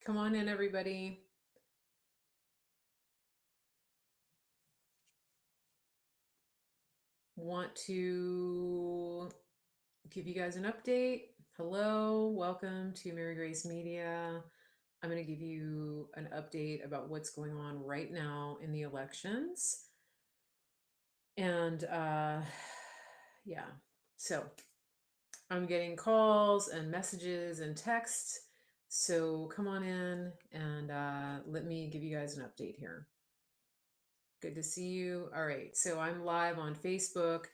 Come on in, everybody. Want to give you guys an update. Hello, welcome to Mary Grace Media. I'm going to give you an update about what's going on right now in the elections. And yeah, so I'm getting calls and messages and texts. So come on in and let me give you guys an update here. Good to see you. All right. So I'm live on Facebook.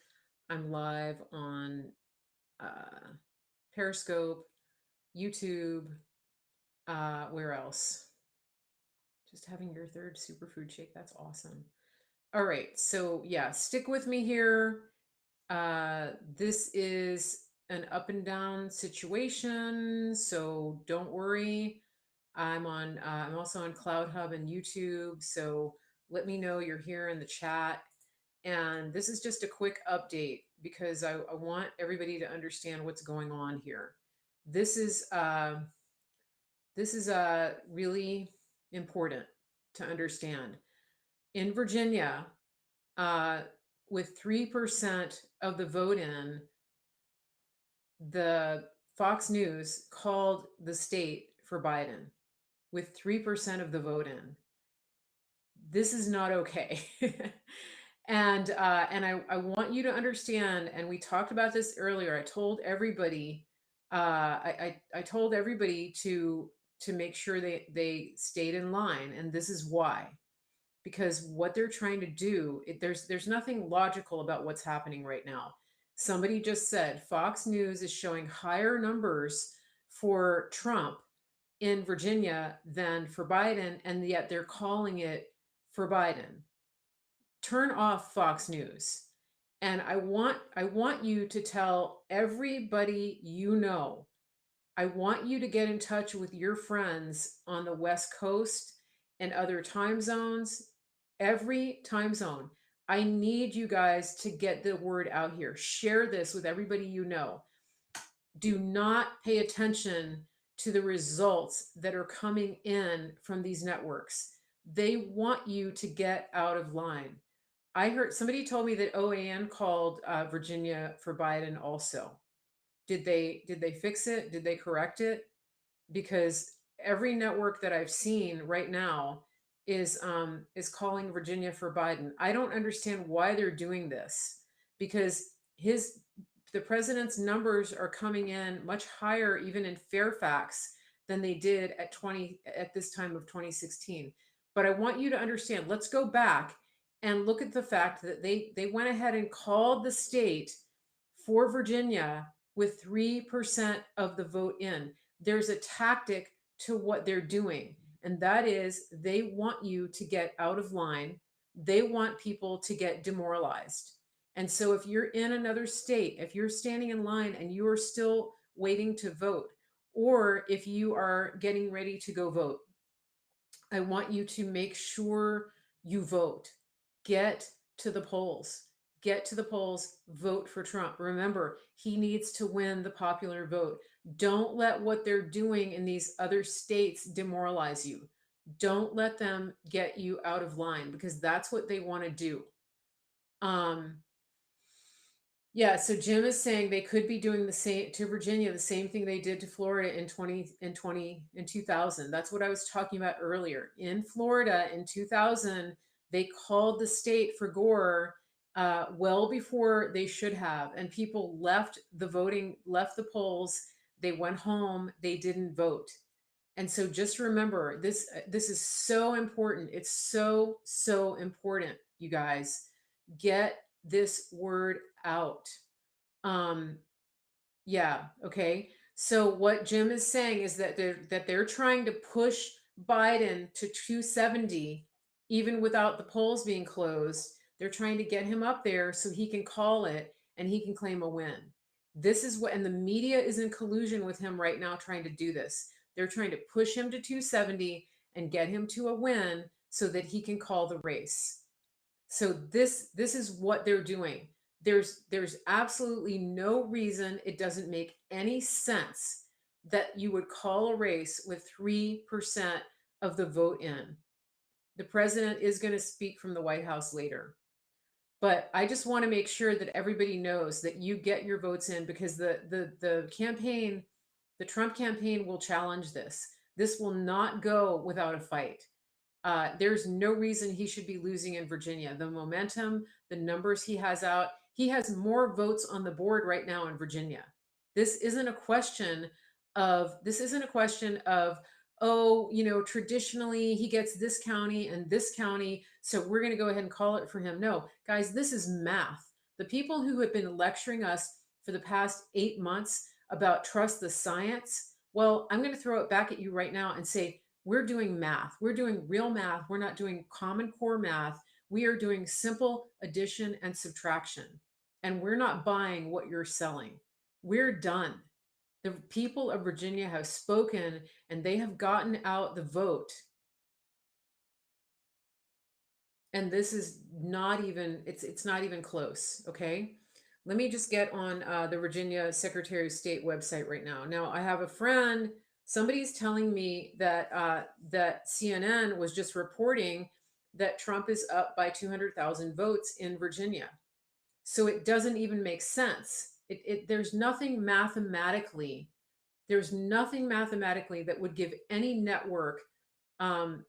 I'm live on Periscope, YouTube. Where else? Just having your third superfood shake. That's awesome. All right. So, yeah, stick with me here. This is an up and down situation. So don't worry. I'm also on Cloud Hub and YouTube. So let me know you're here in the chat. And this is just a quick update because I want everybody to understand what's going on here. This is really important to understand. In Virginia, with 3% of the vote in, the Fox News called the state for Biden with 3% of the vote in. This is not okay. And I want you to understand, and we talked about this earlier. I told everybody, I told everybody to make sure they stayed in line, and this is why. Because what they're trying to do, there's nothing logical about what's happening right now. Somebody just said Fox News is showing higher numbers for Trump in Virginia than for Biden, and yet they're calling it for Biden. Turn off Fox News. And I want you to tell everybody you know. I want you to get in touch with your friends on the West Coast and other time zones, every time zone. I need you guys to get the word out here. Share this with everybody you know. Do not pay attention to the results that are coming in from these networks. They want you to get out of line. I heard somebody told me that OAN called Virginia for Biden also. Did they fix it? Did they correct it? Because every network that I've seen right now is calling Virginia for Biden. I don't understand why they're doing this, because the president's numbers are coming in much higher even in Fairfax than they did at this time of 2016. But I want you to understand, let's go back and look at the fact that they went ahead and called the state for Virginia with 3% of the vote in. There's a tactic to what they're doing, and that is they want you to get out of line. They want people to get demoralized. And so if you're in another state, if you're standing in line and you are still waiting to vote, or if you are getting ready to go vote, I want you to make sure you vote. Get to the polls. Get to the polls, vote for Trump. Remember, he needs to win the popular vote. Don't let what they're doing in these other states demoralize you. Don't let them get you out of line, because that's what they want to do. Yeah, so Jim is saying they could be doing the same to Virginia, the same thing they did to Florida in 2000. That's what I was talking about earlier. In Florida in 2000, they called the state for Gore well before they should have, and people left the polls. They went home. They didn't vote. And so just remember, this is so important. It's so important, you guys. Get this word out. Yeah, okay. So what Jim is saying is that they're trying to push Biden to 270 even without the polls being closed. They're trying to get him up there so he can call it and he can claim a win. This is what, and the media is in collusion with him right now trying to do this. They're trying to push him to 270 and get him to a win so that he can call the race. So this is what they're doing. There's absolutely no reason, it doesn't make any sense that you would call a race with 3% of the vote in. The president is going to speak from the White House later. But I just want to make sure that everybody knows that you get your votes in, because the campaign, the Trump campaign, will challenge this. This will not go without a fight. There's no reason he should be losing in Virginia. The momentum, the numbers he has out, he has more votes on the board right now in Virginia. This isn't a question of, oh, traditionally he gets this county and this county, so we're going to go ahead and call it for him. No, guys, this is math. The people who have been lecturing us for the past 8 months about trust the science, well, I'm going to throw it back at you right now and say, we're doing math. We're doing real math. We're not doing Common Core math. We are doing simple addition and subtraction. And we're not buying what you're selling. We're done. The people of Virginia have spoken, and they have gotten out the vote. And this is not even, it's not even close. Okay. Let me just get on the Virginia Secretary of State website right now. Now, I have a friend, somebody's telling me that that CNN was just reporting that Trump is up by 200,000 votes in Virginia. So it doesn't even make sense. There's nothing mathematically, that would give any network um,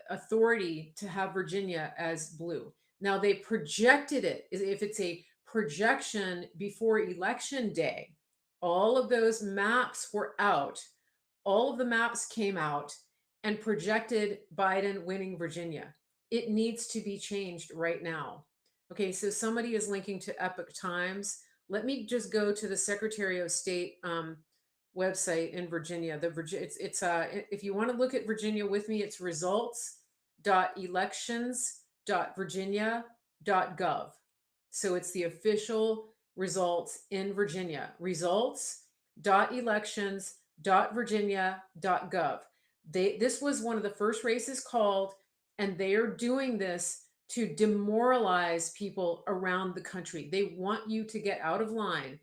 authority to have Virginia as blue. Now, they projected it. If it's a projection before election day, all of those maps were out. All of the maps came out and projected Biden winning Virginia. It needs to be changed right now. Okay, so somebody is linking to Epoch Times. Let me just go to the Secretary of State website in Virginia. It's if you want to look at Virginia with me, it's results.elections.virginia.gov. So it's the official results in Virginia. Results.elections.virginia.gov. This was one of the first races called, and they are doing this to demoralize people around the country. They want you to get out of line.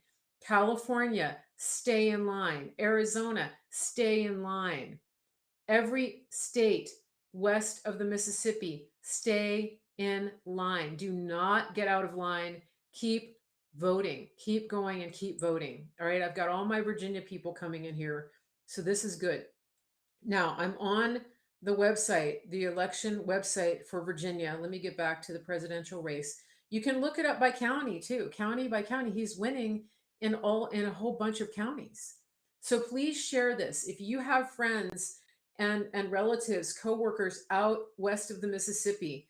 California, stay in line. Arizona, stay in line. Every state west of the Mississippi, stay in line. Do not get out of line. Keep voting. Keep going and keep voting. All right. I've got all my Virginia people coming in here. So this is good. Now I'm on the website, the election website for Virginia. Let me get back to the presidential race. You can look it up by county too. County by county. He's winning in a whole bunch of counties. So please share this. If you have friends and relatives, coworkers out west of the Mississippi,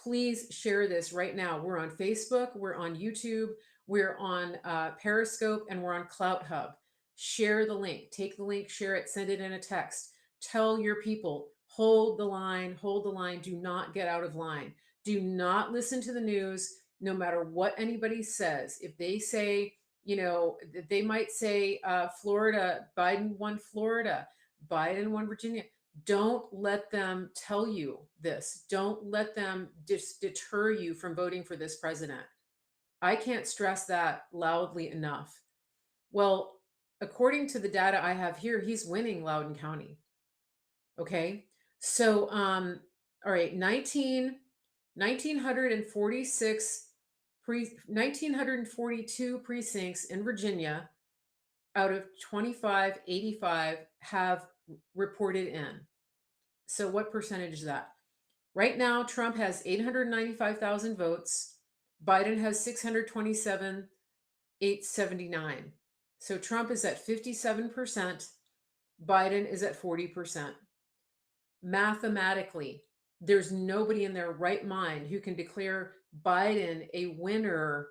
please share this right now. We're on Facebook, we're on YouTube, we're on Periscope, and we're on Clout Hub. Share the link. Take the link, share it, send it in a text. Tell your people, hold the line, hold the line. Do not get out of line. Do not listen to the news, no matter what anybody says. If they say, they might say Florida, Biden won Florida, Biden won Virginia. Don't let them tell you this. Don't let them deter you from voting for this president. I can't stress that loudly enough. Well, according to the data I have here, he's winning Loudoun County. Okay. So, all right, 1942 precincts in Virginia out of 2585 have reported in. So what percentage is that? Right now, Trump has 895,000 votes. Biden has 627,879. So Trump is at 57%. Biden is at 40%. Mathematically, there's nobody in their right mind who can declare Biden a winner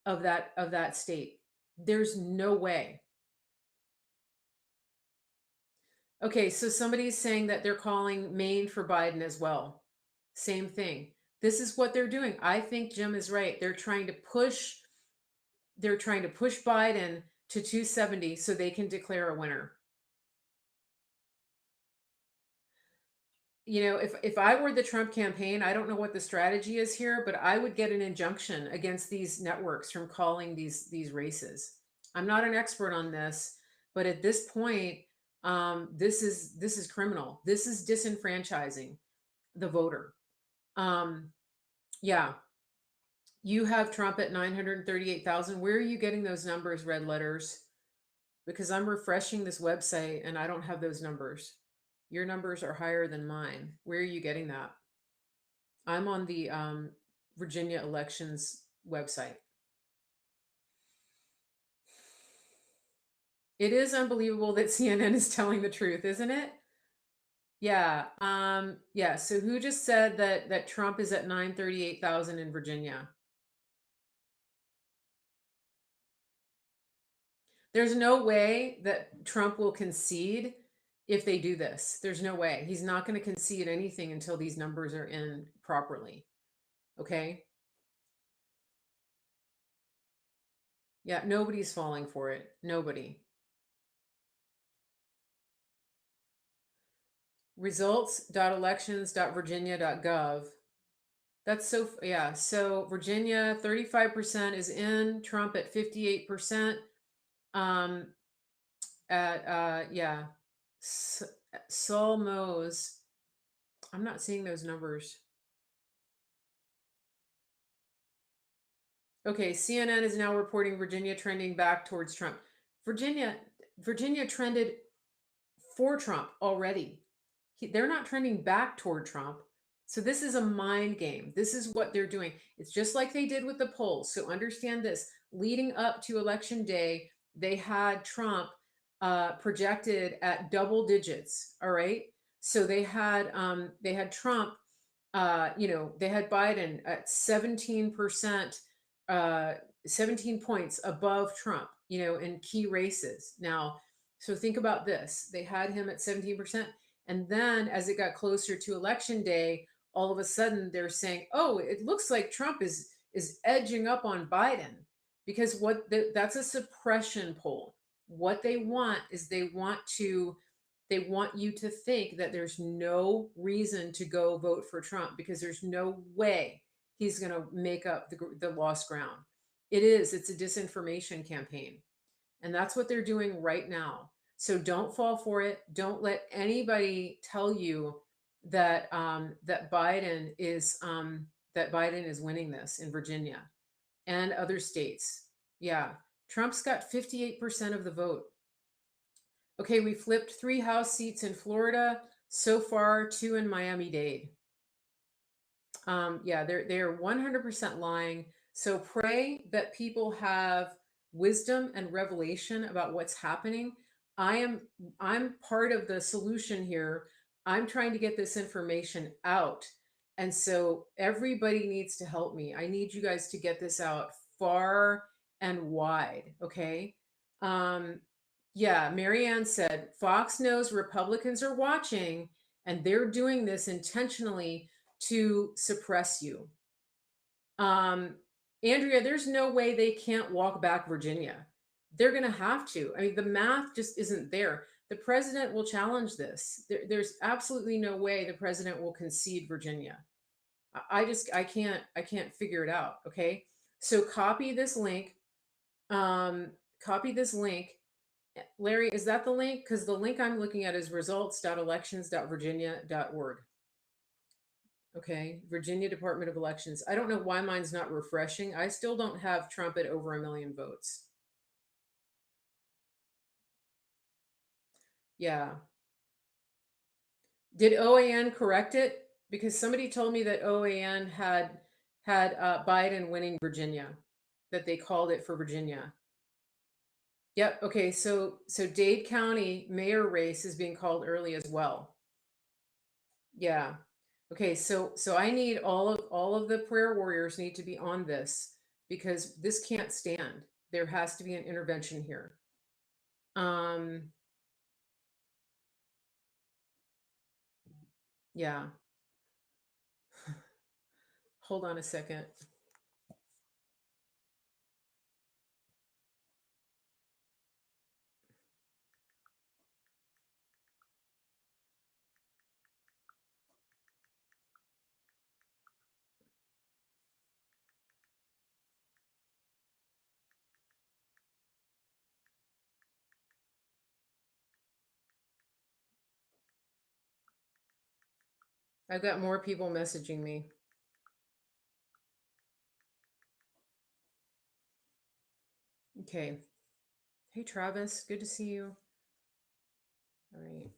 of that state. There's no way. Okay, so somebody's saying that they're calling Maine for Biden as well. Same thing. This is what they're doing. I think Jim is right. They're trying to push Biden to 270 so they can declare a winner. If I were the Trump campaign, I don't know what the strategy is here, but I would get an injunction against these networks from calling these races. I'm not an expert on this, But at this point, this is criminal. This is disenfranchising the voter. Um, yeah, you have Trump at 938,000. Where are you getting those numbers, red letters? Because I'm refreshing this website and I don't have those numbers. Your numbers are higher than mine. Where are you getting that? I'm on the Virginia elections website. It is unbelievable that CNN is telling the truth, isn't it? Yeah. Yeah. So who just said that Trump is at 938,000 in Virginia? There's no way that Trump will concede if they do this. There's no way. He's not going to concede anything until these numbers are in properly. Okay? Yeah, nobody's falling for it. Nobody. Results.elections.virginia.gov. That's so, yeah. So Virginia, 35% is in, Trump at 58%. Um, yeah. Saul Mose. I'm not seeing those numbers. Okay, CNN is now reporting Virginia trending back towards Trump. Virginia, Virginia trended for Trump already. They're not trending back toward Trump. So this is a mind game. This is what they're doing. It's just like they did with the polls. So understand this. Leading up to election day, they had Trump projected at double digits. All right. So they had Trump. They had Biden at 17%, 17 points above Trump. In key races. Now, so think about this. They had him at 17%. And then as it got closer to election day, all of a sudden they're saying, "Oh, it looks like Trump is edging up on Biden," because that's a suppression poll. What they want is they want you to think that there's no reason to go vote for Trump because there's no way he's going to make up the lost ground. It's a disinformation campaign. And that's what they're doing right now. So don't fall for it. Don't let anybody tell you that Biden is winning this in Virginia and other states. Yeah, Trump's got 58% of the vote. Okay, we flipped 3 House seats in Florida so far, 2 in Miami-Dade. Yeah, they're 100% lying. So pray that people have wisdom and revelation about what's happening. I'm part of the solution here. I'm trying to get this information out. And so everybody needs to help me. I need you guys to get this out far and wide, okay? Yeah, Marianne said Fox knows Republicans are watching and they're doing this intentionally to suppress you. Andrea, there's no way they can't walk back Virginia. They're going to have to. I mean, the math just isn't there. The president will challenge this. There's absolutely no way the president will concede Virginia. I can't figure it out. Okay. So copy this link. Copy this link. Larry, is that the link? Because the link I'm looking at is results.elections.virginia.org. Okay, Virginia Department of Elections. I don't know why mine's not refreshing. I still don't have Trump at over 1 million votes. Yeah. Did OAN correct it? Because somebody told me that OAN had Biden winning Virginia, that they called it for Virginia. Yep. Okay. So Dade County mayor race is being called early as well. Yeah. Okay. So I need all of the prayer warriors need to be on this because this can't stand. There has to be an intervention here. Yeah. Hold on a second. I've got more people messaging me. Okay. Hey, Travis. Good to see you. All right.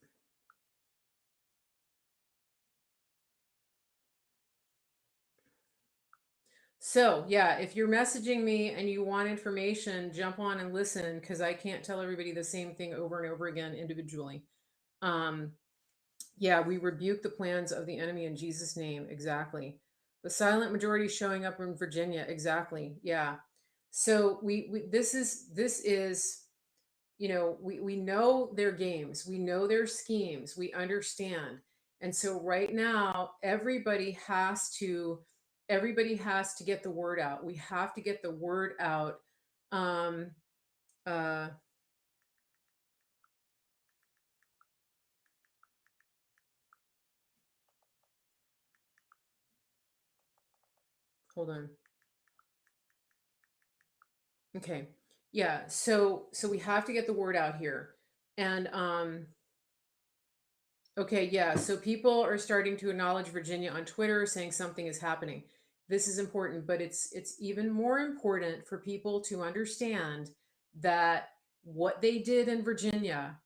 So, yeah, if you're messaging me and you want information, jump on and listen because I can't tell everybody the same thing over and over again individually. Um, yeah, we rebuke the plans of the enemy in Jesus' name. Exactly. The silent majority showing up in Virginia. Exactly. Yeah. So this is we know their games, we know their schemes, we understand. And so right now everybody has to get the word out. We have to get the word out. um uh Hold on. Okay. Yeah, so we have to get the word out here. And okay, yeah. So people are starting to acknowledge Virginia on Twitter, saying something is happening. This is important, but it's even more important for people to understand that what they did in Virginia,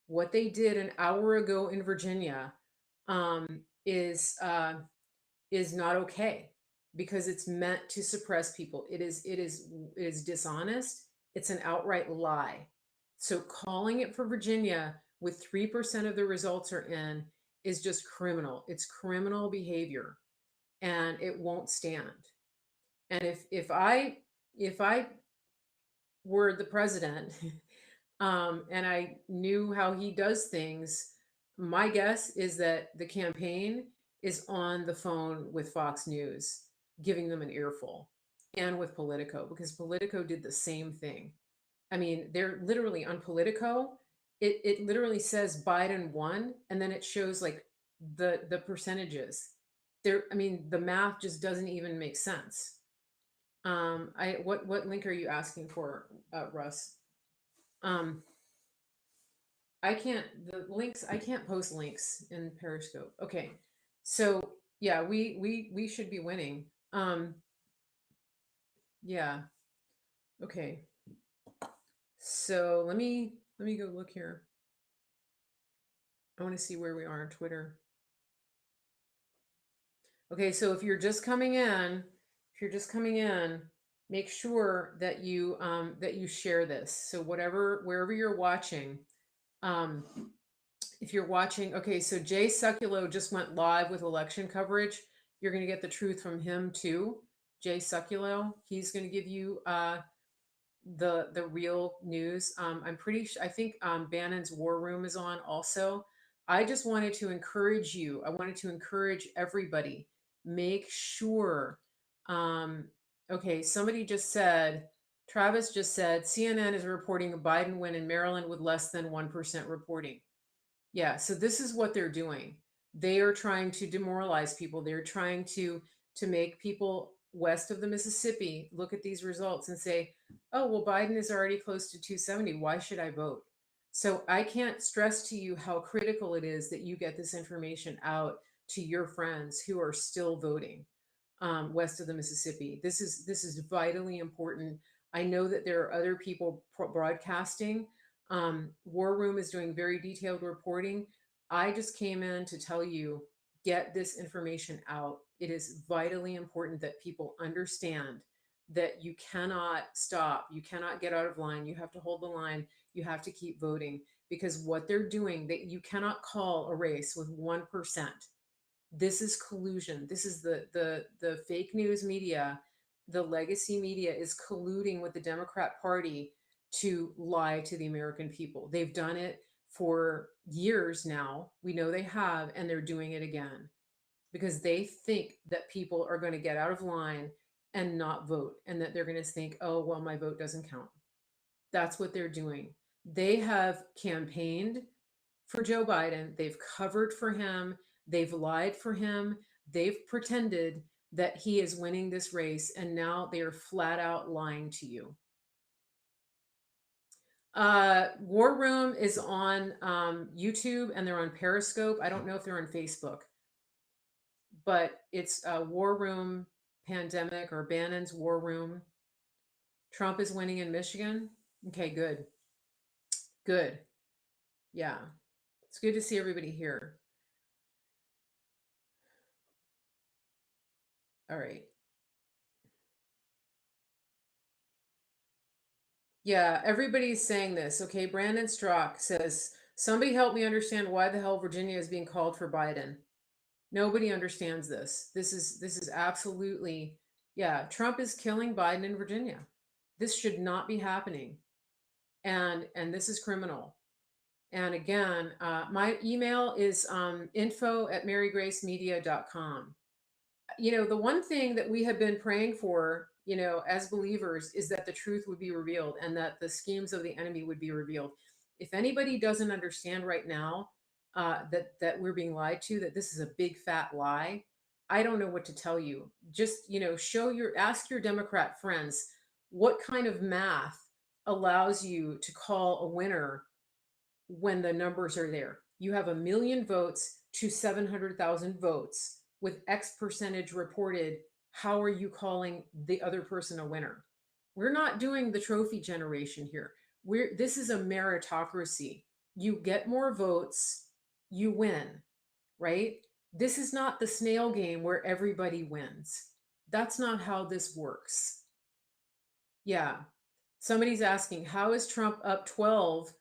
what they did an hour ago in Virginia, um, is uh, is not okay because it's meant to suppress people. It is dishonest. It's an outright lie. So calling it for Virginia with 3% of the results are in is just criminal. It's criminal behavior and it won't stand. And if I were the president and I knew how he does things, my guess is that the campaign is on the phone with Fox News, giving them an earful, and with Politico, because Politico did the same thing. I mean, they're literally on Politico. It literally says Biden won, and then it shows like the percentages. There, I mean, the math just doesn't even make sense. I what link are you asking for, Russ? Um, I can't post links in Periscope. Okay. So yeah, we should be winning. Yeah. Okay. So let me go look here. I want to see where we are on Twitter. Okay, so if you're just coming in, make sure that you share this. So wherever you're watching, um if you're watching, okay, so Jay Succulo just went live with election coverage. You're going to get the truth from him too. Jay Succulo, he's going to give you the real news. I think Bannon's War Room is on also. I just wanted to encourage you. I wanted to encourage everybody. Make sure. Um, okay, somebody just said, Travis just said, CNN is reporting a Biden win in Maryland with less than 1% reporting. Yeah, so this is what they're doing. They are trying to demoralize people. They're trying to make people west of the Mississippi look at these results and say, "Oh, well Biden is already close to 270. Why should I vote?" So I can't stress to you how critical it is that you get this information out to your friends who are still voting west of the Mississippi. This is vitally important. I know that there are other people broadcasting. War Room is doing very detailed reporting. I just came in to tell you, get this information out. It is vitally important that people understand that you cannot stop. You cannot get out of line. You have to hold the line. You have to keep voting because what they're doing, that you cannot call a race with 1%. This is collusion. This is the fake news media. The legacy media is colluding with the Democrat Party to lie to the American people. They've done it for years now. We know they have, and they're doing it again because they think that people are going to get out of line and not vote, and that they're going to think, oh, well, my vote doesn't count. That's what they're doing. They have campaigned for Joe Biden. They've covered for him. They've lied for him. They've pretended that he is winning this race. And now they are flat out lying to you. War Room is on YouTube and they're on Periscope. I don't know if they're on Facebook. but it's a war room pandemic, or Bannon's war room. Trump is winning in Michigan. Okay, good. Good. Yeah. It's good to see everybody here. All right. Yeah, everybody's saying this. Okay, Brandon Strock says, somebody help me understand why the hell Virginia is being called for Biden. Nobody understands this. This is absolutely, yeah, Trump is killing Biden in Virginia. This should not be happening. And this is criminal. And again, my email is info@marygracemedia.com. The one thing that we have been praying for, as believers, is that the truth would be revealed and that the schemes of the enemy would be revealed. If anybody doesn't understand right now that we're being lied to, that this is a big fat lie, I don't know what to tell you. Just, ask your Democrat friends what kind of math allows you to call a winner when the numbers are there. You have 1,000,000 votes to 700,000 votes with X percentage reported. How are you calling the other person a winner? We're not doing the trophy generation here. This is a meritocracy. You get more votes, you win, right? This is not the snail game where everybody wins. That's not how this works. Yeah. Somebody's asking, how is Trump up 12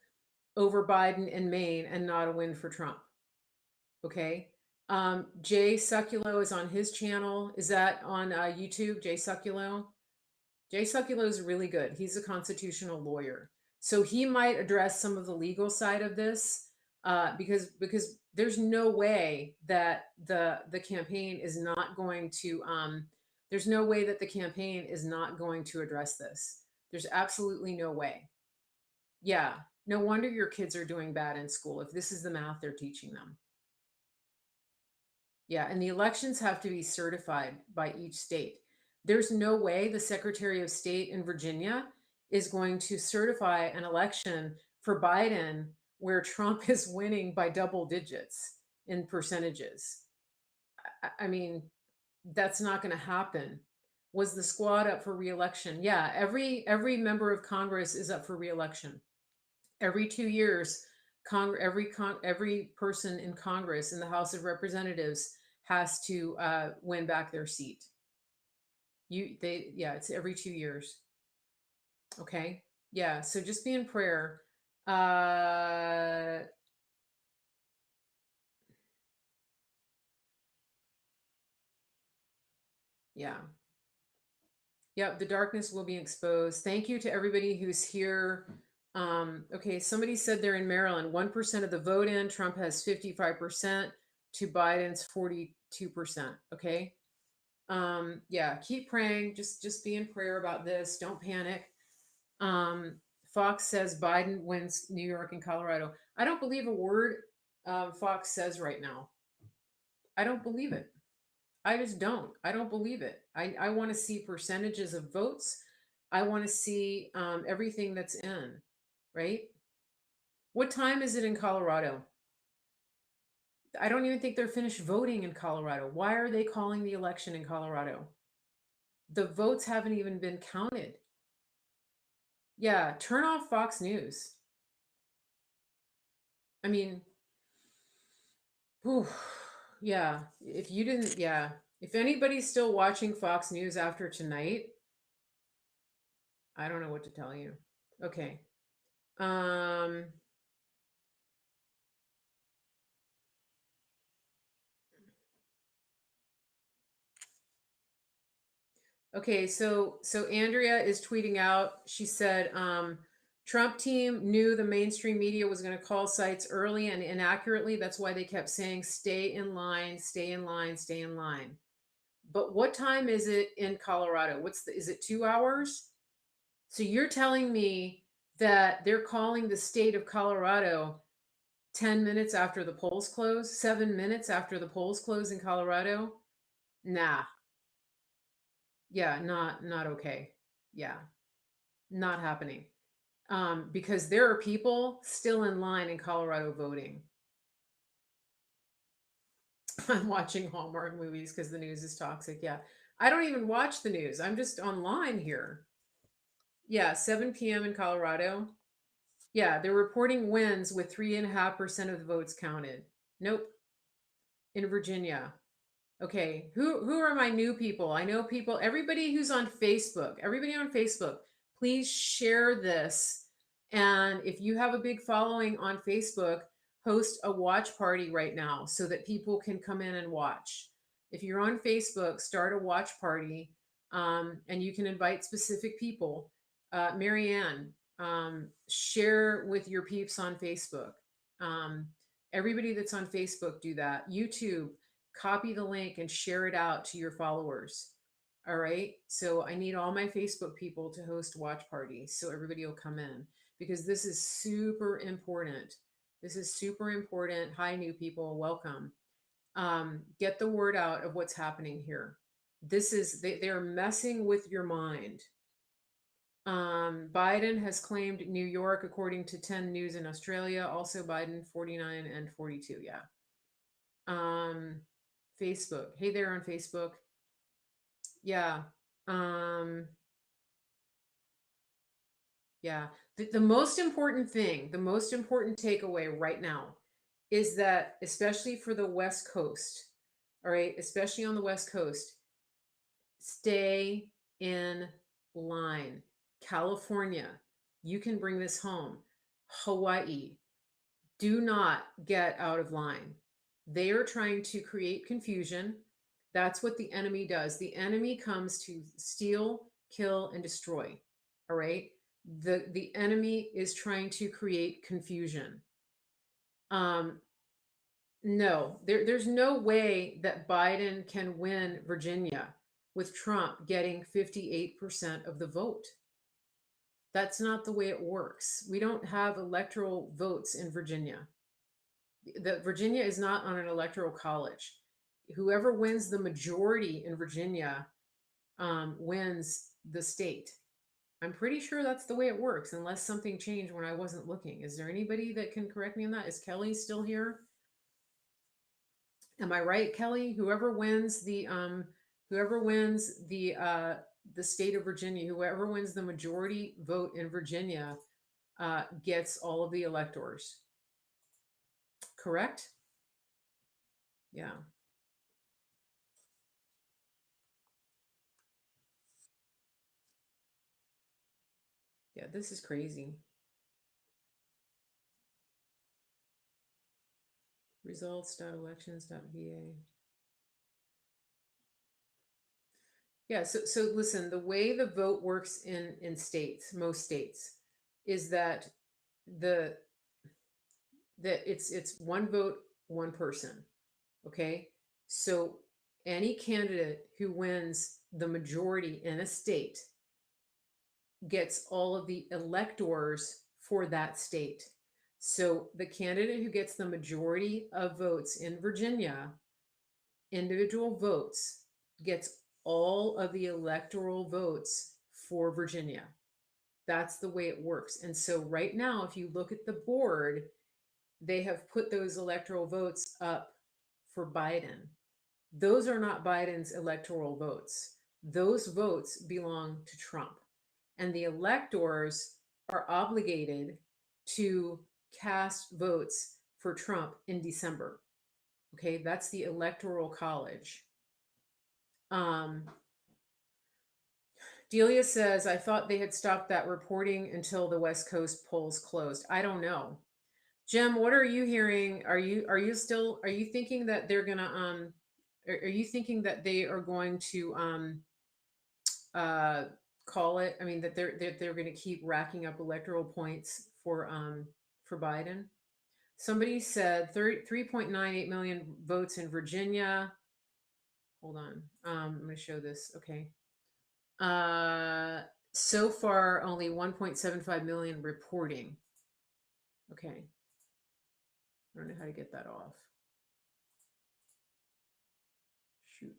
over Biden in Maine and not a win for Trump? Okay. Jay Succulo is on his channel. Is that on YouTube? Jay Succulo? Jay Succulo is really good. He's a constitutional lawyer. So he might address some of the legal side of this because there's no way that the campaign is not going to there's no way that the campaign is not going to address this. There's absolutely no way. Yeah. No wonder your kids are doing bad in school if this is the math they're teaching them. Yeah, and the elections have to be certified by each state. There's no way the Secretary of State in Virginia is going to certify an election for Biden where Trump is winning by double digits in percentages. I mean, that's not going to happen. Was the squad up for reelection? Yeah, every member of Congress is up for reelection. Every 2 years, every person in Congress in the House of Representatives has to win back their seat. It's every 2 years. Okay, yeah. So just be in prayer. Uh, yeah. Yep, the darkness will be exposed. Thank you to everybody who's here. Okay, somebody said they're in Maryland. 1% of the vote in. Trump has 55% to Biden's 42%. Okay. Yeah, keep praying. Just be in prayer about this. Don't panic. Fox says Biden wins New York and Colorado. I don't believe a word Fox says right now. I don't believe it. I just don't. I don't believe it. I want to see percentages of votes. I want to see everything that's in, right? What time is it in Colorado? I don't even think they're finished voting in Colorado. Why are they calling the election in Colorado? The votes haven't even been counted. Yeah, turn off Fox News. I mean, whew, yeah, if you didn't, yeah, if anybody's still watching Fox News after tonight, I don't know what to tell you. Okay. Um, okay, so Andrea is tweeting out. She said, Trump team knew the mainstream media was going to call sites early and inaccurately. That's why they kept saying, stay in line, stay in line, stay in line. But what time is it in Colorado? Is it 2 hours? So you're telling me that they're calling the state of Colorado 10 minutes after the polls close, 7 minutes after the polls close in Colorado? Nah. Yeah, not okay. Yeah, not happening. Because there are people still in line in Colorado voting. I'm watching Hallmark movies because the news is toxic. Yeah. I don't even watch the news. I'm just online here. Yeah, 7 p.m. in Colorado. Yeah, they're reporting wins with 3.5% of the votes counted. Nope. In Virginia. Okay, who are my new people? I know people, everybody who's on Facebook, everybody on Facebook, please share this. And if you have a big following on Facebook, host a watch party right now so that people can come in and watch. If you're on Facebook, start a watch party, and you can invite specific people. Marianne, share with your peeps on Facebook. Um, Everybody that's on Facebook, do that. YouTube, copy the link and share it out to your followers. All right. So I need all my Facebook people to host watch parties so everybody will come in because this is super important. This is super important. Hi, new people. Welcome. Get the word out of what's happening here. They're messing with your mind. Biden has claimed New York, according to 10 News in Australia. Also, Biden 49 and 42. Yeah. Um, Facebook. Hey there on Facebook. Yeah. Um, yeah. The most important thing, the most important takeaway right now is that, especially for the West Coast, all right, especially on the West Coast, stay in line. California, you can bring this home. Hawaii, do not get out of line. They are trying to create confusion. That's what the enemy does. The enemy comes to steal, kill, and destroy. All right. The enemy is trying to create confusion. Um, no, there's no way that Biden can win Virginia with Trump getting 58% of the vote. That's not the way it works. We don't have electoral votes in Virginia. The Virginia is not on an electoral college. Whoever wins the majority in Virginia wins the state. I'm pretty sure that's the way it works, unless something changed when I wasn't looking. Is there anybody that can correct me on that? Is Kelly still here? Am I right, Kelly? Whoever wins the state of Virginia, whoever wins the majority vote in Virginia, gets all of the electors. Correct? Yeah. Yeah, this is crazy. Results.elections.va. Yeah, so listen, the way the vote works in states, most states, is that the it's one vote, one person. Okay? So any candidate who wins the majority in a state gets all of the electors for that state. So the candidate who gets the majority of votes in Virginia, individual votes, gets all of the electoral votes for Virginia. That's the way it works. And so right now, if you look at the board, they have put those electoral votes up for Biden. Those are not Biden's electoral votes. Those votes belong to Trump. And the electors are obligated to cast votes for Trump in December. Okay, that's the Electoral College. Um, Delia says, I thought they had stopped that reporting until the West Coast polls closed. I don't know. Jim, what are you hearing? Are you thinking that they're gonna are you thinking that they are going to uh call it? I mean that they're gonna keep racking up electoral points for Biden? Somebody said 3.98 million votes in Virginia. Hold on. I'm gonna show this. Okay. Uh so far only 1.75 million reporting. Okay. I don't know how to get that off. Shoot.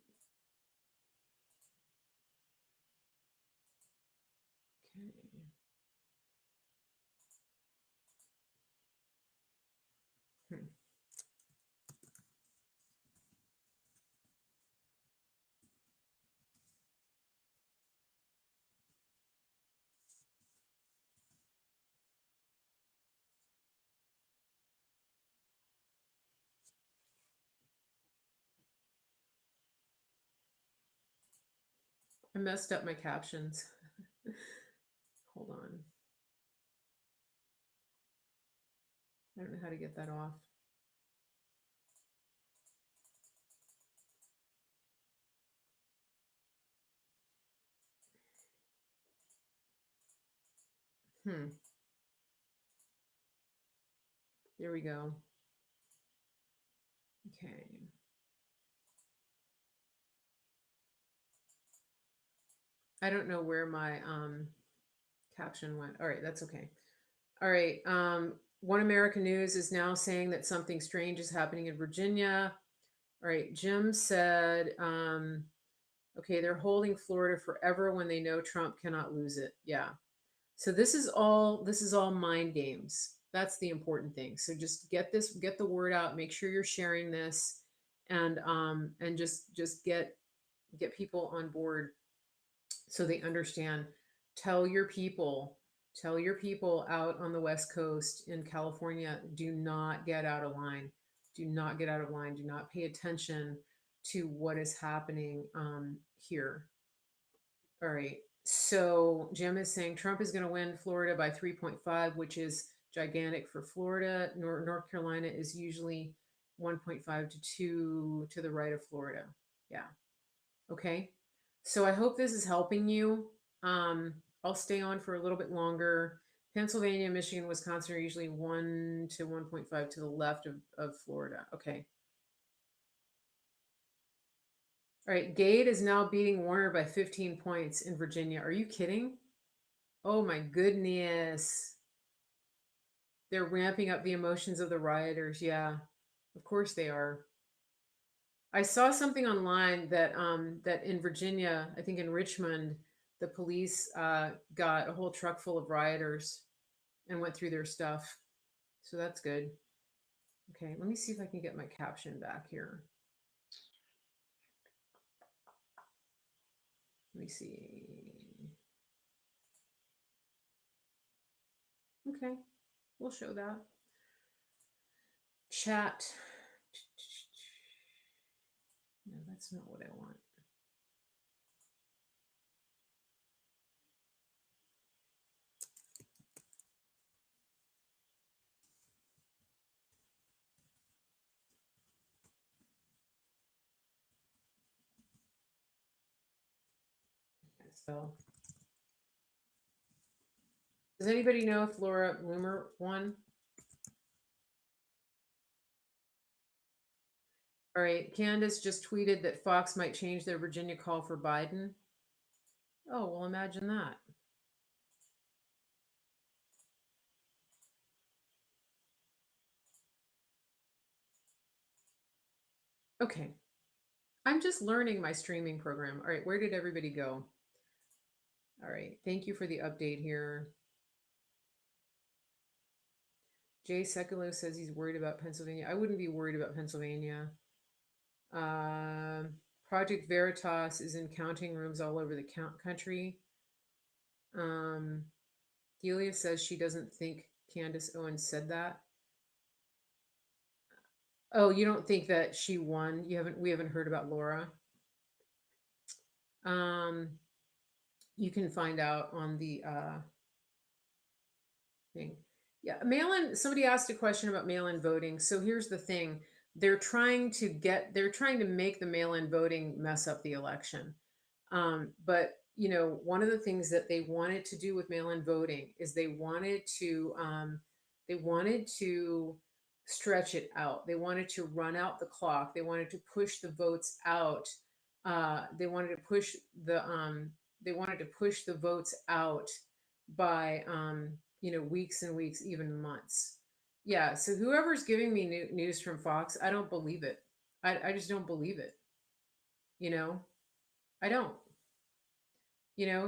Okay. Hmm. I messed up my captions. Hold on. I don't know how to get that off. There we go. Okay. I don't know where my caption went. All right, that's okay. All right. One American News is now saying that something strange is happening in Virginia. All right. Jim said, okay, they're holding Florida forever when they know Trump cannot lose it. Yeah. So this is all mind games. That's the important thing. So just get the word out, make sure you're sharing this, and just get people on board so they understand. Tell your people, tell your people out on the West Coast in California, do not get out of line. Do not get out of line. Do not pay attention to what is happening here. All right. So Jim is saying Trump is going to win Florida by 3.5, which is gigantic for Florida. North Carolina is usually 1.5 to 2 to the right of Florida. Yeah. Okay. So I hope this is helping you. I'll stay on for a little bit longer. Pennsylvania, Michigan, Wisconsin are usually 1 to 1.5 to the left of Florida. Okay. All right. Gade is now beating Warner by 15 points in Virginia. Are you kidding? Oh my goodness. They're ramping up the emotions of the rioters. Yeah. Of course they are. I saw something online that in Virginia, I think in Richmond, the police got a whole truck full of rioters and went through their stuff. So that's good. Okay, let me see if I can get my caption back here. Let me see. Okay, we'll show that. Chat. No, that's not what I want. So, does anybody know if Laura Loomer won? All right, Candace just tweeted that Fox might change their Virginia call for Biden. Oh, well, imagine that. Okay. I'm just learning my streaming program. All right, where did everybody go? All right, thank you for the update here. Jay Sekulow says he's worried about Pennsylvania. I wouldn't be worried about Pennsylvania. Project Veritas is in counting rooms all over the country. Delia says she doesn't think Candace Owens said that. Oh, you don't think that she won? We haven't heard about Laura. You can find out on the thing. Yeah, mail-in. Somebody asked a question about mail-in voting. So here's the thing: they're trying to make the mail-in voting mess up the election. But one of the things that they wanted to do with mail-in voting is they wanted to stretch it out. They wanted to run out the clock. They wanted to push the votes out. They wanted to push the votes out by weeks and weeks, even months. Yeah. So whoever's giving me news from Fox, I don't believe it. I just don't believe it. You know, I don't.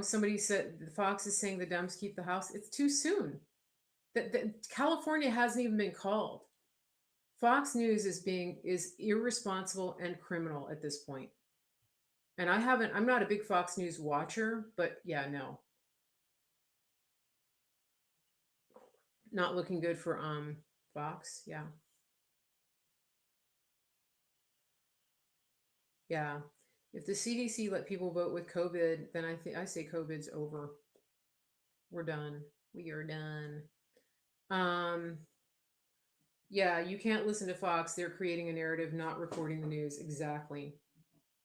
Somebody said Fox is saying the Dems keep the House. It's too soon. That California hasn't even been called. Fox News is irresponsible and criminal at this point. And I'm not a big Fox News watcher, but yeah, no. Not looking good for Fox. Yeah. Yeah. If the CDC let people vote with COVID, then I say COVID's over. We're done. We are done. Um, yeah, you can't listen to Fox. They're creating a narrative, not reporting the news. Exactly.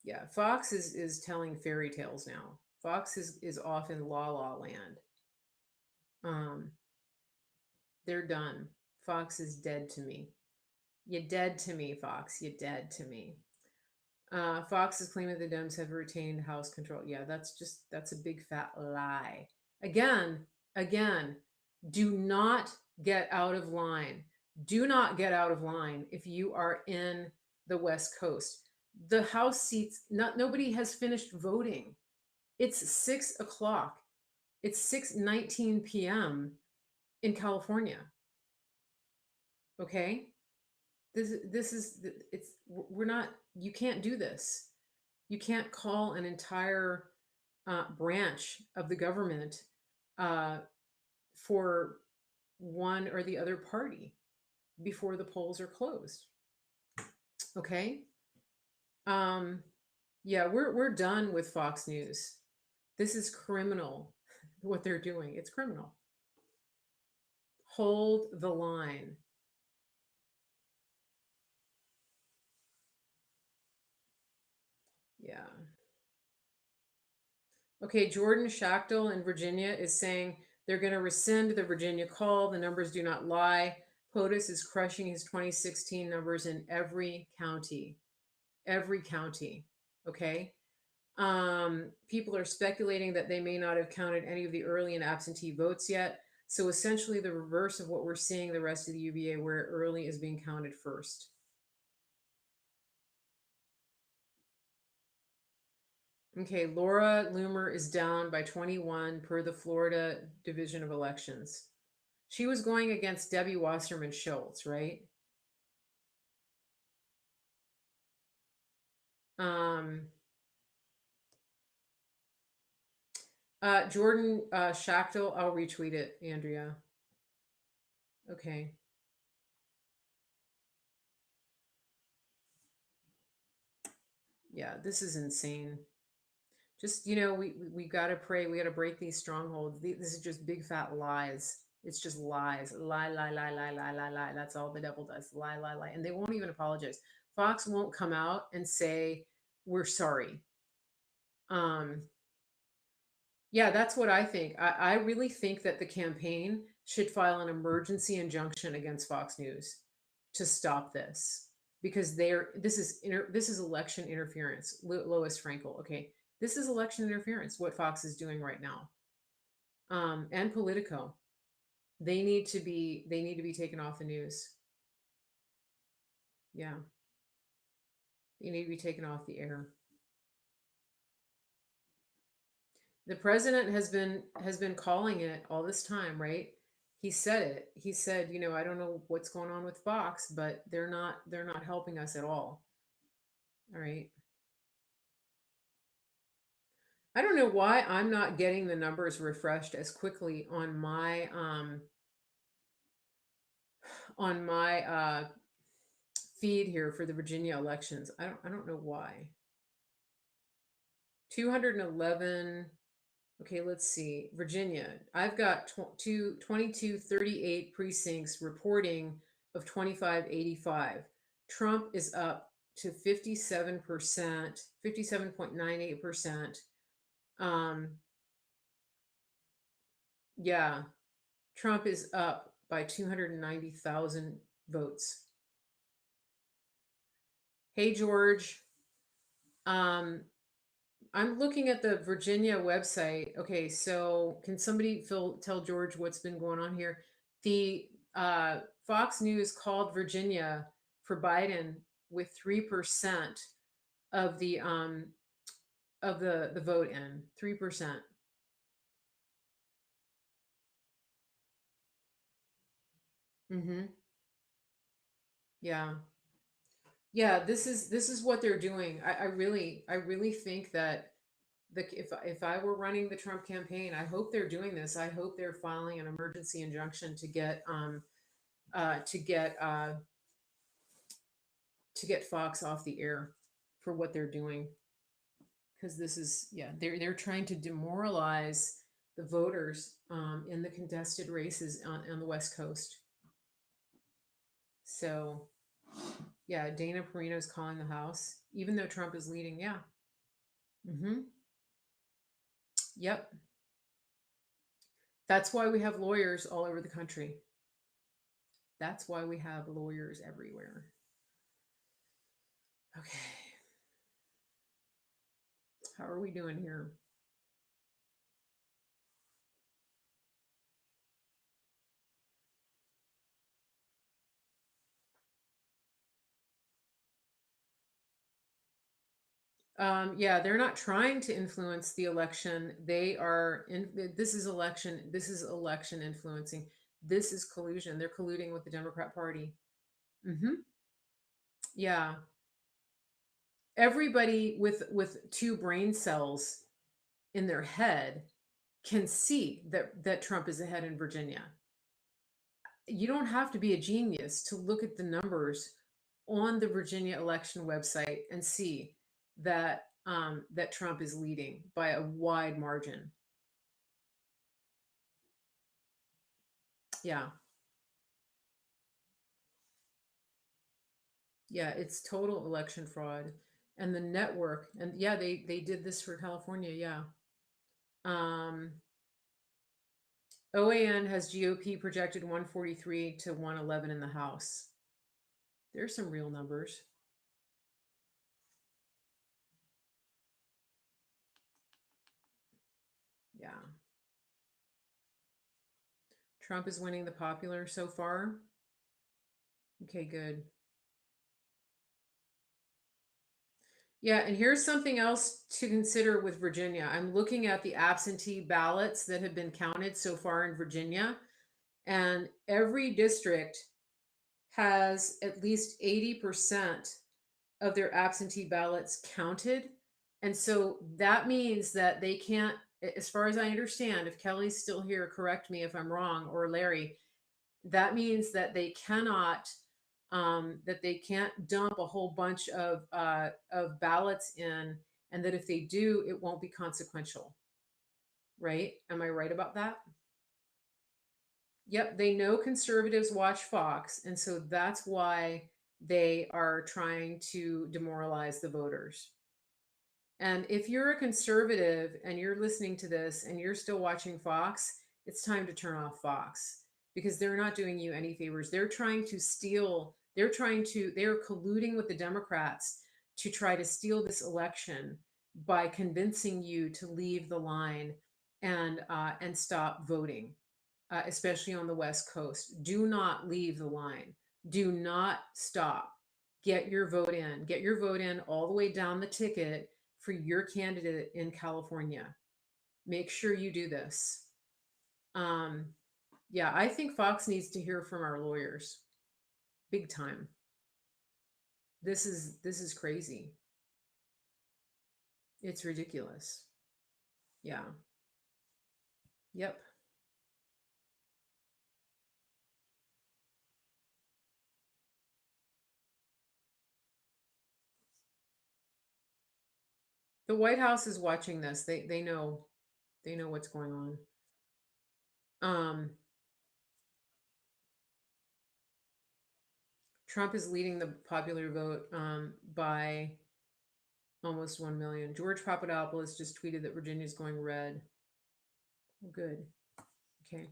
Yeah, Fox is telling fairy tales now. Fox is off in la la land. Um, they're done. Fox is dead to me. You dead to me, Fox. You dead to me. Fox is claiming the Dems have retained House control. Yeah, that's a big fat lie. Again, again, do not get out of line. Do not get out of line if you are in the West Coast. The House seats, not nobody has finished voting. It's 6 o'clock. It's 6:19 p.m. in California. Okay? This is it's we're not you can't do this. You can't call an entire branch of the government uh, for one or the other party before the polls are closed. Okay. Um, yeah, we're done with Fox News. This is criminal. What they're doing, it's criminal. Hold the line. Yeah. Okay, Jordan Schachtel in Virginia is saying they're going to rescind the Virginia call. The numbers do not lie. POTUS is crushing his 2016 numbers in every county. Every county. Okay. People are speculating that they may not have counted any of the early and absentee votes yet. So essentially, the reverse of what we're seeing the rest of the UVA, where early is being counted first. Okay, Laura Loomer is down by 21 per the Florida Division of Elections. She was going against Debbie Wasserman Schultz, right? Um, Jordan Schachtel, I'll retweet it, Andrea. Okay. Yeah, this is insane. Just, we got to pray. We got to break these strongholds. This is just big fat lies. It's just lies. Lie, lie, lie, lie, lie, lie, lie. That's all the devil does. Lie, lie, lie. And they won't even apologize. Fox won't come out and say, we're sorry. Um, Yeah, that's what I think. I really think that the campaign should file an emergency injunction against Fox News to stop this because this is election interference. Lois Frankel. Okay, this is election interference. What Fox is doing right now, and Politico, they need to be taken off the news. Yeah, they need to be taken off the air. The president has been calling it all this time, right? He said it. He said, I don't know what's going on with Fox, but they're not helping us at all. All right. I don't know why I'm not getting the numbers refreshed as quickly on my feed here for the Virginia elections. I don't know why. 211. Okay, let's see. Virginia. I've got 2238 precincts reporting of 2585. Trump is up to 57%, 57.98%. Um, yeah, Trump is up by 290,000 votes. Hey, George. Um, I'm looking at the Virginia website. Okay, so can somebody tell George what's been going on here? The Fox News called Virginia for Biden with 3% of the vote in 3%. Mm-hmm. Yeah, yeah. This is what they're doing. I really think that if I were running the Trump campaign, I hope they're doing this. I hope they're filing an emergency injunction to get uh, to get uh, to get Fox off the air for what they're doing. because this is, yeah, they're trying to demoralize the voters in the contested races on the West Coast. So yeah, Dana Perino's calling the House, even though Trump is leading. Yeah. Mm-hmm. Yep. That's why we have lawyers all over the country. That's why we have lawyers everywhere. Okay. How are we doing here? Yeah, they're not trying to influence the election. They are in this is election. This is election influencing. This is collusion. They're colluding with the Democrat Party. Hmm. Yeah, everybody with two brain cells in their head can see that Trump is ahead in Virginia. You don't have to be a genius to look at the numbers on the Virginia election website and see that Trump is leading by a wide margin. Yeah, yeah, it's total election fraud, and the network, and yeah, they did this for California. Yeah, um, OAN has GOP projected 143 to 111 in the House. There's some real numbers. Yeah, Trump is winning the popular so far. Okay, good. Yeah, and here's something else to consider with Virginia. I'm looking at the absentee ballots that have been counted so far in Virginia, and every district has at least 80% of their absentee ballots counted. And so that means that they can't, as far as I understand, if Kelly's still here, correct me if I'm wrong, or Larry, that means that they cannot that they can't dump a whole bunch of ballots in, and that if they do, it won't be consequential. Right? Am I right about that? Yep, they know conservatives watch Fox, and so that's why they are trying to demoralize the voters. And if you're a conservative and you're listening to this and you're still watching Fox, it's time to turn off Fox because they're not doing you any favors. They're trying to steal, they're colluding with the Democrats to try to steal this election by convincing you to leave the line and stop voting, especially on the West Coast. Do not leave the line. Do not stop. Get your vote in. Get your vote in all the way down the ticket for your candidate in California. Make sure you do this. Um, yeah, I think Fox needs to hear from our lawyers, big time. This is crazy. It's ridiculous. Yeah. Yep. The White House is watching this. They know what's going on. Um, Trump is leading the popular vote by almost 1 million. George Papadopoulos just tweeted that Virginia's going red. Oh, good. Okay.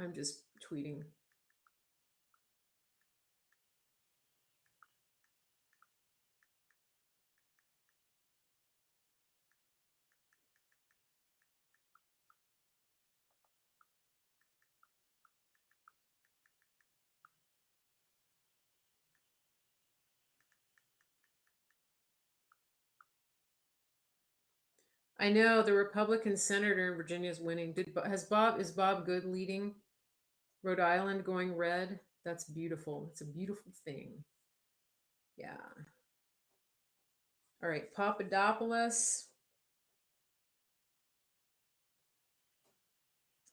I'm just tweeting. I know the Republican senator in Virginia is winning. Is Bob Good leading? Rhode Island going red. That's beautiful. It's a beautiful thing. Yeah. All right. Papadopoulos.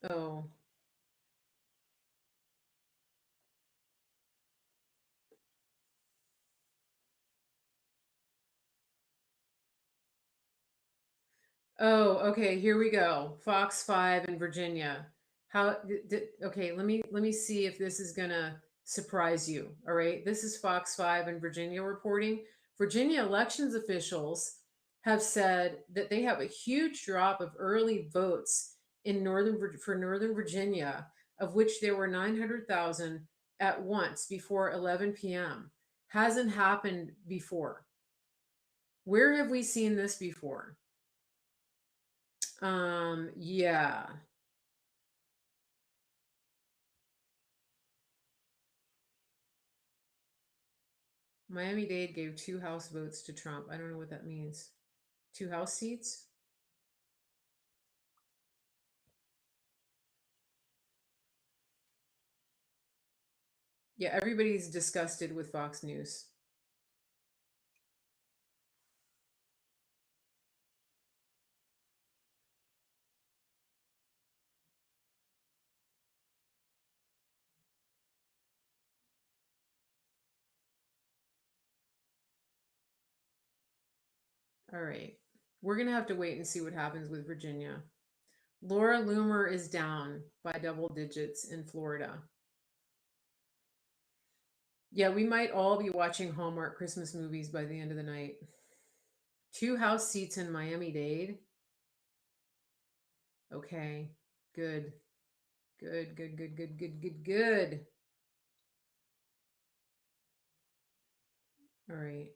Oh, oh, okay, here we go. Fox 5 in Virginia. Okay, let me see if this is going to surprise you. All right. This is Fox 5 in Virginia reporting. Virginia elections officials have said that they have a huge drop of early votes in for Northern Virginia, of which there were 900,000 at once before 11 p.m. Hasn't happened before. Where have we seen this before? Yeah. Miami-Dade gave two House votes to Trump. I don't know what that means. Two House seats? Yeah, everybody's disgusted with Fox News. All right. We're going to have to wait and see what happens with Virginia. Laura Loomer is down by double digits in Florida. Yeah, we might all be watching Hallmark Christmas movies by the end of the night. Two House seats in Miami-Dade. Okay. Good. Good, good, good, good, good, good, good. All right.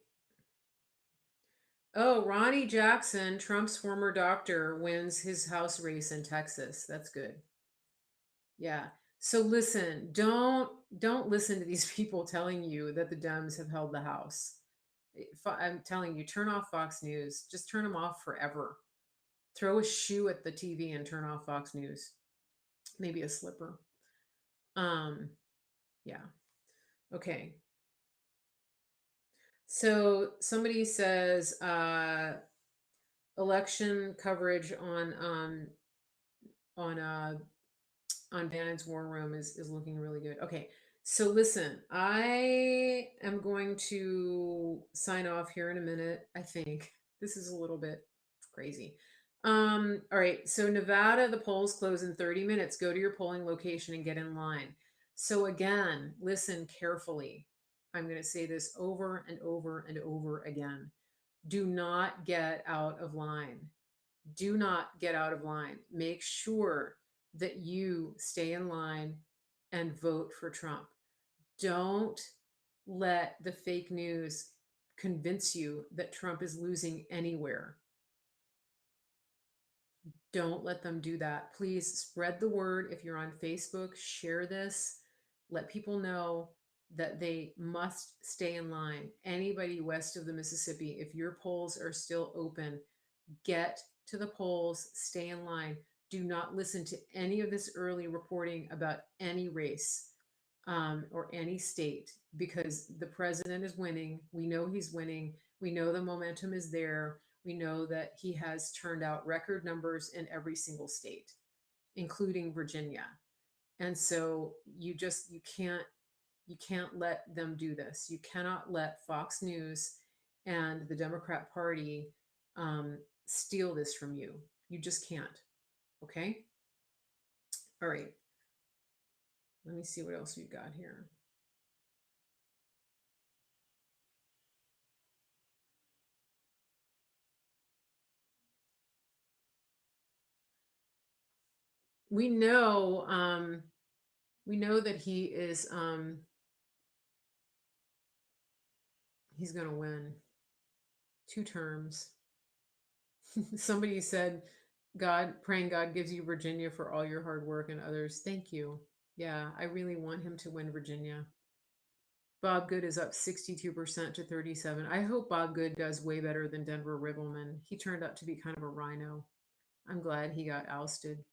Oh, Ronnie Jackson, Trump's former doctor, wins his House race in Texas. That's good. Yeah. So listen, don't listen to these people telling you that the Dems have held the House. I'm telling you, turn off Fox News. Just turn them off forever. Throw a shoe at the TV and turn off Fox News. Maybe a slipper. Um, yeah. Okay. So somebody says election coverage on on Bannon's War Room is looking really good. Okay, so listen, I am going to sign off here in a minute. I think this is a little bit crazy. All right, so Nevada, the polls close in 30 minutes. Go to your polling location and get in line. So again, listen carefully. I'm going to say this over and over and over again. Do not get out of line. Do not get out of line. Make sure that you stay in line and vote for Trump. Don't let the fake news convince you that Trump is losing anywhere. Don't let them do that. Please spread the word. If you're on Facebook, share this. Let people know that they must stay in line. Anybody west of the Mississippi, if your polls are still open, get to the polls, stay in line. Do not listen to any of this early reporting about any race or any state because the president is winning. We know he's winning. We know the momentum is there. We know that he has turned out record numbers in every single state, including Virginia. And so you can't let them do this. You cannot let Fox News and the Democrat Party steal this from you. You just can't. Okay. All right. Let me see what else we've got here. We know that he's going to win 2 terms. Somebody said, God, praying God gives you Virginia for all your hard work, and others. Thank you. Yeah, I really want him to win Virginia. Bob Good is up 62% to 37. I hope Bob Good does way better than Denver Ribbleman. He turned out to be kind of a rhino. I'm glad he got ousted.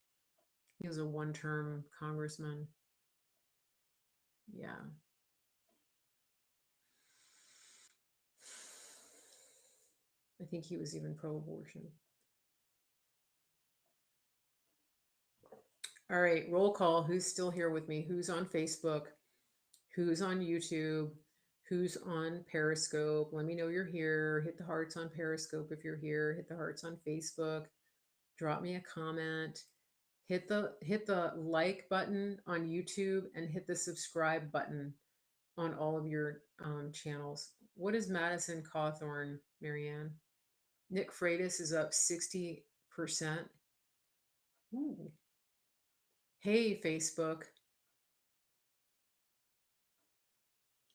He was a one-term congressman. Yeah. I think he was even pro-abortion. All right, roll call. Who's still here with me? Who's on Facebook? Who's on YouTube? Who's on Periscope? Let me know you're here. Hit the hearts on Periscope if you're here. Hit the hearts on Facebook. Drop me a comment. Hit the like button on YouTube and hit the subscribe button on all of your channels. What is Madison Cawthorn, Marianne? Nick Freitas is up 60%. Ooh. Hey, Facebook.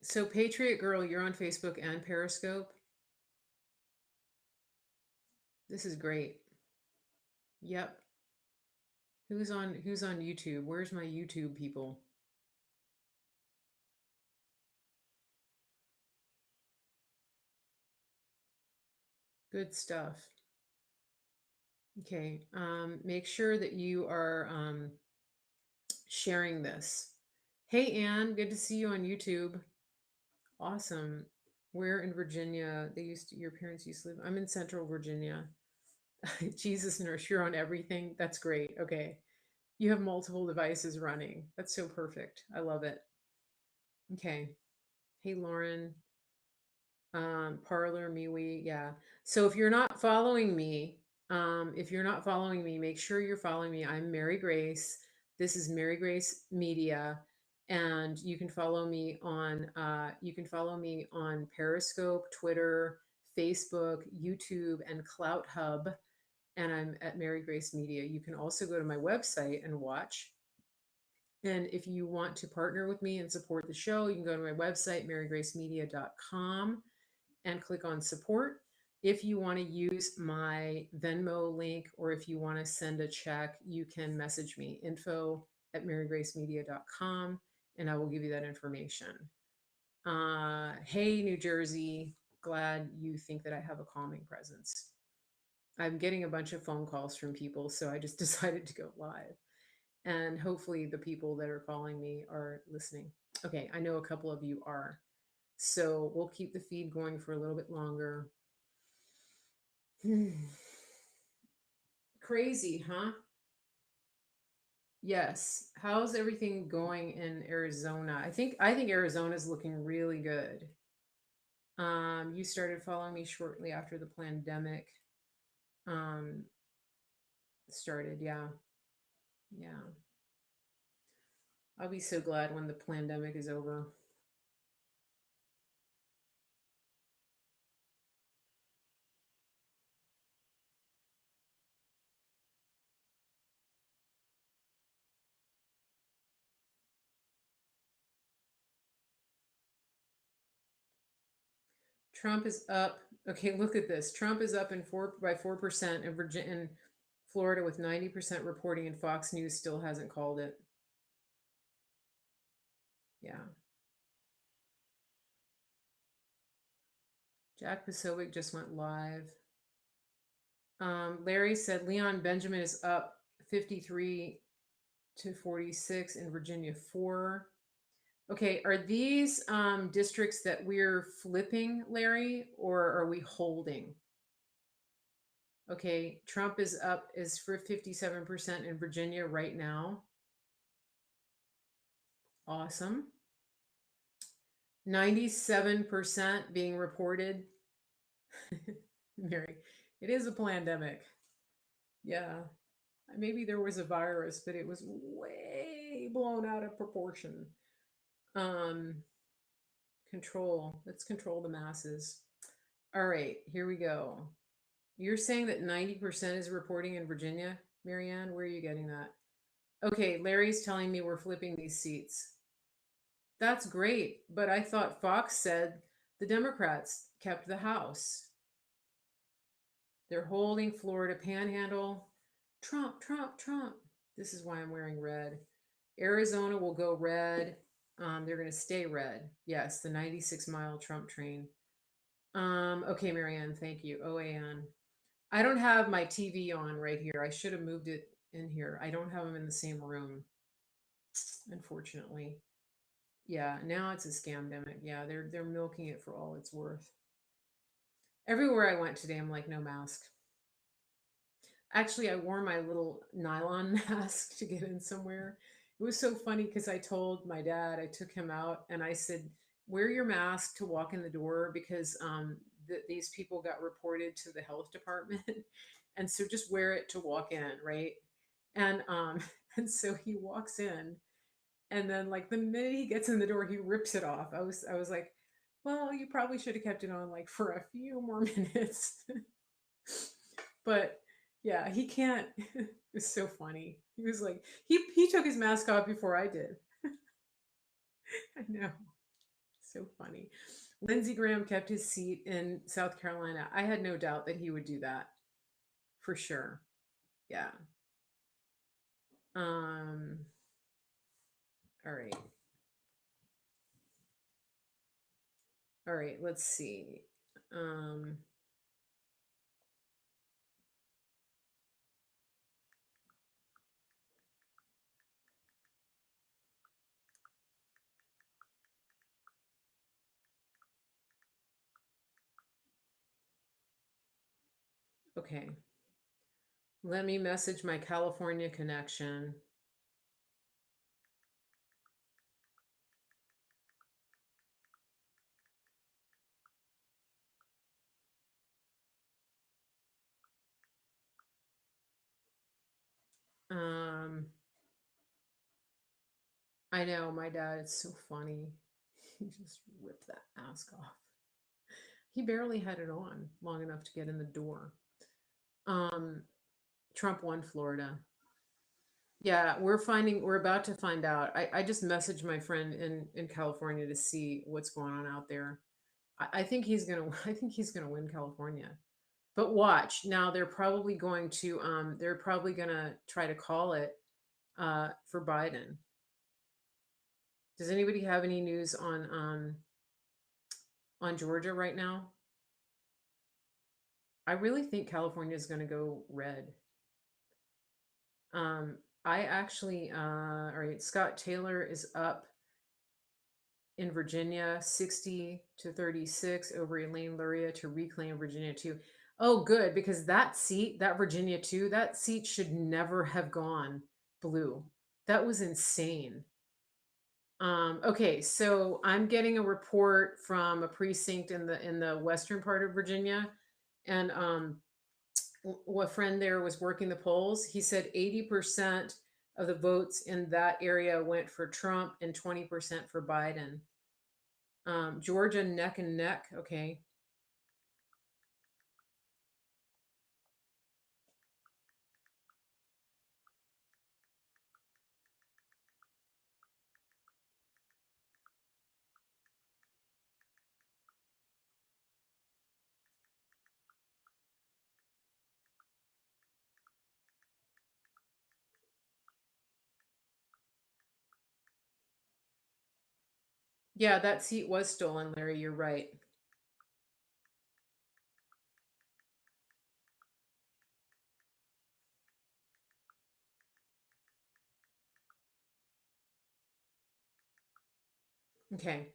So, Patriot Girl, you're on Facebook and Periscope. This is great. Yep. Who's on YouTube? Where's my YouTube people? Good stuff. Okay. Make sure that you are sharing this. Hey, Anne, good to see you on YouTube. Awesome. Where in Virginia? Your parents used to live. I'm in Central Virginia. Jesus nurse, you're on everything. That's great. Okay. You have multiple devices running. That's so perfect. I love it. Okay. Hey, Lauren. Parlor, MeWe, yeah. So if you're not following me, make sure you're following me. I'm Mary Grace. This is Mary Grace Media, and you can follow me on Periscope, Twitter, Facebook, YouTube, and Clout Hub. And I'm at Mary Grace Media. You can also go to my website and watch. And if you want to partner with me and support the show, you can go to my website, marygracemedia.com, and click on support. If you want to use my Venmo link or if you want to send a check, you can message me info@marygracemedia.com and I will give you that information. Hey, New Jersey. Glad you think that I have a calming presence. I'm getting a bunch of phone calls from people, so I just decided to go live. And hopefully, the people that are calling me are listening. Okay, I know a couple of you are. So we'll keep the feed going for a little bit longer. Crazy, huh? Yes. How's everything going in Arizona? I think Arizona's looking really good. You started following me shortly after the pandemic um started. Yeah. Yeah. I'll be so glad when the pandemic is over. Trump is up. Okay, look at this. Trump is up in 4% in Virginia in Florida with 90% reporting and Fox News still hasn't called it. Yeah. Jack Posobiec just went live. Larry said Leon Benjamin is up 53 to 46 in Virginia 4. Okay, are these districts that we're flipping, Larry, or are we holding? Okay, Trump is for 57% in Virginia right now. Awesome. 97% being reported. Mary, it is a pandemic. Yeah. Maybe there was a virus, but it was way blown out of proportion. Um, let's control the masses. All right, here we go. You're saying that 90% is reporting in Virginia, Marianne? Where are you getting that? Okay, Larry's telling me we're flipping these seats. That's great, but I thought Fox said the Democrats kept the House. They're holding Florida Panhandle. Trump, Trump, Trump. This is why I'm wearing red. Arizona will go red. They're going to stay red. Yes, the 96-mile Trump train. Okay, Marianne, thank you. OAN. I don't have my TV on right here. I should have moved it in here. I don't have them in the same room, unfortunately. Yeah, now it's a scamdemic. Yeah, they're milking it for all it's worth. Everywhere I went today, I'm like, no mask. Actually, I wore my little nylon mask to get in somewhere. It was so funny because I told my dad, I took him out and I said, wear your mask to walk in the door because these people got reported to the health department. And so just wear it to walk in, right? And and so he walks in and then like the minute he gets in the door, he rips it off. I was like, well, you probably should have kept it on like for a few more minutes. But yeah, he can't. It's so funny. He was like, he took his mask off before I did. I know. So funny. Lindsey Graham kept his seat in South Carolina. I had no doubt that he would do that for sure. Yeah. Um, all right. All right, let's see. Um, okay. Let me message my California connection. Um, I know my dad, it's so funny. He just ripped that mask off. He barely had it on long enough to get in the door. Um, Trump won Florida. Yeah, we're about to find out. I just messaged my friend in California to see what's going on out there. I think he's gonna I think he's gonna win California. But watch, now they're probably gonna try to call it for Biden. Does anybody have any news on Georgia right now? I really think California is gonna go red. Um, I actually, all right, Scott Taylor is up in Virginia, 60 to 36 over Elaine Luria to reclaim Virginia 2. Oh, good, because that seat, that Virginia 2, that seat should never have gone blue. That was insane. Okay, so I'm getting a report from a precinct in the western part of Virginia, and a friend there was working the polls. He said 80% of the votes in that area went for Trump and 20% for Biden. Georgia neck and neck. Okay. Yeah, that seat was stolen, Larry. You're right. Okay.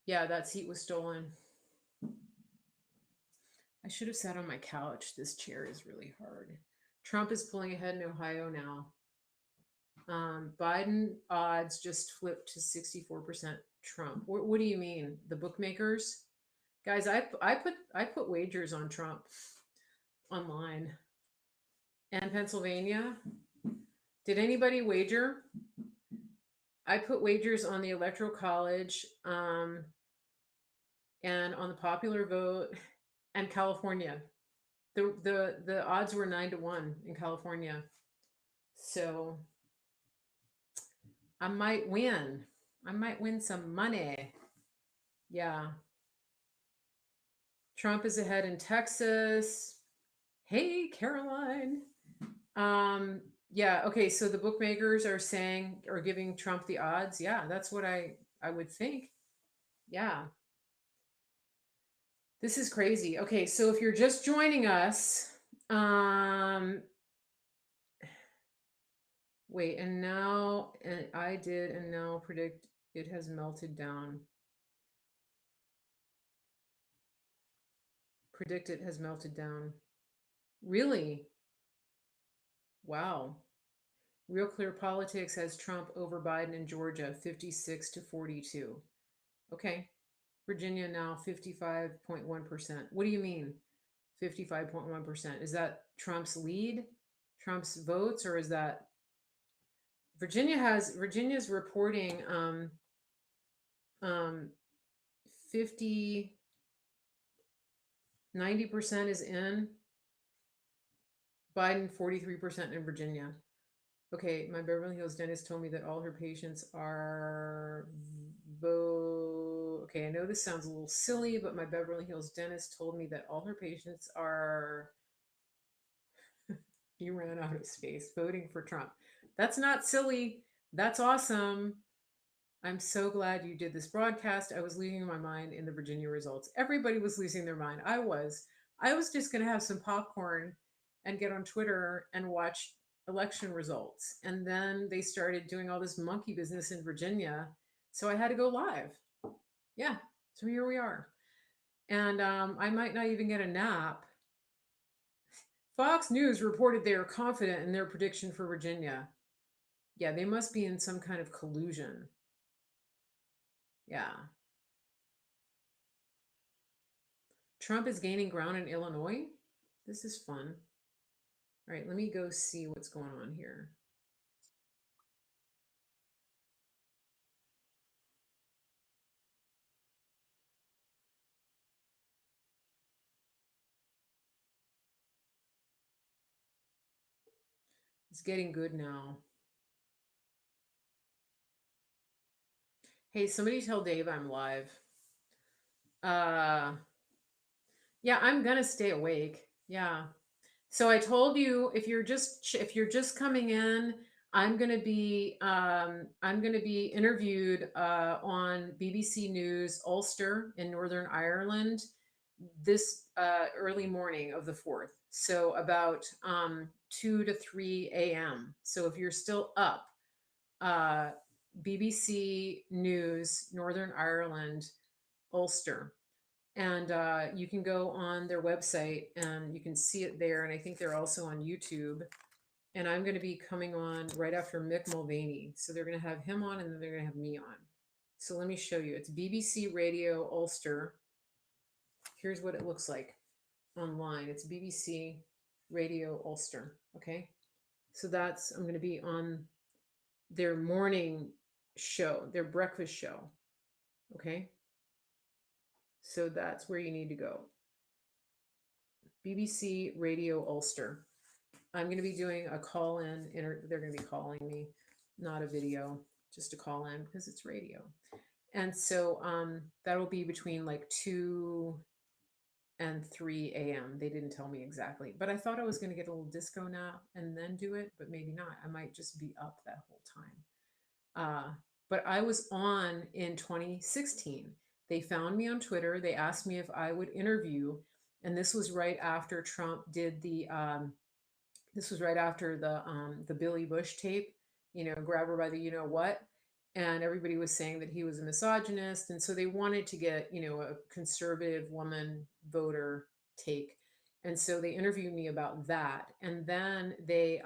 Yeah, that seat was stolen. I should have sat on my couch. This chair is really hard. Trump is pulling ahead in Ohio now. Biden odds just flipped to 64% Trump. What do you mean? The bookmakers? Guys, I put wagers on Trump online and Pennsylvania. Did anybody wager? I put wagers on the Electoral College and on the popular vote and California. The odds were 9-1 in California. So I might win. I might win some money. Yeah. Trump is ahead in Texas. Hey, Caroline. Um, yeah, okay, so the bookmakers are saying or giving Trump the odds. Yeah, that's what I would think. Yeah. This is crazy. Okay, so if you're just joining us, um wait, and now and I did and now predict It has melted down. Predict it has melted down. Really? Wow. Real Clear Politics has Trump over Biden in Georgia, 56 to 42. Okay. Virginia now 55.1%. What do you mean 55.1%? Is that Trump's lead? Trump's votes, or is that Virginia's reporting 50 90% is in Biden, 43% in Virginia. Okay, my Beverly Hills dentist told me that all her patients are okay, I know this sounds a little silly, but my Beverly Hills dentist told me that all her patients are you ran out of space voting for Trump. That's not silly. That's awesome. I'm so glad you did this broadcast. I was losing my mind in the Virginia results. Everybody was losing their mind. I was. I was just going to have some popcorn and get on Twitter and watch election results. And then they started doing all this monkey business in Virginia. So I had to go live. Yeah. So here we are. And I might not even get a nap. Fox News reported they are confident in their prediction for Virginia. Yeah, they must be in some kind of collusion. Yeah. Trump is gaining ground in Illinois. This is fun. All right, let me go see what's going on here. It's getting good now. Hey, somebody tell Dave I'm live. Yeah, I'm gonna stay awake. Yeah. So I told you if you're just coming in, I'm gonna be interviewed on BBC News Ulster in Northern Ireland this early morning of the 4th. So about 2 to 3 a.m. So if you're still up, uh, BBC News Northern Ireland Ulster, and you can go on their website and you can see it there. And I think they're also on YouTube. And I'm going to be coming on right after Mick Mulvaney. So they're going to have him on and then they're going to have me on. So let me show you. It's BBC Radio Ulster. Here's what it looks like online. It's BBC Radio Ulster. Okay. So I'm going to be on their morning show, their breakfast show. Okay. So that's where you need to go. BBC Radio Ulster. I'm going to be doing a call in. They're going to be calling me, not a video, just a call in because it's radio. And so that'll be between like 2 and 3 a.m. They didn't tell me exactly, but I thought I was going to get a little disco nap and then do it, but maybe not. I might just be up that whole time. But I was on in 2016. They found me on Twitter. They asked me if I would interview, and this was right after Trump did this was right after the Billy Bush tape, grab her by the what, and everybody was saying that he was a misogynist, and so they wanted to get a conservative woman voter take, and so they interviewed me about that, and then they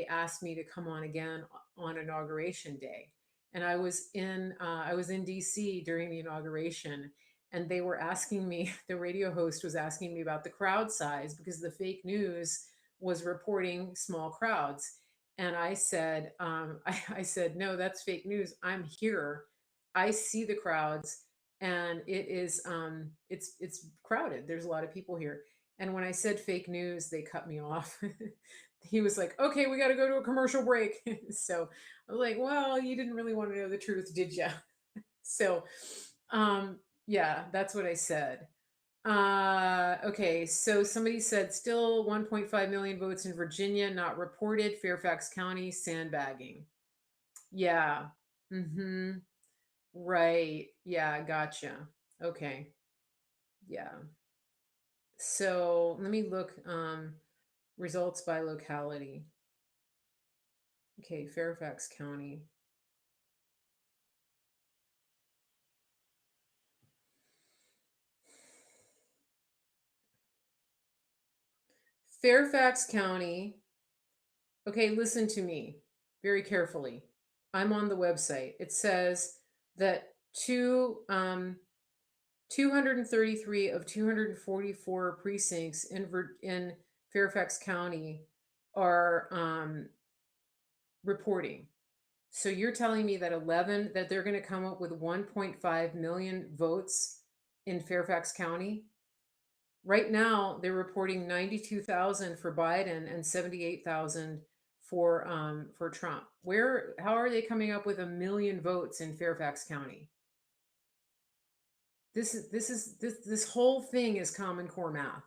asked me to come on again on inauguration day, and I was in DC during the inauguration. And they were asking me, the radio host was asking me about the crowd size because the fake news was reporting small crowds. And I said, I said, no, that's fake news. I'm here. I see the crowds, and it's crowded. There's a lot of people here. And when I said fake news, they cut me off. He was like, okay, we got to go to a commercial break. So I was like, well, you didn't really want to know the truth, did you? So, yeah, that's what I said. Okay, so somebody said still 1.5 million votes in Virginia not reported. Fairfax County sandbagging. Yeah. Mm-hmm. Right. Yeah, gotcha. Okay. Yeah. So let me look results by locality. Okay, Fairfax County. Fairfax County. Okay, listen to me very carefully. I'm on the website. It says that 233 of 244 precincts in Fairfax County are reporting. So you're telling me that they're going to come up with 1.5 million votes in Fairfax County? Right now, they're reporting 92,000 for Biden and 78,000 for Trump. How are they coming up with a million votes in Fairfax County? This whole thing is Common Core math.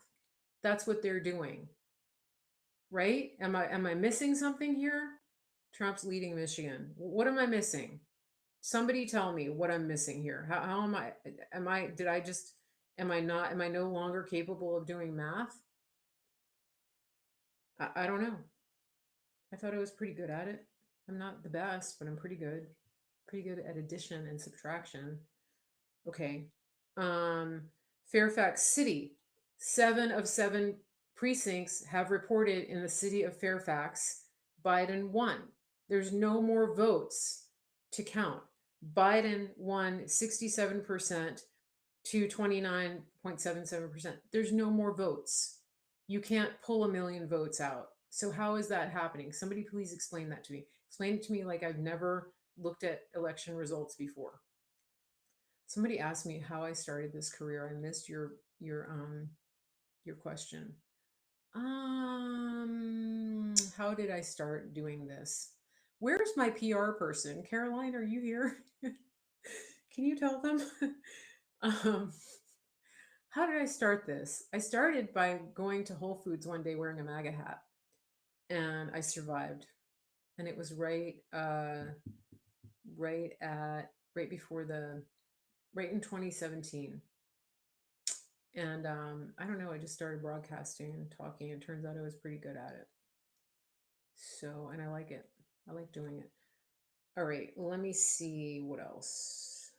That's what they're doing, right? Am I missing something here? Trump's leading Michigan. What am I missing? Somebody tell me what I'm missing here. How am I no longer capable of doing math? I don't know. I thought I was pretty good at it. I'm not the best, but I'm pretty good. Pretty good at addition and subtraction. Okay. Um, Fairfax City. 7 of 7 precincts have reported in the city of Fairfax. Biden won. There's no more votes to count. Biden won 67% to 29.77%. There's no more votes. You can't pull a million votes out. So how is that happening? Somebody please explain that to me. Explain it to me like I've never looked at election results before. Somebody asked me how I started this career. I missed your question. How did I start doing this? Where's my PR person? Caroline, are you here? Can you tell them? um, how did I start this? I started by going to Whole Foods one day wearing a MAGA hat, and I survived. And it was right before right in 2017. And I don't know, I just started broadcasting and talking. It turns out I was pretty good at it. So, and I like it. I like doing it. All right, let me see what else.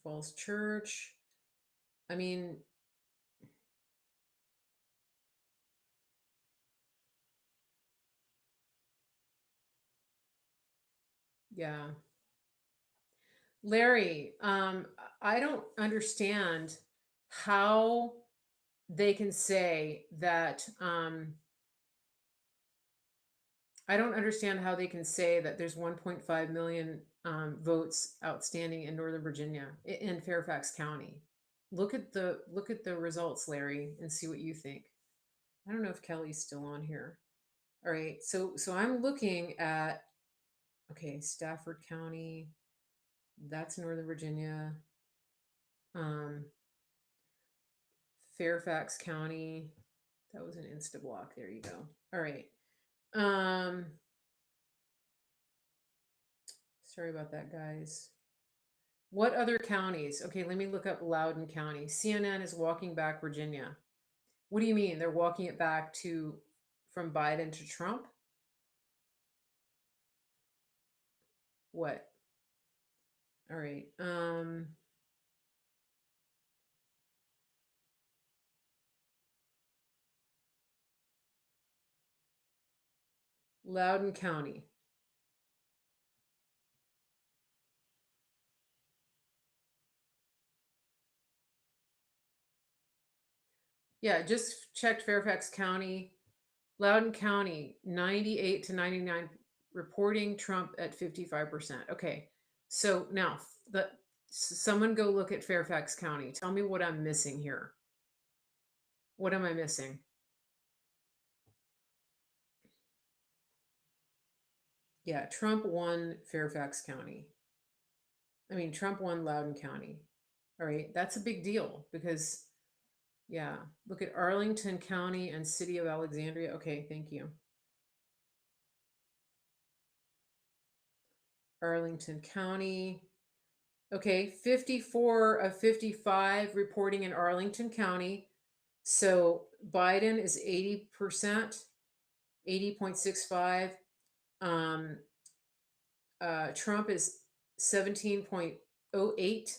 Falls Church. I mean, yeah. Larry, I don't understand how they can say that I don't understand how they can say that there's 1.5 million votes outstanding in Northern Virginia in Fairfax County. Look at the results, Larry, and see what you think. I don't know if Kelly's still on here. All right, so I'm looking at okay, Stafford County, that's Northern Virginia. Um, Fairfax County, that was an Insta block. There you go. All right. Um, sorry about that, guys. What other counties? Okay, let me look up Loudoun County. CNN is walking back Virginia. What do you mean? They're walking it back to from Biden to Trump? What? All right. Loudoun County. Yeah, just checked Fairfax County. Loudoun County, 98 to 99 reporting Trump at 55%. Okay. So now someone go look at Fairfax County. Tell me what I'm missing here. What am I missing? Yeah, Trump won Fairfax County. I mean, Trump won Loudoun County. All right, that's a big deal because, yeah, look at Arlington County and City of Alexandria. Okay, thank you. Arlington County. Okay, 54 of 55 reporting in Arlington County. So Biden is 80%, 80.65. Um, Trump is 17.08.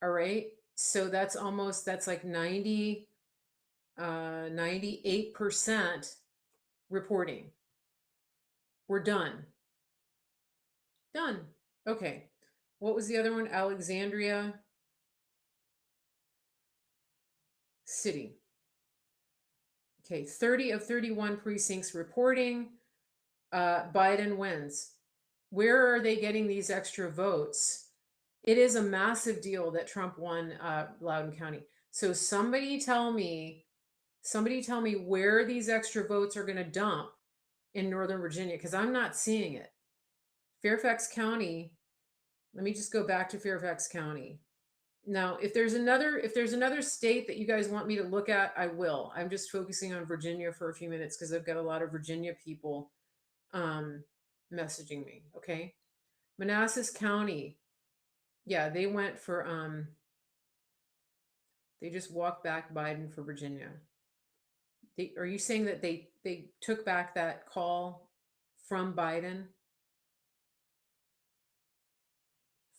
All right. So that's like 90. 98% reporting. We're done. Done. Okay. What was the other one? Alexandria City. Okay, 30 of 31 precincts reporting. Biden wins. Where are they getting these extra votes? It is a massive deal that Trump won Loudoun County. So somebody tell me where these extra votes are going to dump in Northern Virginia, because I'm not seeing it. Fairfax County. Let me just go back to Fairfax County. Now, if there's another state that you guys want me to look at, I will. I'm just focusing on Virginia for a few minutes because I've got a lot of Virginia people messaging me. Okay. Manassas County. Yeah, they went for they just walked back Biden for Virginia. Are you saying that they took back that call from Biden?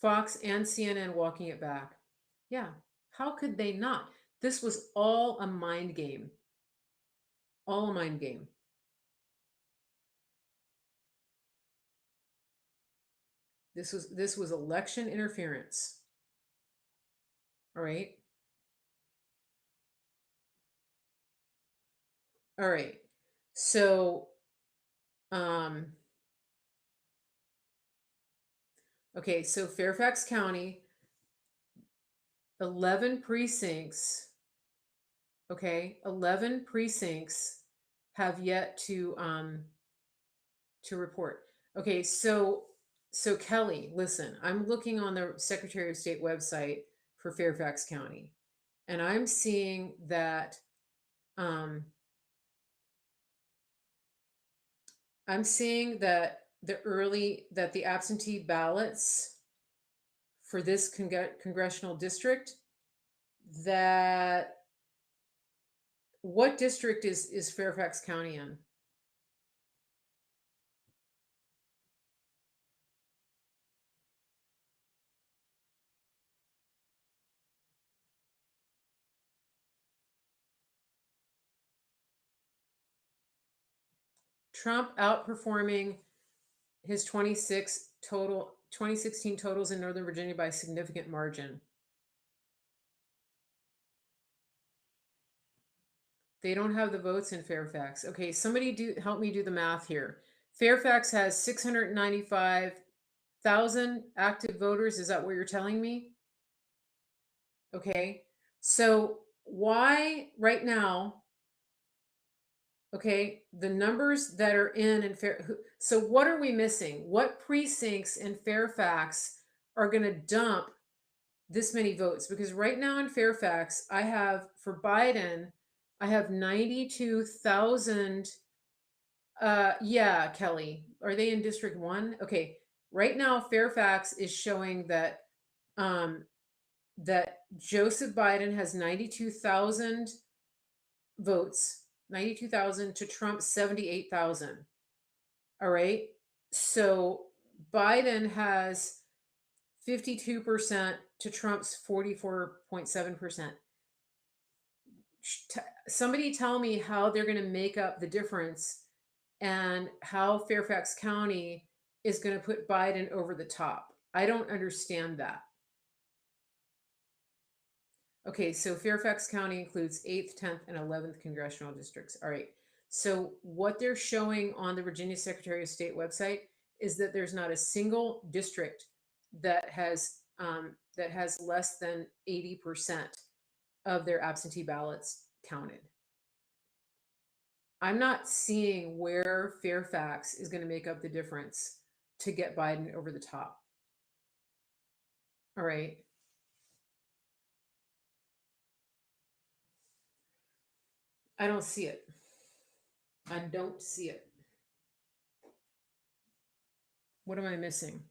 Fox and CNN walking it back. Yeah. How could they not? This was all a mind game. All a mind game. This was election interference. All right. All right. So okay, so Fairfax County, 11 precincts, okay, 11 precincts have yet to report. Okay, so Kelly, listen, I'm looking on the Secretary of State website for Fairfax County, and I'm seeing that um, the absentee ballots for this congressional district, that what district is Fairfax County in? Trump outperforming his 2016 totals in Northern Virginia by a significant margin. They don't have the votes in Fairfax. Okay, somebody help me do the math here. Fairfax has 695,000 active voters. Is that what you're telling me? Okay. So why right now, okay, the numbers that are so what are we missing? What precincts in Fairfax are going to dump this many votes? Because right now in Fairfax, I have for Biden, I have 92,000. Yeah, Kelly, are they in District 1? Okay. Right now, Fairfax is showing that that Joseph Biden has 92,000 votes, 92,000 to Trump 78,000. All right. So Biden has 52% to Trump's 44.7%. Somebody tell me how they're going to make up the difference and how Fairfax County is going to put Biden over the top. I don't understand that. Okay, so Fairfax County includes 8th, 10th, and 11th congressional districts. All right. So what they're showing on the Virginia Secretary of State website is that there's not a single district that has less than 80% of their absentee ballots counted. I'm not seeing where Fairfax is going to make up the difference to get Biden over the top. All right. I don't see it. I don't see it. What am I missing?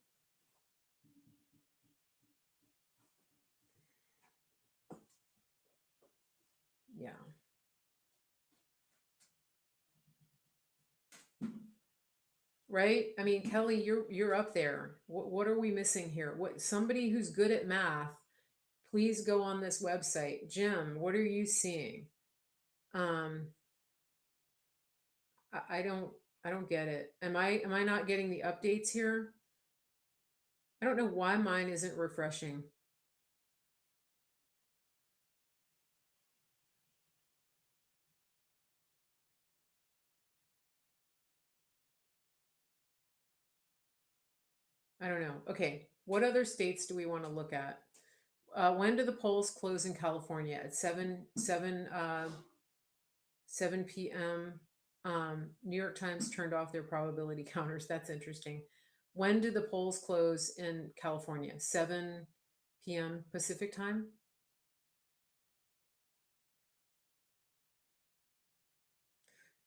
Yeah. Right? I mean, Kelly, you're up there. What are we missing here? What somebody who's good at math, please go on this website. Jim, what are you seeing? Um, I don't I don't get it. Am I not getting the updates here? I don't know why mine isn't refreshing. I don't know. Okay, what other states do we want to look at? When do the polls close in California? At 7 p.m. New York Times turned off their probability counters. That's interesting. When do the polls close in California? 7 p.m. Pacific time?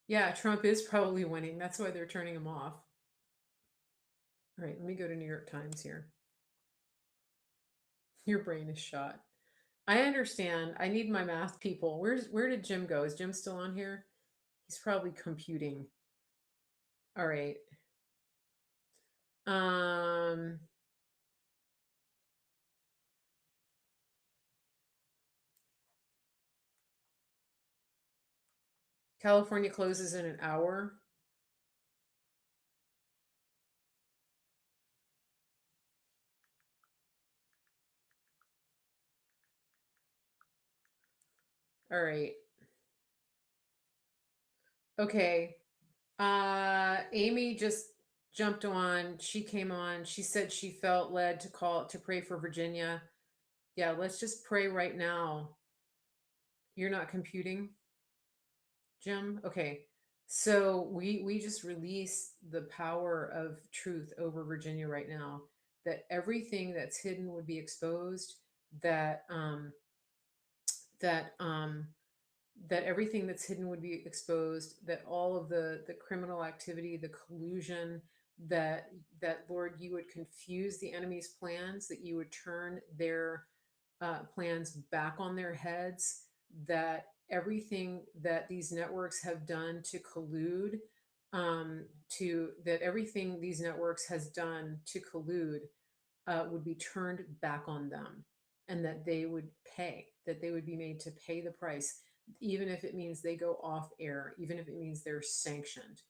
Yeah, Trump is probably winning. That's why they're turning him off. All right, let me go to New York Times here. Your brain is shot. I understand. I need my math people. Where did Jim go? Is Jim still on here? He's probably computing. All right. Um California closes in an hour. All right. Okay. Amy just jumped on. She came on. She said she felt led to call to pray for Virginia. Yeah, let's just pray right now. You're not computing, Jim? Okay. So we just release the power of truth over Virginia right now, that everything that's hidden would be exposed, that that that everything that's hidden would be exposed, that all of the criminal activity, the collusion, that Lord, you would confuse the enemy's plans, that you would turn their plans back on their heads, that everything that these networks have done to collude, to that everything these networks has done to collude would be turned back on them, and that they would pay, that they would be made to pay the price, even if it means they go off air, even if it means they're sanctioned,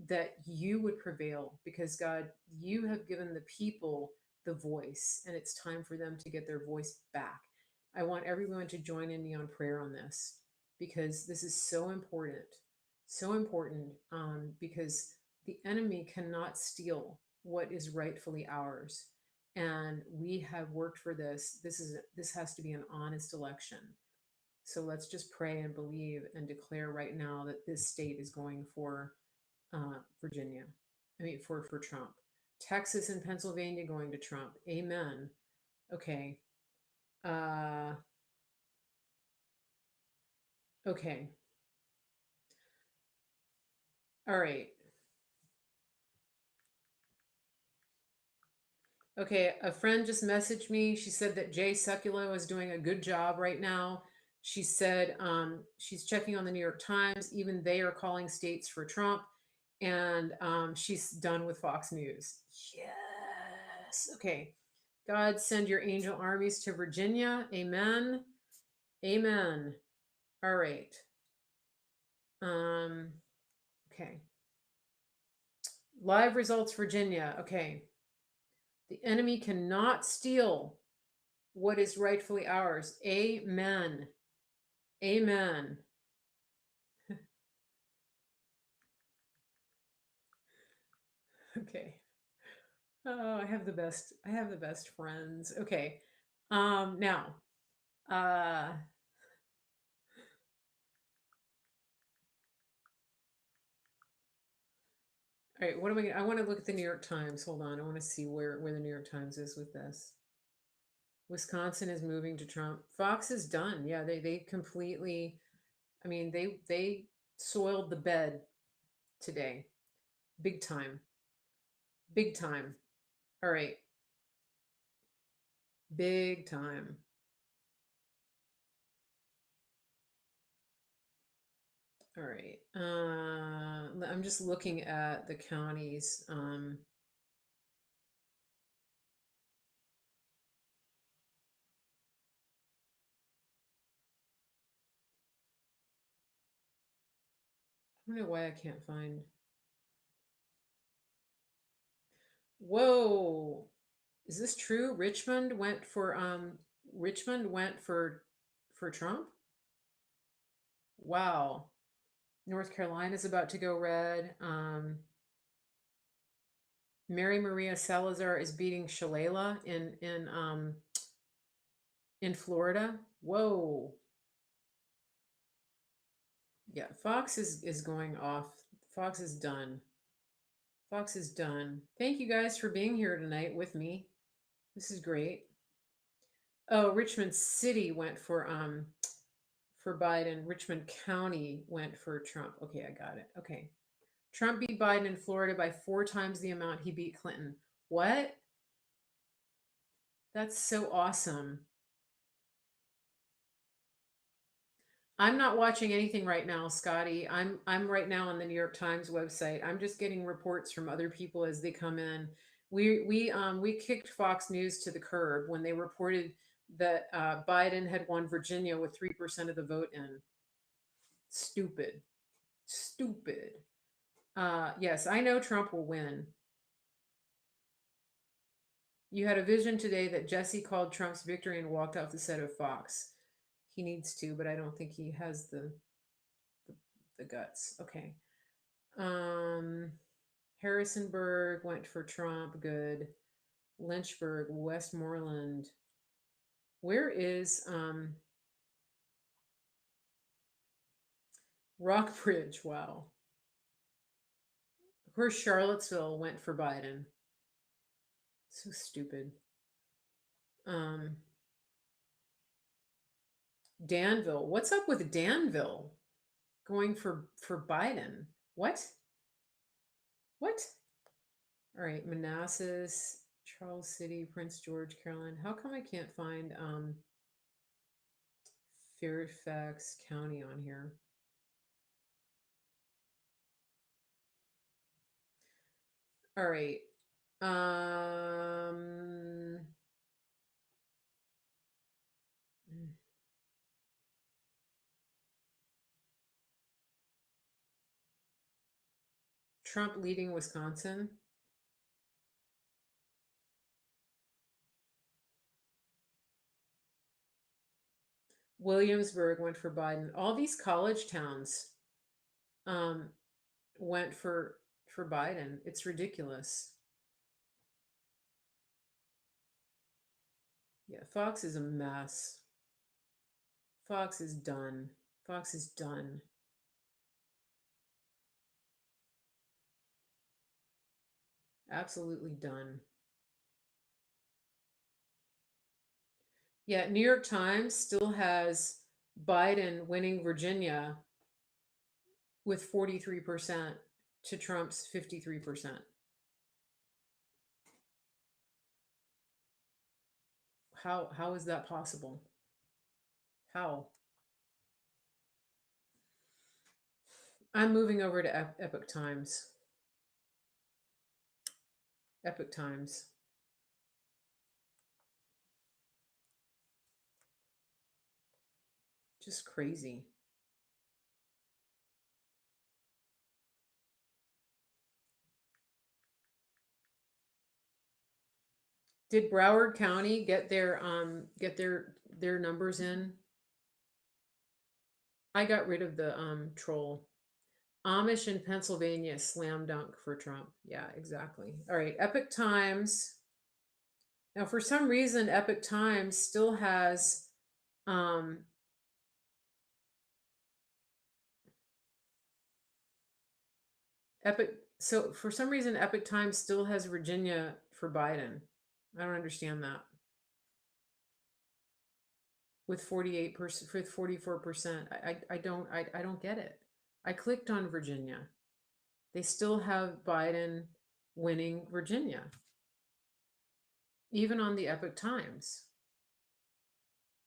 that you would prevail, because God, you have given the people the voice, and it's time for them to get their voice back. I want everyone to join in me on prayer on this, because this is so important, because the enemy cannot steal what is rightfully ours, and we have worked for this. This has to be an honest election. So let's just pray and believe and declare right now that this state is going for Virginia. I mean, for Trump. Texas and Pennsylvania going to Trump. Amen. Okay. Uh, okay. All right. Okay. A friend just messaged me. She said that Jay Sekulow is doing a good job right now. She said she's checking on the New York Times. Even they are calling states for Trump. And she's done with Fox News. Yes. Okay. God, send your angel armies to Virginia. Amen. Amen. All right. Um, okay. Live results, Virginia. Okay. The enemy cannot steal what is rightfully ours. Amen. Amen. Okay. Oh, I have the best friends. Okay. Now, all right, what am I gonna, I want to look at the New York Times. Hold on. I want to see where the New York Times is with this. Wisconsin is moving to Trump. Fox is done. Yeah, they completely, I mean, they soiled the bed today. Big time. Big time. All right. Big time. All right. I'm just looking at the counties. I don't know why I can't find. Whoa. Is this true? Richmond went for Trump? Wow. North Carolina's about to go red. Mary Maria Salazar is beating Shalala in Florida. Whoa. Yeah, Fox is going off. Fox is done. Fox is done. Thank you guys for being here tonight with me. This is great. Oh, Richmond City went for Biden. Richmond County went for Trump. Okay, I got it. Okay. Trump beat Biden in Florida by 4 times the amount he beat Clinton. What? That's so awesome. I'm not watching anything right now, Scotty. I'm right now on the New York Times website. I'm just getting reports from other people as they come in. We kicked Fox News to the curb when they reported that Biden had won Virginia with 3% of the vote in. Stupid, stupid. Yes, I know Trump will win. You had a vision today that Jesse called Trump's victory and walked off the set of Fox. He needs to, but I don't think he has the guts. Okay. Um, Harrisonburg went for Trump. Good. Lynchburg, Westmoreland. Where is Rockbridge? Wow. Of course, Charlottesville went for Biden. So stupid. Um, Danville. What's up with Danville going for Biden? What? What? All right, Manassas, Charles City, Prince George, Carolina. How come I can't find Fairfax County on here? All right. Um, Trump leading Wisconsin. Williamsburg went for Biden. All these college towns um, went for Biden. It's ridiculous. Yeah, Fox is a mess. Fox is done. Fox is done. Absolutely done. Yeah, New York Times still has Biden winning Virginia with 43% to Trump's 53%. How is that possible? How? I'm moving over to Epic Times. Epic Times. Just crazy. Did Broward County get their numbers in? I got rid of the troll. Amish in Pennsylvania slam dunk for Trump. Yeah, exactly. All right, Epic Times. Now, for some reason, Epic Times still has um, Epic. So for some reason, Epic Times still has Virginia for Biden. I don't understand that. With 48%, with 44%, I don't get it. I clicked on Virginia. They still have Biden winning Virginia, even on the Epic Times.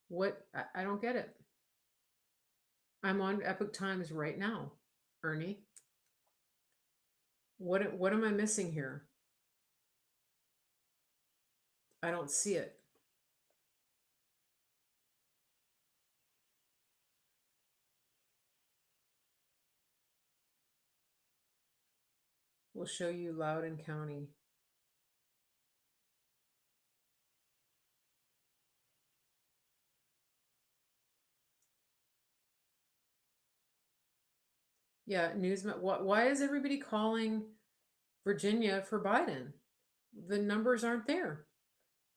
What? I don't get it. I'm on Epic Times right now, Ernie. What am I missing here? I don't see it. We'll show you Loudoun County. Yeah, why is everybody calling Virginia for Biden? The numbers aren't there.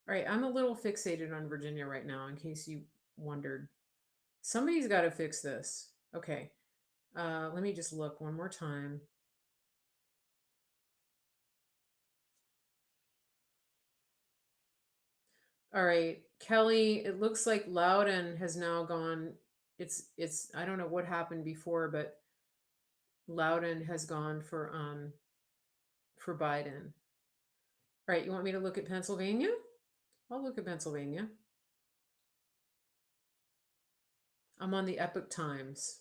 All right, I'm a little fixated on Virginia right now, in case you wondered. Somebody's got to fix this. Okay, let me just look one more time. All right, Kelly, it looks like Loudoun has now gone. It's I don't know what happened before, but Loudoun has gone for Biden. All right, you want me to look at Pennsylvania? I'll look at Pennsylvania. I'm on the Epoch Times.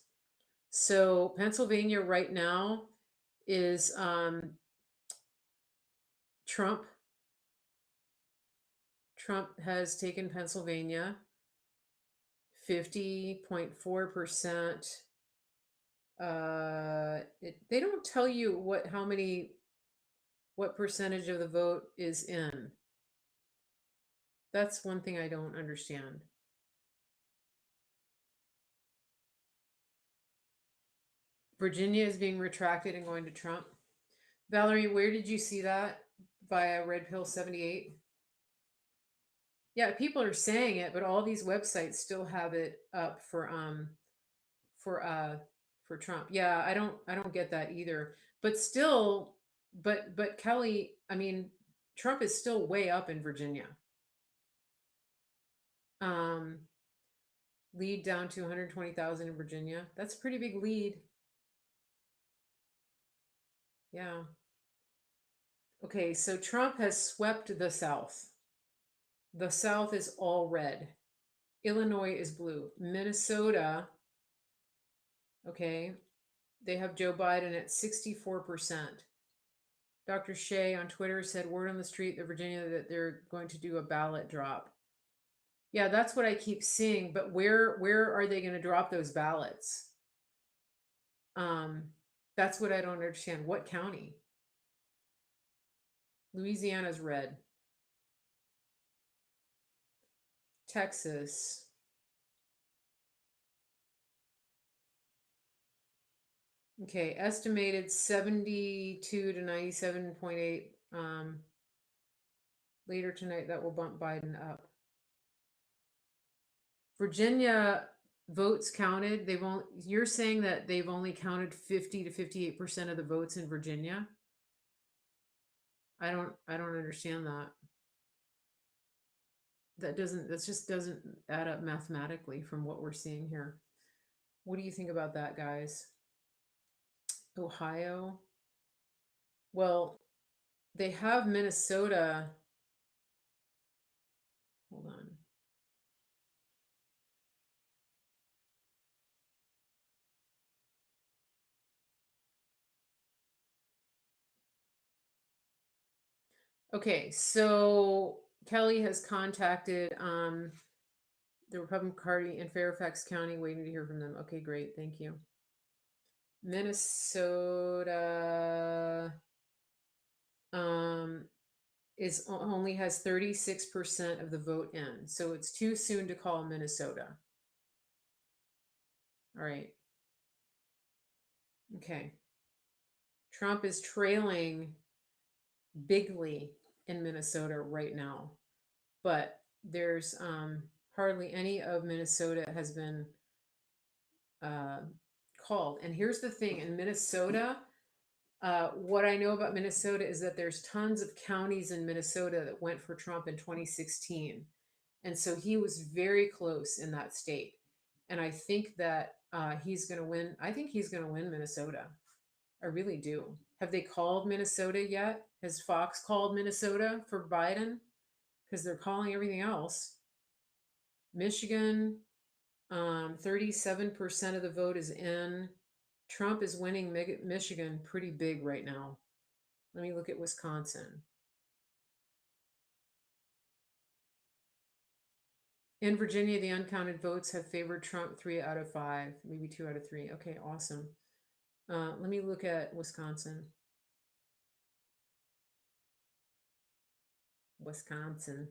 So Pennsylvania right now is Trump. Trump has taken Pennsylvania 50.4%. They don't tell you what percentage of the vote is in. That's one thing I don't understand. Virginia is being retracted and going to Trump. Valerie, where did you see that? Via Red Pill 78? Yeah, people are saying it, but all these websites still have it up for uh for Trump. Yeah, I don't get that either. But still, but Kelly, I mean, Trump is still way up in Virginia. Um Lead down to 120,000 in Virginia. That's a pretty big lead. Yeah. Okay, so Trump has swept the South. The South is all red. Illinois is blue. Minnesota, okay, they have Joe Biden at 64%. Dr. Shea on Twitter said word on the street that Virginia that they're going to do a ballot drop. Yeah, that's what I keep seeing, but where are they going to drop those ballots? Um that's what I don't understand. What county? Louisiana's red. Texas. Okay, estimated 72 to 97.8. Later tonight, that will bump Biden up. Virginia votes counted. You're saying that they've only counted 50 to 58% of the votes in Virginia? I don't understand that. That just doesn't add up mathematically from what we're seeing here. What do you think about that, guys? Ohio? Well, they have Minnesota. Hold on. Okay, so Kelly has contacted the Republican Party in Fairfax County, waiting to hear from them. Okay, great, thank you. Minnesota is only has 36% of the vote in, so it's too soon to call Minnesota. All right. Okay. Trump is trailing bigly in Minnesota right now, but there's hardly any of Minnesota has been uh, called. And here's the thing: in Minnesota, what I know about Minnesota is that there's tons of counties in Minnesota that went for Trump in 2016, and so he was very close in that state. And I think that he's going to win. I think he's going to win Minnesota. I really do. Have they called Minnesota yet? Has Fox called Minnesota for Biden? Because they're calling everything else. Michigan, 37% of the vote is in. Trump is winning Michigan pretty big right now. Let me look at Wisconsin. In Virginia, the uncounted votes have favored Trump 3 out of 5, maybe 2 out of 3. Okay, awesome. Let me look at Wisconsin. Wisconsin.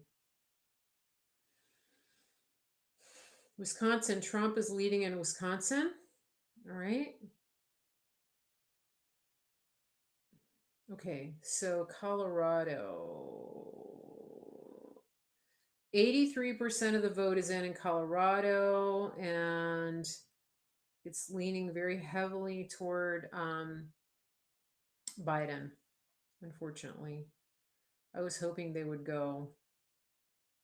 Wisconsin, Trump is leading in Wisconsin. All right. Okay, so Colorado. 83% of the vote is in Colorado, and it's leaning very heavily toward Biden, unfortunately. I was hoping they would go.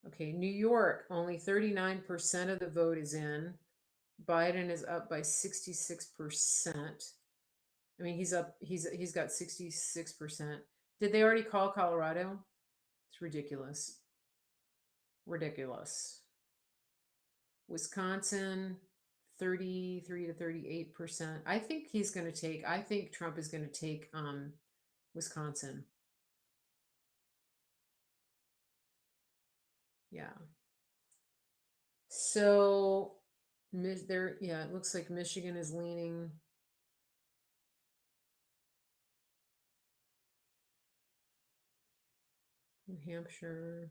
Okay, New York, only 39% of the vote is in. Biden is up by 66%. I mean, he's got 66%. Did they already call Colorado? It's ridiculous. Ridiculous. Wisconsin, 33 to 38%. I think Trump is going to take Wisconsin. Yeah. So there, yeah, it looks like Michigan is leaning. New Hampshire,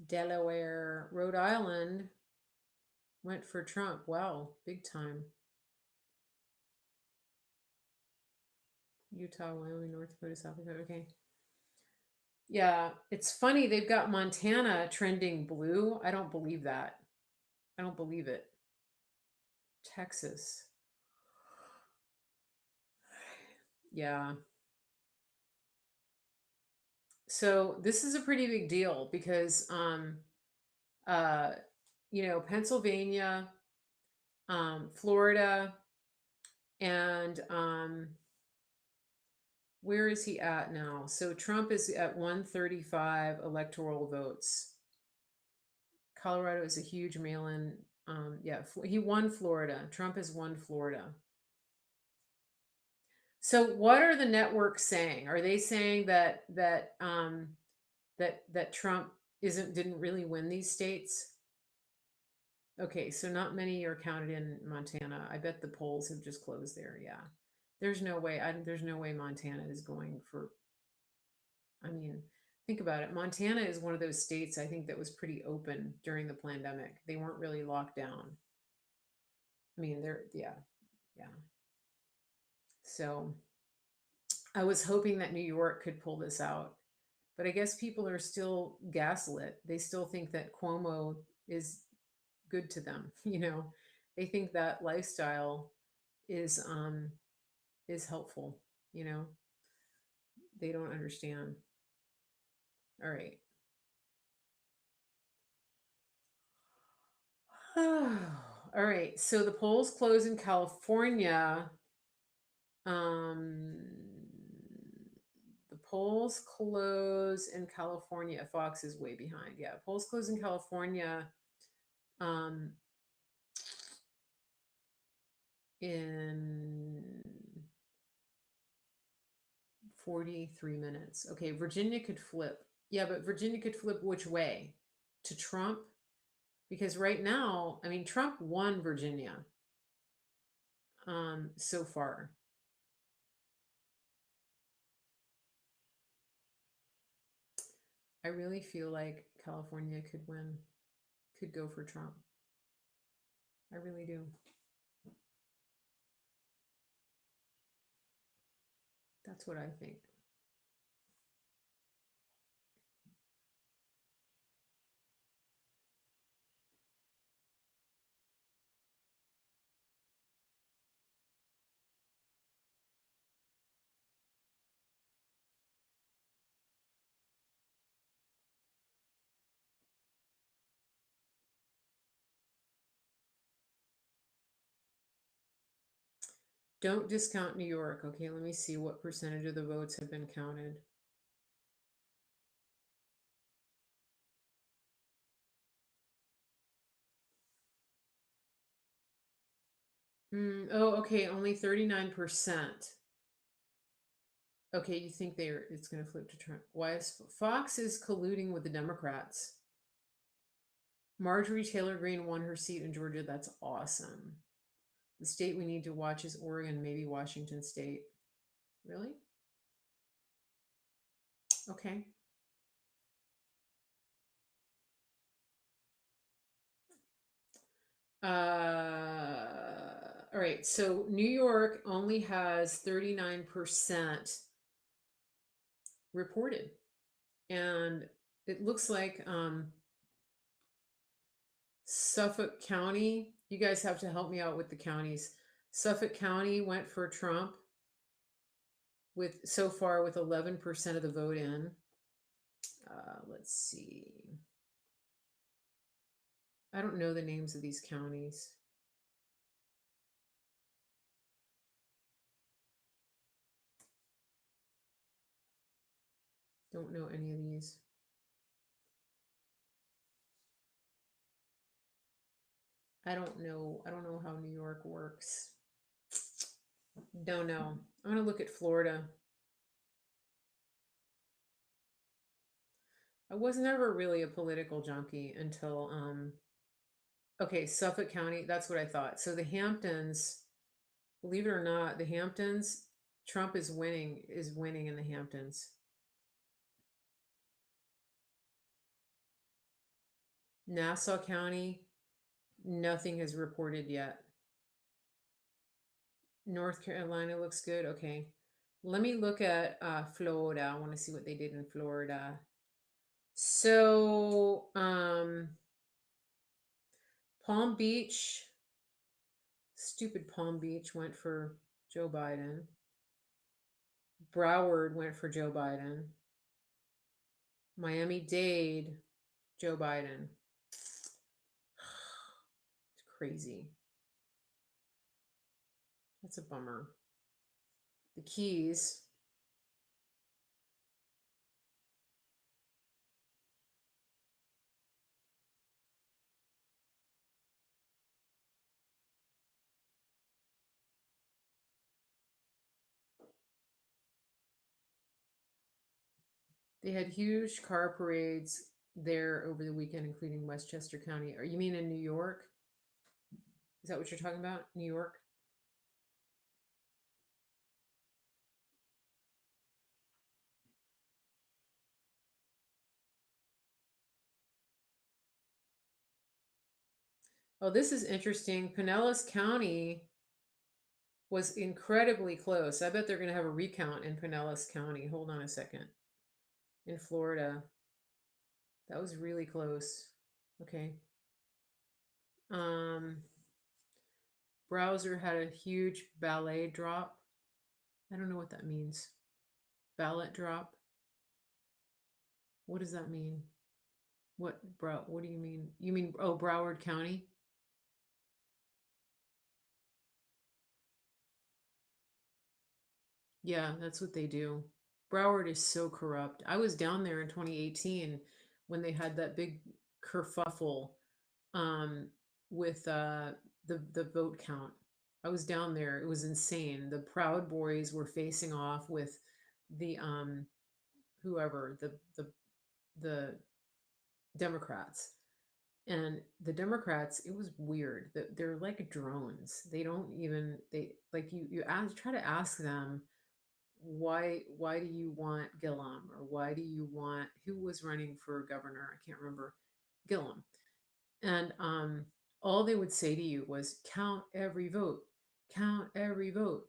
Delaware, Rhode Island went for Trump. Wow, big time. Utah, Wyoming, North Dakota, South Dakota. Okay. Yeah, it's funny. They've got Montana trending blue. I don't believe that. I don't believe it. Texas. Yeah. So this is a pretty big deal because uh Pennsylvania, Florida, and where is he at now? So Trump is at 135 electoral votes. Colorado is a huge mail-in. Yeah, he won Florida. Trump has won Florida. So what are the networks saying? Are they saying that Trump didn't really win these states? Okay, so not many are counted in Montana. I bet the polls have just closed there. Yeah. There's no way. There's no way Montana is going for. I mean, think about it. Montana is one of those states I think that was pretty open during the pandemic. They weren't really locked down. I mean, yeah, yeah. So I was hoping that New York could pull this out, but I guess people are still gaslit. They still think that Cuomo is good to them. They think that lifestyle is helpful. You know, they don't understand. All right. All right. So the polls close in California. Um, the polls close in California. Fox is way behind. Yeah, polls close in California um, in 43 minutes. Okay, Virginia could flip. Yeah, but Virginia could flip which way? To Trump? Because right now, I mean, Trump won Virginia so far. I really feel like California could win, could go for Trump. I really do. That's what I think. Don't discount New York. Okay, let me see what percentage of the votes have been counted. Oh, okay, only 39%. Okay, you think it's going to flip to Trump. Why is Fox is colluding with the Democrats? Marjorie Taylor Greene won her seat in Georgia. That's awesome. The state we need to watch is Oregon, maybe Washington State. Really? Okay. All right. So New York only has 39% reported. And it looks like Suffolk County, you guys have to help me out with the counties. Suffolk County went for Trump with so far with 11% of the vote in. Let's see. I don't know the names of these counties. Don't know any of these. I don't know. I don't know how New York works. Don't know. I'm going to look at Florida. I was never really a political junkie until okay, Suffolk County, that's what I thought. So the Hamptons, believe it or not, the Hamptons, Trump is winning in the Hamptons. Nassau County, nothing has reported yet. North Carolina looks good. Okay. Let me look at Florida. I want to see what they did in Florida. So, Palm Beach, stupid Palm Beach went for Joe Biden. Broward went for Joe Biden. Miami-Dade, Joe Biden. It's crazy. That's a bummer. The Keys. They had huge car parades there over the weekend, including Westchester County. Or you mean in New York? Is that what you're talking about? New York? Oh, this is interesting. Pinellas County was incredibly close. I bet they're going to have a recount in Pinellas County. Hold on a second. In Florida. That was really close. Okay. Um, Browser had a huge ballet drop. I don't know what that means. Ballot drop. What does that mean? What do you mean? You mean Broward County? Yeah, that's what they do. Broward is so corrupt. I was down there in 2018 when they had that big kerfuffle um, with the vote count. I was down there. It was insane. The Proud Boys were facing off with the whoever the Democrats. And the Democrats, it was weird. They're like drones. They don't even they like you try to ask them why do you want Gillum, or why do you want, who was running for governor? I can't remember. Gillum. And all they would say to you was count every vote, count every vote,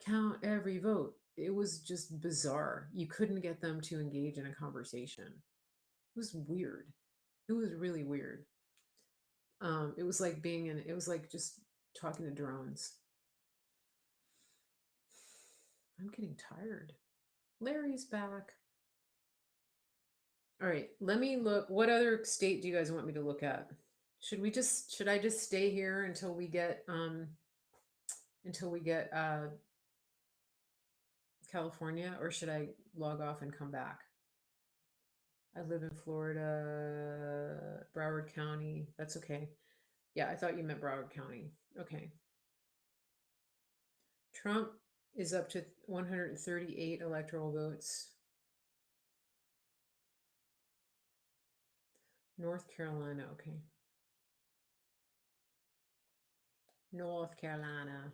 count every vote. It was just bizarre. You couldn't get them to engage in a conversation. It was weird. It was really weird. It was like it was like just talking to drones. I'm getting tired. Larry's back. All right, let me look. What other state do you guys want me to look at? Should I just stay here until we get California, or should I log off and come back? I live in Florida, Broward County. That's okay. Yeah, I thought you meant Broward County. Okay. Trump is up to 138 electoral votes. North Carolina, okay. North Carolina.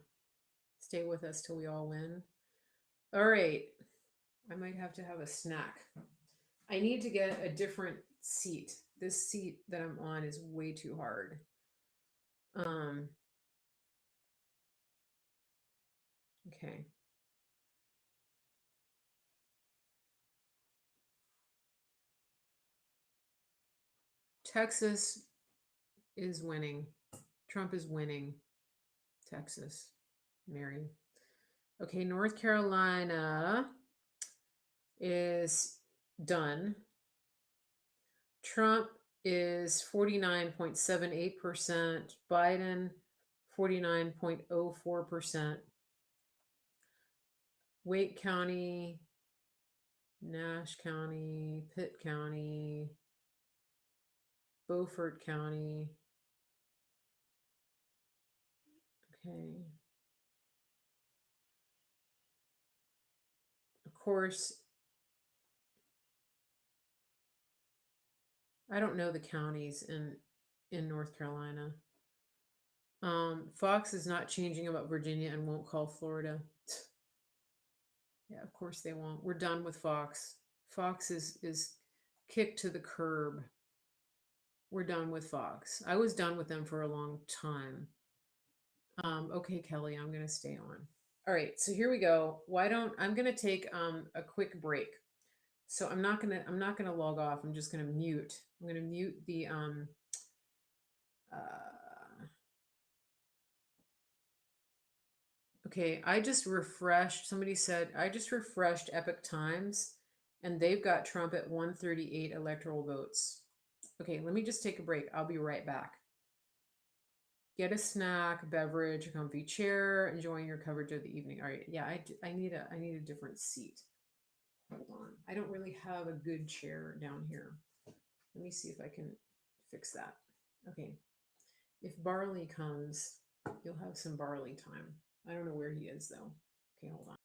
Stay with us till we all win. All right. I might have to have a snack. I need to get a different seat. This seat that I'm on is way too hard. Um, okay. Texas is winning. Trump is winning. Texas. Mary. Okay, North Carolina is done. Trump is 49.78%, Biden 49.04%. Wake County, Nash County, Pitt County, Beaufort County. Okay. Of course, I don't know the counties in North Carolina. Fox is not changing about Virginia and won't call Florida. Yeah, of course they won't. We're done with Fox. Fox is kicked to the curb. We're done with Fox. I was done with them for a long time. Okay, Kelly, I'm gonna stay on. All right, so here we go. Why don't I'm gonna take a quick break. So I'm not gonna log off. I'm just gonna mute. I'm gonna mute the uh, okay, I just refreshed. Somebody said I just refreshed Epic Times and they've got Trump at 138 electoral votes. Okay, let me just take a break. I'll be right back. Get a snack, beverage, a comfy chair, enjoying your coverage of the evening. All right, yeah, I need a different seat. Hold on. I don't really have a good chair down here. Let me see if I can fix that. Okay. If Barley comes, you'll have some Barley time. I don't know where he is though. Okay, hold on.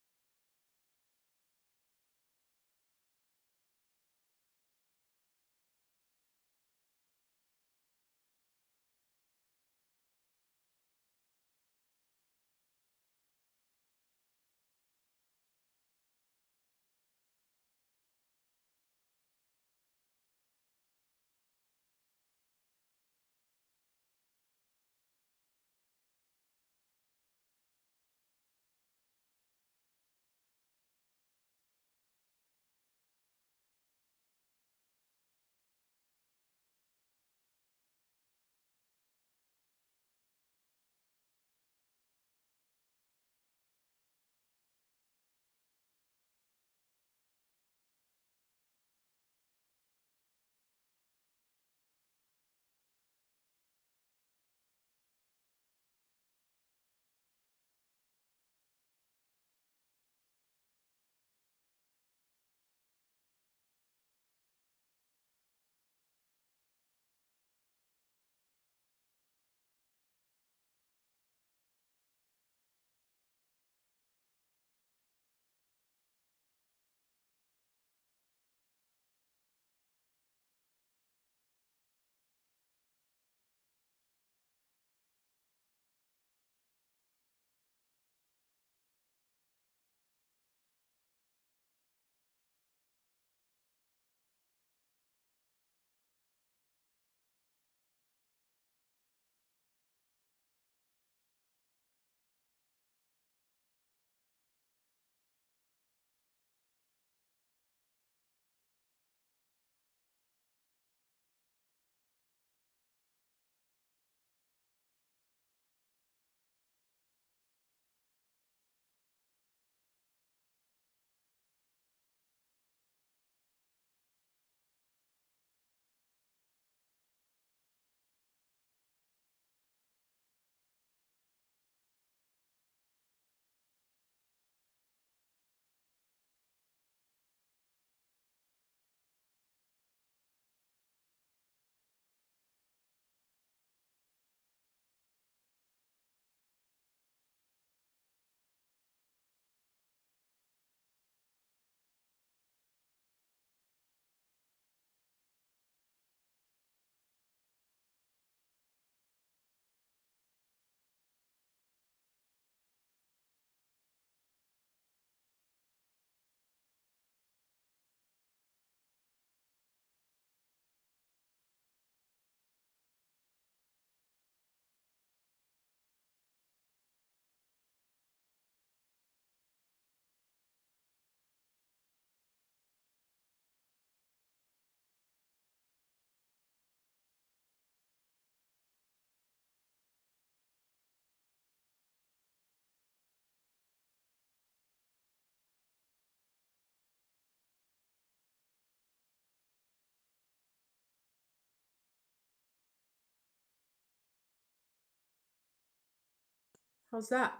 How's that?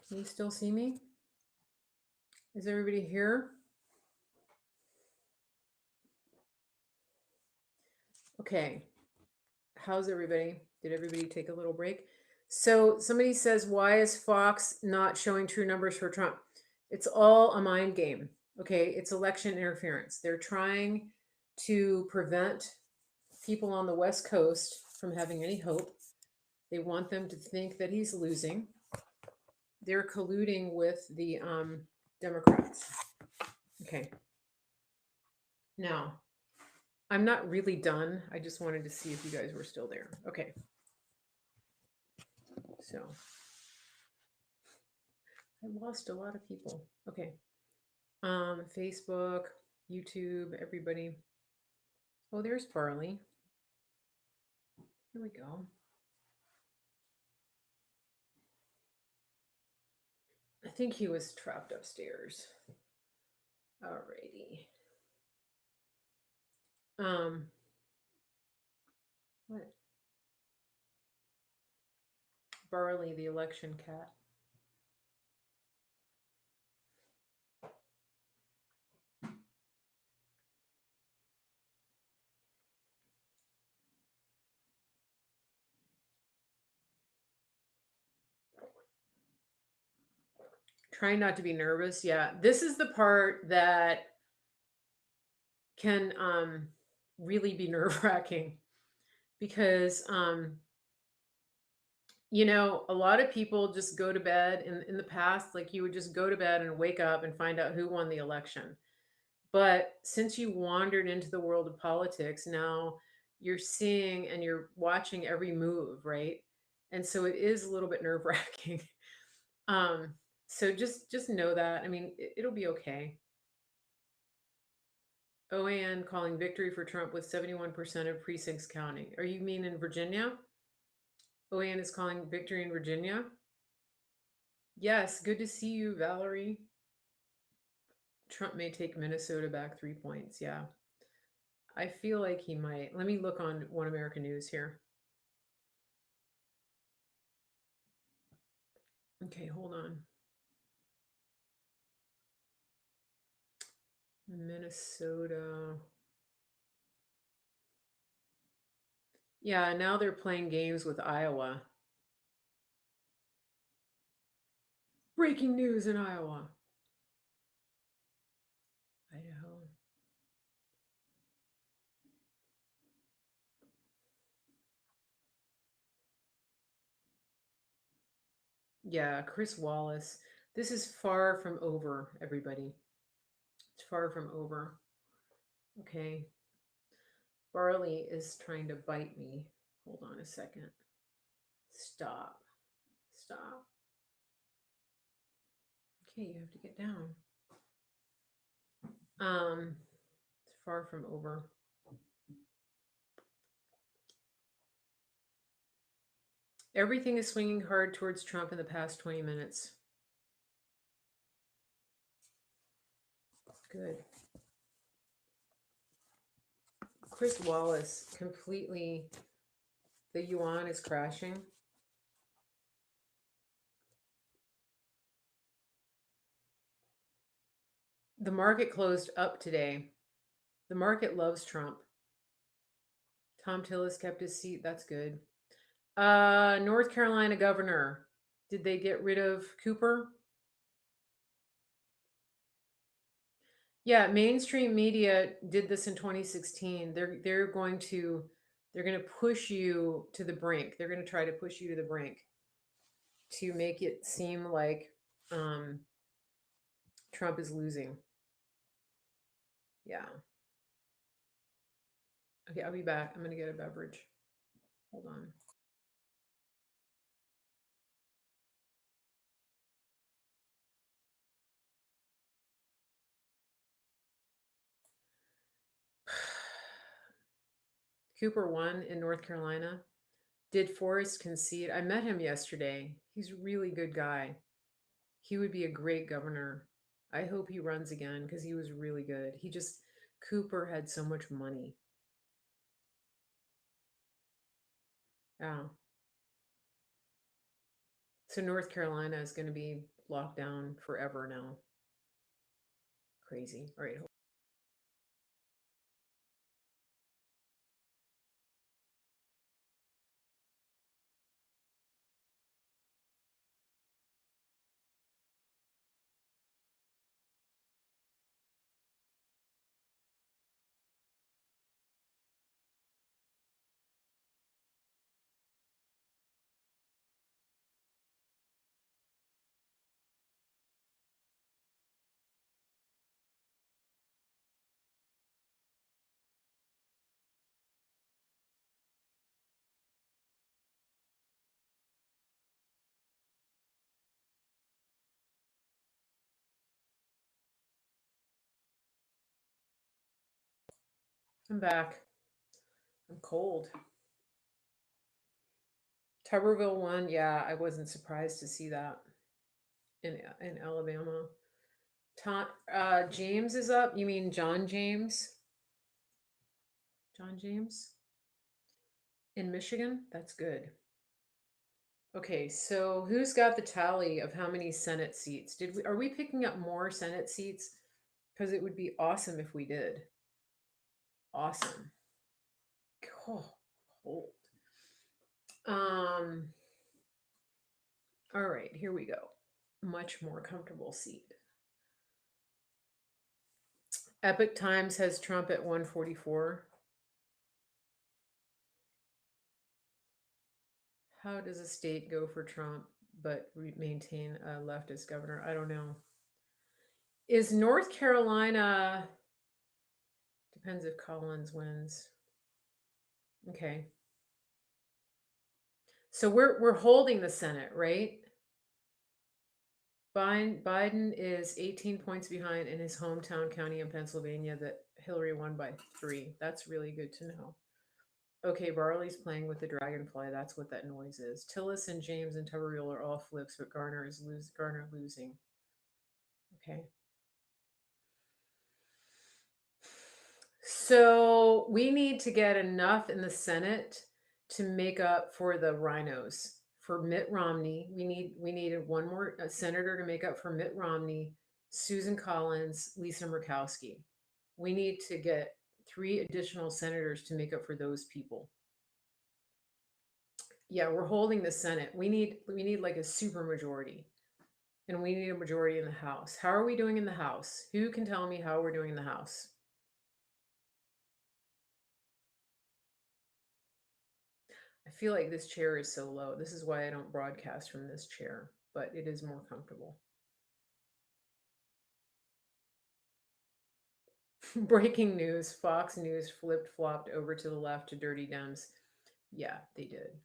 Can you still see me? Is everybody here? Okay. How's everybody? Did everybody take a little break? So somebody says, why is Fox not showing true numbers for Trump? It's all a mind game. Okay. It's election interference. They're trying to prevent people on the West Coast from having any hope. They want them to think that he's losing. They're colluding with the Democrats. Okay. Now, I'm not really done. I just wanted to see if you guys were still there. Okay. So I lost a lot of people. Okay. Facebook, YouTube, everybody. Oh, there's Farley. Here we go. I think he was trapped upstairs. Alrighty. What? Barley, the election cat. Trying not to be nervous. Yeah. This is the part that can really be nerve-wracking because a lot of people just go to bed in the past, like you would just go to bed and wake up and find out who won the election. But since you wandered into the world of politics, now you're seeing and you're watching every move, right? And so it is a little bit nerve-wracking. um so just know that. I mean, it'll be okay. OAN calling victory for Trump with 71% of precincts counting. Are you mean in Virginia? OAN is calling victory in Virginia? Yes, good to see you, Valerie. Trump may take Minnesota back 3 points. Yeah. I feel like he might. Let me look on One American News here. Okay, hold on. Minnesota. Yeah, now they're playing games with Iowa. Breaking news in Iowa. Idaho. Yeah, Chris Wallace. This is far from over, everybody. It's far from over. Okay. Barley is trying to bite me. Hold on a second. Stop. Stop. Okay, you have to get down. It's far from over. Everything is swinging hard towards Trump in the past 20 minutes. Good. Chris Wallace completely, the yuan is crashing. The market closed up today. The market loves Trump. Tom Tillis kept his seat. That's good. North Carolina governor. Did they get rid of Cooper? Yeah, mainstream media did this in 2016. They're going to push you to the brink. They're going to try to push you to the brink to make it seem like Trump is losing. Yeah. Okay, I'll be back. I'm going to get a beverage. Hold on. Cooper won in North Carolina. Did Forrest concede? I met him yesterday. He's a really good guy. He would be a great governor. I hope he runs again because he was really good. Cooper had so much money. Yeah. So North Carolina is going to be locked down forever now. Crazy. All right. I'm back. I'm cold. Tuberville won. Yeah, I wasn't surprised to see that in Alabama. James is up. You mean John James? John James in Michigan? That's good. Okay, so who's got the tally of how many Senate seats? Are we picking up more Senate seats? Because it would be awesome if we did. Awesome. Oh, cold. All right, here we go. Much more comfortable seat. Epic Times has Trump at 144. How does a state go for Trump but maintain a leftist governor? I don't know. Is North Carolina, depends if Collins wins. Okay. So we're holding the Senate, right? Biden is 18 points behind in his hometown county in Pennsylvania that Hillary won by 3. That's really good to know. Okay, Barley's playing with the dragonfly. That's what that noise is. Tillis and James and Tuberville are all flips, but Garner losing. Okay. So we need to get enough in the Senate to make up for the rhinos. For Mitt Romney, we needed one more senator to make up for Mitt Romney, Susan Collins, Lisa Murkowski. We need to get 3 additional senators to make up for those people. Yeah, we're holding the Senate. We need like a super majority. And we need a majority in the House. How are we doing in the House? Who can tell me how we're doing in the House? I feel like this chair is so low. This is why I don't broadcast from this chair, but it is more comfortable. Breaking news, Fox News flopped over to the left to Dirty Dems. Yeah, they did.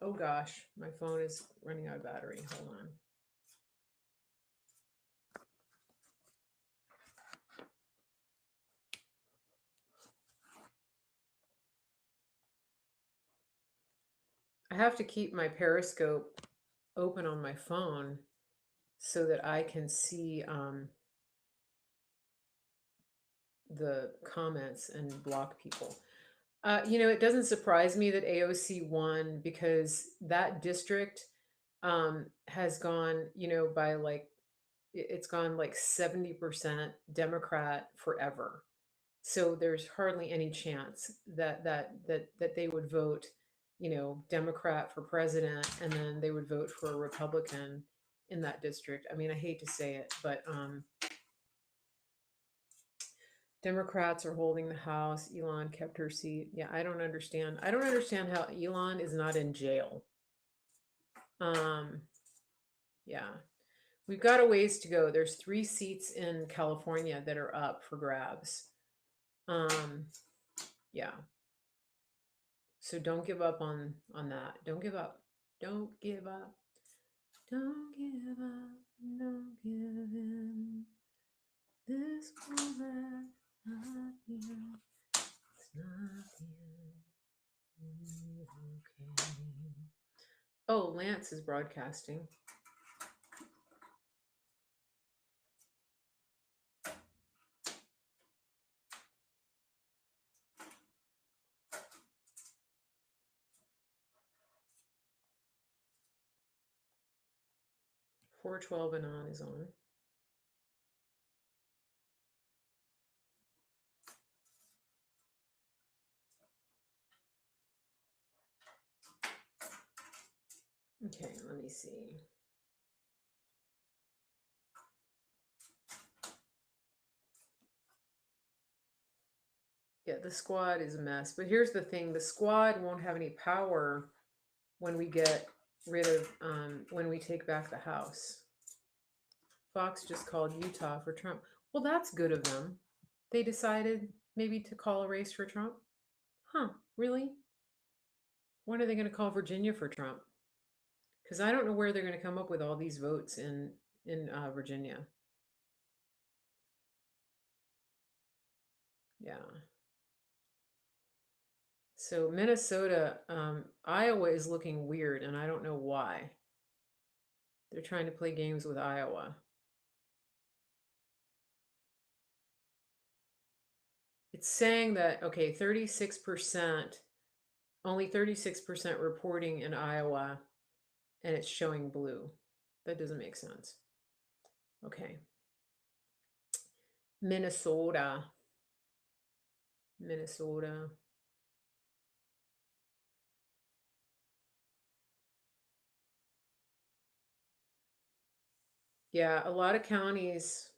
Oh gosh, my phone is running out of battery. Hold on. I have to keep my Periscope open on my phone so that I can see the comments and block people. It doesn't surprise me that AOC won because that district has gone, by like it's gone like 70% Democrat forever. So there's hardly any chance that they would vote, Democrat for president, and then they would vote for a Republican in that district. I mean, I hate to say it, but Democrats are holding the House. Elon kept her seat. Yeah, I don't understand. I don't understand how Elon is not in jail. Yeah, we've got a ways to go. There's 3 seats in California that are up for grabs. Yeah. So don't give up on that. Don't give up. Don't give up. Don't give up. Don't give in. This moment, not here. It's not here. Okay. Oh, Lance is broadcasting. 412 and on is on. Okay, let me see. Yeah, the squad is a mess. But here's the thing, the squad won't have any power when we get rid of, when we take back the House. Fox just called Utah for Trump. Well, that's good of them. They decided maybe to call a race for Trump? Huh, really? When are they going to call Virginia for Trump? Because I don't know where they're going to come up with all these votes in Virginia. Yeah. So Minnesota, Iowa is looking weird, and I don't know why. They're trying to play games with Iowa. It's saying that, okay, 36%, only 36% reporting in Iowa, and it's showing blue. That doesn't make sense. Okay. Minnesota. Minnesota. Yeah, a lot of counties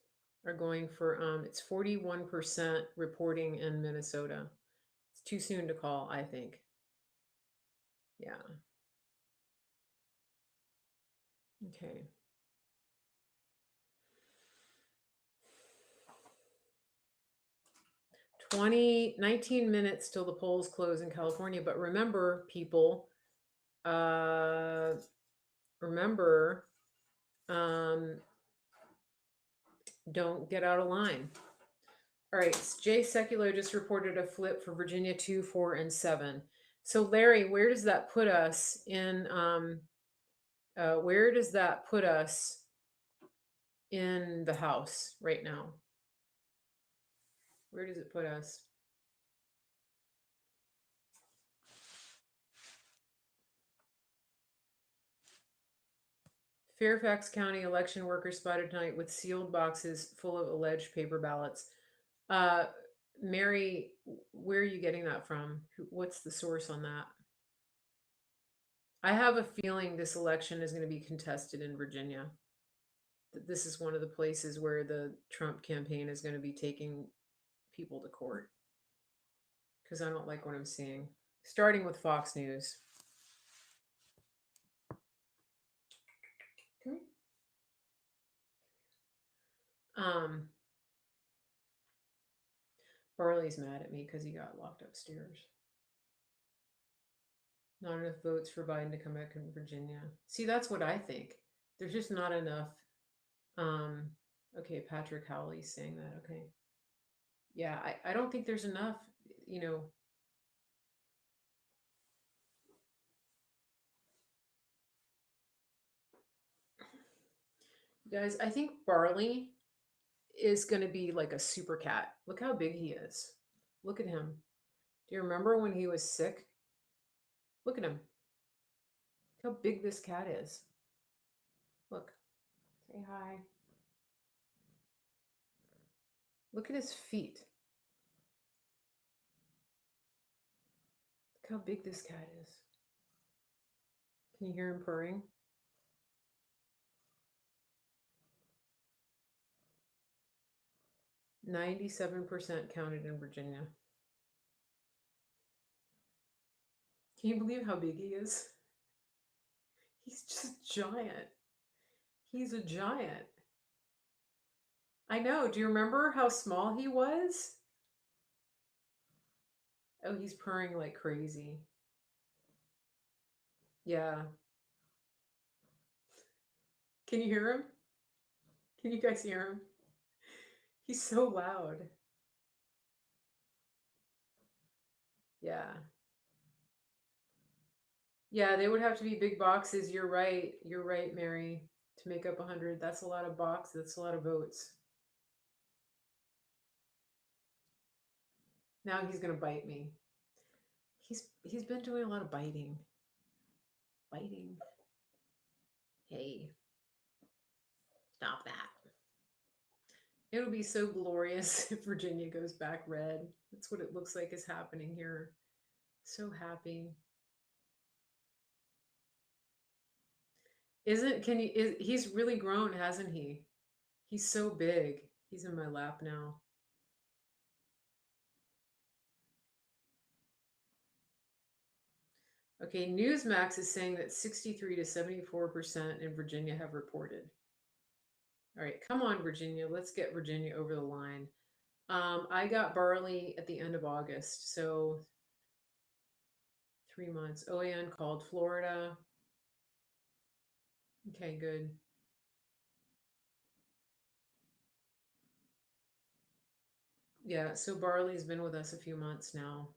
are going for it's 41% reporting in Minnesota. It's too soon to call, I think. Yeah. Okay. 19 minutes till the polls close in California. But remember, people, remember, don't get out of line. All right, Jay Secular just reported a flip for Virginia 2, 4, and 7. So Larry, where does that put us in? Where does that put us in the House right now? Where does it put us? Fairfax County election workers spotted tonight with sealed boxes full of alleged paper ballots. Mary, where are you getting that from? What's the source on that? I have a feeling this election is going to be contested in Virginia. This is one of the places where the Trump campaign is going to be taking people to court because I don't like what I'm seeing. Starting with Fox News. Okay. Barley's mad at me because he got locked upstairs. Not enough votes for Biden to come back in Virginia. See, that's what I think. There's just not enough. Okay, Patrick Howley's saying that. Okay. Yeah, I don't think there's enough, you know. Guys, I think Barley is going to be like a super cat. Look how big he is. Look at him. Do you remember when he was sick? Look at him. Look how big this cat is. Look. Say hi. Look at his feet. Look how big this cat is. Can you hear him purring? 97% counted in Virginia. Can you believe how big he is? He's just giant. He's a giant. I know. Do you remember how small he was? Oh, he's purring like crazy. Yeah. Can you hear him? Can you guys hear him? He's so loud. Yeah. Yeah, they would have to be big boxes. You're right. You're right, Mary. To make up 100, that's a lot of boxes. That's a lot of votes. Now he's gonna bite me. He's been doing a lot of biting. Biting. Hey. Stop that. It'll be so glorious if Virginia goes back red. That's what it looks like is happening here. So happy. Isn't can you he's really grown, hasn't he? He's so big. He's in my lap now. Okay, Newsmax is saying that 63 to 74% in Virginia have reported. All right, come on, Virginia. Let's get Virginia over the line. I got barley at the end of August, so 3 months. OAN called Florida. Okay, good. Yeah, so barley's been with us a few months now.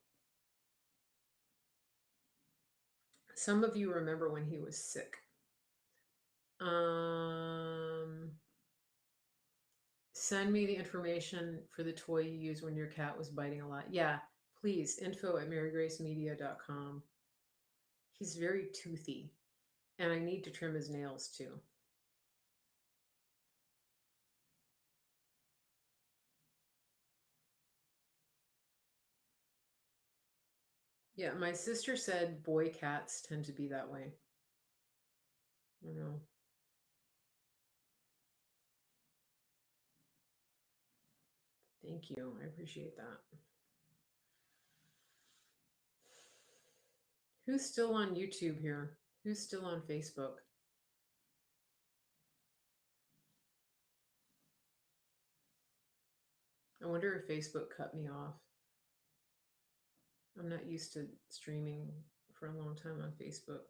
Some of you remember when he was sick. Send me the information for the toy you used when your cat was biting a lot. Yeah, please, info@marygracemedia.com. He's very toothy, and I need to trim his nails too. Yeah, my sister said boy cats tend to be that way. I don't know. Thank you. I appreciate that. Who's still on YouTube here? Who's still on Facebook? I wonder if Facebook cut me off. I'm not used to streaming for a long time on Facebook.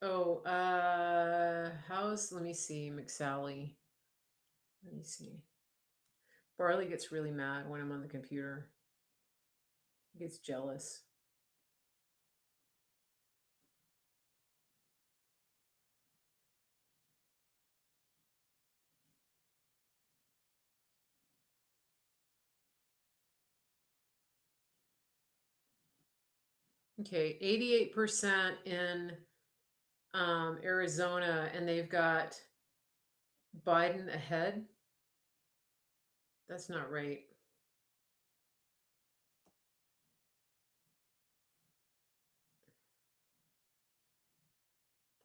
Oh, let me see, McSally. Let me see. Barley gets really mad when I'm on the computer. He gets jealous. Okay, 88% in Arizona, and they've got Biden ahead. That's not right.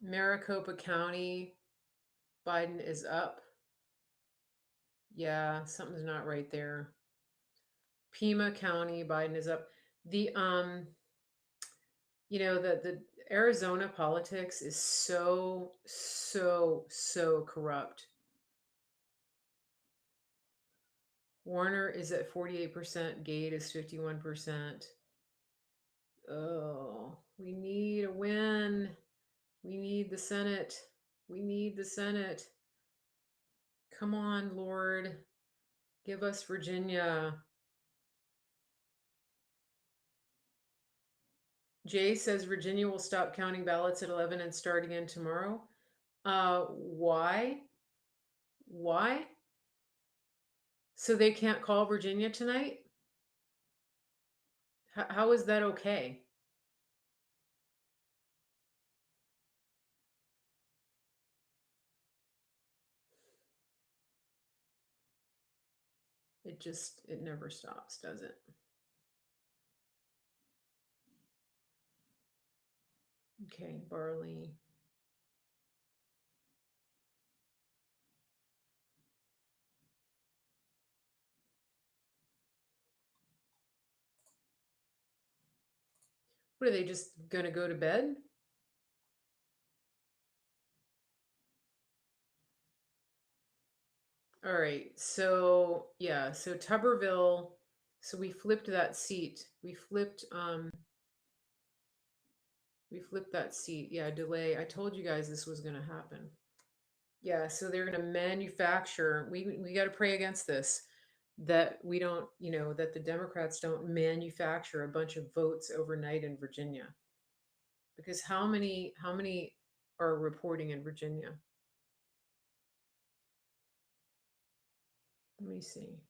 Maricopa County, Biden is up. Yeah, something's not right there. Pima County, Biden is up. The the Arizona politics is so corrupt. Warner is at 48%, Gate is 51%. Oh, we need a win. We need the Senate. We need the Senate. Come on, Lord. Give us Virginia. Jay says Virginia will stop counting ballots at 11 and start again tomorrow. Why? Why? So they can't call Virginia tonight? How is that okay? It never stops, does it? Okay, barley. What are they just going to go to bed? All right. So, yeah, so Tuberville, so we flipped that seat. We flipped that seat. Yeah, delay. I told you guys this was going to happen. Yeah, so they're going to manufacture. We got to pray against this, that we don't, that the Democrats don't manufacture a bunch of votes overnight in Virginia. Because how many are reporting in Virginia? Let me see.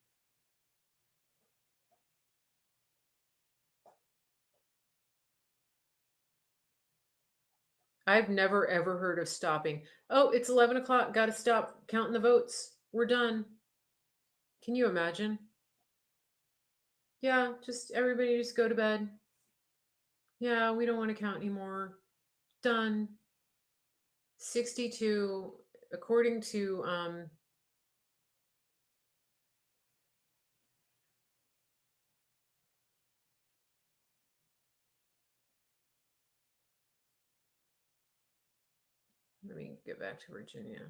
I've never ever heard of stopping. Oh, it's 11 o'clock. Got to stop counting the votes. We're done. Can you imagine? Yeah, just everybody just go to bed. Yeah, we don't want to count anymore. Done. 62, according to, let me get back to Virginia.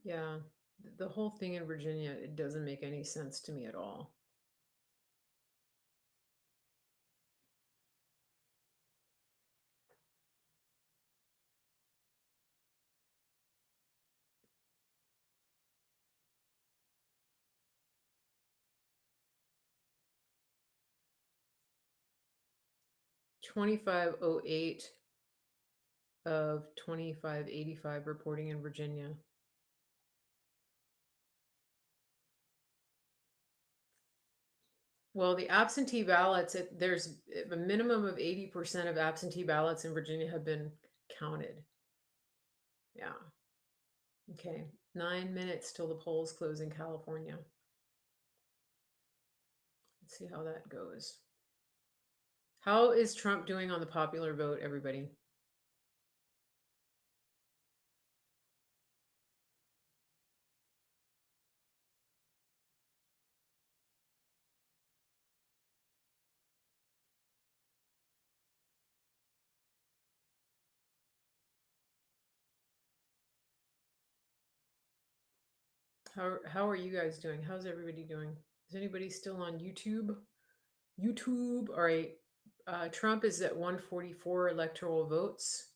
Yeah, the whole thing in Virginia, it doesn't make any sense to me at all. 2508 of 2585 reporting in Virginia. Well, the absentee ballots, there's a minimum of 80% of absentee ballots in Virginia have been counted. Yeah. Okay. 9 minutes till the polls close in California. Let's see how that goes. How is Trump doing on the popular vote, everybody? How are you guys doing? How's everybody doing? Is anybody still on YouTube? YouTube. All right. Trump is at 144 electoral votes.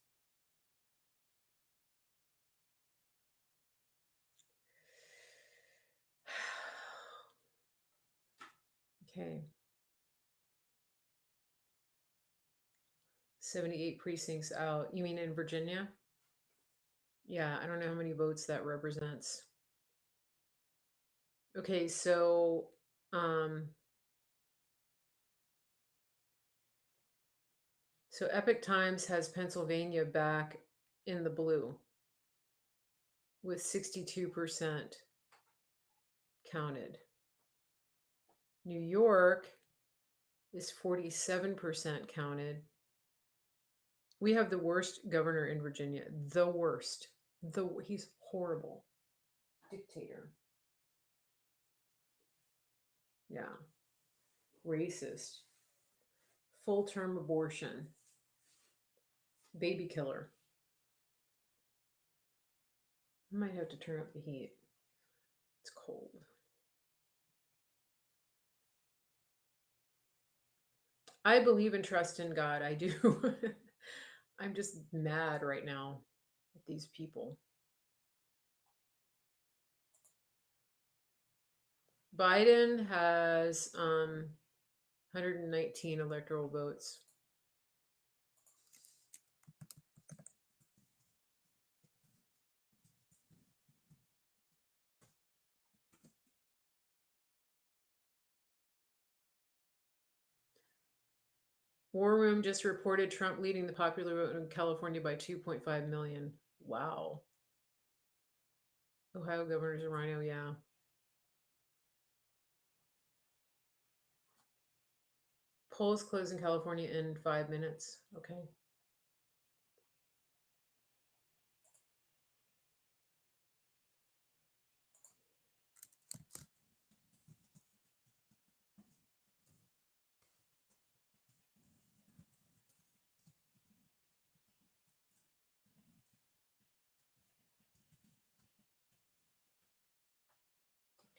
Okay. 78 precincts out. You mean in Virginia? Yeah, I don't know how many votes that represents. Okay, um so Epic Times has Pennsylvania back in the blue with 62% counted. New York is 47% counted. We have the worst governor in Virginia, the worst. He's horrible. Dictator. Yeah. Racist. Full-term abortion. Baby killer. I might have to turn up the heat. It's cold. I believe and trust in God. I do. I'm just mad right now at these people. Biden has 119 electoral votes. War Room just reported Trump leading the popular vote in California by 2.5 million. Wow. Ohio governor's a rhino, yeah. Polls close in California in 5 minutes. Okay.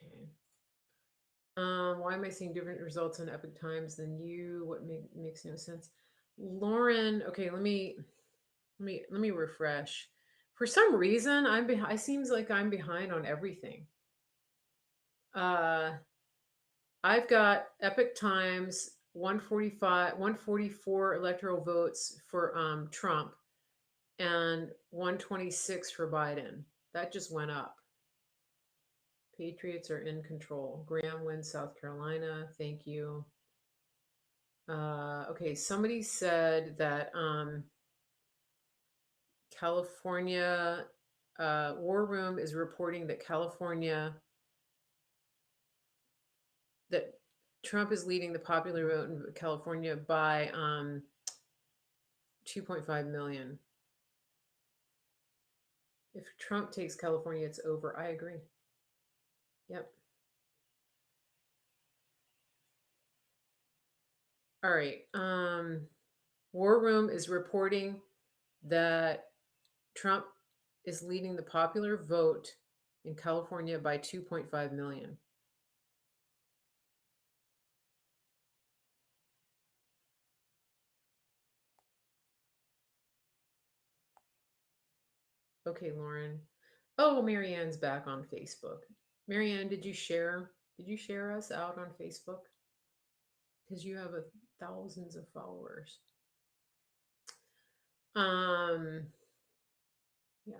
Okay. Why am I seeing different results on Epic Times than you? What makes no sense? Lauren, okay, let me Let me refresh. For some reason, I'm behind. It seems like I'm behind on everything. Uh, I've got Epic Times 145, 144 electoral votes for Trump and 126 for Biden. That just went up. Patriots are in control. Graham wins South Carolina. Thank you. Okay, somebody said that California War Room is reporting that that Trump is leading the popular vote in California by 2.5 million. If Trump takes California, it's over. I agree. Yep. All right. War Room is reporting that Trump is leading the popular vote in California by 2.5 million. Okay, Lauren. Oh, Marianne's back on Facebook. Marianne, did you share us out on Facebook? Because you have thousands of followers. Um, yeah.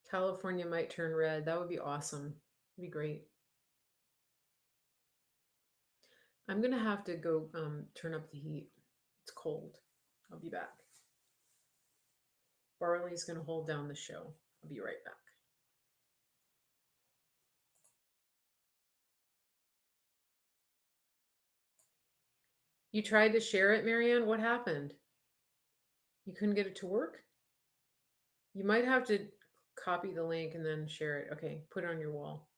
California might turn red. That would be awesome. It'd be great. I'm gonna have to go turn up the heat. It's cold. I'll be back. Barley's gonna hold down the show. I'll be right back. You tried to share it, Marianne? What happened? You couldn't get it to work? You might have to copy the link and then share it. Okay, put it on your wall.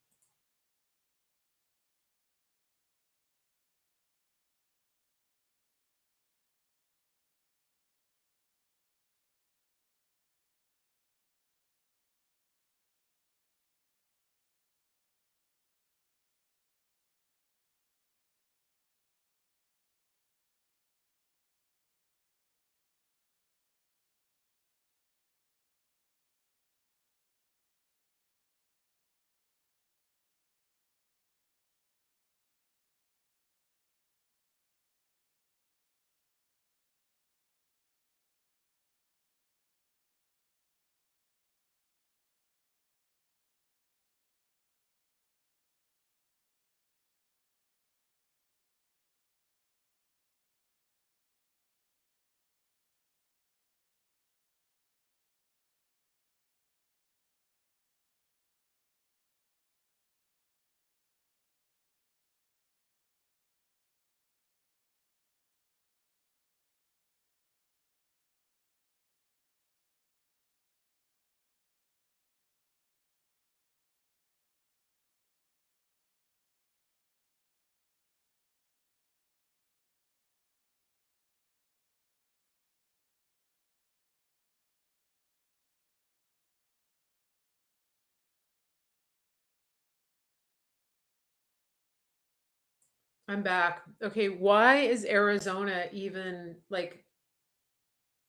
I'm back. Okay, why is Arizona even like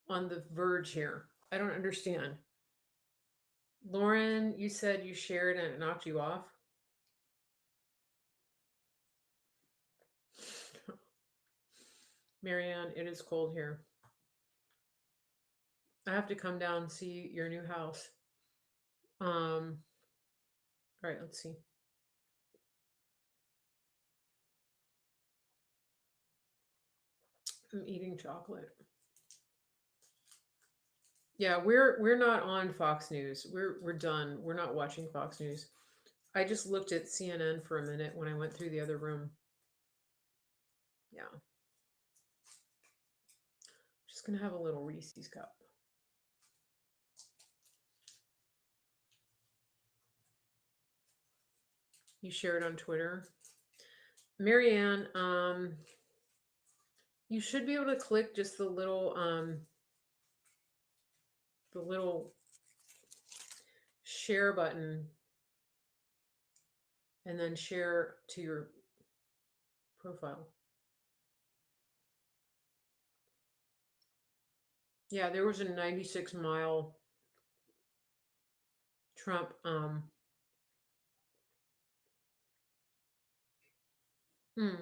on the verge here? I don't understand. Lauren, you said you shared and it knocked you off. Marianne, it is cold here. I have to come down and see your new house. All right, let's see. I'm eating chocolate. Yeah, we're not on Fox News. We're done. We're not watching Fox News. I just looked at CNN for a minute when I went through the other room. Yeah. Just gonna have a little Reese's cup. You shared on Twitter. Marianne, you should be able to click just the little share button and then share to your profile. Yeah, there was a 96-mile Trump. Hmm.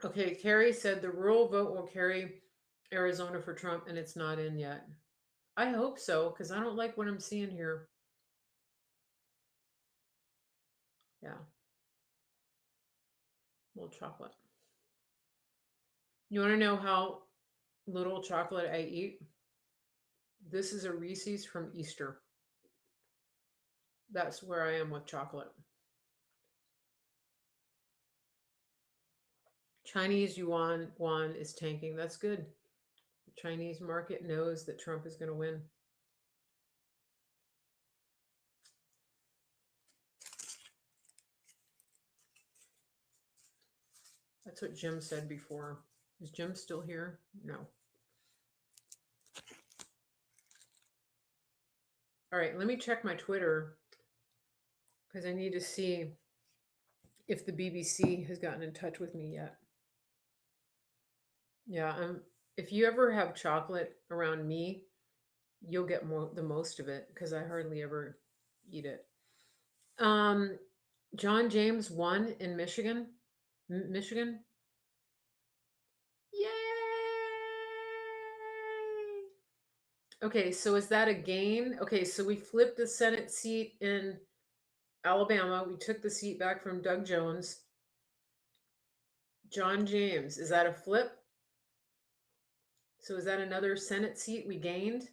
Okay, Kerry said the rural vote will carry Arizona for Trump, and it's not in yet. I hope so, because I don't like what I'm seeing here. Yeah, little chocolate. You want to know how little chocolate I eat? This is a Reese's from Easter. That's where I am with chocolate. Chinese yuan is tanking. That's good. The Chinese market knows that Trump is going to win. That's what Jim said before. Is Jim still here? No. All right, let me check my Twitter because I need to see if the BBC has gotten in touch with me yet. Yeah, if you ever have chocolate around me, you'll get the most of it because I hardly ever eat it. Um, John James won in Michigan. Michigan. Yay! Okay, so is that a gain? Okay, so we flipped the Senate seat in Alabama. We took the seat back from Doug Jones. John James, is that a flip? So is that another Senate seat we gained?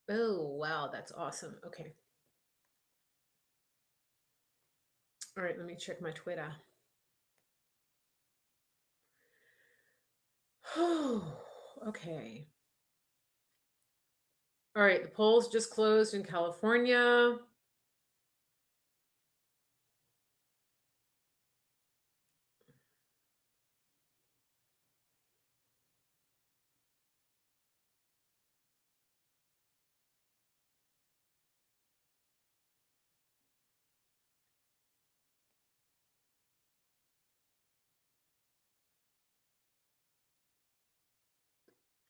Oh, wow, that's awesome. Okay. All right, let me check my Twitter. Oh, okay. All right, the polls just closed in California.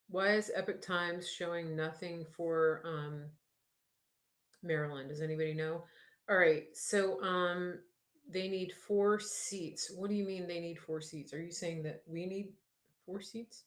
Why is Epic Times showing nothing for Maryland? Does anybody know? All right, so they need 4 seats. What do you mean they need 4 seats? Are you saying that we need 4 seats?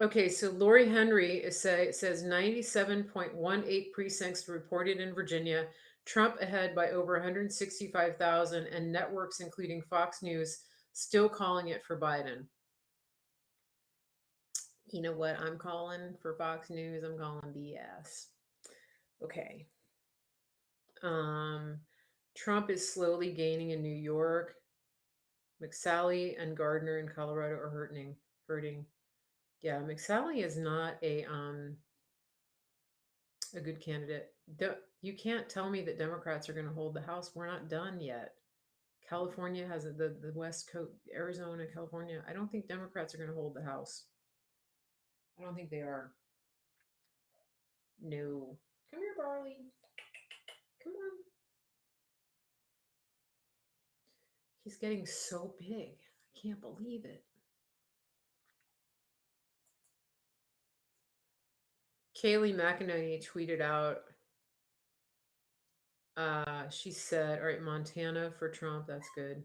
Okay, so Lori Henry says 97.18 precincts reported in Virginia. Trump ahead by over 165,000, and networks, including Fox News, still calling it for Biden. You know what I'm calling for Fox News? I'm calling BS. Okay. Trump is slowly gaining in New York. McSally and Gardner in Colorado are hurting. Yeah, McSally is not a good candidate. You can't tell me that Democrats are going to hold the House. We're not done yet. California has the West Coast, Arizona, California. I don't think Democrats are going to hold the House. I don't think they are. No. Come here, Barley. Come on. He's getting so big. I can't believe it. Kaylee McEnany tweeted out, she said, all right, Montana for Trump. That's good.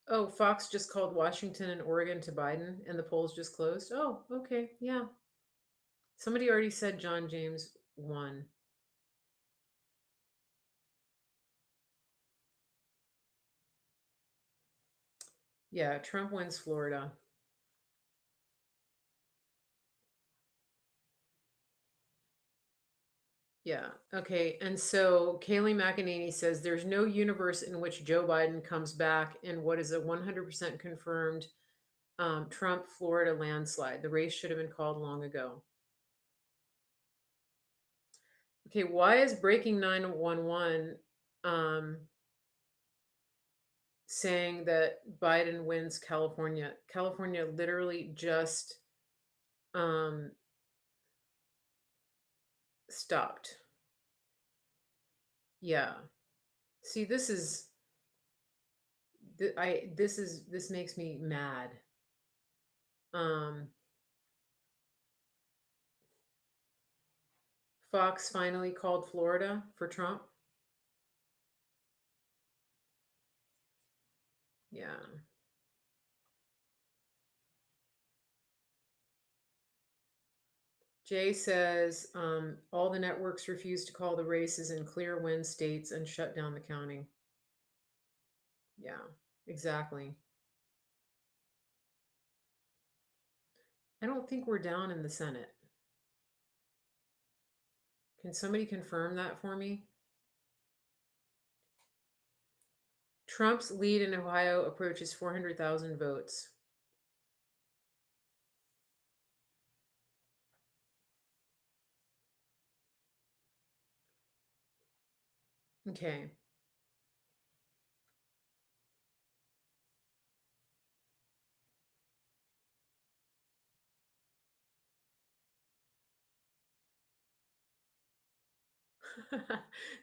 Oh, Fox just called Washington and Oregon to Biden, and the polls just closed. Oh, okay. Yeah. Somebody already said John James won. Yeah, Trump wins Florida. Yeah. Okay. And so Kaylee McEnany says there's no universe in which Joe Biden comes back in what is a 100% confirmed Trump Florida landslide. The race should have been called long ago. Okay. Why is Breaking 911 um, saying that Biden wins California? California literally just um, stopped. Yeah. See, this makes me mad. Um, Fox finally called Florida for Trump. Yeah. Jay says all the networks refuse to call the races in clear win states and shut down the counting. Yeah, exactly. I don't think we're down in the Senate. Can somebody confirm that for me? Trump's lead in Ohio approaches 400,000 votes. Okay.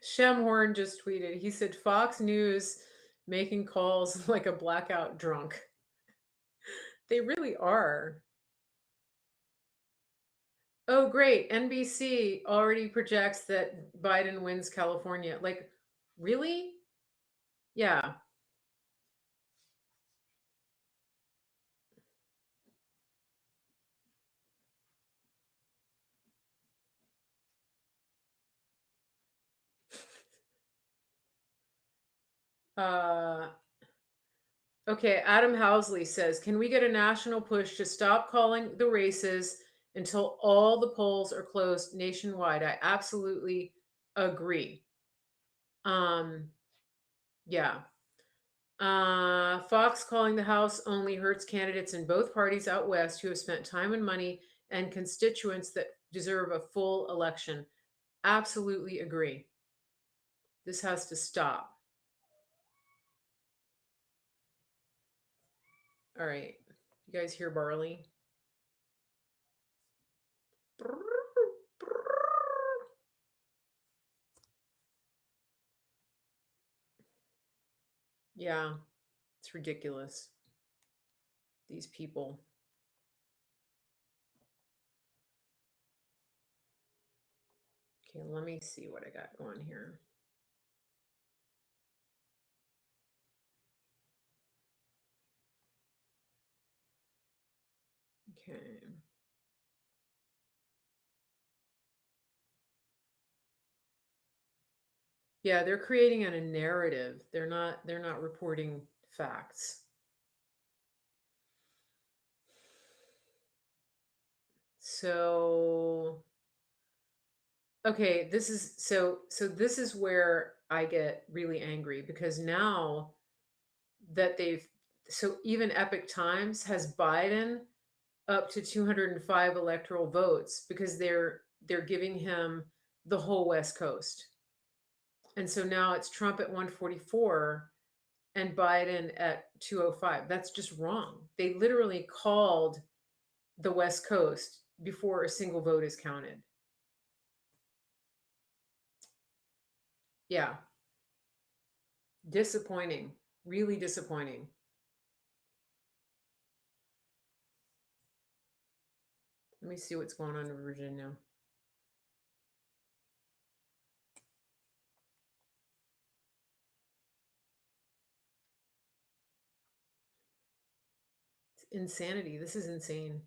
Shem Horn just tweeted. He said Fox News making calls like a blackout drunk. They really are. Oh, great. NBC already projects that Biden wins California. Like, really? Yeah. Uh, okay. Adam Housley says, can we get a national push to stop calling the races until all the polls are closed nationwide? I absolutely agree. Um, yeah. Fox calling the House only hurts candidates in both parties out west who have spent time and money and constituents that deserve a full election. Absolutely agree. This has to stop. All right. You guys hear Barley? Yeah, it's ridiculous. These people. Okay, let me see what I got going here. Okay. Yeah, they're creating a narrative. They're not reporting facts. So okay, this is where I get really angry because now that they've so even Epic Times has Biden up to 205 electoral votes because they're giving him the whole West Coast. And so now it's Trump at 144 and Biden at 205. That's just wrong. They literally called the West Coast before a single vote is counted. Yeah, disappointing. Really disappointing. Let me see what's going on in Virginia. It's insanity. This is insane.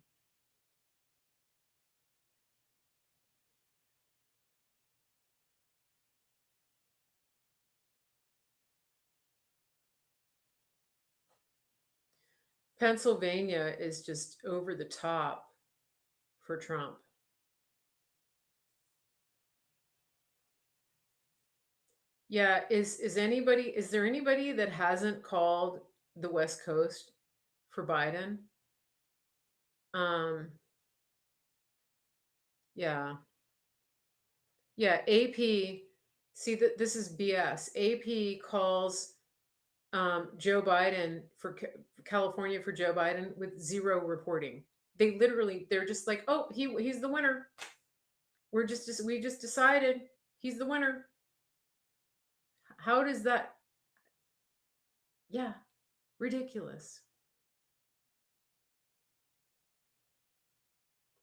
Pennsylvania is just over the top for Trump. Yeah, is there anybody that hasn't called the West Coast for Biden? Um, yeah. Yeah, AP, see that this is BS. AP calls Joe Biden for California for Joe Biden with zero reporting. They're just like, "Oh, he's the winner. We just decided he's the winner." How does that? Yeah, ridiculous.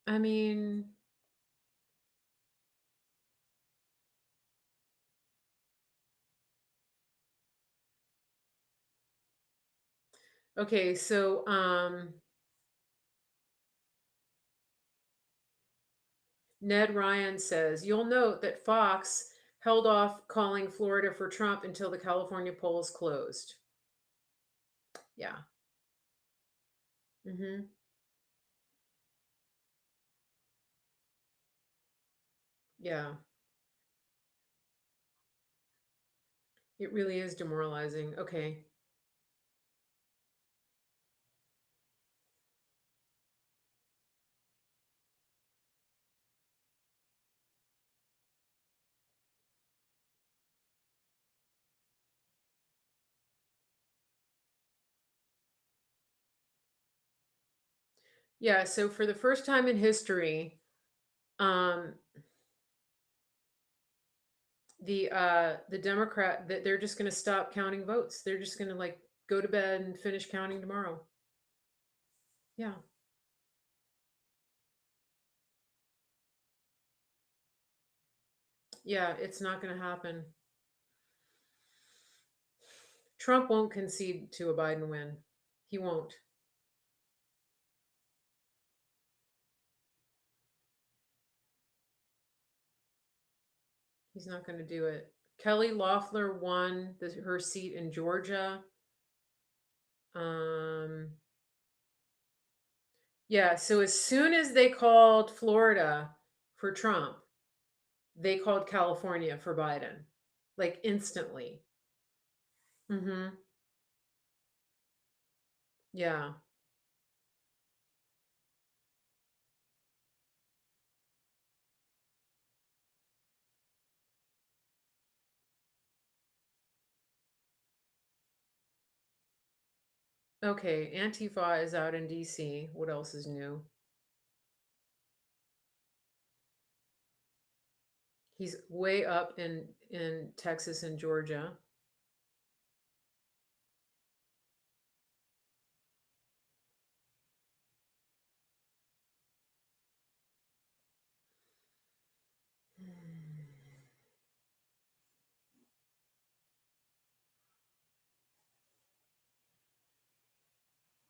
I mean, okay, so Ned Ryan says, "You'll note that Fox held off calling Florida for Trump until the California polls closed." Yeah. Mhm. Yeah. It really is demoralizing. Okay. Yeah, so for the first time in history, um the Democrat that they're just going to stop counting votes. They're just going to like go to bed and finish counting tomorrow. Yeah. Yeah, it's not going to happen. Trump won't concede to a Biden win. He won't. He's not going to do it. Kelly Loeffler won her seat in Georgia. Um, yeah, so as soon as they called Florida for Trump, they called California for Biden, like instantly. Mm-hmm. Yeah. Okay. Antifa is out in DC. What else is new? He's way up in Texas and Georgia.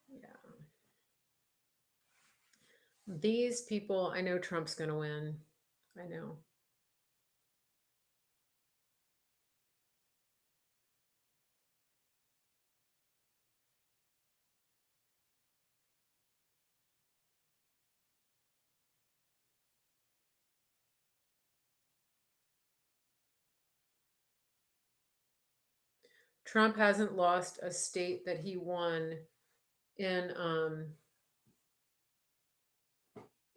Yeah. These people, I know Trump's going to win. I know. Trump hasn't lost a state that he won in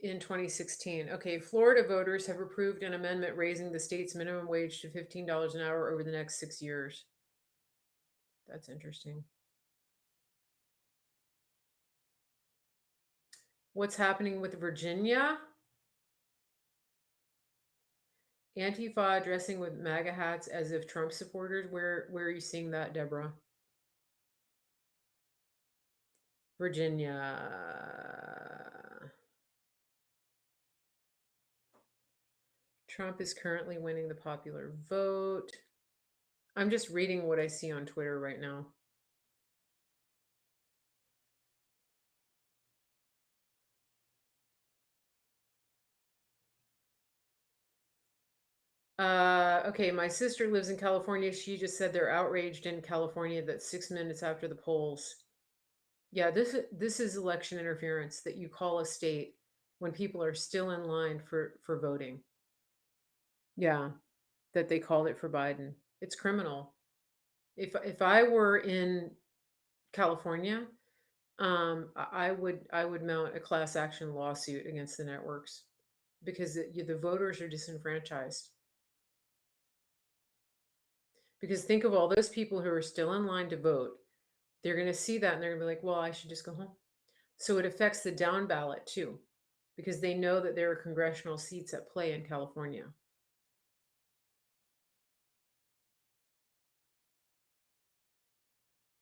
in 2016. Okay, Florida voters have approved an amendment raising the state's minimum wage to $15 an hour over the next 6 years. That's interesting. What's happening with Virginia? Antifa dressing with MAGA hats as if Trump supporters. Where are you seeing that, Deborah? Virginia. Trump is currently winning the popular vote. I'm just reading what I see on Twitter right now. Okay, my sister lives in California. She just said they're outraged in California that 6 minutes after the polls. Yeah, this is election interference that you call a state when people are still in line for voting. Yeah, that they called it for Biden. It's criminal. If I were in California, I would mount a class action lawsuit against the networks because the voters are disenfranchised. Because think of all those people who are still in line to vote. They're going to see that and they're going to be like, well, I should just go home. So it affects the down ballot too, because they know that there are congressional seats at play in California.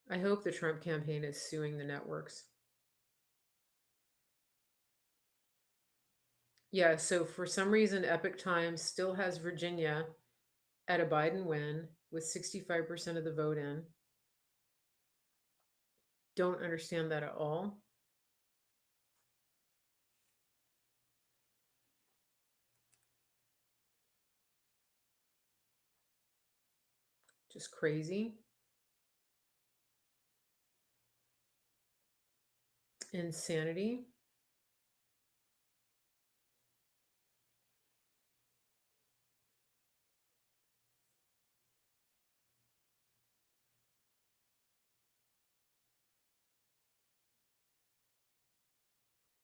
I hope the Trump campaign is suing the networks. Yeah, so for some reason, Epic Times still has Virginia at a Biden win with 65% of the vote in. Don't understand that at all. Just crazy. Insanity.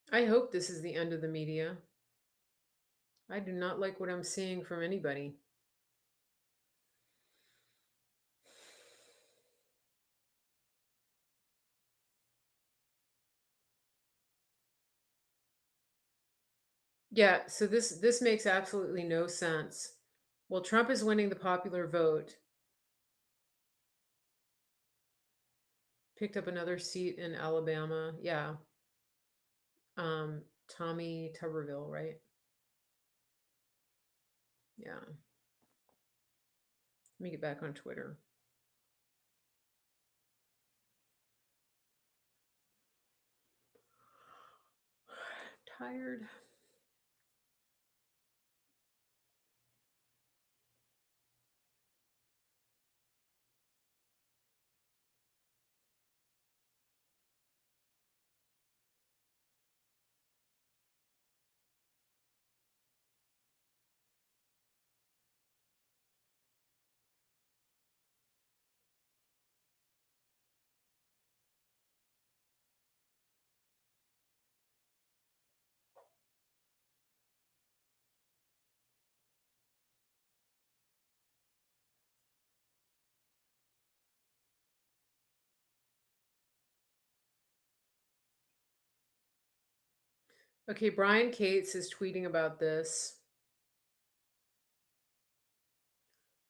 I hope this is the end of the media. I do not like what I'm seeing from anybody. Yeah, so this makes absolutely no sense. Well, Trump is winning the popular vote. Picked up another seat in Alabama. Yeah. Tommy Tuberville, right? Yeah. Let me get back on Twitter. Tired. Okay, Brian Cates is tweeting about this.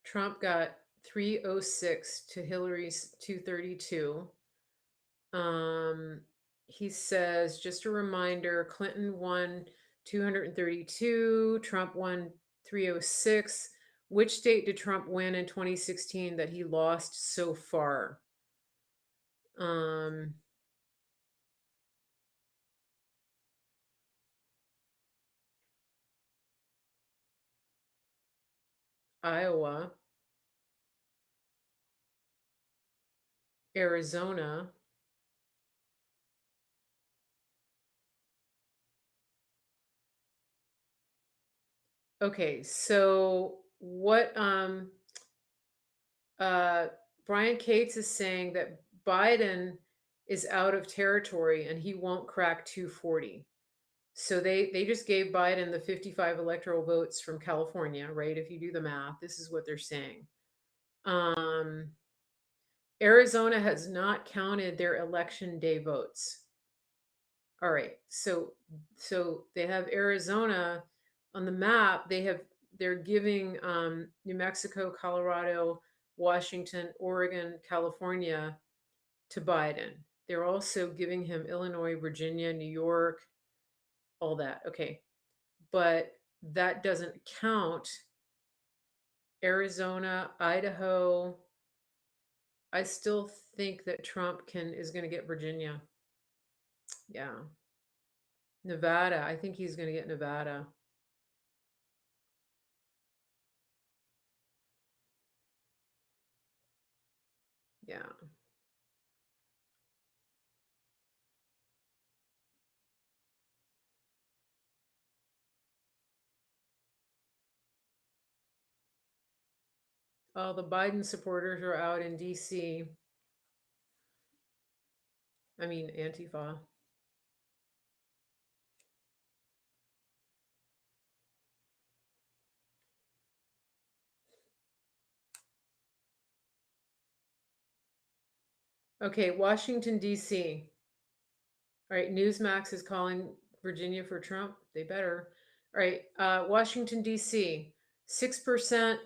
Trump got 306 to Hillary's 232. Um, he says, just a reminder, Clinton won 232, Trump won 306. Which state did Trump win in 2016 that he lost so far? Um, Iowa, Arizona. Okay, so what uh Brian Cates is saying that Biden is out of territory and he won't crack 240. So they just gave Biden the 55 electoral votes from California, right? If you do the math, this is what they're saying. Um, Arizona has not counted their election day votes. All right, so they have Arizona on the map. They're giving New Mexico, Colorado, Washington, Oregon, California to Biden. They're also giving him Illinois, Virginia, New York, all that. Okay, but that doesn't count Arizona, Idaho. I still think that Trump can is going to get Virginia. Yeah. Nevada. I think he's going to get Nevada. Yeah. All the Biden supporters are out in DC. I mean, Antifa. Okay, Washington, D.C. All right, Newsmax is calling Virginia for Trump. They better. All right, Washington, D.C. 6%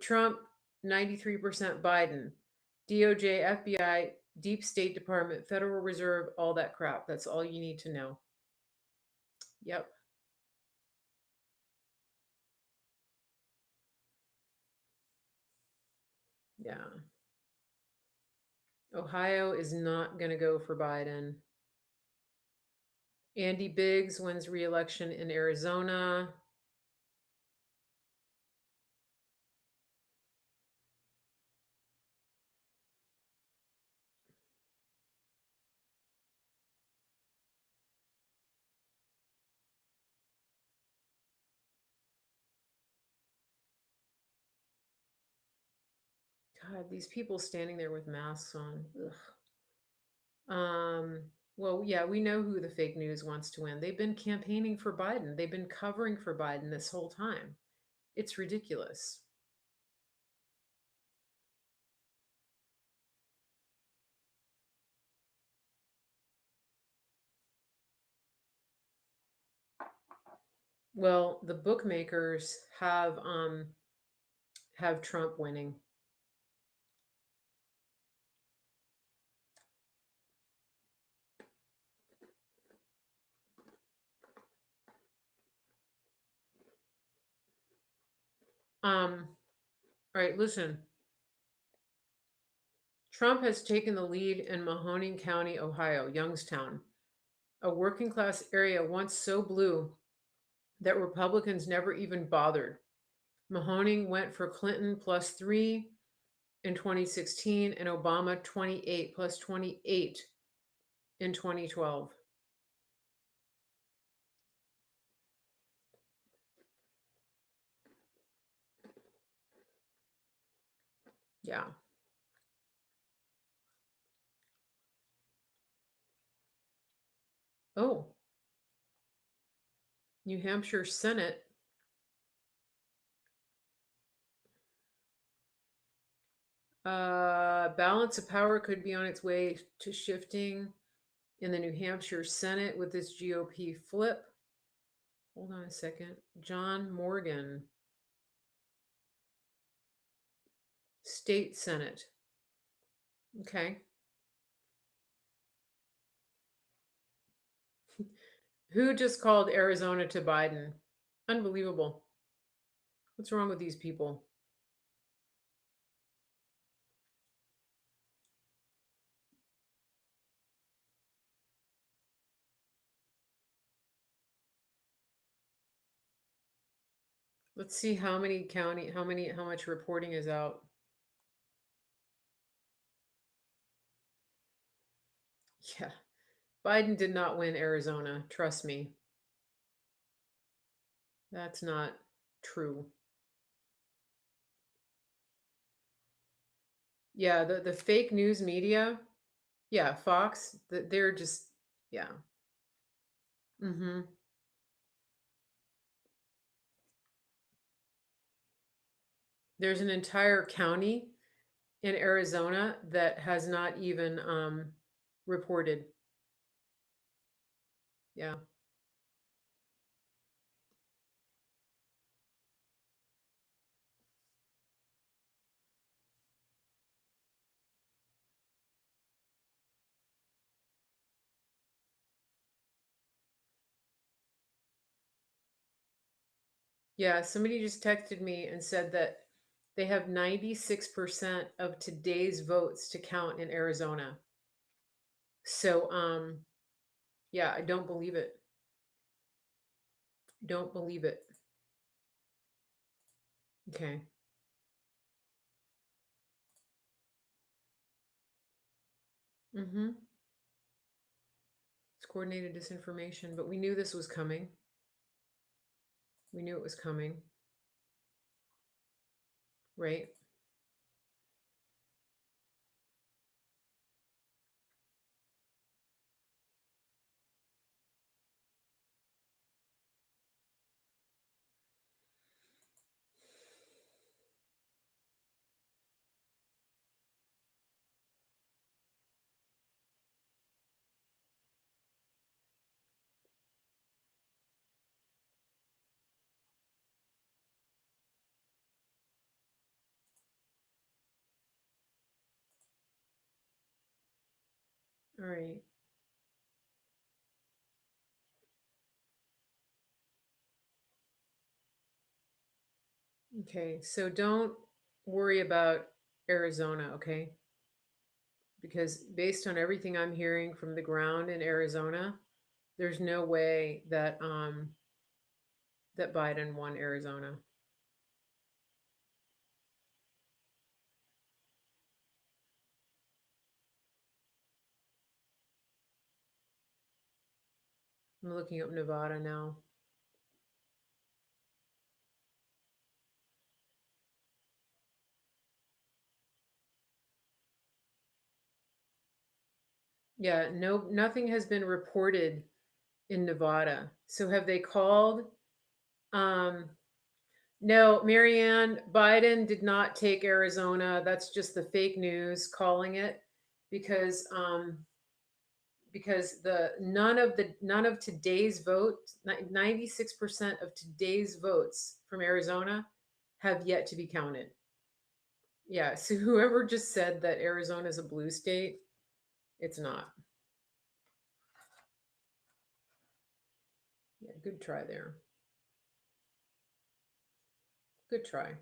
Trump, 93% Biden. DOJ, FBI, Deep State Department, Federal Reserve, all that crap. That's all you need to know. Yep. Yeah. Ohio is not going to go for Biden. Andy Biggs wins re-election in Arizona. God, these people standing there with masks on. Ugh. Well, yeah, we know who the fake news wants to win. They've been campaigning for Biden. They've been covering for Biden this whole time. It's ridiculous. Well, the bookmakers have Trump winning. All right, listen. Trump has taken the lead in Mahoning County, Ohio, Youngstown, a working class area once so blue that Republicans never even bothered. Mahoning went for Clinton +3 in 2016 and Obama 28 +28 in 2012. Yeah. Oh, New Hampshire Senate. Balance of power could be on its way to shifting in the New Hampshire Senate with this GOP flip. Hold on a second. John Morgan, State Senate. Okay. Who just called Arizona to Biden? Unbelievable. What's wrong with these people? Let's see how much reporting is out. Yeah. Biden did not win Arizona. Trust me. That's not true. Yeah, the fake news media, yeah, Fox, they're just, yeah. Mm-hmm. There's an entire county in Arizona that has not even reported. Yeah. Yeah, somebody just texted me and said that they have 96% of today's votes to count in Arizona. So, yeah, I don't believe it. Don't believe it. Okay. Mm-hmm. It's coordinated disinformation, but we knew this was coming. We knew it was coming, right? All right. Okay. So don't worry about Arizona, okay? Because based on everything I'm hearing from the ground in Arizona, there's no way that that Biden won Arizona. I'm looking up Nevada now. Yeah, no, nothing has been reported in Nevada. So have they called? Um, no, Marianne, Biden did not take Arizona. That's just the fake news calling it because the none of today's votes, 96% of today's votes from Arizona have yet to be counted. Yeah, so whoever just said that Arizona is a blue state, it's not. Yeah, good try there. Good try.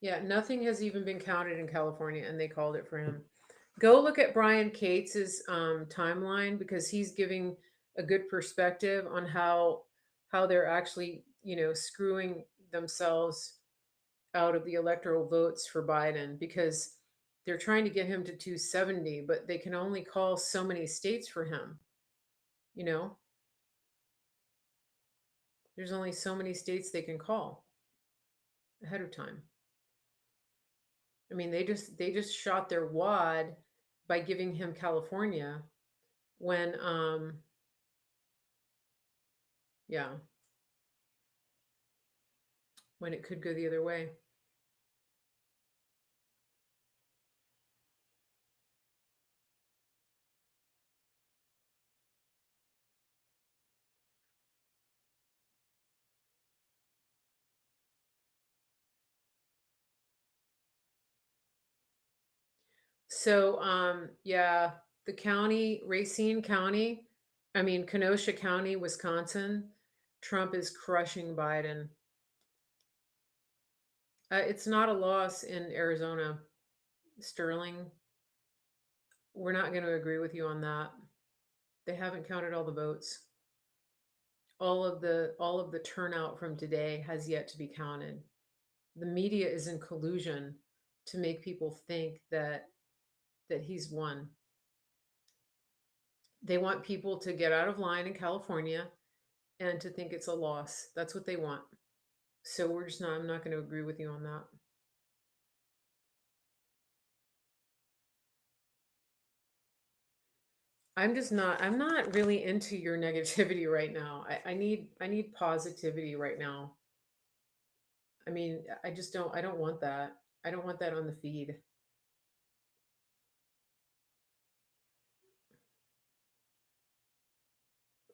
Yeah, nothing has even been counted in California, and they called it for him. Go look at Brian Cates's timeline because he's giving a good perspective on how they're actually screwing themselves out of the electoral votes for Biden because they're trying to get him to 270, but they can only call so many states for him. You know, there's only so many states they can call ahead of time. I mean, they just shot their wad by giving him California when yeah, when it could go the other way. So yeah, the county, Racine County, I mean Kenosha County, Wisconsin, Trump is crushing Biden. It's not a loss in Arizona. Sterling, we're not going to agree with you on that. They haven't counted all the votes. All of the turnout from today has yet to be counted. The media is in collusion to make people think that he's won. They want people to get out of line in California and to think it's a loss. That's what they want. So we're just not I'm not going to agree with you on that. I'm not really into your negativity right now. I need positivity right now. I mean, I don't want that. I don't want that on the feed.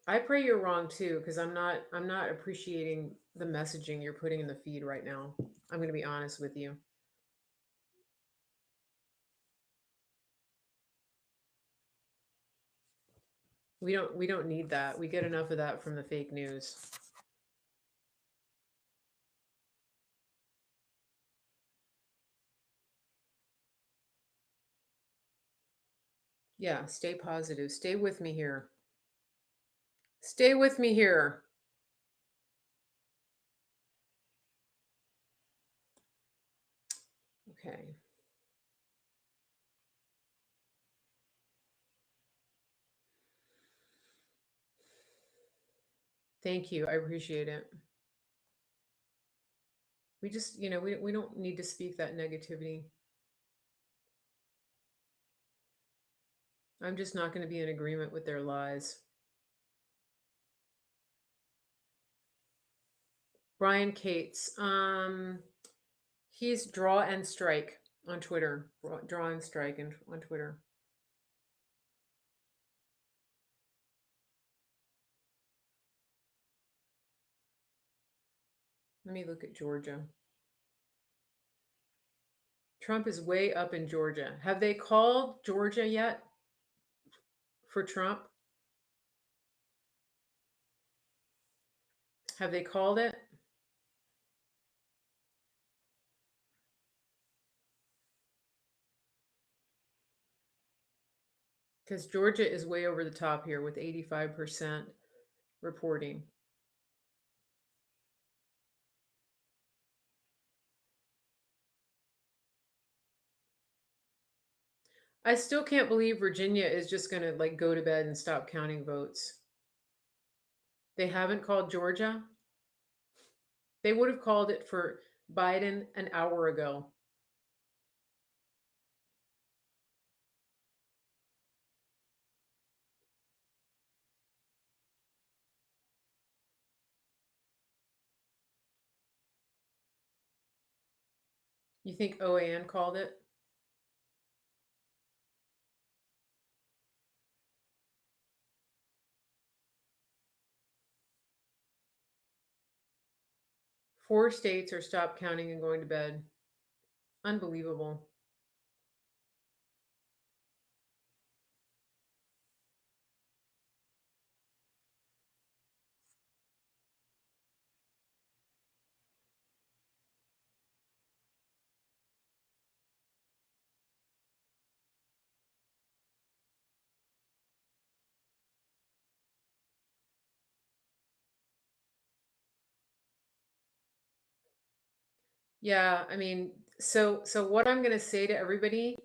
I pray you're wrong too, because I'm not appreciating the messaging you're putting in the feed right now. I'm gonna be honest with you. We don't need that. We get enough of that from the fake news. Yeah, stay positive. Stay with me here. Stay with me here. Okay. Thank you. I appreciate it. We just, we don't need to speak that negativity. I'm just not going to be in agreement with their lies. Brian Cates, he's draw and strike on Twitter. Draw and strike on Twitter. Let me look at Georgia. Trump is way up in Georgia. Have they called Georgia yet for Trump? Have they called it? Because Georgia is way over the top here with 85% reporting. I still can't believe Virginia is just going to like go to bed and stop counting votes. They haven't called Georgia. They would have called it for Biden an hour ago. You think OAN called it? Four states are stop counting and going to bed. Unbelievable. Yeah, I mean, so what I'm going to say to everybody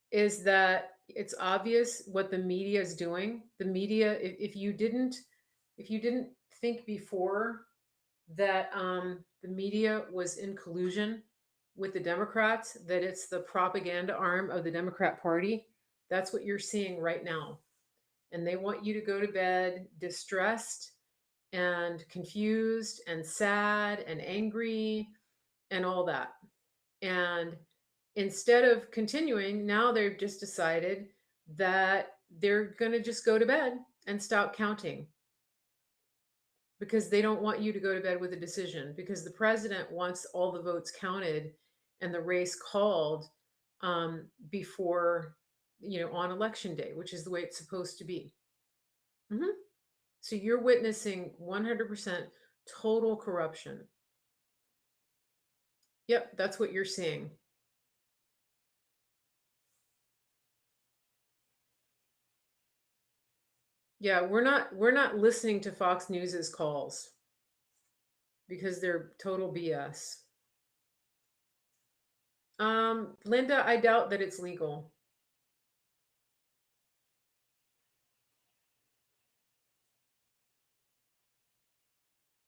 is that it's obvious what the media is doing. The media, if you didn't think before that the media was in collusion with the Democrats, that it's the propaganda arm of the Democrat Party, that's what you're seeing right now. And they want you to go to bed distressed and confused and sad and angry and all that. And instead of continuing, now they've just decided that they're going to just go to bed and stop counting because they don't want you to go to bed with a decision because the president wants all the votes counted and the race called before, on election day, which is the way it's supposed to be. Hmm. So you're witnessing 100% total corruption. Yep, that's what you're seeing. Yeah, we're not listening to Fox News's calls because they're total BS. Linda, I doubt that it's legal.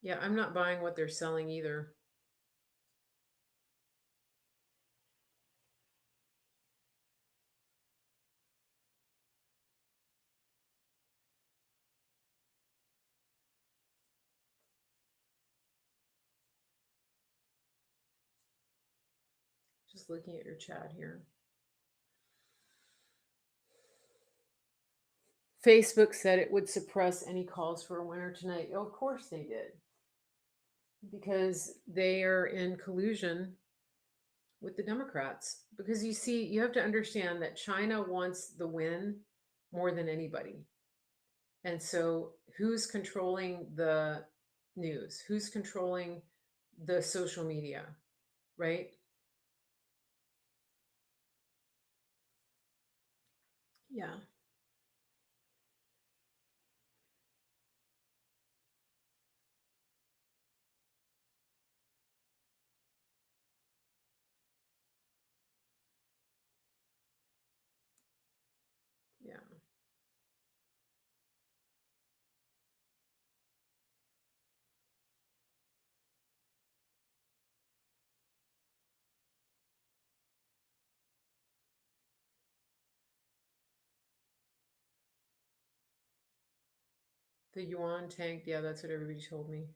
Yeah, I'm not buying what they're selling either. Just looking at your chat here. Facebook said it would suppress any calls for a winner tonight. Oh, of course they did. Because they are in collusion with the Democrats. Because you see, you have to understand that China wants the win more than anybody. And so, who's controlling the news? Who's controlling the social media, right? Yeah. Yeah. The yuan tanked. Yeah, that's what everybody told me.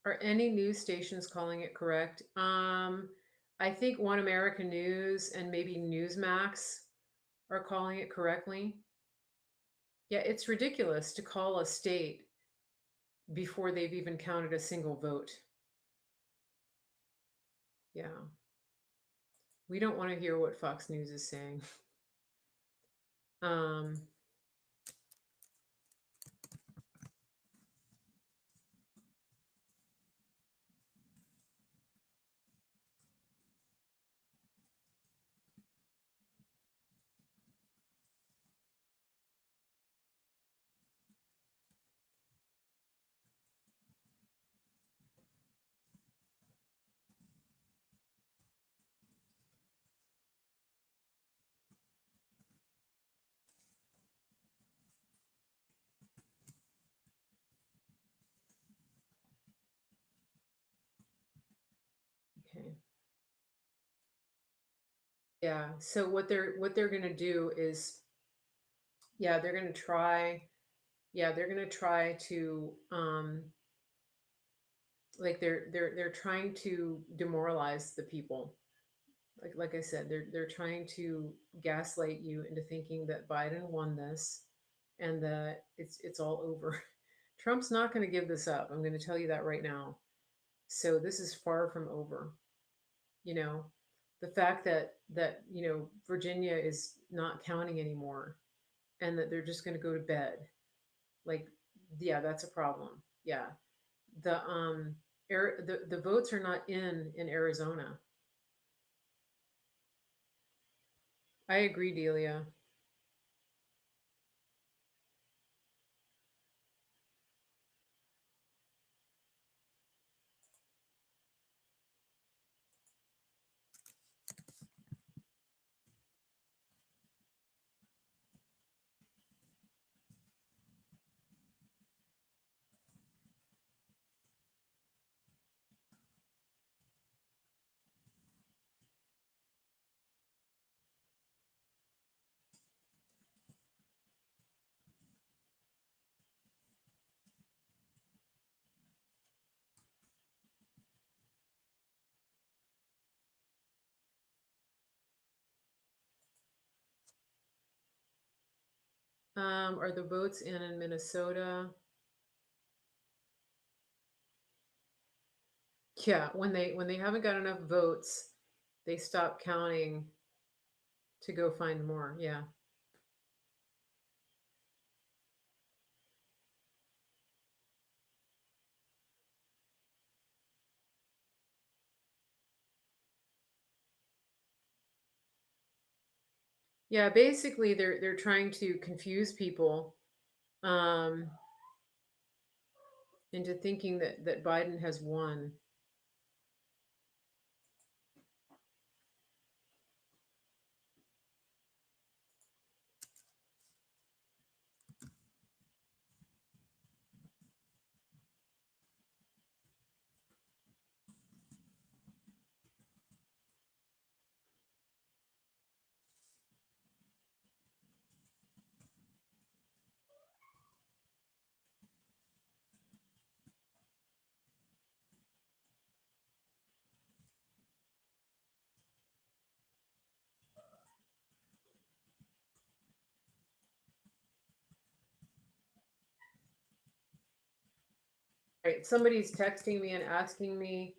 Are any news stations calling it correct? I think One American News and maybe Newsmax are calling it correctly. Yeah, it's ridiculous to call a state before they've even counted a single vote. Yeah. We don't want to hear what Fox News is saying. Um, okay. Yeah. So what they're gonna do is, yeah, they're gonna try. Yeah, they're gonna try to like they're trying to demoralize the people. Like I said, they're trying to gaslight you into thinking that Biden won this and that it's all over. Trump's not going to give this up. I'm going to tell you that right now. So this is far from over. You know, the fact that Virginia is not counting anymore and that they're just going to go to bed. Like, yeah, that's a problem. Yeah. The votes are not in Arizona. I agree, Delia. Are the votes in Minnesota? Yeah, when they haven't got enough votes, they stop counting to go find more. Yeah. Yeah, basically they're trying to confuse people um into thinking that Biden has won. Right. Somebody's texting me and asking me,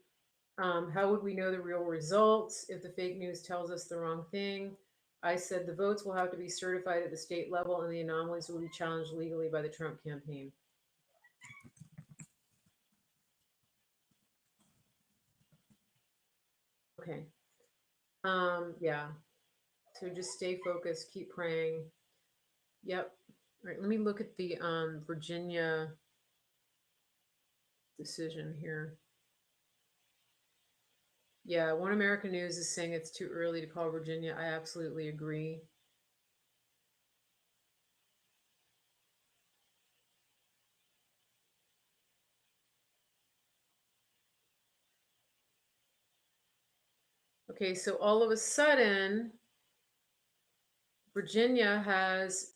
how would we know the real results if the fake news tells us the wrong thing? I said the votes will have to be certified at the state level and the anomalies will be challenged legally by the Trump campaign. Okay. Yeah. So just stay focused, keep praying. Yep. All right, let me look at the Virginia decision here. Yeah, One American News is saying it's too early to call Virginia. I absolutely agree. Okay, so all of a sudden, Virginia has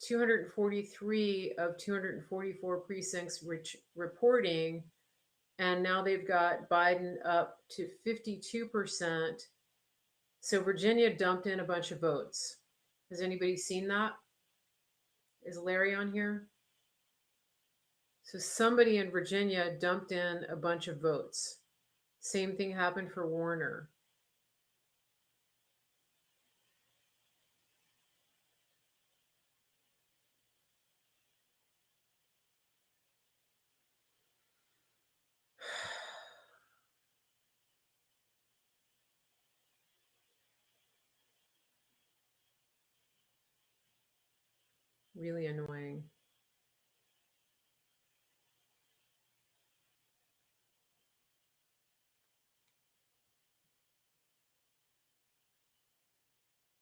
243 of 244 precincts reporting And now they've got Biden up to 52%. So Virginia dumped in a bunch of votes. Has anybody seen that? Is Larry on here? So somebody in Virginia dumped in a bunch of votes. Same thing happened for Warner. Really annoying.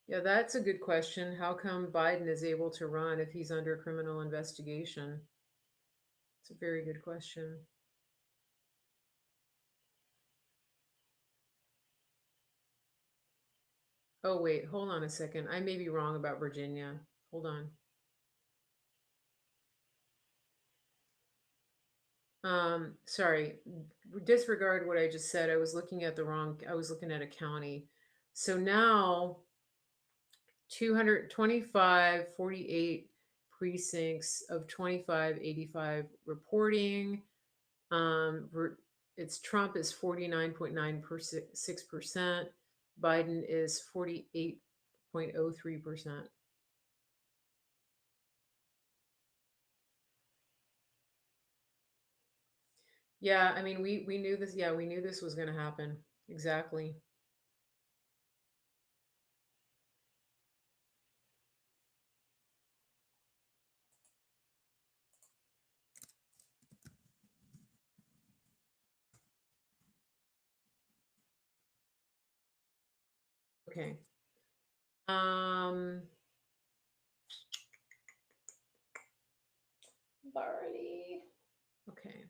Yeah, that's a good question. How come Biden is able to run if he's under criminal investigation? It's a very good question. Oh, wait, hold on a second. I may be wrong about Virginia. Hold on. Sorry, disregard what I just said. I was looking at the wrong, I was looking at a county. So now 225, 48 precincts of 25, 85 reporting. Um, it's Trump is 49.96%. Biden is 48.03%. Yeah, I mean, we knew this. Yeah, we knew this was going to happen. Exactly. Okay. Um, Barley. Okay.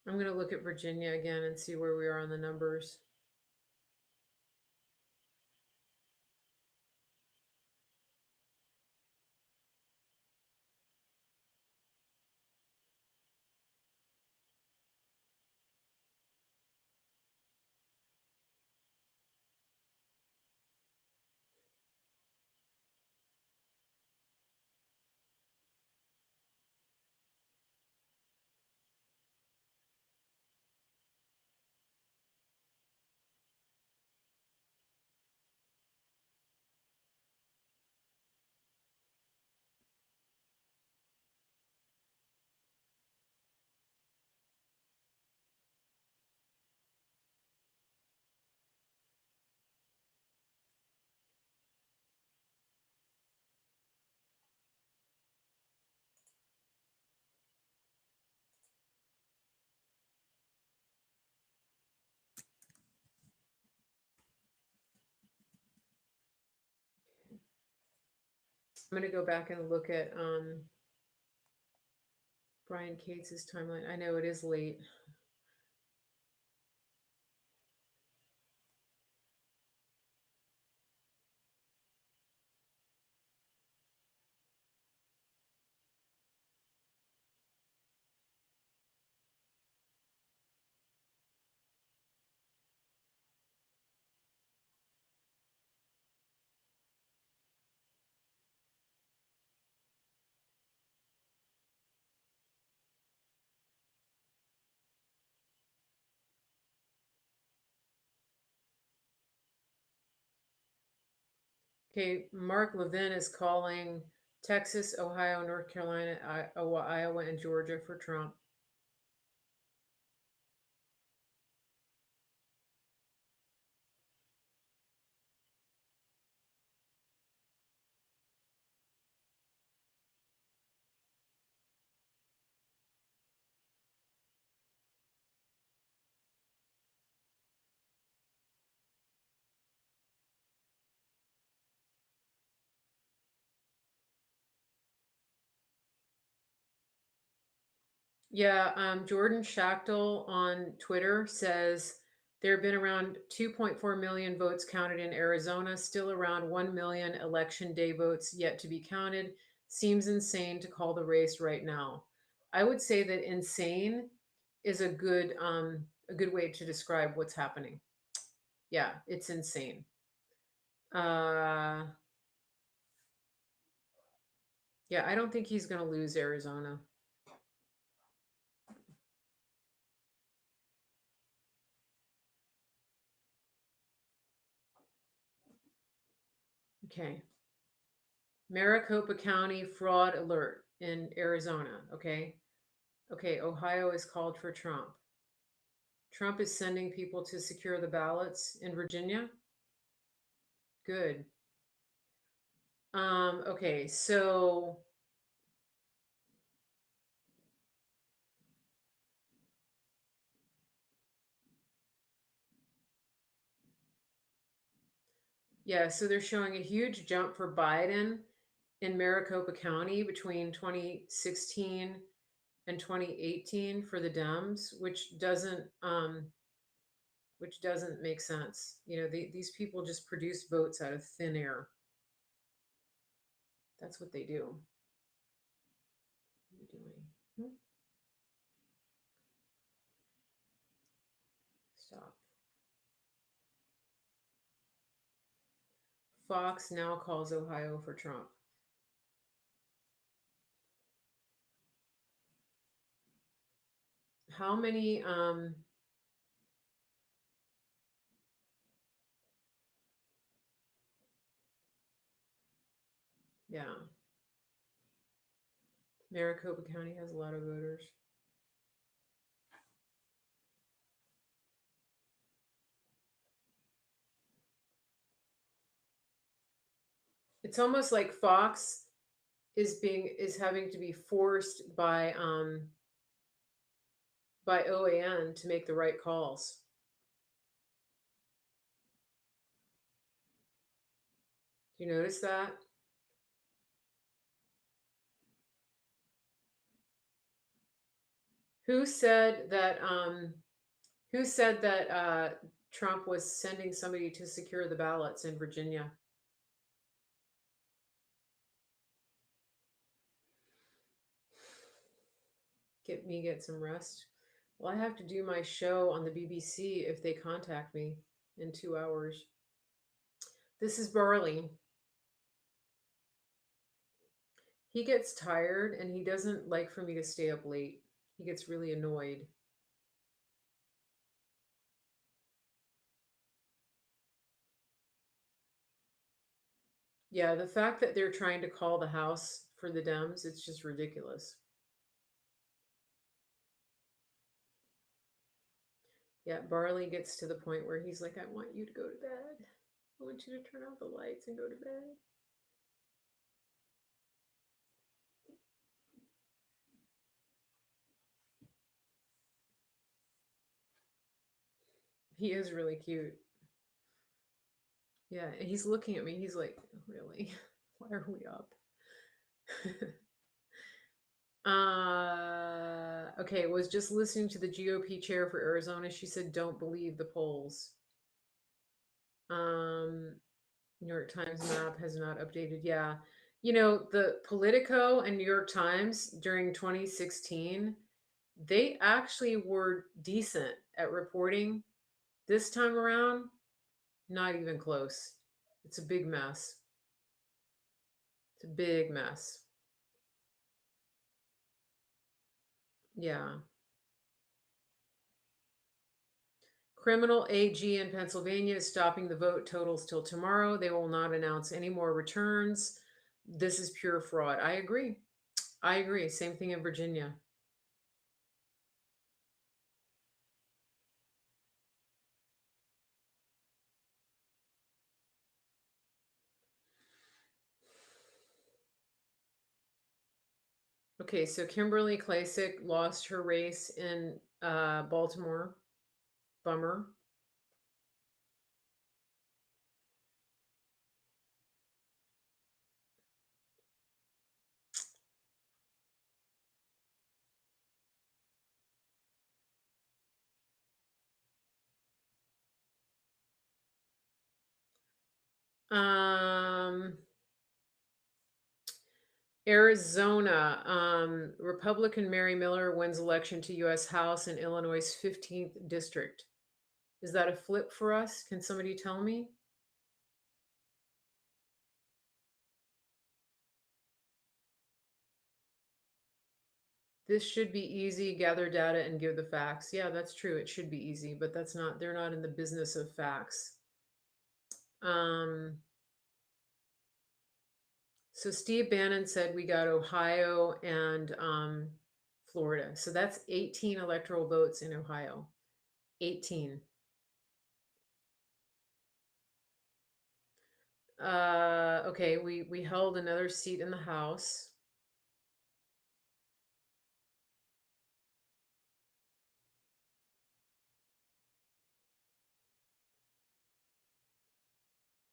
I'm going to look at Virginia again and see where we are on the numbers. I'm going to go back and look at Brian Cates' timeline. I know it is late. Okay, Mark Levin is calling Texas, Ohio, North Carolina, Iowa, and Georgia for Trump. Yeah, Jordan Schachtel on Twitter says there have been around 2.4 million votes counted in Arizona, still around 1 million election day votes yet to be counted. Seems insane to call the race right now. I would say that insane is a good way to describe what's happening. Yeah, it's insane. Uh, yeah, I don't think he's going to lose Arizona. Okay. Maricopa County fraud alert in Arizona. Okay. Okay. Ohio is called for Trump. Trump is sending people to secure the ballots in Virginia. Good. Okay. So, yeah. So they're showing a huge jump for Biden in Maricopa County between 2016 and 2018 for the Dems, which doesn't make sense. You know, these people just produce votes out of thin air. That's what they do. What are you doing? Hmm? Stop. Fox now calls Ohio for Trump. How many? Yeah, Maricopa County has a lot of voters. It's almost like Fox is having to be forced by OAN to make the right calls. Do you notice that? Who said that? Who said that Trump was sending somebody to secure the ballots in Virginia? Get some rest. Well, I have to do my show on the BBC if they contact me in 2 hours. This is Barley. He gets tired and he doesn't like for me to stay up late. He gets really annoyed. Yeah, the fact that they're trying to call the House for the Dems, it's just ridiculous. Yeah, Barley gets to the point where he's like, I want you to go to bed. I want you to turn out the lights and go to bed. He is really cute. Yeah, and he's looking at me. He's like, really? Why are we up? Okay, was just listening to the GOP chair for Arizona. She said, don't believe the polls. Um, New York Times map has not updated. Yeah. You know, the Politico and New York Times during 2016, they actually were decent at reporting. This time around, not even close. It's a big mess. It's a big mess. Yeah. criminal AG in Pennsylvania is stopping the vote totals till tomorrow. They will not announce any more returns. This is pure fraud. I agree. I agree. Same thing in Virginia. Okay, so Kimberly Klasick lost her race in Baltimore. Bummer. Um, Arizona, Republican Mary Miller wins election to U.S. House in Illinois' 15th district. Is that a flip for us? Can somebody tell me? This should be easy. Gather data and give the facts. Yeah, that's true. It should be easy, but that's not, they're not in the business of facts. Um, so Steve Bannon said we got Ohio and Florida. So that's 18 electoral votes in Ohio. 18. Okay, we held another seat in the House.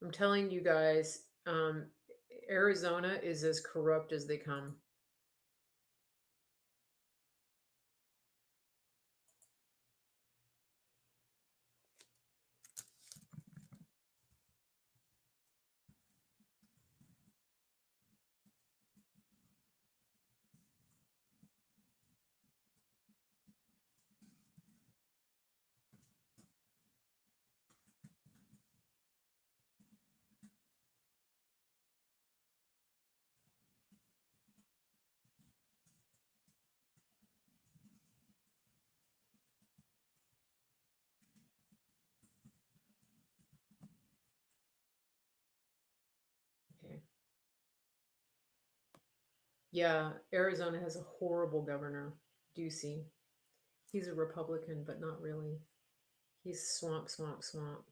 I'm telling you guys, Arizona is as corrupt as they come. Okay. Yeah, Arizona has a horrible governor, Ducey. He's a Republican, but not really. He's swamp, swamp, swamp.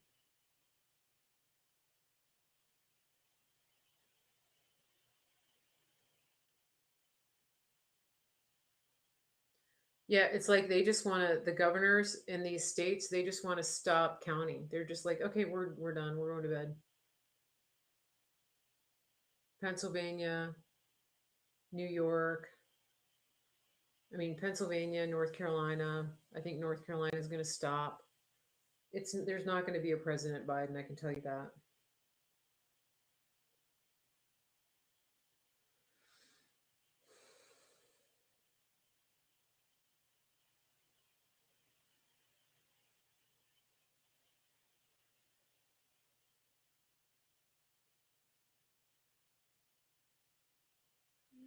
Yeah, it's like they just want to, the governors in these states, they just want to stop counting. They're just like, okay, we're done. We're going to bed. Pennsylvania, New York. I mean, Pennsylvania, North Carolina. I think North Carolina is going to stop. It's there's not going to be a President Biden, I can tell you that.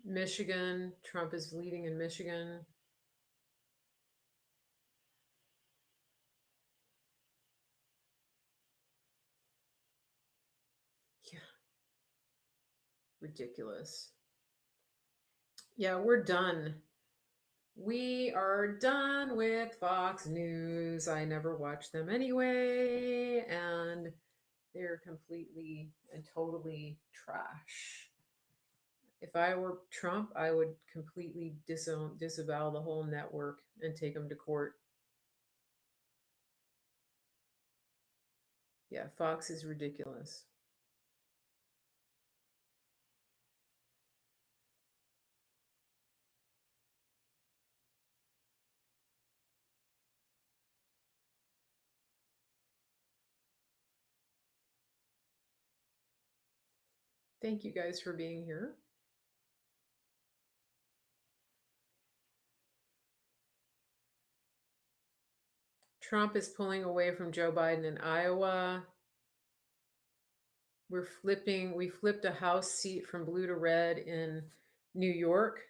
Michigan, Trump is leading in Michigan. Yeah, ridiculous. Yeah, we're done. We are done with Fox News. I never watch them anyway, and they're completely and totally trash. If I were Trump, I would completely disavow the whole network and take them to court. Yeah, Fox is ridiculous. Thank you guys for being here. Trump is pulling away from Joe Biden in Iowa. We flipped a House seat from blue to red in New York.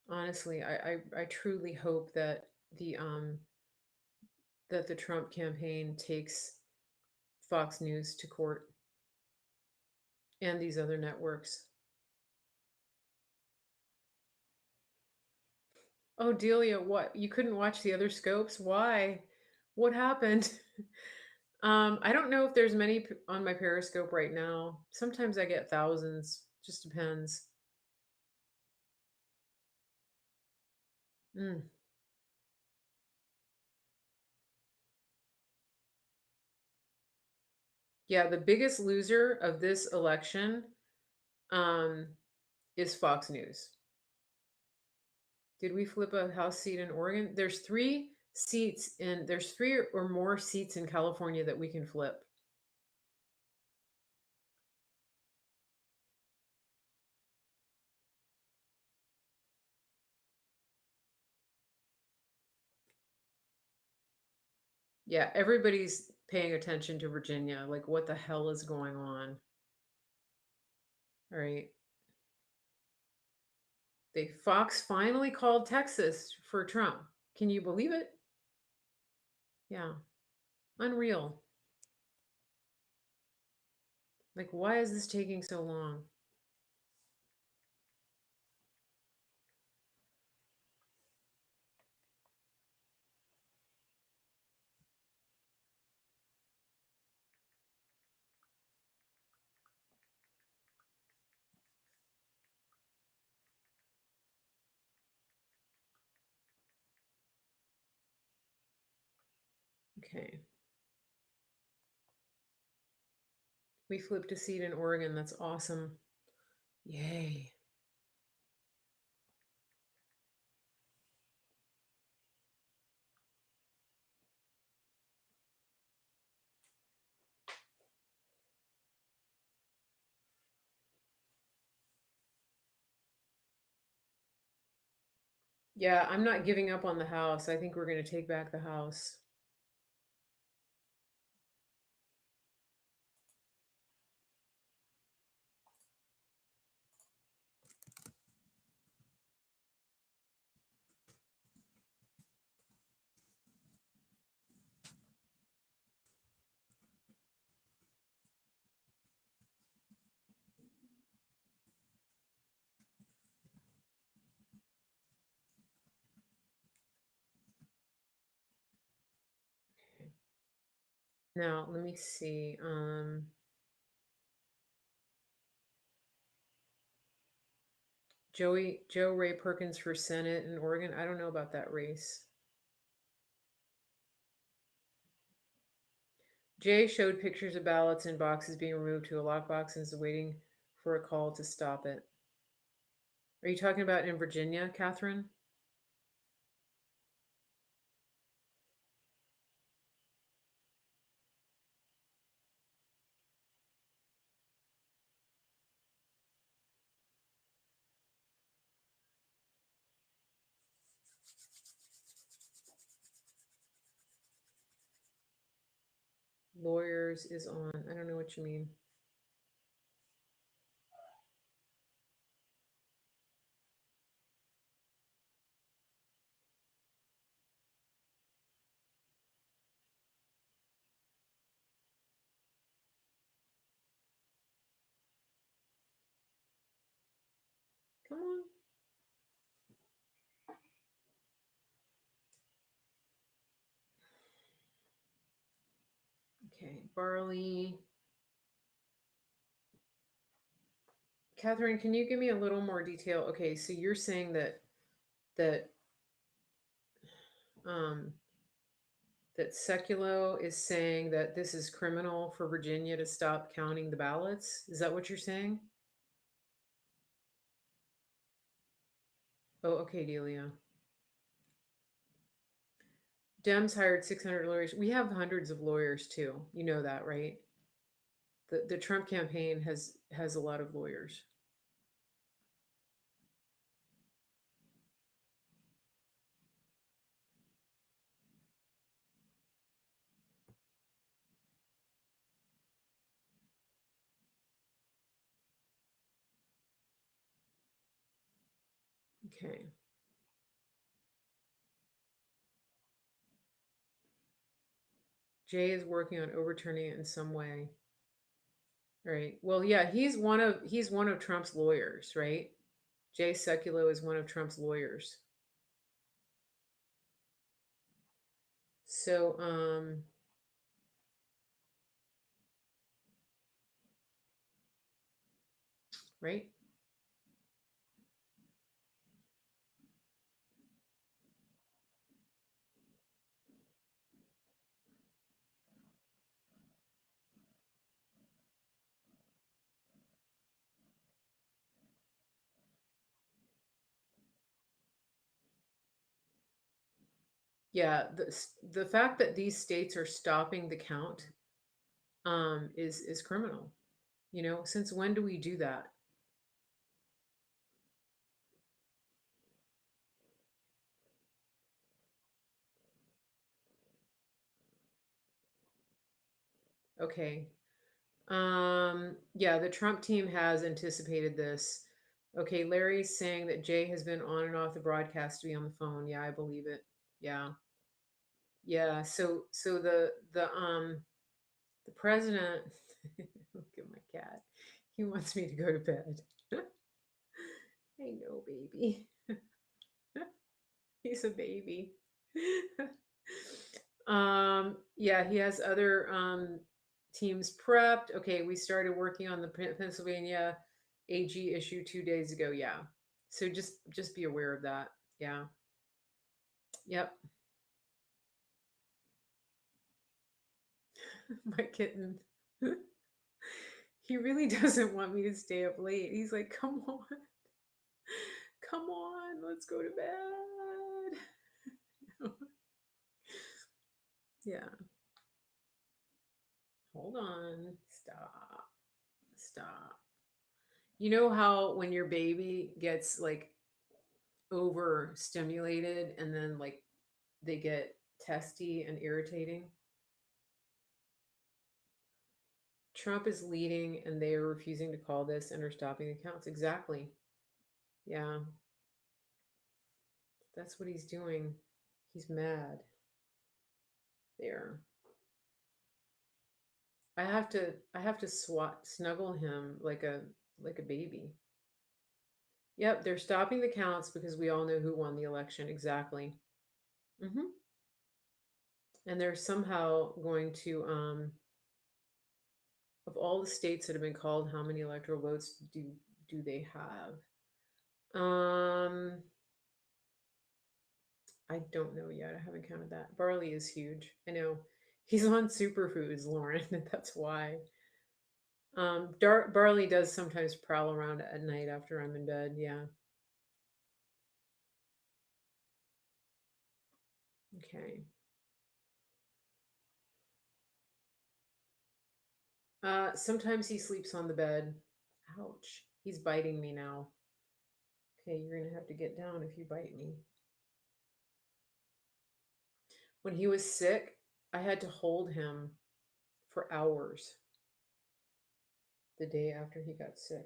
Honestly, I truly hope that the Trump campaign takes Fox News to court and these other networks. Oh, Delia, what? You couldn't watch the other scopes? Why? What happened? I don't know if there's many on my Periscope right now. Sometimes I get thousands. Just depends. Mm. Yeah, the biggest loser of this election um, is Fox News. Did we flip a House seat in Oregon? There's three or more seats in California that we can flip. Yeah, everybody's paying attention to Virginia. Like, what the hell is going on? All right. Fox finally called Texas for Trump. Can you believe it? Yeah. Unreal. Like, why is this taking so long? Okay. We flipped a seat in Oregon. That's awesome. Yay. Yeah, I'm not giving up on the house. I think we're going to take back the house. Now, let me see. Joe Ray Perkins for Senate in Oregon. I don't know about that race. Jay showed pictures of ballots in boxes being removed to a lockbox and is waiting for a call to stop it. Are you talking about in Virginia, Catherine? Lawyers is on. I don't know what you mean. Come on. Okay, barley. Catherine, can you give me a little more detail? Okay, so you're saying that um that Sekulow is saying that this is criminal for Virginia to stop counting the ballots. Is that what you're saying? Oh, okay, Delia. Dems hired 600 lawyers. We have hundreds of lawyers too. You know that, right? The Trump campaign has a lot of lawyers. Okay. Jay is working on overturning it in some way. Right. Well, yeah, he's one of Trump's lawyers, right? Jay Sekulow is one of Trump's lawyers. So, right? Yeah, the fact that these states are stopping the count is criminal. You know, since when do we do that? Okay. Yeah, the Trump team has anticipated this. Okay, Larry's saying that Jay has been on and off the broadcast to be on the phone. Yeah, I believe it. Yeah. Yeah, so the president look at my cat. He wants me to go to bed. I know, baby. He's a baby. Yeah, he has other teams prepped. Okay, we started working on the Pennsylvania AG issue 2 days ago. Yeah. So just be aware of that. Yeah. Yep. My kitten. He really doesn't want me to stay up late. He's like, "Come on. Come on, let's go to bed." Yeah. Hold on. Stop. Stop. You know how when your baby gets like overstimulated and then like they get testy and irritating? Trump is leading and they are refusing to call this and are stopping the counts. Exactly. Yeah. That's what he's doing. He's mad. There. I have to snuggle him like a baby. Yep, they're stopping the counts because we all know who won the election. Exactly. Hmm. And they're somehow going to of all the states that have been called, how many electoral votes do they have? I don't know yet. I haven't counted that. Barley is huge. I know. He's on superfoods, Lauren. That's why. Barley does sometimes prowl around at night after I'm in bed. Yeah. Okay. Sometimes he sleeps on the bed. Ouch. He's biting me now. Okay, you're gonna have to get down if you bite me. When he was sick, I had to hold him for hours the day after he got sick.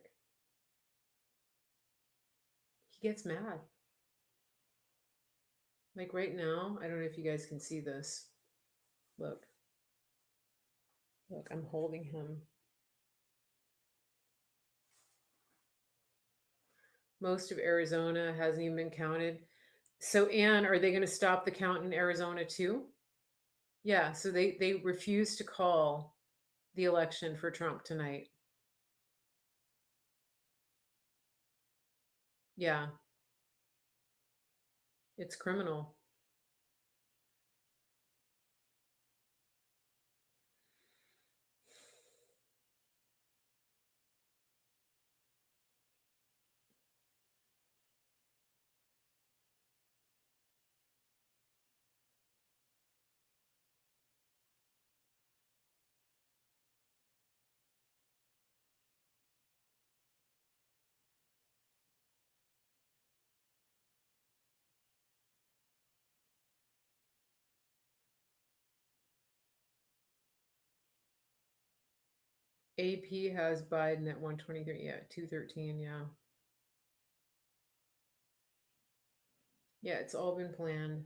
He gets mad. Like right now, I don't know if you guys can see this. Look, look, I'm holding him. Most of Arizona hasn't even been counted. So, Anne, are they going to stop the count in Arizona too? Yeah, so they refuse to call the election for Trump tonight. Yeah, it's criminal. AP has Biden at 123. Yeah, 213. Yeah. Yeah, it's all been planned.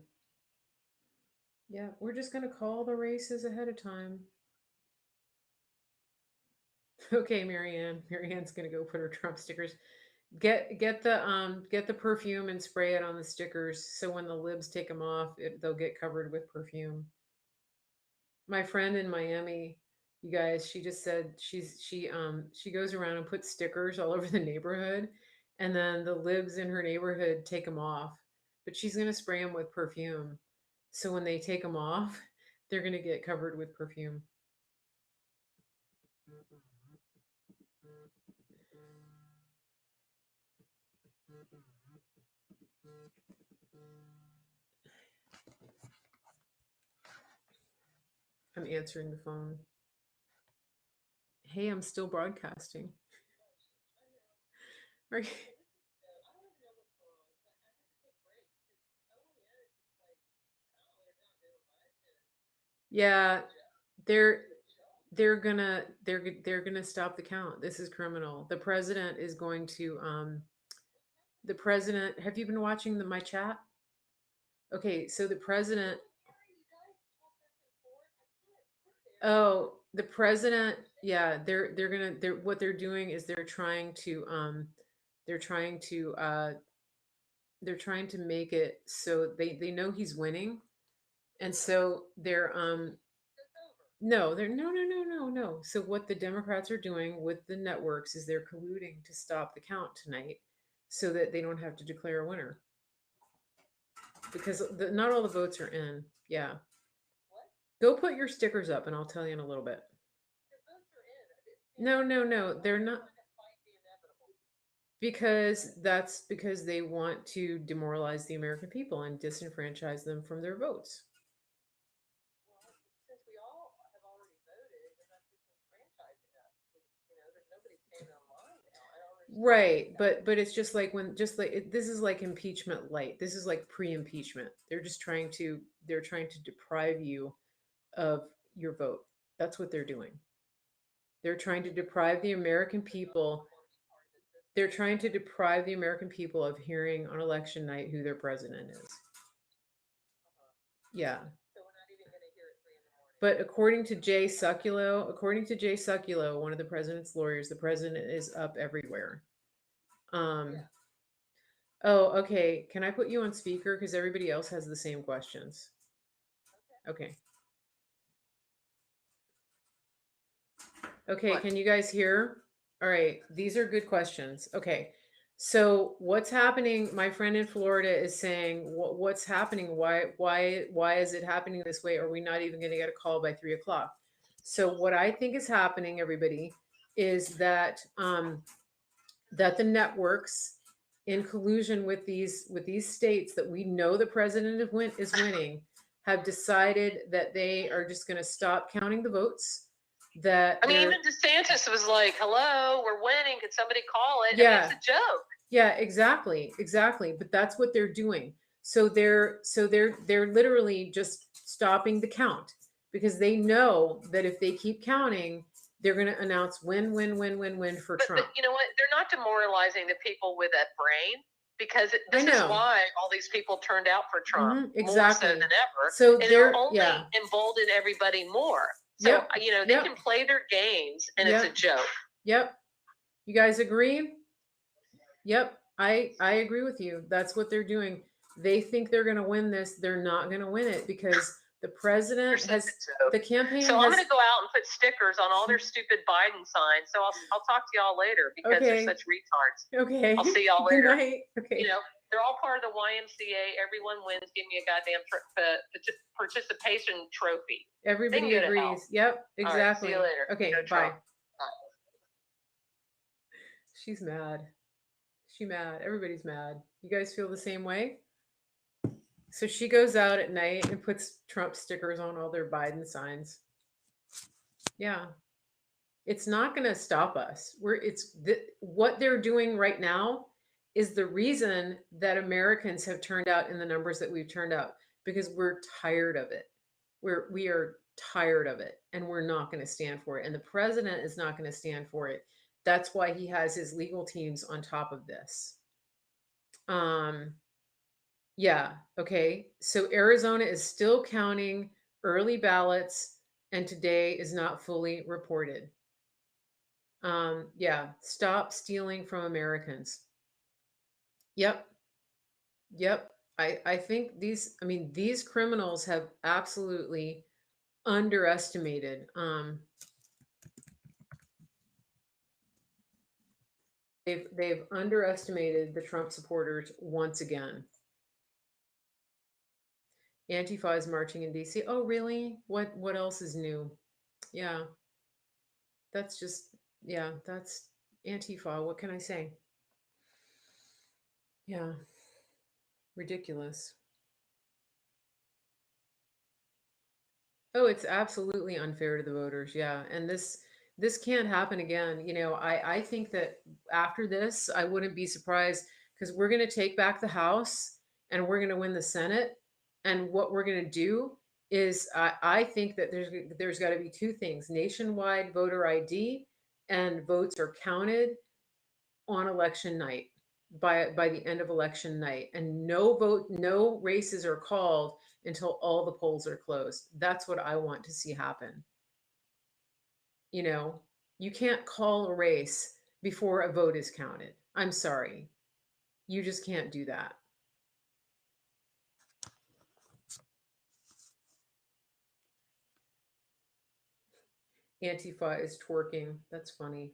Yeah, we're just gonna call the races ahead of time. Okay, Marianne. Marianne's gonna go put her Trump stickers. Get the perfume and spray it on the stickers so when the libs take them off, they'll get covered with perfume. My friend in Miami, you guys, she just said she goes around and puts stickers all over the neighborhood, and then the libs in her neighborhood take them off, but she's gonna spray them with perfume, so when they take them off, they're gonna get covered with perfume. I'm answering the phone. Hey, I'm still broadcasting. Are you- Yeah, they're they're gonna stop the count. This is criminal. The president is going to the president. Have you been watching my chat? Okay, so the president. Oh, the president. Yeah, they're what they're doing is they're trying to they're trying to make it so they know he's winning, and so they're no, they're no. So what the Democrats are doing with the networks is they're colluding to stop the count tonight so that they don't have to declare a winner because not all the votes are in. Yeah. Go put your stickers up and I'll tell you in a little bit. No. They're not because that's because they want to demoralize the American people and disenfranchise them from their votes. Right, but it's just like when just like this is like impeachment light. This is like pre-impeachment. They're trying to deprive you of your vote. That's what they're doing. They're trying to deprive the American people. They're trying to deprive the American people of hearing on election night who their president is. Yeah. But according to Jay Succulo, one of the president's lawyers, the president is up everywhere. Um, oh, okay. Can I put you on speaker because everybody else has the same questions? Okay. Okay, can you guys hear? All right, these are good questions. Okay. So, what's happening? My friend in Florida is saying, "What's happening? Why is it happening this way? Are we not even going to get a call by 3 o'clock?" So, what I think is happening, everybody, is that the networks, in collusion with these states that we know the president is winning, have decided that they are just going to stop counting the votes. That I mean, even DeSantis was like, "Hello, we're winning. Could somebody call it?" Yeah, I mean, it's a joke. Yeah, exactly. But that's what they're doing. So they're literally just stopping the count because they know that if they keep counting, they're going to announce win for Trump. But you know what? They're not demoralizing the people with a brain because this is why all these people turned out for Trump more so than ever. So and they're only emboldened everybody more. So they can play their games, and it's a joke. Yep. You guys agree? Yep. I agree with you. That's what they're doing. They think they're going to win this. They're not going to win it because the president has the campaign. So I'm going to go out and put stickers on all their stupid Biden signs. So I'll talk to y'all later because they're such retards. Okay. I'll see y'all later. Good night. Okay. They're all part of the YMCA. Everyone wins. Give me a goddamn participation trophy. Everybody agrees. Yep. Exactly. Right, see you later. Okay. Bye. She's mad. She's mad. Everybody's mad. You guys feel the same way? So she goes out at night and puts Trump stickers on all their Biden signs. Yeah. It's not going to stop us. What they're doing right now is the reason that Americans have turned out in the numbers that we've turned out because we're tired of it. We are tired of it and we're not going to stand for it. And the president is not going to stand for it. That's why he has his legal teams on top of this. Yeah, okay. So Arizona is still counting early ballots, and today is not fully reported. Yeah, stop stealing from Americans. Yep, yep. I think these criminals have absolutely underestimated. They've underestimated the Trump supporters once again. Antifa is marching in DC. Oh, really? What else is new? Yeah, that's just yeah, that's Antifa. What can I say? Yeah, ridiculous. Oh, it's absolutely unfair to the voters. Yeah, and this can't happen again. I think that after this, I wouldn't be surprised because we're going to take back the House and we're going to win the Senate. And what we're going to do is, I think that there's got to be two things: nationwide voter ID, and votes are counted on election night, by the end of election night, and no races are called until all the polls are closed. That's what I want to see happen. you know you can't call a race before a vote is counted. I'm sorry, you just can't do that. Antifa is twerking. That's funny.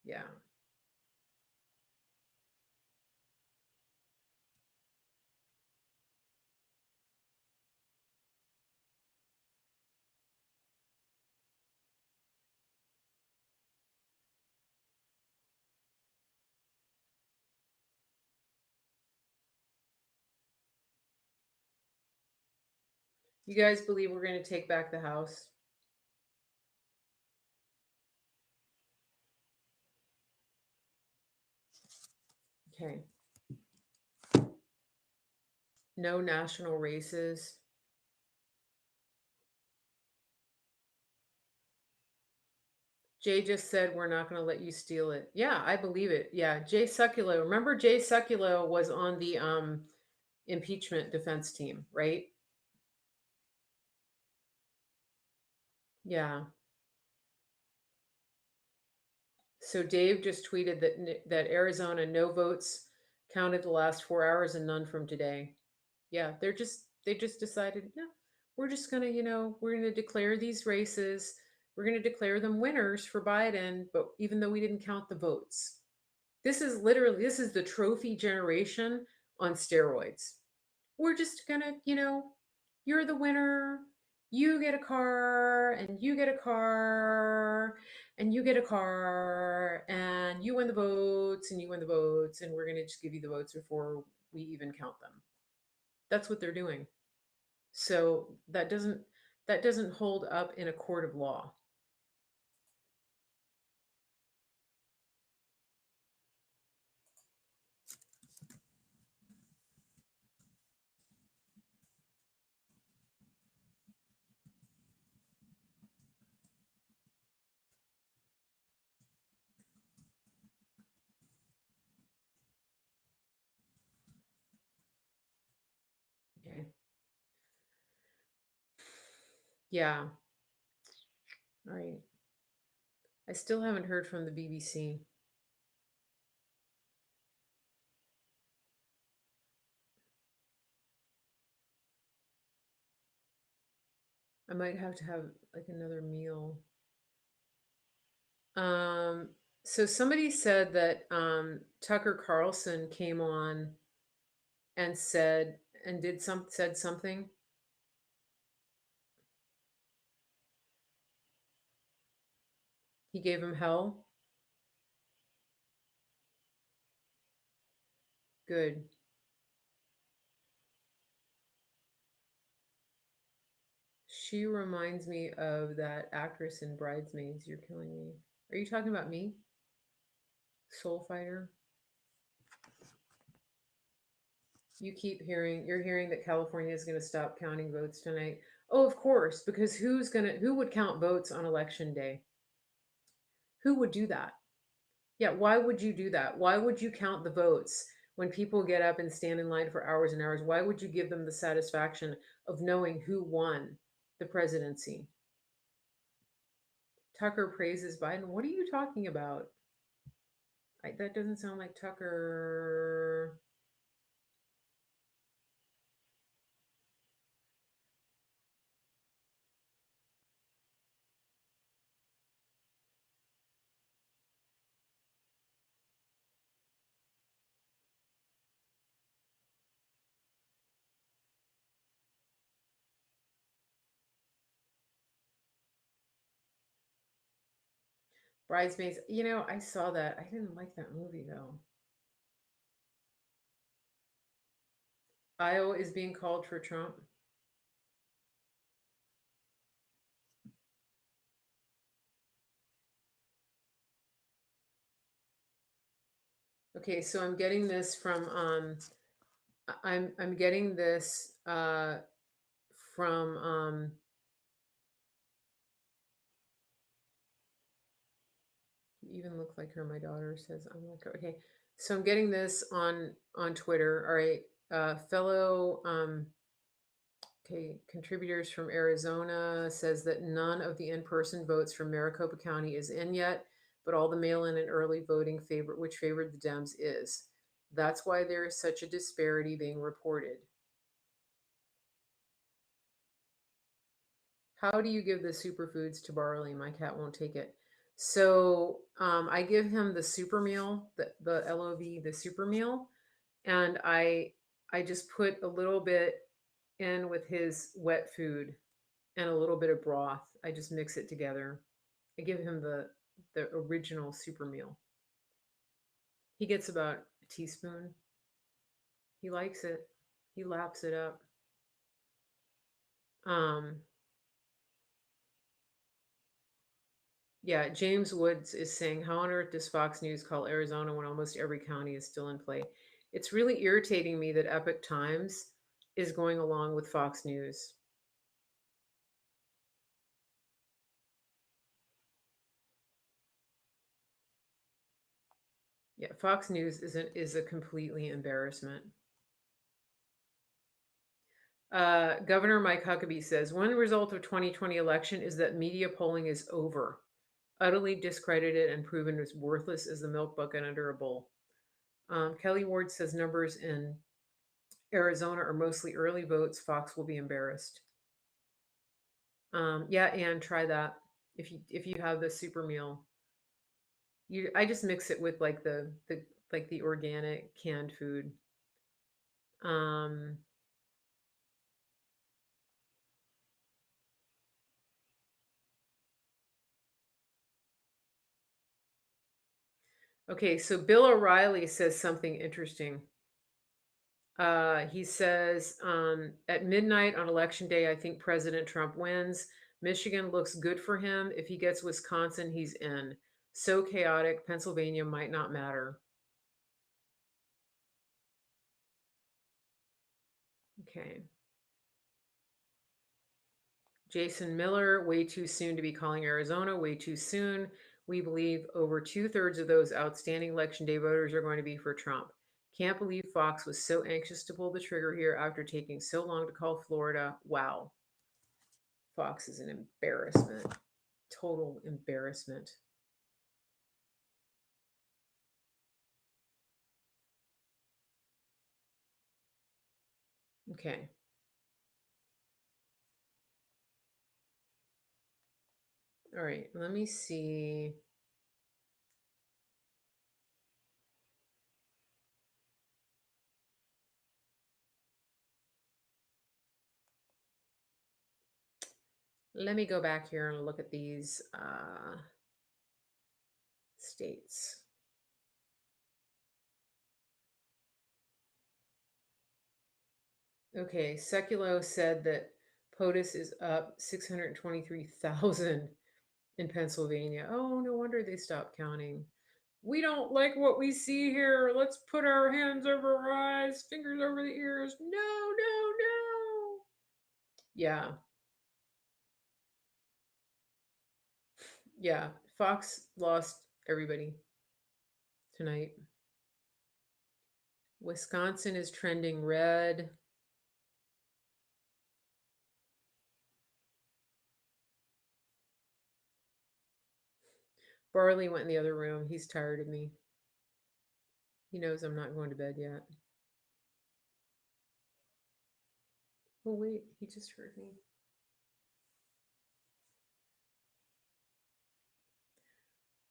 Yeah. You guys believe we're going to take back the House? Okay. No national races. Jay just said we're not going to let you steal it. Yeah, I believe it. Yeah, Jay Sekulow. Remember, Jay Sekulow was on the impeachment defense team, right? Yeah. So Dave just tweeted that Arizona no votes counted the last 4 hours and none from today. Yeah, they just decided, no, we're just gonna, we're gonna declare these races. We're gonna declare them winners for Biden, but even though we didn't count the votes. This is the trophy generation on steroids. We're just gonna, you're the winner. You get a car, and you get a car, and you get a car, and you win the votes, and you win the votes, and we're gonna just give you the votes before we even count them. That's what they're doing. So that doesn't hold up in a court of law. Okay. Yeah. All right. I still haven't heard from the BBC. I might have to have like another meal. Um, so somebody said that Tucker Carlson came on and said something. He gave him hell. Good. She reminds me of that actress in Bridesmaids. You're killing me. Are you talking about me? Soul Fighter. You're hearing that California is going to stop counting votes tonight. Oh, of course, because who would count votes on election day? Who would do that? Yeah, why would you do that? Why would you count the votes when people get up and stand in line for hours and hours? Why would you give them the satisfaction of knowing who won the presidency? Tucker praises Biden. What are you talking about? That doesn't sound like Tucker. Bridesmaids. I saw that. I didn't like that movie though. Iowa is being called for Trump. Okay, so I'm getting this from I'm getting this from you even look like her, my daughter says. I'm like, okay. So I'm getting this on Twitter. All right. Fellow okay, contributors from Arizona says that none of the in-person votes from Maricopa County is in yet, but all the mail-in and early voting which favored the Dems is. That's why there is such a disparity being reported. How do you give the superfoods to Barley? My cat won't take it. So I give him the super meal, the LOV, the super meal, and I just put a little bit in with his wet food and a little bit of broth. I just mix it together. I give him the original super meal. He gets about a teaspoon. He likes it. He laps it up. Um, Yeah, James Woods is saying, how on earth does Fox News call Arizona when almost every county is still in play? It's really irritating me that Epic Times is going along with Fox News. Yeah, Fox News is a completely embarrassment. Governor Mike Huckabee says one result of 2020 election is that media polling is over, utterly discredited and proven as worthless as the milk bucket under a bowl. Kelly Ward says numbers in Arizona are mostly early votes. Fox will be embarrassed. Yeah, and try that if you have the super meal. I just mix it with like the organic canned food. Um, okay, so Bill O'Reilly says something interesting. He says at midnight on election day, I think President Trump wins. Michigan looks good for him. If he gets Wisconsin, he's in. So chaotic, Pennsylvania might not matter. Okay. Jason Miller, way too soon to be calling Arizona, way too soon. We believe over 2/3 of those outstanding election day voters are going to be for Trump. Can't believe Fox was so anxious to pull the trigger here after taking so long to call Florida. Wow. Fox is an embarrassment. Total embarrassment. Okay. All right. Let me see. Let me go back here and look at these states. Okay, Seculo said that POTUS is up 623,000 in Pennsylvania. Oh, no wonder they stopped counting. We don't like what we see here. Let's put our hands over our eyes, fingers over the ears. No, no, no. Yeah. Yeah. Fox lost everybody tonight. Wisconsin is trending red. Barley went in the other room. He's tired of me. He knows I'm not going to bed yet. Oh, wait. He just heard me.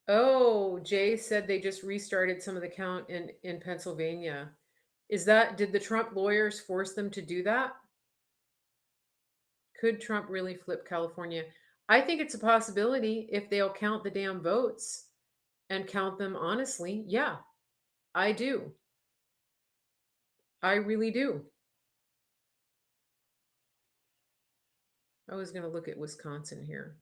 Oh, Jay said they just restarted some of the count in Pennsylvania. Did the Trump lawyers force them to do that? Could Trump really flip California? I think it's a possibility if they'll count the damn votes and count them honestly. Yeah, I do. I really do. I was going to look at Wisconsin here.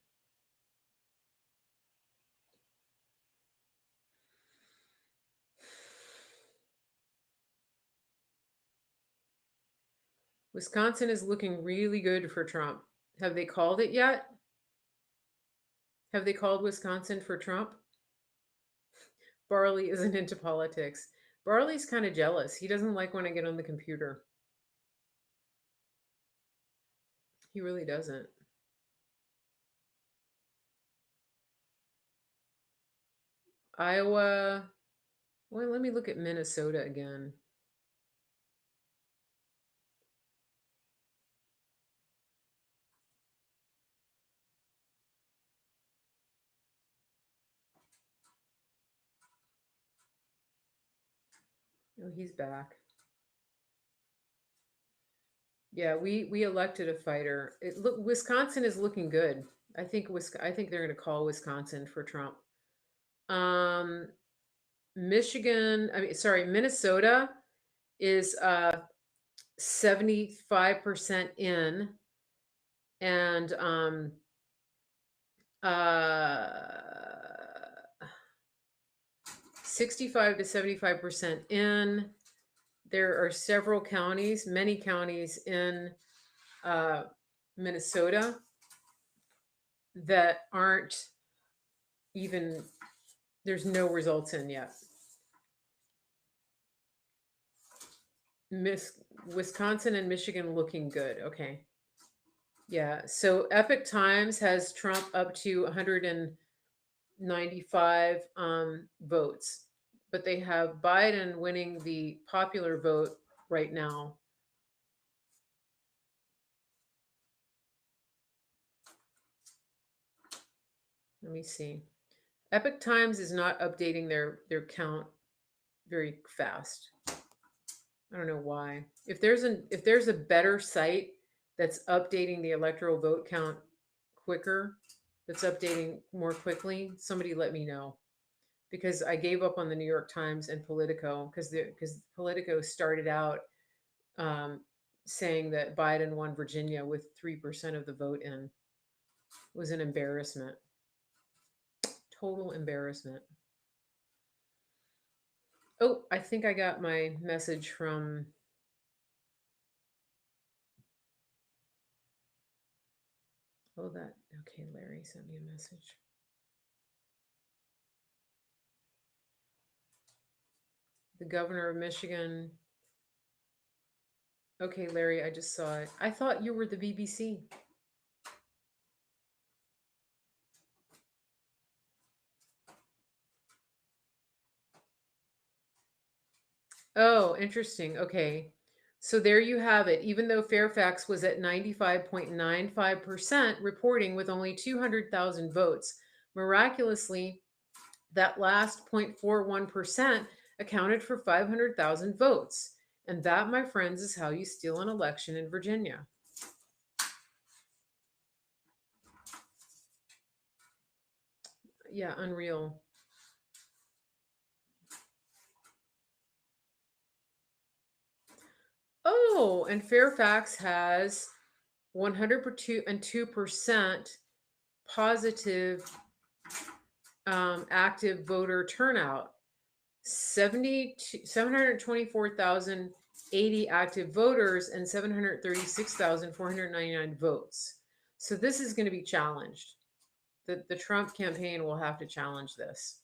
Wisconsin is looking really good for Trump. Have they called it yet? Have they called Wisconsin for Trump? Barley isn't into politics. Barley's kind of jealous. He doesn't like when I get on the computer. He really doesn't. Iowa. Well, let me look at Minnesota again. Oh, he's back. Yeah, we elected a fighter. Wisconsin is looking good. I think they're going to call Wisconsin for Trump. Michigan, I mean, sorry, Minnesota is 75% in, and uh 65 to 75% in. There are several counties, many counties in Minnesota that aren't even, there's no results in yet. Wisconsin and Michigan looking good. Okay. Yeah. So Epic Times has Trump up to 195 votes, but they have Biden winning the popular vote right now. Let me see. Epic Times is not updating their count very fast. I don't know why. If there's a better site that's updating the electoral vote count quicker, that's updating more quickly, somebody let me know. Because I gave up on the New York Times and Politico because Politico started out saying that Biden won Virginia with 3% of the vote in. It was an embarrassment. Total embarrassment. Oh, I think I got my message from. Oh, that. Okay, Larry sent me a message. The governor of Michigan. Okay, Larry, I just saw it. I thought you were the BBC. Oh, interesting. Okay. So there you have it. Even though Fairfax was at 95.95% reporting with only 200,000 votes, miraculously, that last 0.41% accounted for 500,000 votes. And that, my friends, is how you steal an election in Virginia. Yeah, unreal. Oh, and Fairfax has 102% positive active voter turnout. 724,080 active voters and 736,499 votes. So this is going to be challenged. The Trump campaign will have to challenge this.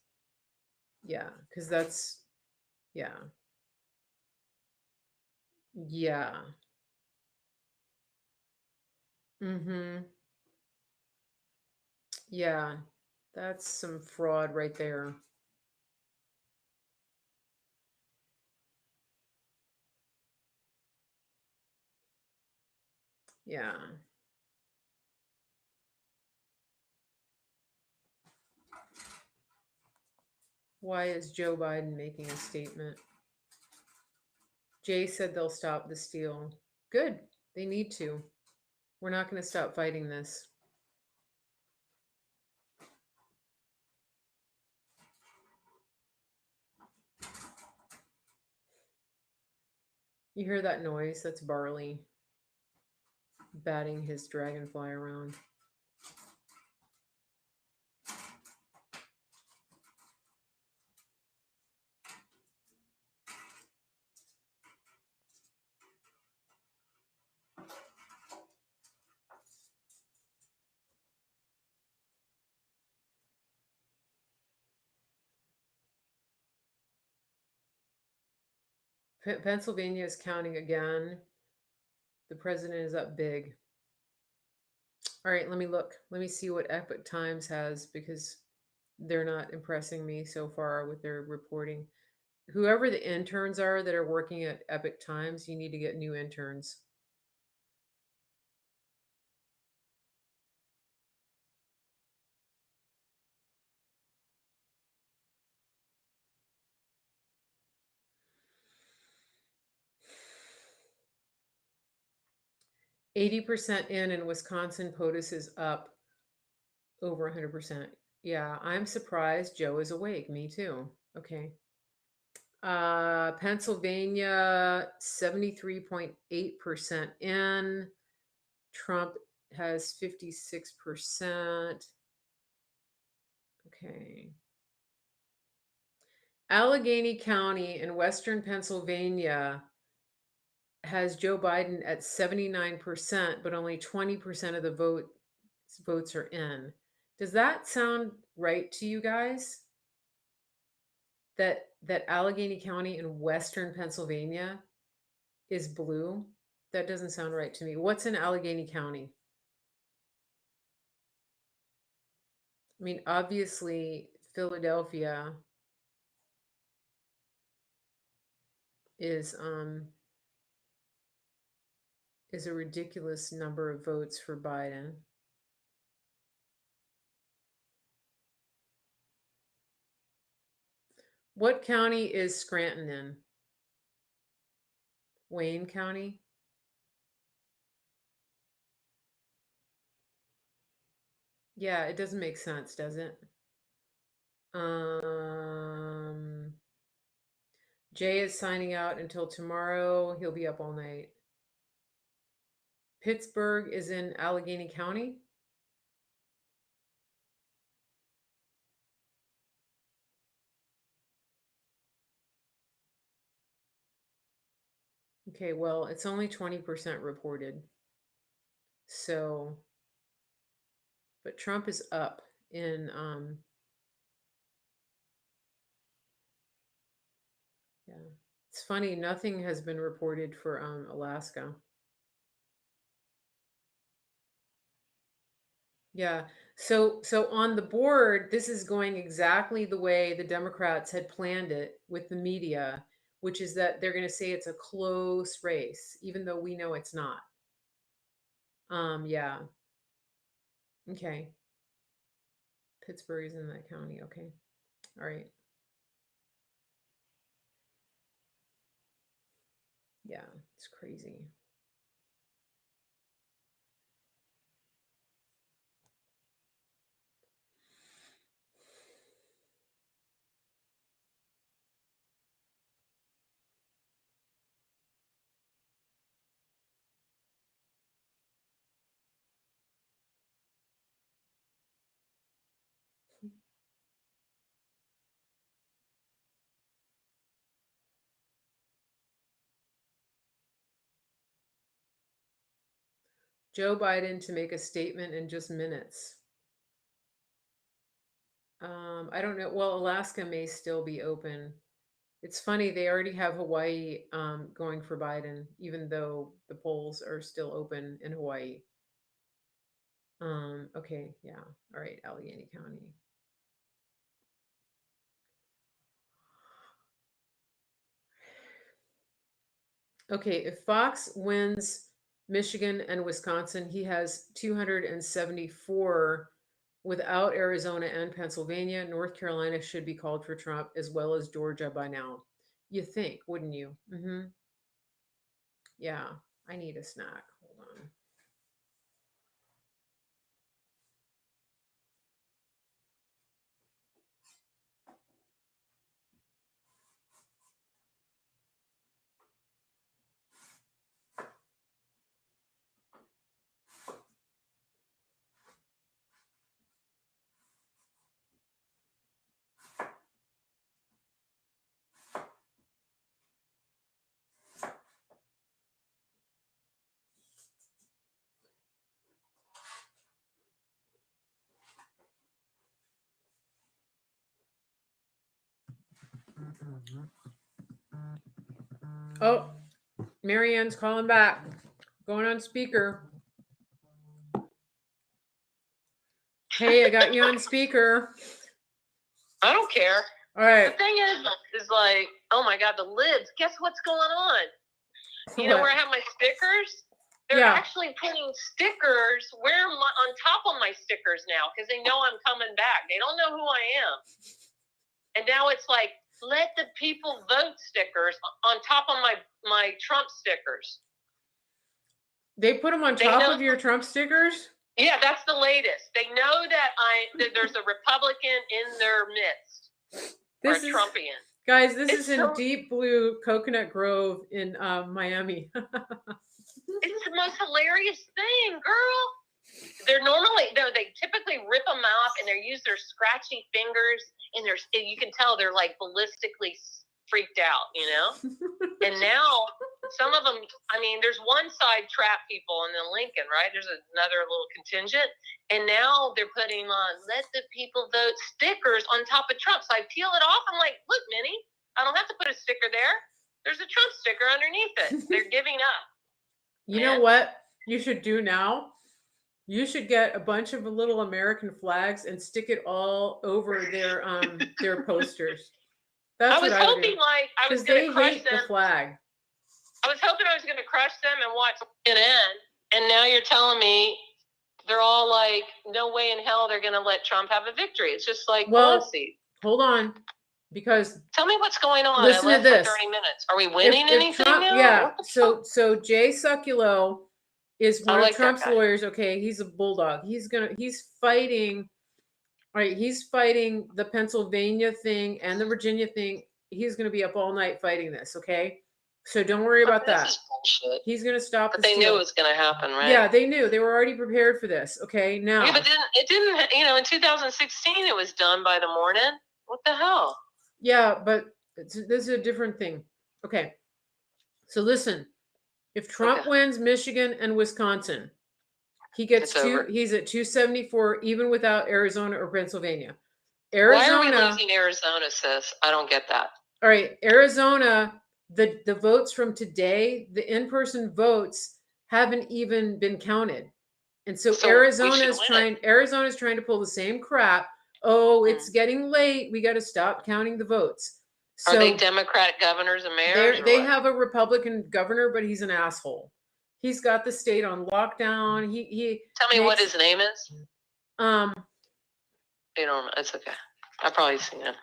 Yeah, because that's, yeah. Yeah. Mm-hmm. Yeah. That's some fraud right there. Yeah. Why is Joe Biden making a statement? Jay said they'll stop the steal. Good. They need to. We're not going to stop fighting this. You hear that noise? That's Barley batting his dragonfly around. Pennsylvania is counting again. The president is up big. All right, let me look. Let me see what Epoch Times has because they're not impressing me so far with their reporting. Whoever the interns are that are working at Epoch Times, you need to get new interns. %80 in Wisconsin, POTUS is up over 100%. Yeah, I'm surprised Joe is awake. Me too. Okay. Pennsylvania, 73.8% in. Trump has 56%. Okay. Allegheny County in Western Pennsylvania has Joe Biden at 79%, but only 20% of the votes are in. Does that sound right to you guys? That Allegheny County in Western Pennsylvania is blue? That doesn't sound right to me. What's in Allegheny County? I mean, obviously, Philadelphia is a ridiculous number of votes for Biden. What county is Scranton in? Wayne County? Yeah, it doesn't make sense, does it? Jay is signing out until tomorrow. He'll be up all night. Pittsburgh is in Allegheny County. Okay, well, it's only 20% reported. So, but Trump is up in yeah. It's funny, nothing has been reported for Alaska. Yeah. So on the board, this is going exactly the way the Democrats had planned it with the media, which is that they're going to say it's a close race, even though we know it's not. Yeah. Okay. Pittsburgh is in that county. Okay. All right. Yeah, it's crazy. Joe Biden to make a statement in just minutes. I don't know. Well, Alaska may still be open. It's funny, they already have Hawaii going for Biden, even though the polls are still open in Hawaii. Okay, yeah. All right, Allegheny County. Okay, if Fox wins Michigan and Wisconsin, he has 274 without Arizona and Pennsylvania. North Carolina should be called for Trump as well as Georgia by now. You think, wouldn't you? Yeah, I need a snack. Hold on. Oh, Marianne's calling back. Going on speaker. Hey, I got you on speaker. I don't care. All right. The thing is like, oh my God, the lids. Guess what's going on? You know where I have my stickers? They're actually putting stickers on top of my stickers now because they know I'm coming back. They don't know who I am. And now it's like, let the people vote stickers on top of my Trump stickers. They put them on top of your Trump stickers? Yeah, that's the latest. They know that there's a Republican in their midst. This is Trumpian. Guys, this is in deep blue Coconut Grove in Miami. It's the most hilarious thing, girl. They typically rip them off and they use their scratchy fingers and you can tell they're like ballistically freaked out, you know? And now some of them, I mean, there's one side trap people in the Lincoln, right? There's another little contingent. And now they're putting on let the people vote stickers on top of Trump. So I peel it off. I'm like, look, Minnie, I don't have to put a sticker there. There's a Trump sticker underneath it. They're giving up. You know what you should do now? You should get a bunch of little American flags and stick it all over their posters. That's I was hoping I was going to crush them. The flag. I was hoping I was going to crush them and watch it end. And now you're telling me they're all like, no way in hell they're going to let Trump have a victory. It's just like, Pelosi. Hold on. Because tell me what's going on. Listen to this. For 30 minutes. Are we winning anything Trump, now? Yeah. So Jay Sekulow is one of Trump's lawyers. Okay, he's a bulldog. He's fighting. All right, he's fighting the Pennsylvania thing and the Virginia thing. He's going to be up all night fighting this. Okay, so don't worry about that. This is bullshit. He's going to stop. But they knew it was going to happen, right? Yeah, they knew. They were already prepared for this. Okay, now. Yeah, but it didn't. You know, in 2016, it was done by the morning. What the hell? Yeah, but this is a different thing. Okay, so listen. If Trump wins Michigan and Wisconsin, he gets he's at 274 even without Arizona or Pennsylvania. Why are we losing Arizona, sis? I don't get that. All right, Arizona, the votes from today, the in-person votes haven't even been counted. And so Arizona's trying to pull the same crap. Oh, it's getting late. We got to stop counting the votes. So are they Democratic governors and mayors? They have a Republican governor, but he's an asshole. He's got the state on lockdown. He tell me what his name is. You don't. It's okay. I've probably seen him.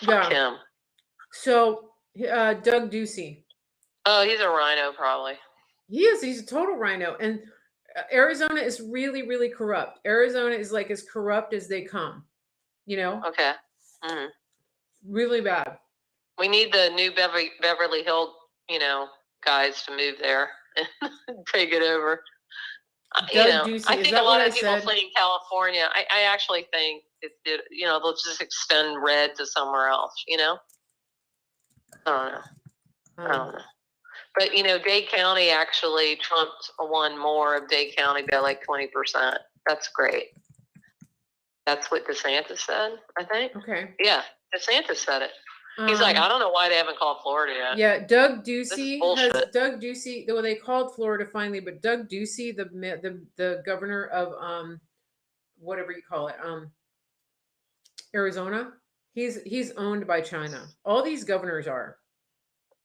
Fuck him. So Doug Ducey. Oh, he's a rhino, probably. He is. He's a total rhino. And Arizona is really, really corrupt. Arizona is like as corrupt as they come. You know. Okay. Mm-hmm. Really bad. We need the new Beverly Hills, guys to move there and take it over. Ducey, I think a lot of people fleeing California. I actually think they'll just extend red to somewhere else. I don't know. But Dade County actually Trump won more of Dade County by like 20%. That's great. That's what DeSantis said, I think. Okay. Yeah, DeSantis said it. He's like, I don't know why they haven't called Florida yet. Yeah, Doug Ducey bullshit. Well, they called Florida finally, but Doug Ducey, the governor of whatever you call it, Arizona, he's owned by China. All these governors are.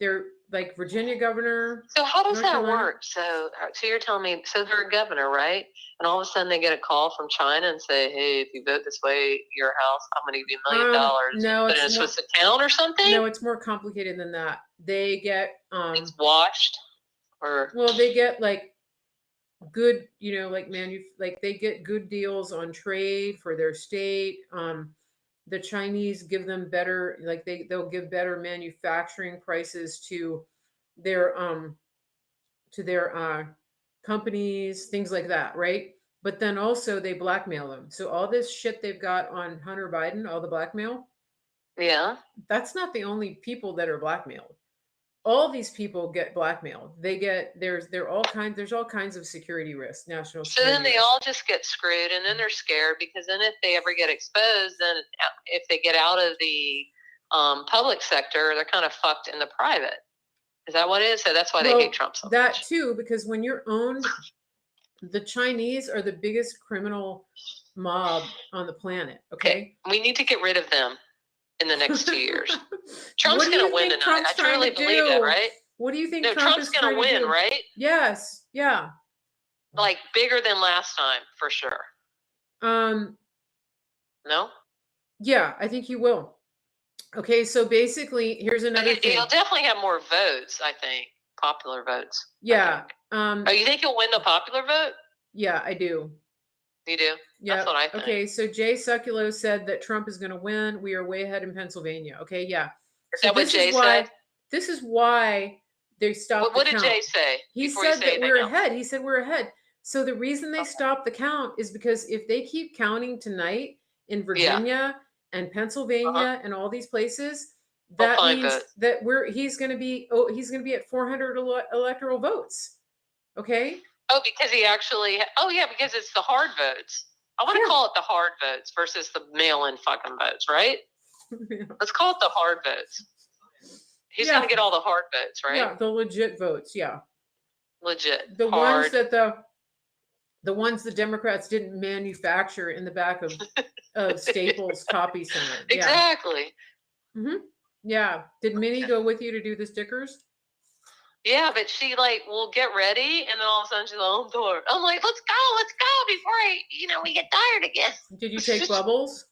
They're like Virginia governor. So how does North that Carolina. work? So you're telling me, so they're a governor, right? And all of a sudden they get a call from China and say, hey, if you vote this way, your house, I'm going to give you $1 million. No, put it in a Swiss account or something? No, it's more complicated than that. They get it's washed, or well, they get like good, like they get good deals on trade for their state. The Chinese give them better, like they'll give better manufacturing prices to their companies, things like that, right? But then also they blackmail them. So all this shit they've got on Hunter Biden, all the blackmail, yeah, that's not the only people that are blackmailed. All these people get blackmailed. There's all kinds of security risks, national so security then they risks. all just get screwed, and then they're scared because then if they ever get exposed, then if they get out of the public sector, they're kind of fucked in the private. Is that what it is? So that's why they hate Trump so that much. too, because when you're owned, the Chinese are the biggest criminal mob on the planet. Okay, we need to get rid of them in the next 2 years. Trump's going to win tonight. I truly believe that, right? What do you think? No, Trump's going to win, right? Yes. Yeah. Like bigger than last time, for sure. No? Yeah, I think he will. Okay, so basically, here's another thing. He'll definitely have more votes, I think. Popular votes. Yeah. You think he'll win the popular vote? Yeah, I do. You do? Yeah. That's what I think. Okay, so Jay Sekulow said that Trump is going to win. We are way ahead in Pennsylvania. Okay, yeah. Is that what Jay said? This is why they stopped What did Jay say? He said that we're ahead. He said we're ahead. So the reason they stopped the count is because if they keep counting tonight in Virginia and Pennsylvania and all these places, that means that he's going to be at 400 electoral votes. Okay? Oh, because he actually because it's the hard votes. I want to call it the hard votes versus the mail-in fucking votes, right? Let's call it the hard votes. He's going to get all the hard votes, right? Yeah, the legit votes, yeah. Legit. The ones that the ones the Democrats didn't manufacture in the back of Staples Copy Center. Yeah. Exactly. Mm-hmm. Yeah. Did Minnie go with you to do the stickers? Yeah, but she will get ready, and then all of a sudden she's like, I'm like, let's go before we get tired again. Did you take Bubbles?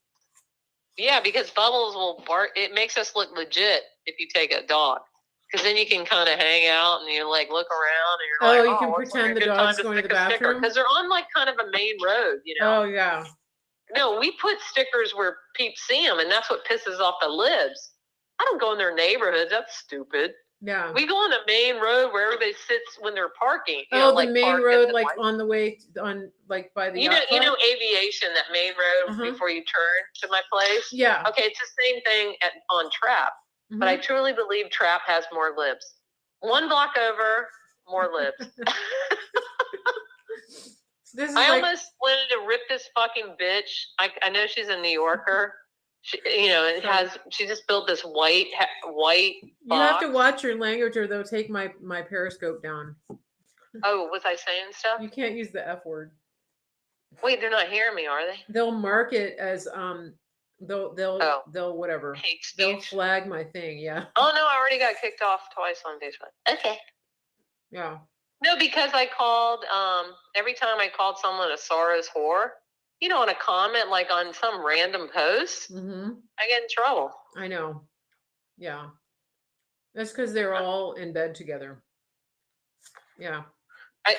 Yeah, because Bubbles will bark. It makes us look legit if you take a dog, because then you can kind of hang out and you look around and you're you can pretend the dog's going to the bathroom because they're on kind of a main road, Oh yeah. No, we put stickers where peeps see them, and that's what pisses off the libs. I don't go in their neighborhoods. That's stupid. Yeah. We go on the main road where everybody sits when they're parking. The main road, on the way by the you know aviation, that main road before you turn to my place. Yeah. Okay, it's the same thing on Trap, but I truly believe Trap has more libs. 1 block over, more libs. I almost wanted to rip this fucking bitch. I know she's a New Yorker. She, she just built this white box. You have to watch your language or they'll take my Periscope down. Oh, was I saying stuff? You can't use the F word. Wait, they're not hearing me, are they? They'll mark it as they'll whatever. Hate speech. They'll flag my thing, yeah. Oh no, I already got kicked off twice on Facebook. Okay. Yeah. No, because I called every time I called someone a Soros whore. On a comment on some random post, I get in trouble. I know. Yeah. That's because they're all in bed together. Yeah.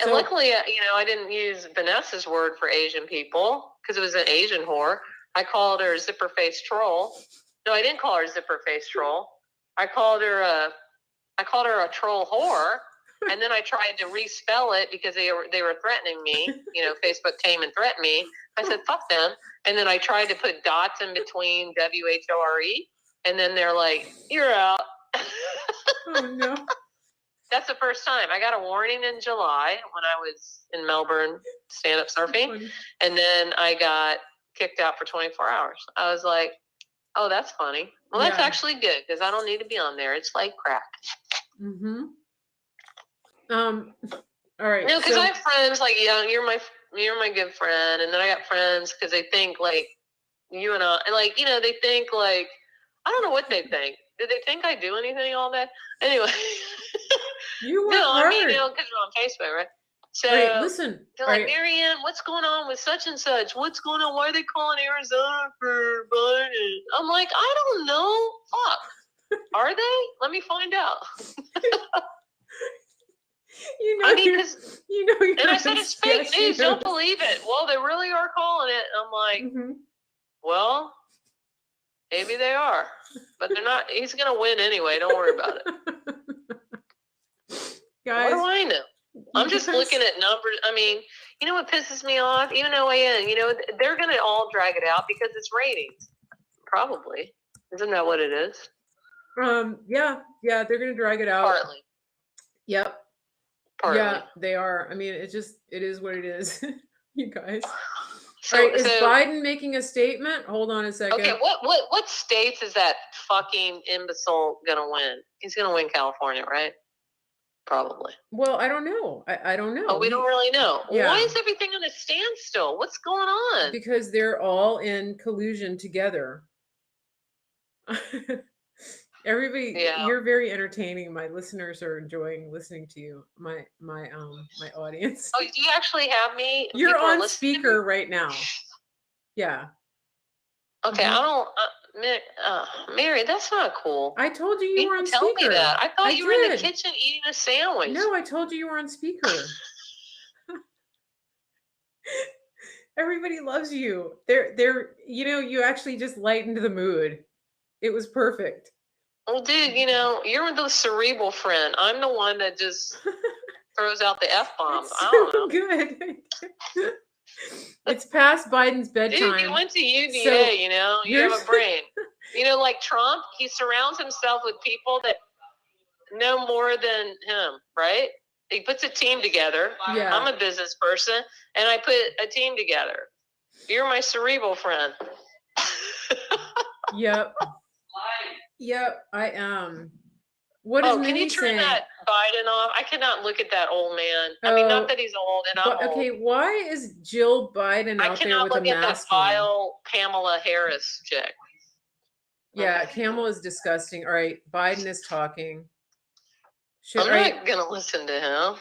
Luckily, I didn't use Vanessa's word for Asian people because it was an Asian whore. I called her a zipper-faced troll. No, I didn't call her a zipper-faced troll. I called her a troll whore. And then I tried to respell it because they were threatening me. Facebook came and threatened me. I said, fuck them. And then I tried to put dots in between WHORE. And then they're like, you're out. Oh, no. That's the first time. I got a warning in July when I was in Melbourne stand-up surfing, Funny. and then I got kicked out for 24 hours. I was like, oh, that's funny. Well, that's Yeah. actually good because I don't need to be on there. It's like crack. Mm-hmm. All right. No, because so I have friends like, yeah, you're my good friend, and then I got friends because they think like you and I, like, you know, they think like, I don't know what they think. Do they think I do anything all day? Anyway. you work No, I hard. mean, you know, because we're on Facebook, right? So All right, listen. they're All like, right. Marianne, what's going on with such and such? What's going on? Why are they calling Arizona for Biden? I'm like, I don't know. Fuck. Are they? Let me find out. You know, I mean, because you know, you're and I said it's fake sketchy news. Don't news. believe it. Well, they really are calling it. I'm like, Mhm. well, maybe they are, but they're not. He's gonna win anyway. Don't worry about it. Guys, What do I know? I'm just looking at numbers. I mean, you know what pisses me off? Even OAN, you know, they're going to all drag it out because it's ratings. Probably. Isn't that what it is? Yeah, they're going to drag it out. Partly. Yep. Partly. Yeah, they are. I mean, it is what it is. You guys. So, all right, is Biden making a statement? Hold on a second. Okay, what states is that fucking imbecile going to win? He's going to win California, right? Probably. Well, I don't know. I don't know. Oh, we don't really know. Yeah. Why is everything on a standstill? What's going on? Because they're all in collusion together. Everybody, Yeah. You're very entertaining. My listeners are enjoying listening to you. My audience. Oh, do you actually have me? You're on speaker right now. Yeah. Okay, I don't. Mary, that's not cool. I told you were on speaker. Tell me that. I thought you were in the kitchen eating a sandwich. No, I told you were on speaker. Everybody loves you. They're you know, you actually just lightened the mood. It was perfect. Well, dude, you know, you're the cerebral friend. I'm the one that just throws out the F-bombs. I don't know. Good. It's past Biden's bedtime. Dude, you went to UVA, you know, you have a brain. You know, like Trump, he surrounds himself with people that know more than him, right? He puts a team together. Yeah. I'm a business person, and I put a team together. You're my cerebral friend. Yep. Yep, I am. What is can you turn saying? that Biden off? I cannot look at that old man. I mean, not that he's old, and I'm old. Okay, why is Jill Biden out there with a mask on? I cannot look at that vile Kamala Harris chick. Yeah, Kamala is disgusting. All right, Biden is talking. I'm not going to listen to him. All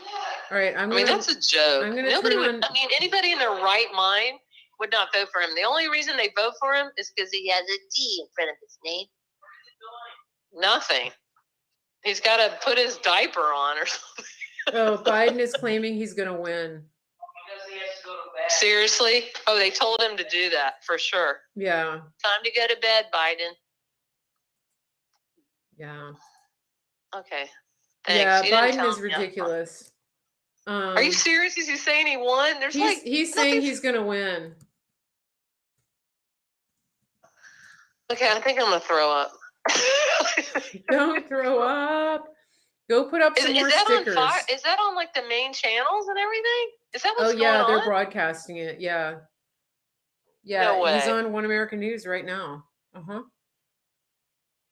right, I mean, that's a joke. Nobody would, I mean, anybody in their right mind would not vote for him. The only reason they vote for him is because he has a D in front of his name. Nothing. He's got to put his diaper on or something. Oh, Biden is claiming he's going to win. Seriously? Oh, they told him to do that for sure. Yeah. Time to go to bed, Biden. Yeah. Okay. Thanks. Yeah, Biden is ridiculous. Are you serious? Is he saying he won? He's saying he's going to win. Okay, I think I'm going to throw up. Don't throw up. Go put up some more stickers. Is that on like the main channels and everything? Is that what's going on? Oh yeah, they're broadcasting it. Yeah. Yeah, no way. He's on One American News right now. Uh-huh.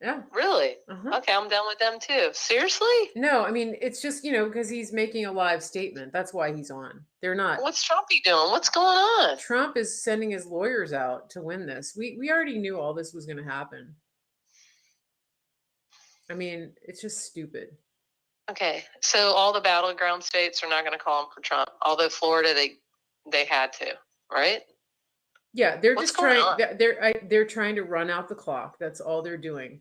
Yeah. Really? Uh-huh. Okay, I'm done with them too. Seriously? No, I mean, it's just, you know, because he's making a live statement. That's why he's on. They're not. What's Trumpy doing? What's going on? Trump is sending his lawyers out to win this. We already knew all this was going to happen. I mean, it's just stupid. Okay, so all the battleground states are not going to call him for Trump, although Florida they had to, right? Yeah, they're just trying. They're trying to run out the clock. That's all they're doing.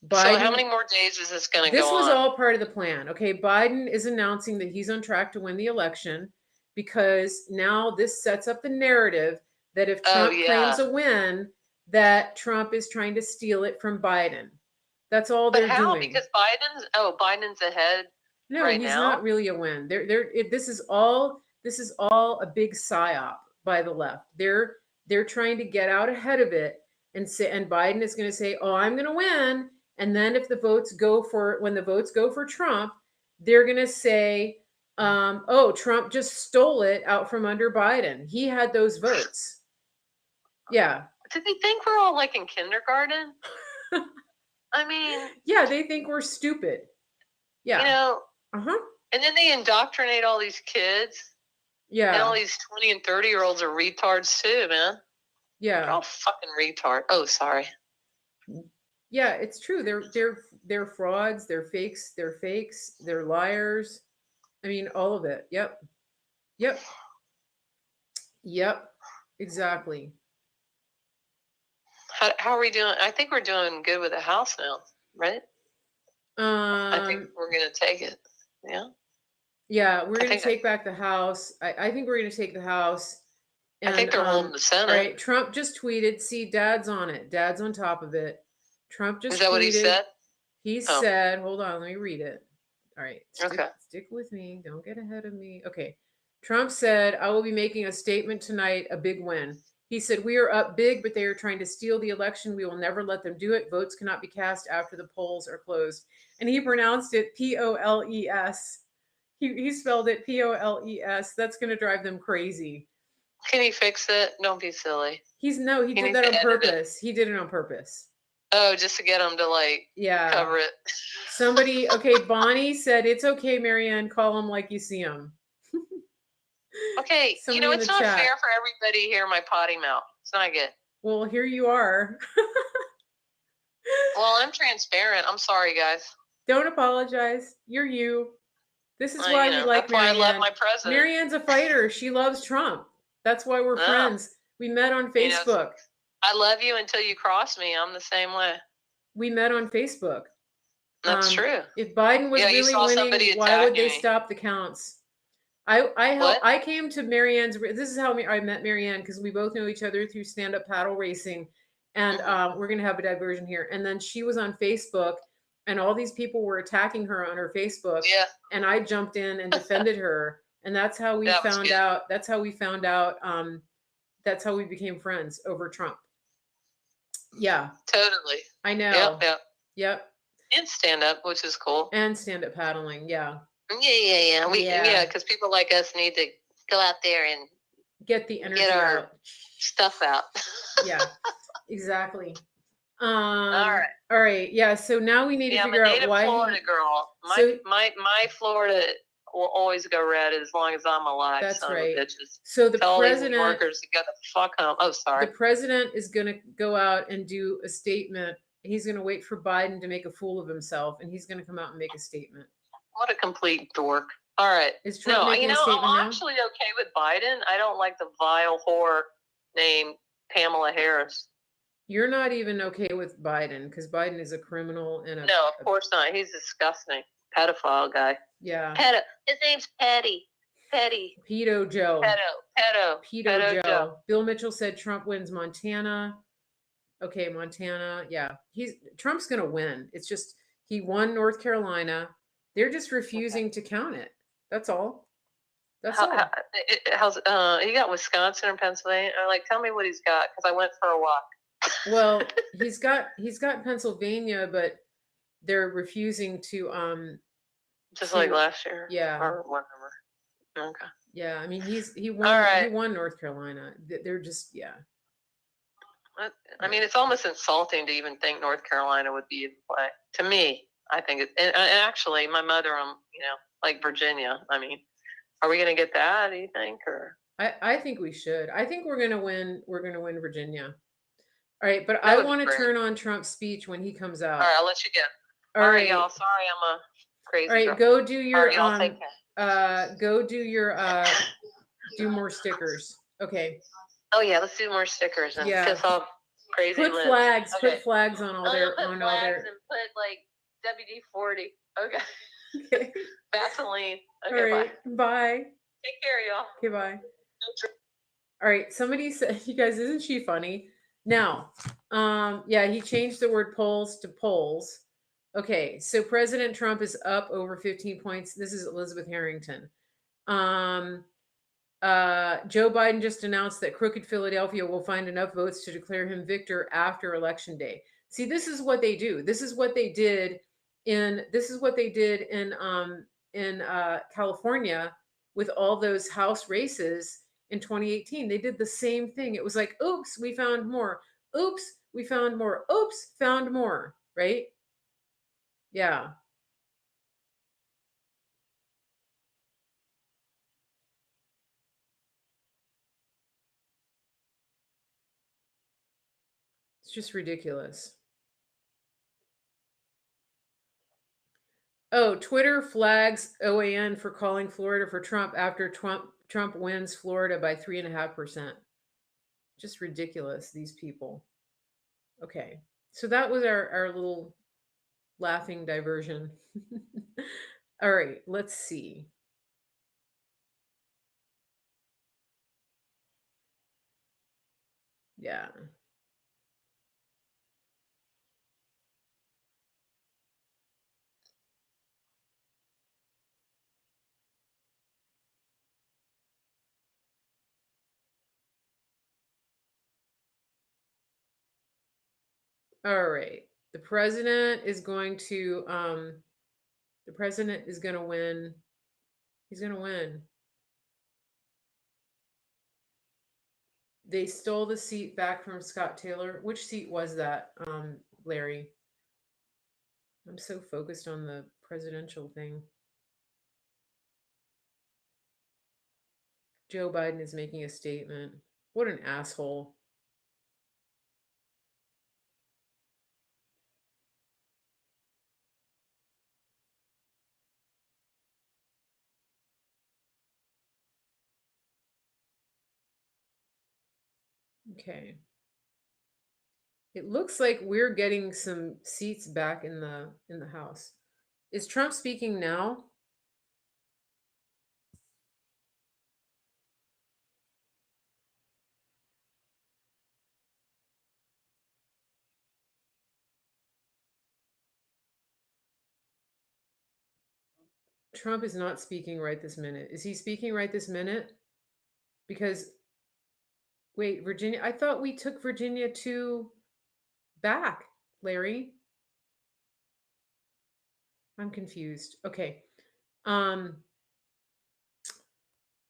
Biden, so how many more days is this going to go on? This was all part of the plan. Okay, Biden is announcing that he's on track to win the election because now this sets up the narrative that if Trump claims a win, that Trump is trying to steal it from Biden. That's all they're doing. Because Biden's ahead. No, he's not really a win. This is all a big psyop by the left. They're trying to get out ahead of it and Biden is going to say, "Oh, I'm going to win." And then when the votes go for Trump, they're going to say, oh, Trump just stole it out from under Biden. He had those votes. Yeah. Do they think we're all like in kindergarten? I mean, yeah, they think we're stupid. Yeah. You know, uh-huh. And then they indoctrinate all these kids. Yeah. And all these 20 and 30-year-olds are retards too, man. Yeah. They're all fucking retard. Oh, sorry. Yeah, it's true. They're frauds, they're fakes, they're liars. I mean, all of it. Yep. Exactly. How are we doing? I think we're doing good with the house now, right? I think we're gonna take it. Yeah. Yeah, we're gonna take back the house. I think we're gonna take the house. And, I think they're holding the Senate. Right. Trump just tweeted. See, Dad's on it. Dad's on top of it. Trump just Is that tweeted. What he said? He said, hold on, let me read it. All right. Stick with me. Don't get ahead of me. Okay. Trump said, I will be making a statement tonight, a big win. He said, we are up big, but they are trying to steal the election. We will never let them do it. Votes cannot be cast after the polls are closed. And he pronounced it Poles. He spelled it Poles. That's going to drive them crazy. Can he fix it? Don't be silly. He did that on purpose. He did it on purpose. Oh, just to get them to cover it. Somebody, okay, Bonnie said, it's okay, Marianne, call them like you see them. Okay, it's not fair for everybody to hear my potty mouth. It's not good. Well, here you are. Well, I'm transparent. I'm sorry, guys. Don't apologize. You're you. This is why we like Marianne. That's why I love my president. Marianne's a fighter. She loves Trump. That's why we're friends. We met on Facebook. I love you until you cross me. I'm the same way. We met on Facebook. That's true. If Biden was really winning, why would they stop the counts? I came to Marianne's. This is how I met Marianne, because we both know each other through stand-up paddle racing, and we're gonna have a diversion here. And then she was on Facebook, and all these people were attacking her on her Facebook. Yeah. And I jumped in and defended her, and that's how we found out. That's how we found out. That's how we became friends over Trump. Yeah. Totally. I know. Yep. And stand up, which is cool. And stand up paddling. Yeah. Yeah. Because people like us need to go out there and get the energy get our out. Stuff out. Yeah. Exactly. All right. Yeah. So now we need to figure out why. Florida girl. My Florida will always go red as long as I'm alive. That's right. So the president, workers to go the fuck home. Oh, sorry. The president is going to go out and do a statement. He's going to wait for Biden to make a fool of himself, and he's going to come out and make a statement. What a complete dork. All right. Is Trump making a statement I'm now? actually okay with Biden. I don't like the vile whore named Pamela Harris. You're not even okay with Biden, because Biden is a criminal and No, of course not. He's disgusting. Pedophile guy. Yeah. His name's Petty. Pedo Joe. Pedo Joe. Bill Mitchell said Trump wins Montana. Okay, Montana. Yeah. Trump's going to win. It's just he won North Carolina. They're just refusing to count it. That's all. That's all. He got Wisconsin and Pennsylvania. Tell me what he's got, because I went for a walk. Well, he's got Pennsylvania, but they're refusing to just like last year. Yeah. Or whatever. Okay. Yeah, I mean he won North Carolina. They're just I mean, it's almost insulting to even think North Carolina would be in play. To me, I think it's and actually my mother like Virginia. I mean, are we gonna get that, do you think? Or I think we should. I think we're gonna win Virginia. All right, but I want to turn on Trump's speech when he comes out. All right, I'll let you get. All right, y'all. Sorry, I'm a crazy. All right, girl. go do your do more stickers. Okay. Oh yeah, let's do more stickers and piss off crazy. Put lips. flags. Okay. Put flags on all their and put WD-40. Okay. Okay. Vaseline. Okay. All right. Bye. Take care, y'all. Okay. Bye. All right. Somebody said, you guys, isn't she funny? Now, he changed the word polls to polls. Okay, so President Trump is up over 15 points. This is Elizabeth Harrington. Joe Biden just announced that crooked Philadelphia will find enough votes to declare him victor after Election Day. See, this is what they do. This is what they did in in California with all those House races in 2018. They did the same thing. It was like, oops, we found more. Oops, we found more. Oops, found more. Right? Yeah. It's just ridiculous. Oh, Twitter flags OAN for calling Florida for Trump after Trump wins Florida by 3.5%. Just ridiculous, these people. Okay. So that was our little laughing diversion. All right, let's see. Yeah. All right. The president is going to the president is going to win. He's going to win. They stole the seat back from Scott Taylor. Which seat was that, Larry? I'm so focused on the presidential thing. Joe Biden is making a statement. What an asshole. Okay. It looks like we're getting some seats back in the House. Is Trump speaking now? Trump is not speaking right this minute. Is he speaking right this minute? Because wait, Virginia, I thought we took Virginia 2 back, Larry. I'm confused. Okay. Um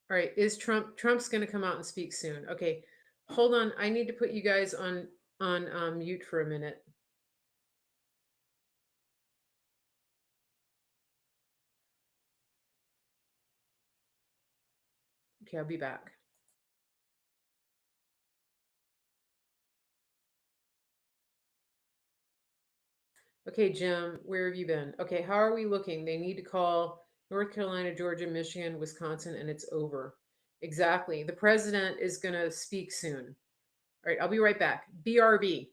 all right, is Trump's going to come out and speak soon. Okay. Hold on. I need to put you guys on mute for a minute. Okay, I'll be back. Okay, Jim, where have you been? Okay, how are we looking? They need to call North Carolina, Georgia, Michigan, Wisconsin, and it's over. Exactly. The president is going to speak soon. All right, I'll be right back. BRB.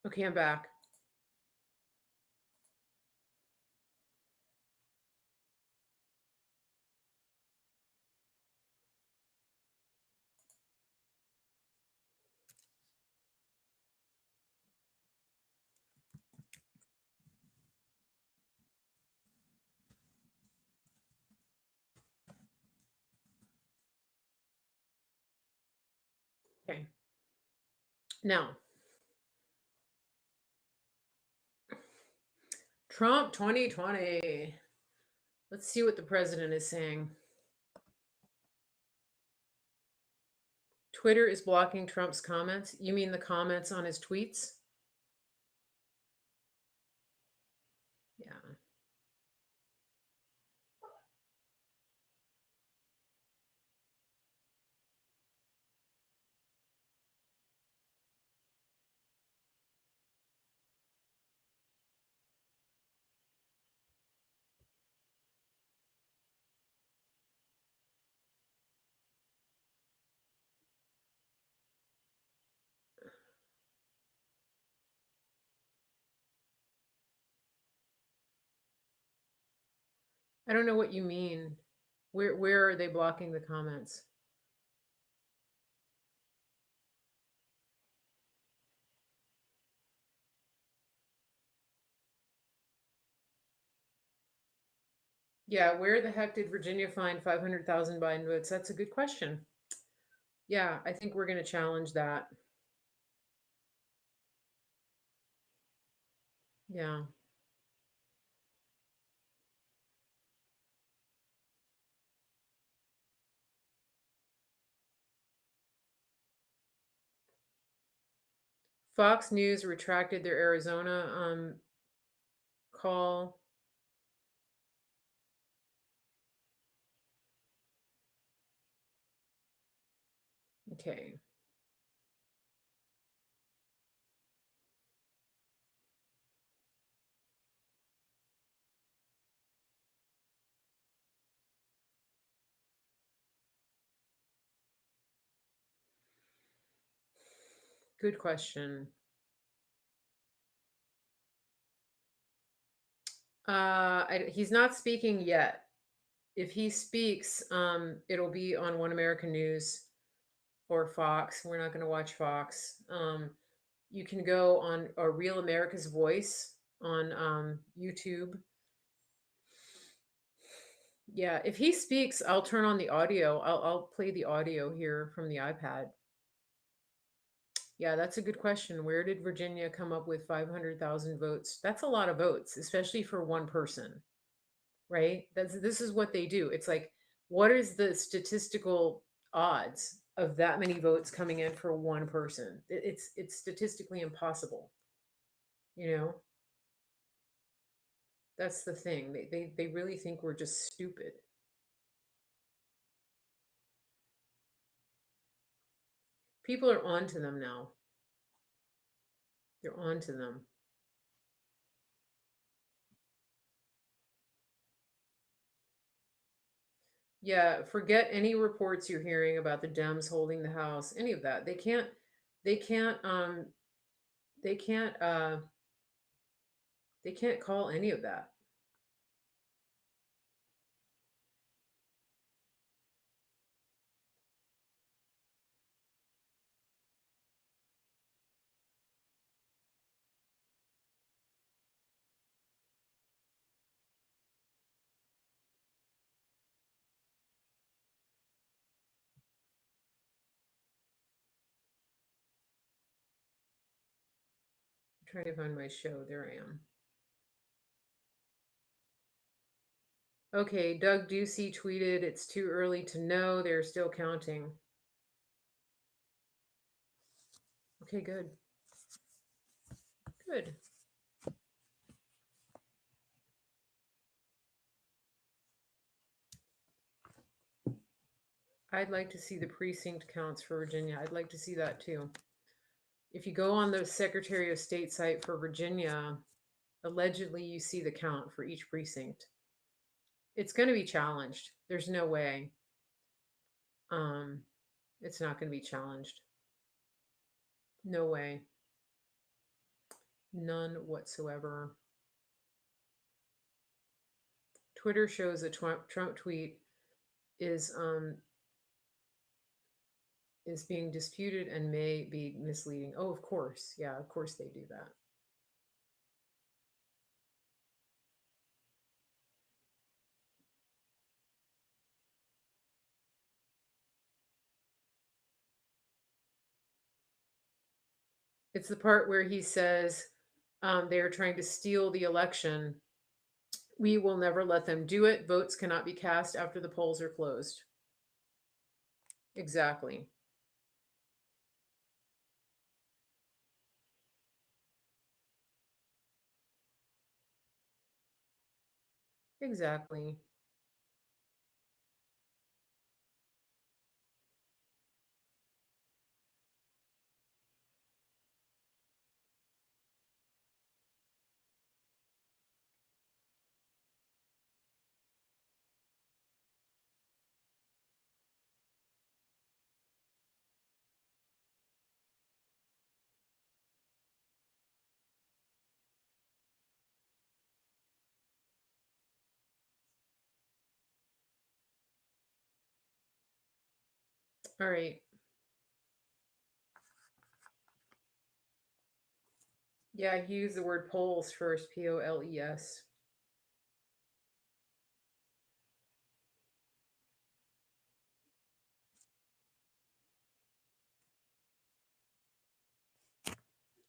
Okay, I'm back. Okay. Now, Trump 2020. Let's see what the president is saying. Twitter is blocking Trump's comments. You mean the comments on his tweets? Yeah. I don't know what you mean. Where are they blocking the comments? Yeah, where the heck did Virginia find 500,000 Biden votes? That's a good question. Yeah, I think we're going to challenge that. Yeah. Fox News retracted their Arizona call. Okay. Good question. He's not speaking yet. If he speaks, it'll be on One American News or Fox. We're not going to watch Fox. You can go on a Real America's Voice on YouTube. Yeah, if he speaks, I'll turn on the audio. I'll play the audio here from the iPad. Yeah, that's a good question. Where did Virginia come up with 500,000 votes? That's a lot of votes, especially for one person, right? This is what they do. It's like, what is the statistical odds of that many votes coming in for one person? It's statistically impossible, you know? That's the thing. They really think we're just stupid. People are onto them now. They're onto them. Yeah, forget any reports you're hearing about the Dems holding the House, any of that. They can't they can't uh they can't call any of that. I'm trying to find my show. There I am. Okay, Doug Ducey tweeted, it's too early to know. They're still counting. Okay, good. Good. I'd like to see the precinct counts for Virginia. I'd like to see that too. If you go on the Secretary of State site for Virginia, allegedly you see the count for each precinct. It's going to be challenged. There's no way. Um, it's not going to be challenged. No way. None whatsoever. Twitter shows a Trump tweet is is being disputed and may be misleading. Oh, of course. Yeah, of course they do that. It's the part where he says they are trying to steal the election. We will never let them do it. Votes cannot be cast after the polls are closed. Exactly. Exactly. All right. Yeah, he used the word polls first, Poles.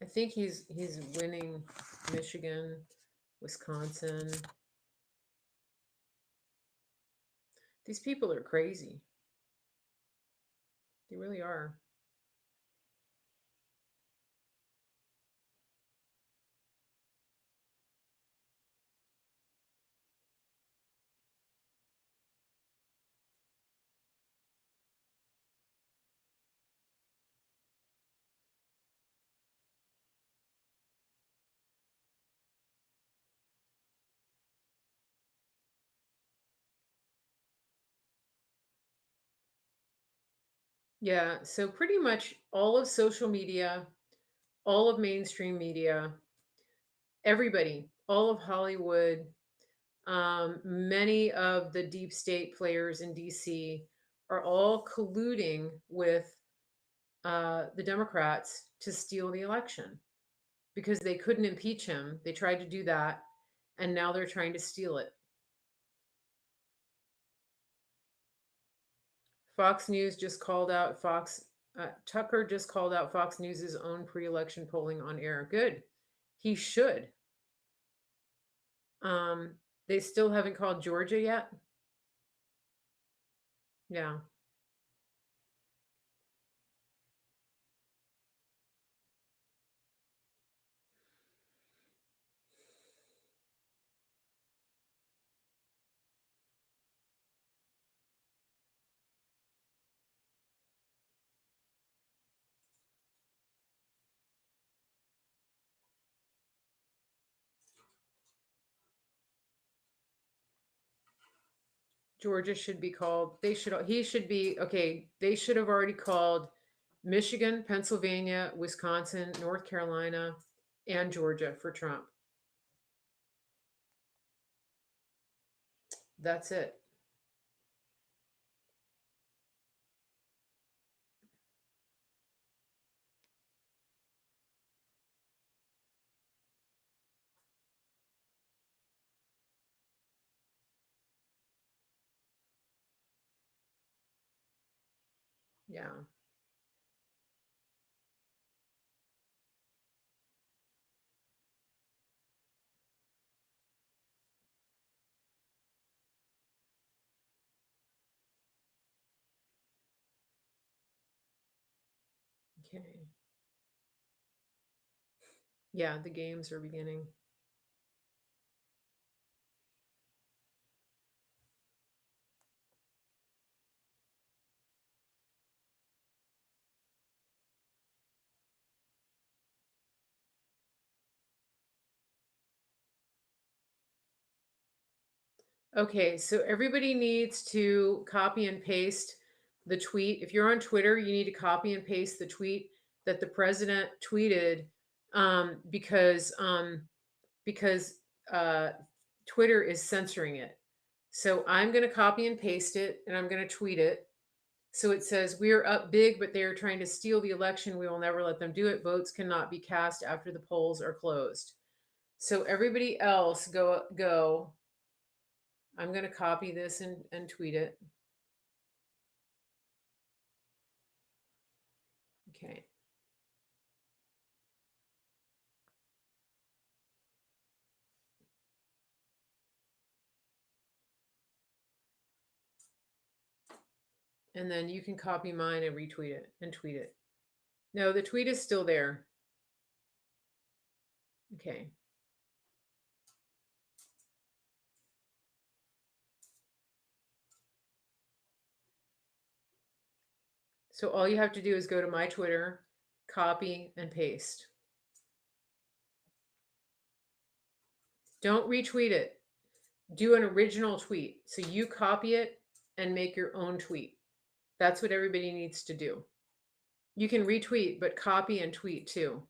I think he's winning Michigan, Wisconsin. These people are crazy. They really are. Yeah, so pretty much all of social media, all of mainstream media, everybody, all of Hollywood, many of the deep state players in DC are all colluding with the Democrats to steal the election because they couldn't impeach him. They tried to do that, and now they're trying to steal it. Fox News just called out Tucker just called out Fox News's own pre-election polling on air. Good, he should. Um, they still haven't called Georgia yet. Yeah, Georgia should be called. They should. He should be okay. They should have already called Michigan, Pennsylvania, Wisconsin, North Carolina, and Georgia for Trump. That's it. Yeah. Okay. Yeah, the games are beginning. Okay, so everybody needs to copy and paste the tweet. If you're on Twitter, you need to copy and paste the tweet that the president tweeted because uh, Twitter is censoring it. So I'm going to copy and paste it, and I'm going to tweet it. So it says, "We are up big, but they are trying to steal the election. We will never let them do it. Votes cannot be cast after the polls are closed." So everybody else go. I'm going to copy this and tweet it. Okay. And then you can copy mine and retweet it and tweet it. No, the tweet is still there. Okay. So all you have to do is go to my Twitter, copy and paste. Don't retweet it. Do an original tweet. So you copy it and make your own tweet. That's what everybody needs to do. You can retweet, but copy and tweet too.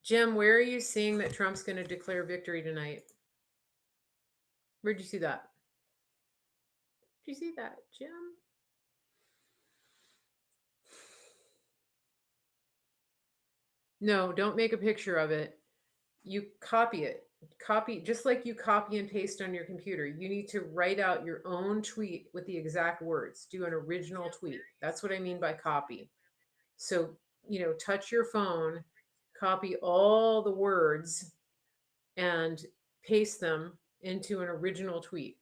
Jim, where are you seeing that Trump's going to declare victory tonight? Where'd you see that? Did you see that, Jim? No, don't make a picture of it. You copy it. Copy, just like you copy and paste on your computer. You need to write out your own tweet with the exact words. Do an original tweet. That's what I mean by copy. So, touch your phone, copy all the words, and paste them into an original tweet.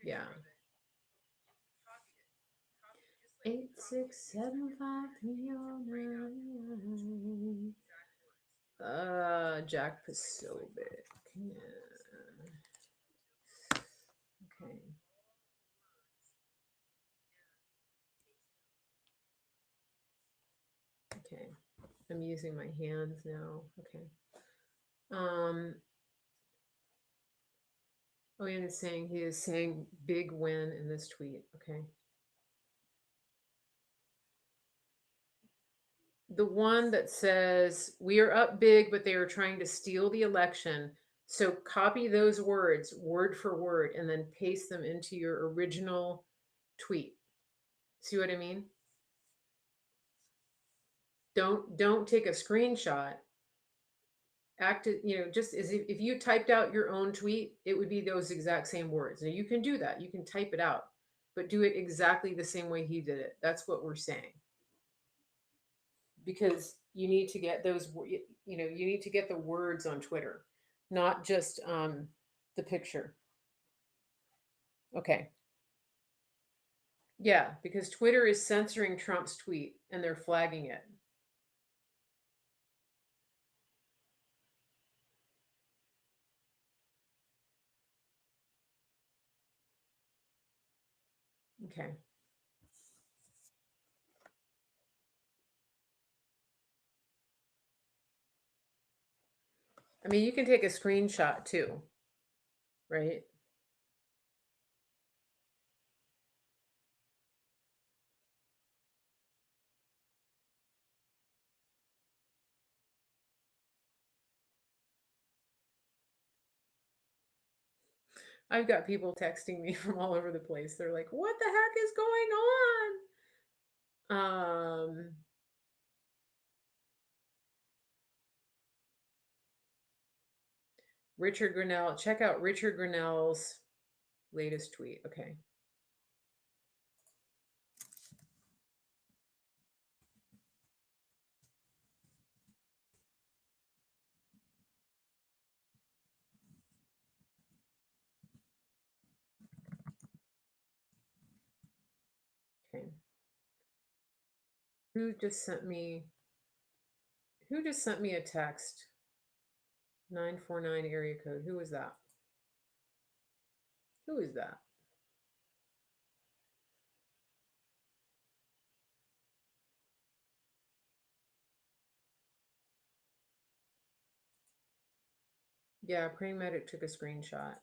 Yeah. 8675309. Jack Posobiec. Yeah. Okay. Okay. I'm using my hands now. Okay. Oh, he is saying big win in this tweet. Okay. The one that says, "We are up big, but they are trying to steal the election." So copy those words word for word and then paste them into your original tweet. See what I mean? Don't take a screenshot. Just as if you typed out your own tweet, it would be those exact same words. Now you can do that. You can type it out, but do it exactly the same way he did it. That's what we're saying. Because you need to get you need to get the words on Twitter, not just the picture. Okay. Yeah, because Twitter is censoring Trump's tweet and they're flagging it. Okay. I mean, you can take a screenshot too, right? I've got people texting me from all over the place. They're like, "What the heck is going on?" Richard Grinnell, check out Richard Grinnell's latest tweet. Okay. Okay. Who just sent me a text? 949 area code. Who is that? Who is that? Yeah, praying medic took a screenshot.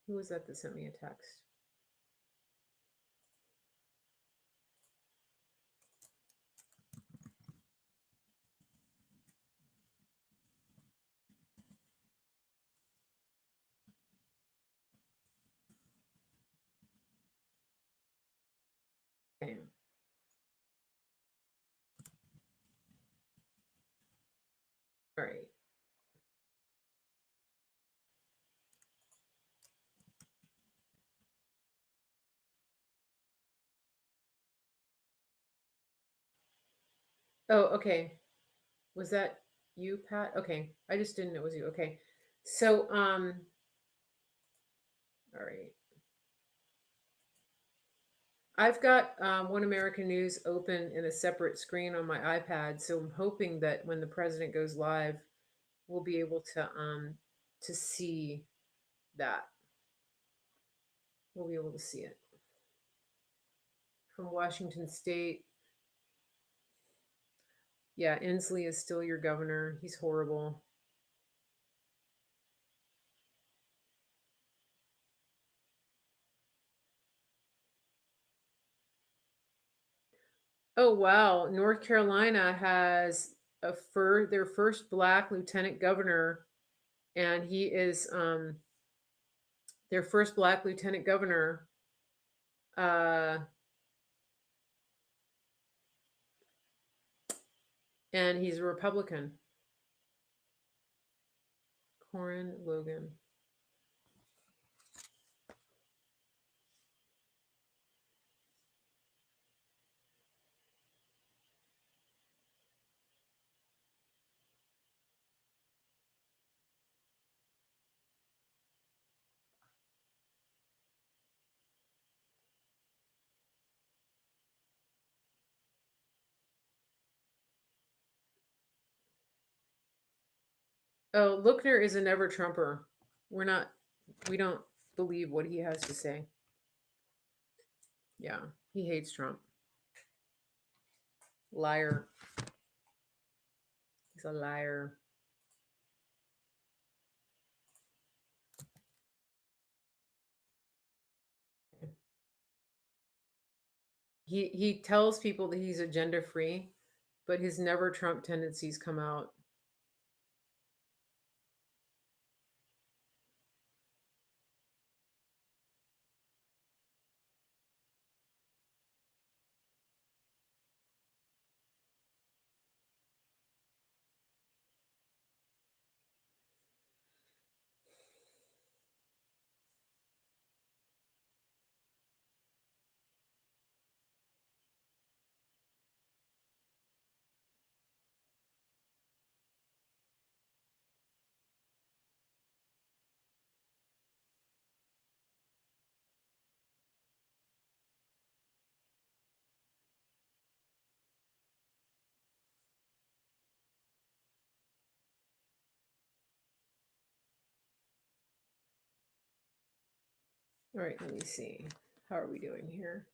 Who was that sent me a text? Okay. All right. Oh, okay. Was that you, Pat? Okay. I just didn't know it was you. Okay. So, all right. I've got One American News open in a separate screen on my iPad, so I'm hoping that when the president goes live, we'll be able to see that. We'll be able to see it from Washington State. Yeah, Inslee is still your governor. He's horrible. Oh wow, North Carolina has their first black lieutenant governor, and he is their first black lieutenant governor. Uh, and he's a Republican. Corin Logan. Oh, Lookner is a never Trumper. We're not. We don't believe what he has to say. Yeah, he hates Trump. Liar. He's a liar. He tells people that he's agenda free, but his never Trump tendencies come out. All right, let me see. How are we doing here?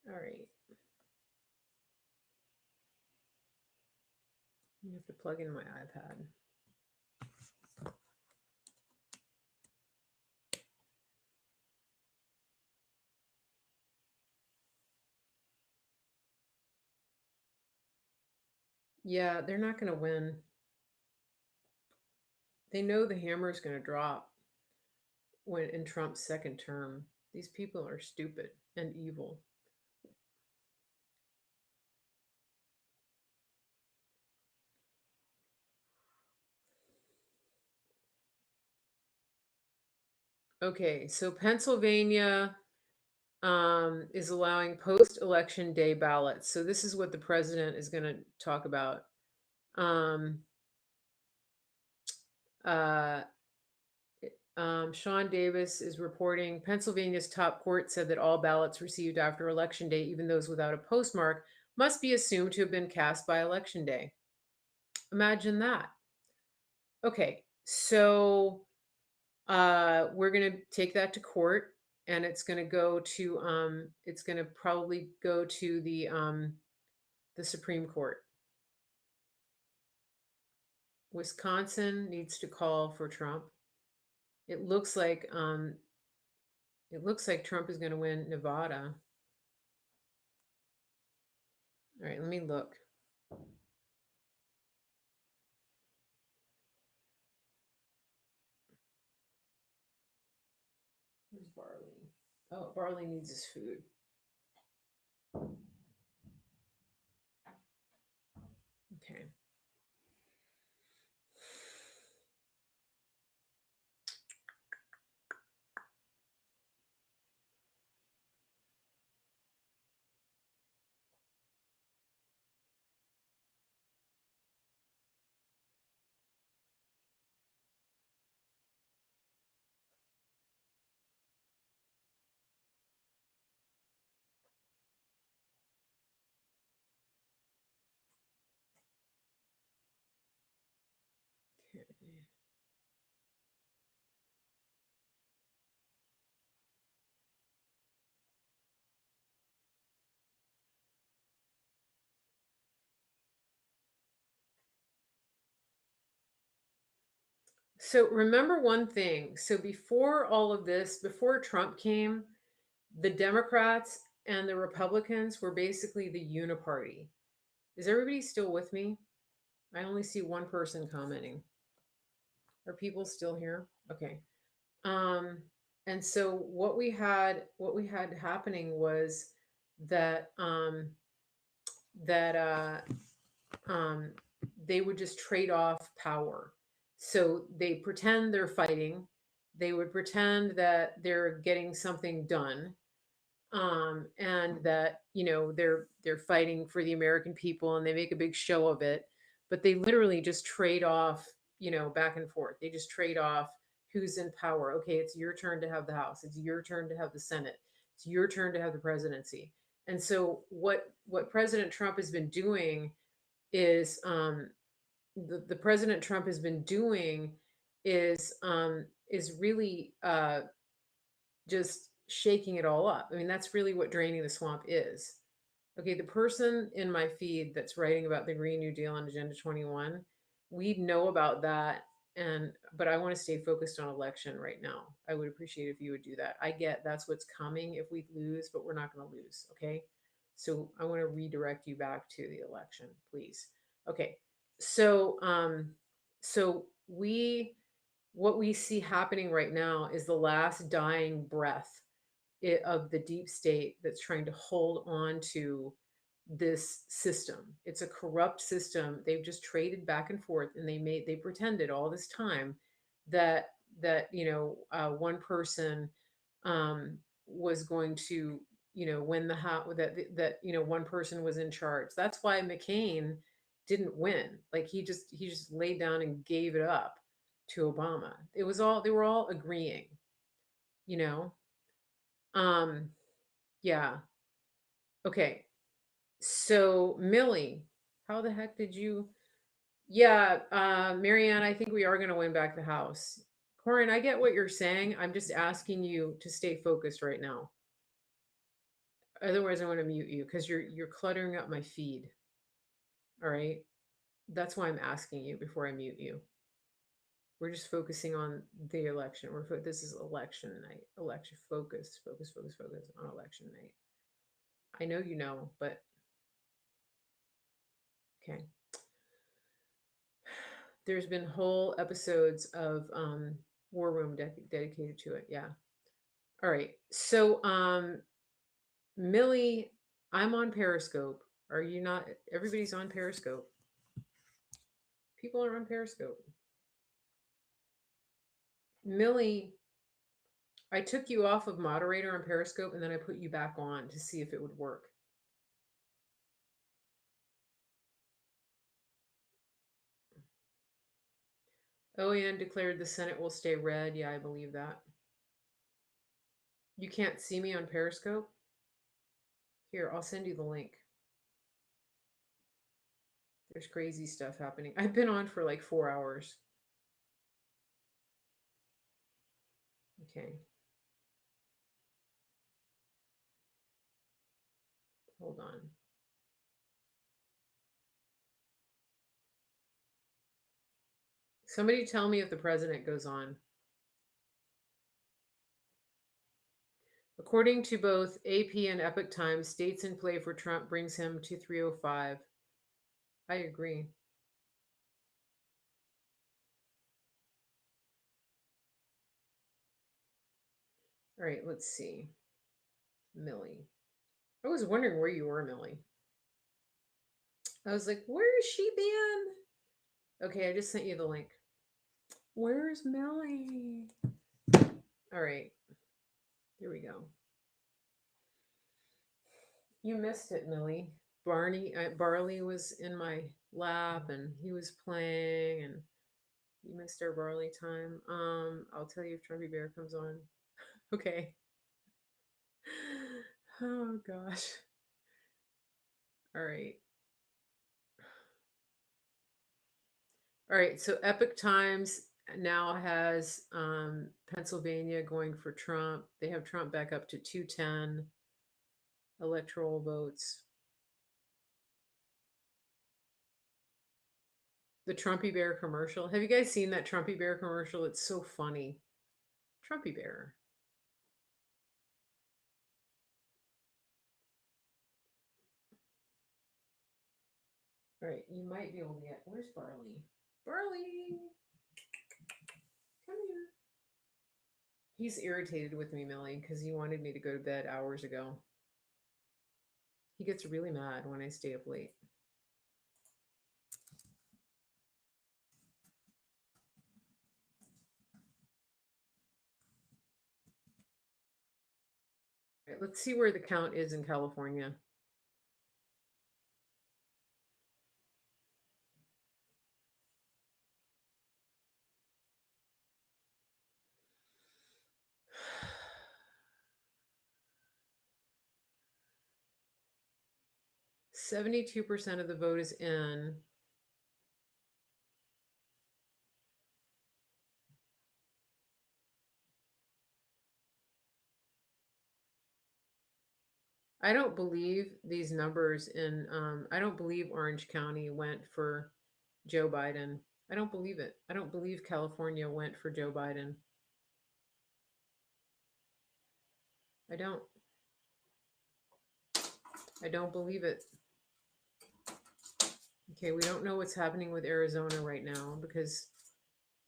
All right. I have to plug in my iPad. Yeah, they're not going to win. They know the hammer is going to drop when in Trump's second term. These people are stupid and evil. Okay, so Pennsylvania is allowing post-election day ballots. So this is what the president is going to talk about. Um, uh, Sean Davis is reporting Pennsylvania's top court said that all ballots received after Election Day, even those without a postmark, must be assumed to have been cast by Election Day. Imagine that. Okay. So we're going to take that to court, and it's going to go to it's going to probably go to the Supreme Court. Wisconsin needs to call for Trump. It looks like Trump is going to win Nevada. All right, let me look. Where's Barley? Oh, Barley needs his food. Okay. So remember one thing. So before all of this, before Trump came, the Democrats and the Republicans were basically the uniparty. Is everybody still with me? I only see one person commenting. Are people still here? Okay. Um, and so what we had happening was that that um, they would just trade off power. So they pretend they're fighting. They would pretend that they're getting something done, and that they're fighting for the American people, and they make a big show of it. But they literally just trade off, back and forth. They just trade off who's in power. Okay, it's your turn to have the House. It's your turn to have the Senate. It's your turn to have the presidency. And so what President Trump has been doing is the President Trump has been doing is really just shaking it all up. I mean, that's really what draining the swamp is. Okay, the person in my feed that's writing about the Green New Deal on Agenda 21, we know about that. But I want to stay focused on election right now. I would appreciate if you would do that. I get that's what's coming if we lose, but we're not going to lose. Okay. So I want to redirect you back to the election, please. Okay. So, so we, what we see happening right now is the last dying breath of the deep state that's trying to hold on to this system. It's a corrupt system. They've just traded back and forth, and they pretended all this time that one person was going to win the house, that one person was in charge. That's why McCain didn't win. Like he just laid down and gave it up to Obama. It was all, they were all agreeing, you know. Um, yeah. Okay. So, Millie, how the heck did you? Yeah, Marianne, I think we are going to win back the house. Corin, I get what you're saying. I'm just asking you to stay focused right now. Otherwise, I want to mute you because you're cluttering up my feed. All right. That's why I'm asking you before I mute you. We're just focusing on the election. This is election night. Election focus, focus, focus, focus on election night. I know you know, but okay. There's been whole episodes of War Room dedicated to it. Yeah. All right. So, Millie, I'm on Periscope. Are you not? Everybody's on Periscope. People are on Periscope. Millie, I took you off of moderator on Periscope, and then I put you back on to see if it would work. OAN declared the Senate will stay red. Yeah, I believe that. You can't see me on Periscope? Here, I'll send you the link. There's crazy stuff happening. I've been on for like 4 hours. Okay. Hold on. Somebody tell me if the president goes on. According to both AP and Epoch Times, states in play for Trump brings him to 305. I agree. All right, let's see. Millie. I was wondering where you were, Millie. I was like, where is she been? Okay, I just sent you the link. Where's Millie? All right, here we go. You missed it, Millie. Barley was in my lap and he was playing, and you missed our Barley time. I'll tell you if Trumpy Bear comes on. Okay. Oh gosh. All right. All right. So Epic Times now has Pennsylvania going for Trump. They have Trump back up to 210 electoral votes. The Trumpy Bear commercial. Have you guys seen that Trumpy Bear commercial? It's so funny. Trumpy Bear. All right, you might be able to get. Where's Barley? Barley, come here. He's irritated with me, Millie, because he wanted me to go to bed hours ago. He gets really mad when I stay up late. All right, let's see where the count is in California. %72 of the vote is in. I don't believe these numbers in. I don't believe Orange County went for Joe Biden. I don't believe it. I don't believe California went for Joe Biden. I don't. I don't believe it. Okay, we don't know what's happening with Arizona right now because,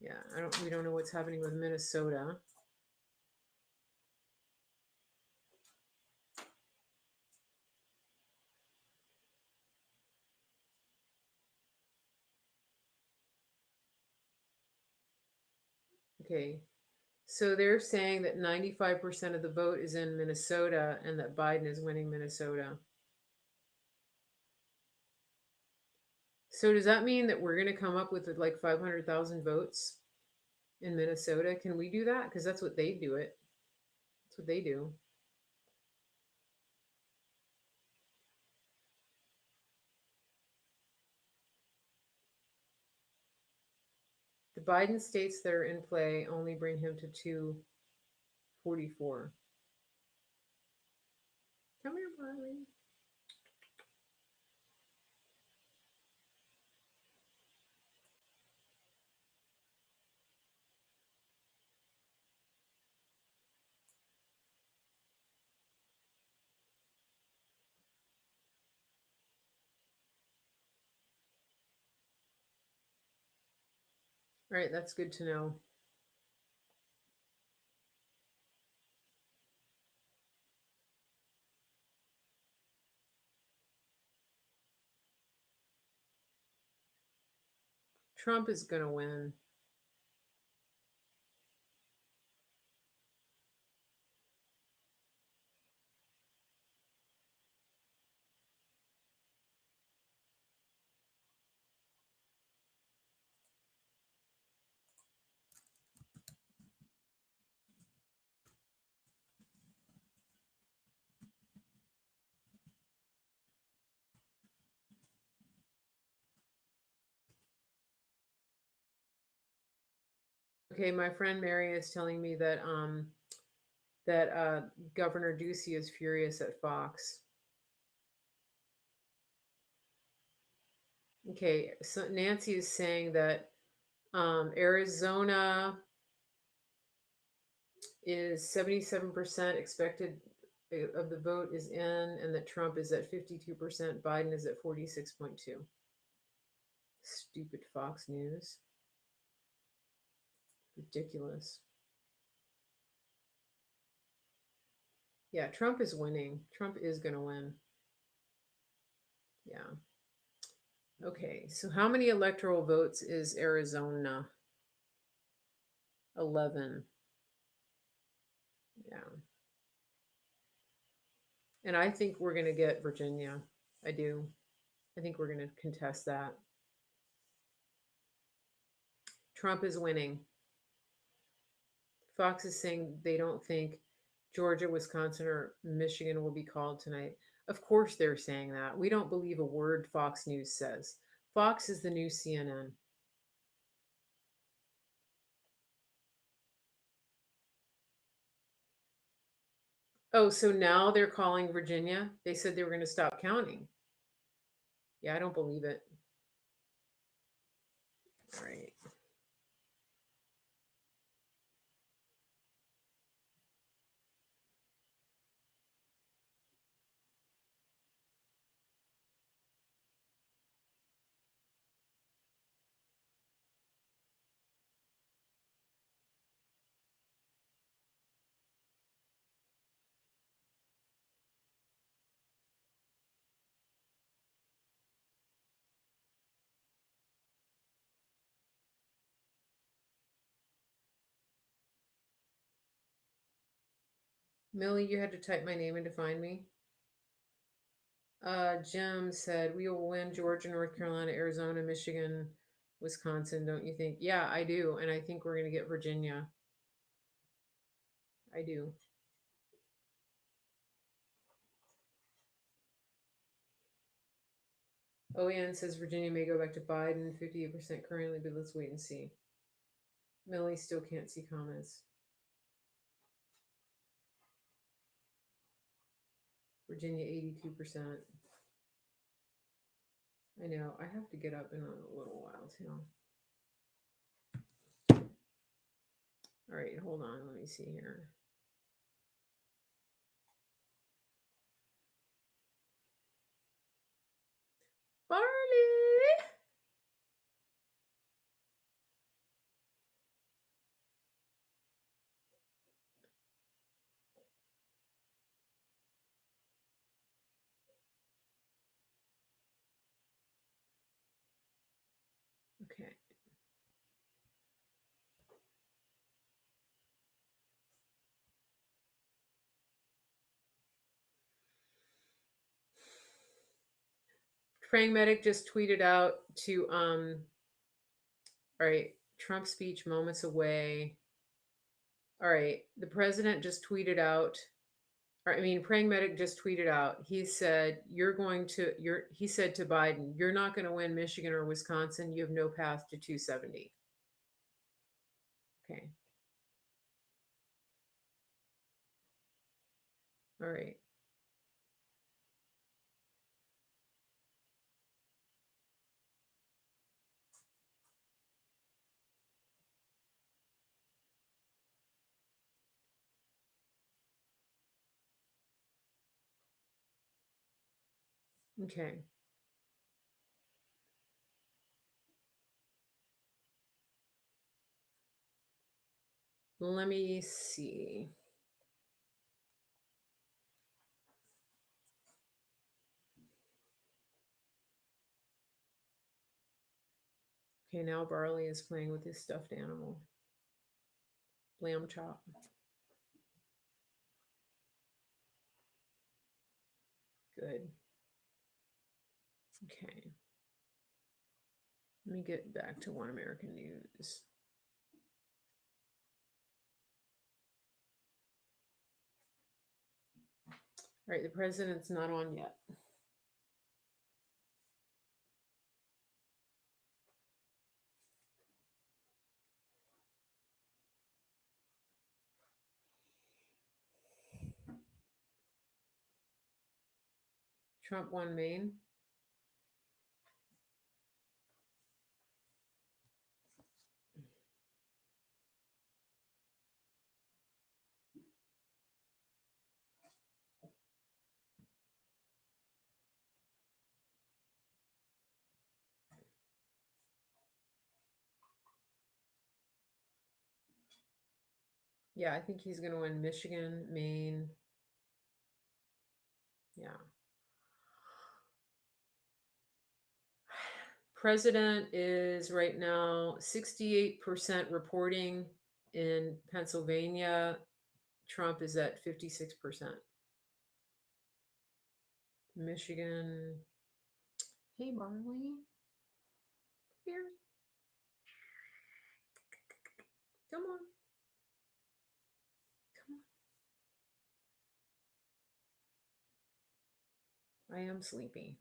yeah, we don't know what's happening with Minnesota. Okay, so they're saying that 95% of the vote is in Minnesota and that Biden is winning Minnesota. So does that mean that we're going to come up with like 500,000 votes in Minnesota? Can we do that? Because that's what they do it. That's what they do. The Biden states that are in play only bring him to 244. Come here, Barley. All right, that's good to know. Trump is going to win. Okay, my friend Mary is telling me that that Governor Ducey is furious at Fox. Okay, so Nancy is saying that Arizona is 77% expected of the vote is in, and that Trump is at 52%, Biden is at 46.2. Stupid Fox News. Ridiculous. Yeah, Trump is winning. Trump is going to win. Yeah. Okay, so how many electoral votes is Arizona? 11. Yeah. And I think we're going to get Virginia. I do. I think we're going to contest that. Trump is winning. Fox is saying they don't think Georgia, Wisconsin, or Michigan will be called tonight. Of course they're saying that. We don't believe a word Fox News says. Fox is the new CNN. Oh, so now they're calling Virginia? They said they were going to stop counting. Yeah, I don't believe it. All right. Millie, you had to type my name in to find me. Jim said, we will win Georgia, North Carolina, Arizona, Michigan, Wisconsin, don't you think? Yeah, I do. And I think we're going to get Virginia. I do. OAN says Virginia may go back to Biden, 58% currently, but let's wait and see. Millie still can't see comments. Virginia, 82%. I know. I have to get up in a little while, too. All right, hold on. Let me see here. Barley! Okay. Praying Medic just tweeted out to all right, Trump speech moments away. All right, the president just tweeted out, or I mean, Praying Medic just tweeted out. He said, he said to Biden, you're not going to win Michigan or Wisconsin. You have no path to 270. Okay. All right. Okay. Let me see. Okay, now Barley is playing with his stuffed animal. Lamb chop. Good. Okay. Let me get back to One American News. All right, the president's not on yet. Trump won Maine. Yeah, I think he's going to win Michigan, Maine. Yeah. President is right now 68% reporting in Pennsylvania. Trump is at 56%. Michigan. Hey, Barley. Here. Come on. Come on. I am sleepy.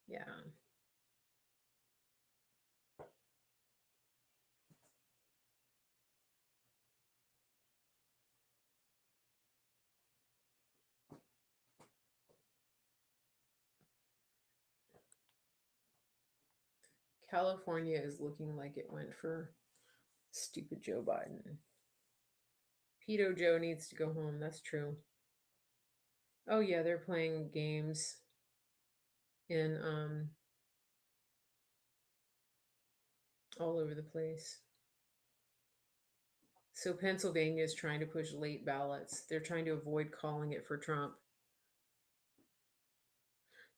Yeah. California is looking like it went for stupid Joe Biden. Pedo Joe needs to go home. That's true. Oh yeah, they're playing games in all over the place. So Pennsylvania is trying to push late ballots. They're trying to avoid calling it for Trump.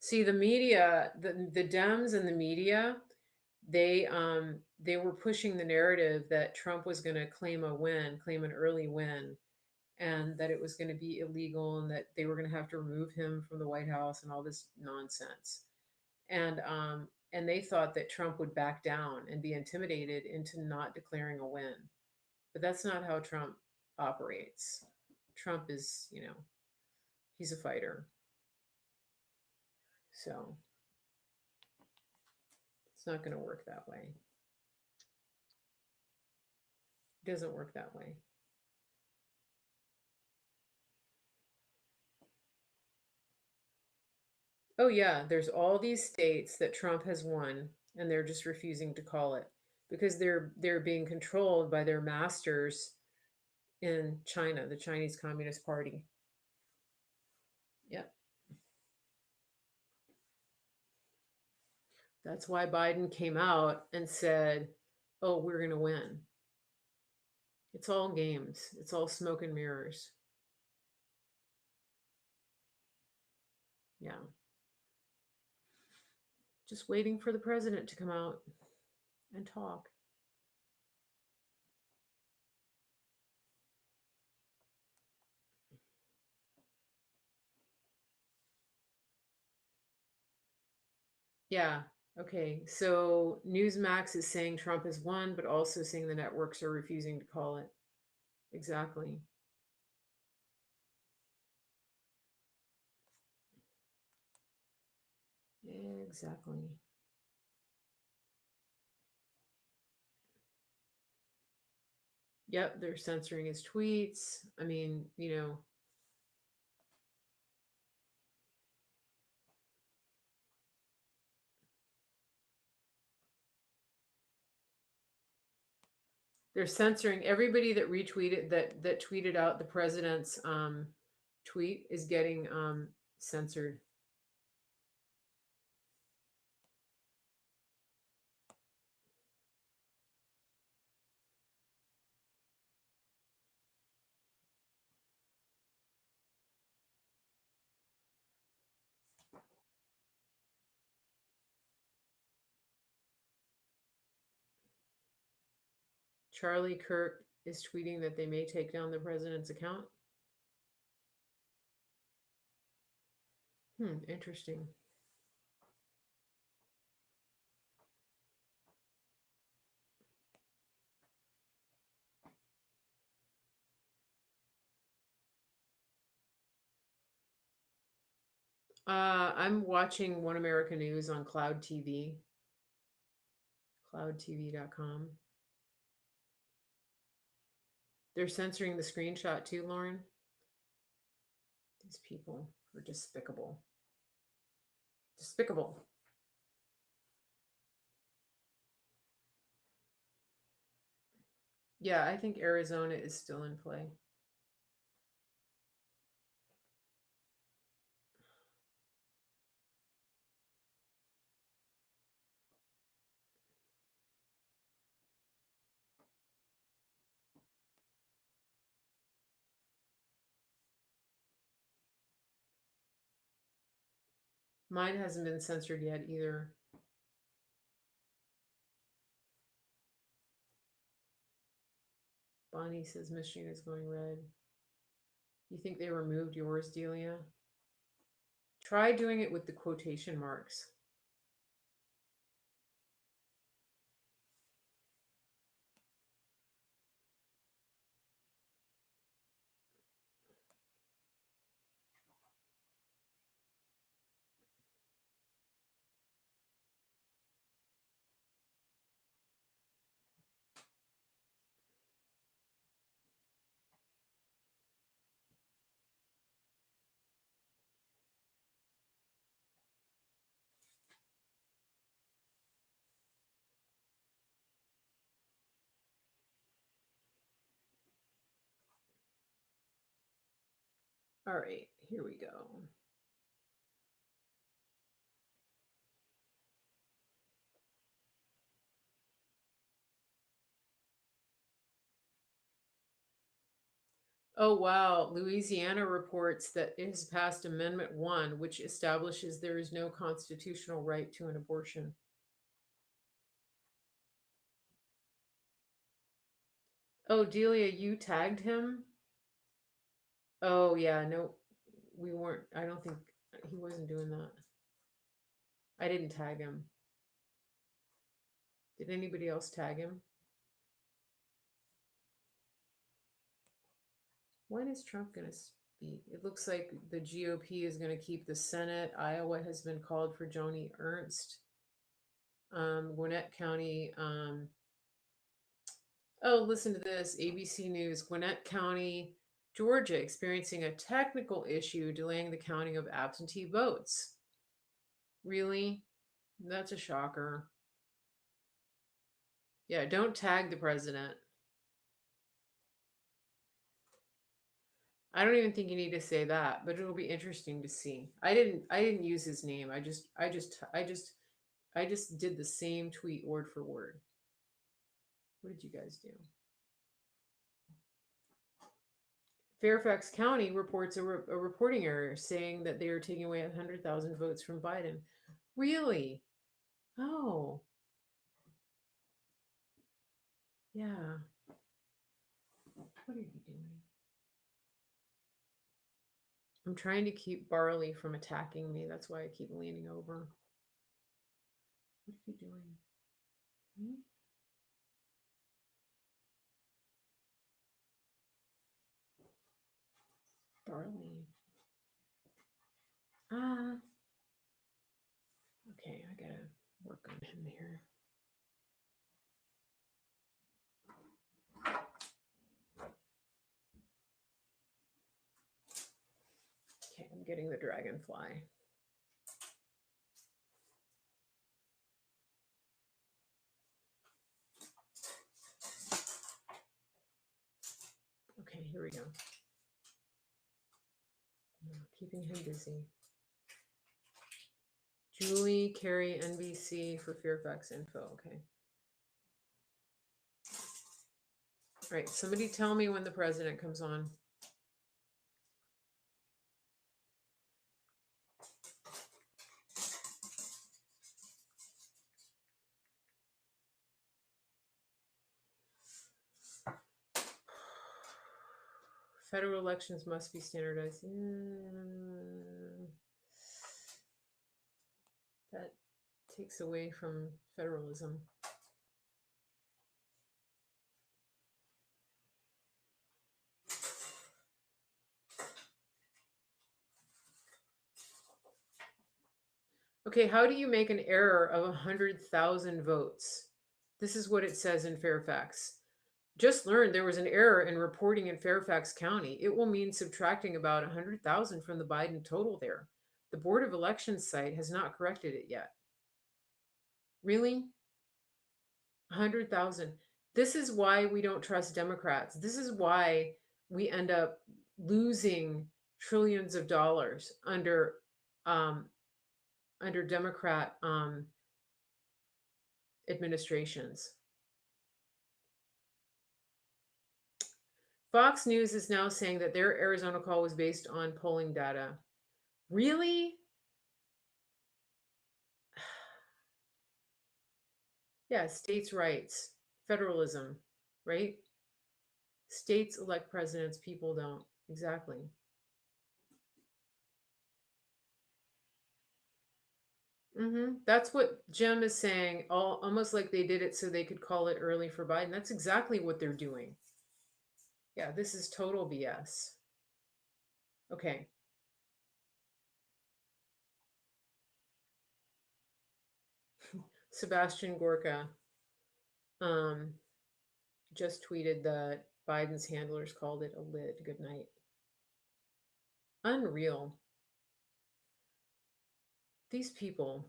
See, the media, the Dems and the media, they were pushing the narrative that Trump was going to claim a win, claim an early win, and that it was going to be illegal and that they were going to have to remove him from the White House and all this nonsense. And they thought that Trump would back down and be intimidated into not declaring a win. But that's not how Trump operates. Trump is, he's a fighter. So it's not going to work that way. It doesn't work that way. Oh yeah, there's all these states that Trump has won and they're just refusing to call it because they're being controlled by their masters in China, the Chinese Communist Party. Yep. That's why Biden came out and said, "Oh, we're going to win." It's all games. It's all smoke and mirrors. Yeah. Just waiting for the president to come out and talk. Yeah. Okay. So Newsmax is saying Trump has won, but also saying the networks are refusing to call it. Exactly. Exactly. Yep, they're censoring his tweets. I mean, they're censoring everybody that retweeted that tweeted out the president's tweet is getting censored. Charlie Kirk is tweeting that they may take down the president's account. Interesting. I'm watching One America News on Cloud TV, cloudtv.com. They're censoring the screenshot too, Lauren. These people are despicable. Despicable. Yeah, I think Arizona is still in play. Mine hasn't been censored yet either. Bonnie says Michigan is going red. You think they removed yours, Delia? Try doing it with the quotation marks. All right, here we go. Oh, wow. Louisiana reports that it has passed Amendment 1, which establishes there is no constitutional right to an abortion. Oh, Delia, you tagged him? Oh, yeah. No, we weren't. I don't think he wasn't doing that. I didn't tag him. Did anybody else tag him? When is Trump going to speak? It looks like the GOP is going to keep the Senate. Iowa has been called for Joni Ernst. Gwinnett County. Oh, listen to this. ABC News. Gwinnett County, Georgia, experiencing a technical issue delaying the counting of absentee votes. Really? That's a shocker. Yeah, don't tag the president. I don't even think you need to say that, but it'll be interesting to see. I didn't use his name. I just did the same tweet word for word. What did you guys do? Fairfax County reports a reporting error saying that they are taking away 100,000 votes from Biden. Really? Oh, yeah. What are you doing? I'm trying to keep Barley from attacking me. That's why I keep leaning over. What are you doing? Hmm? Barley. Ah. Okay, I gotta work on him here. Okay, I'm getting the dragonfly. Okay, here we go. Keeping him busy. Julie Carey, NBC for Fairfax Info. Okay. All right, somebody tell me when the president comes on. Federal elections must be standardized. That takes away from federalism. Okay, how do you make an error of 100,000 votes? This is what it says in Fairfax. Just learned there was an error in reporting in Fairfax County. It will mean subtracting about 100,000 from the Biden total there. The Board of Elections site has not corrected it yet. Really? 100,000. This is why we don't trust Democrats. This is why we end up losing trillions of dollars um, under Democrat administrations. Fox News is now saying that their Arizona call was based on polling data. Really? Yeah, states' rights, federalism, right? States elect presidents, people don't. Exactly. That's what Jim is saying, almost like they did it so they could call it early for Biden. That's exactly what they're doing. Yeah, this is total BS. Okay. Sebastian Gorka um, just tweeted that Biden's handlers called it a lid. Good night. Unreal. These people.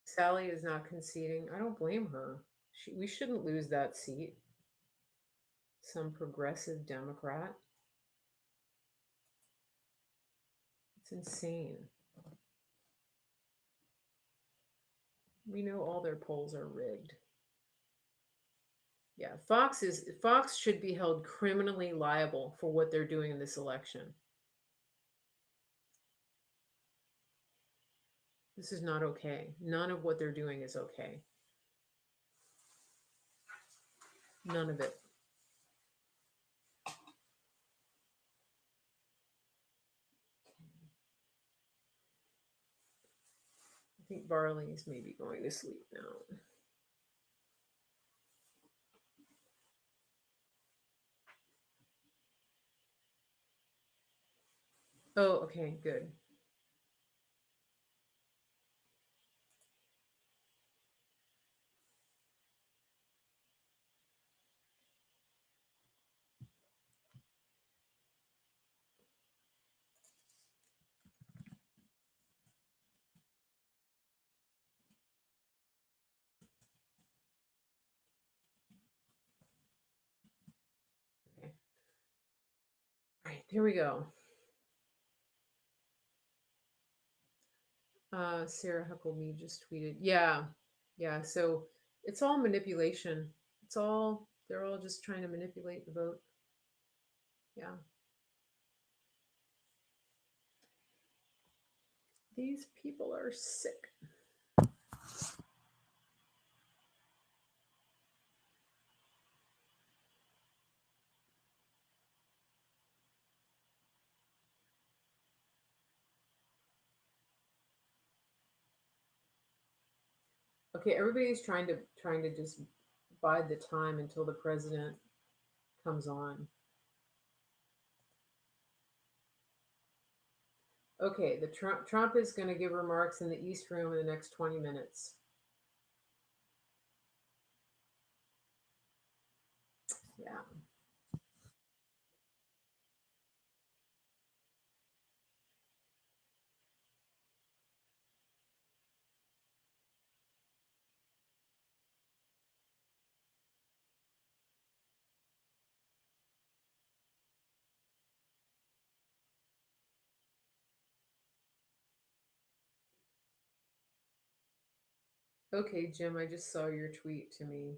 Sally is not conceding. I don't blame her. We shouldn't lose that seat. Some progressive Democrat. It's insane. We know all their polls are rigged. Yeah, Fox should be held criminally liable for what they're doing in this election. This is not okay. None of what they're doing is okay. None of it. I think Barley's maybe going to sleep now. Oh, okay, good. Okay. All right, here we go. Sarah Huckabee just tweeted. Yeah, yeah. So it's all manipulation. They're all just trying to manipulate the vote. Yeah. These people are sick. Okay, everybody's trying to just bide the time until the president comes on. Okay, the Trump is going to give remarks in the East Room in the next 20 minutes. Yeah. Okay, Jim, I just saw your tweet to me.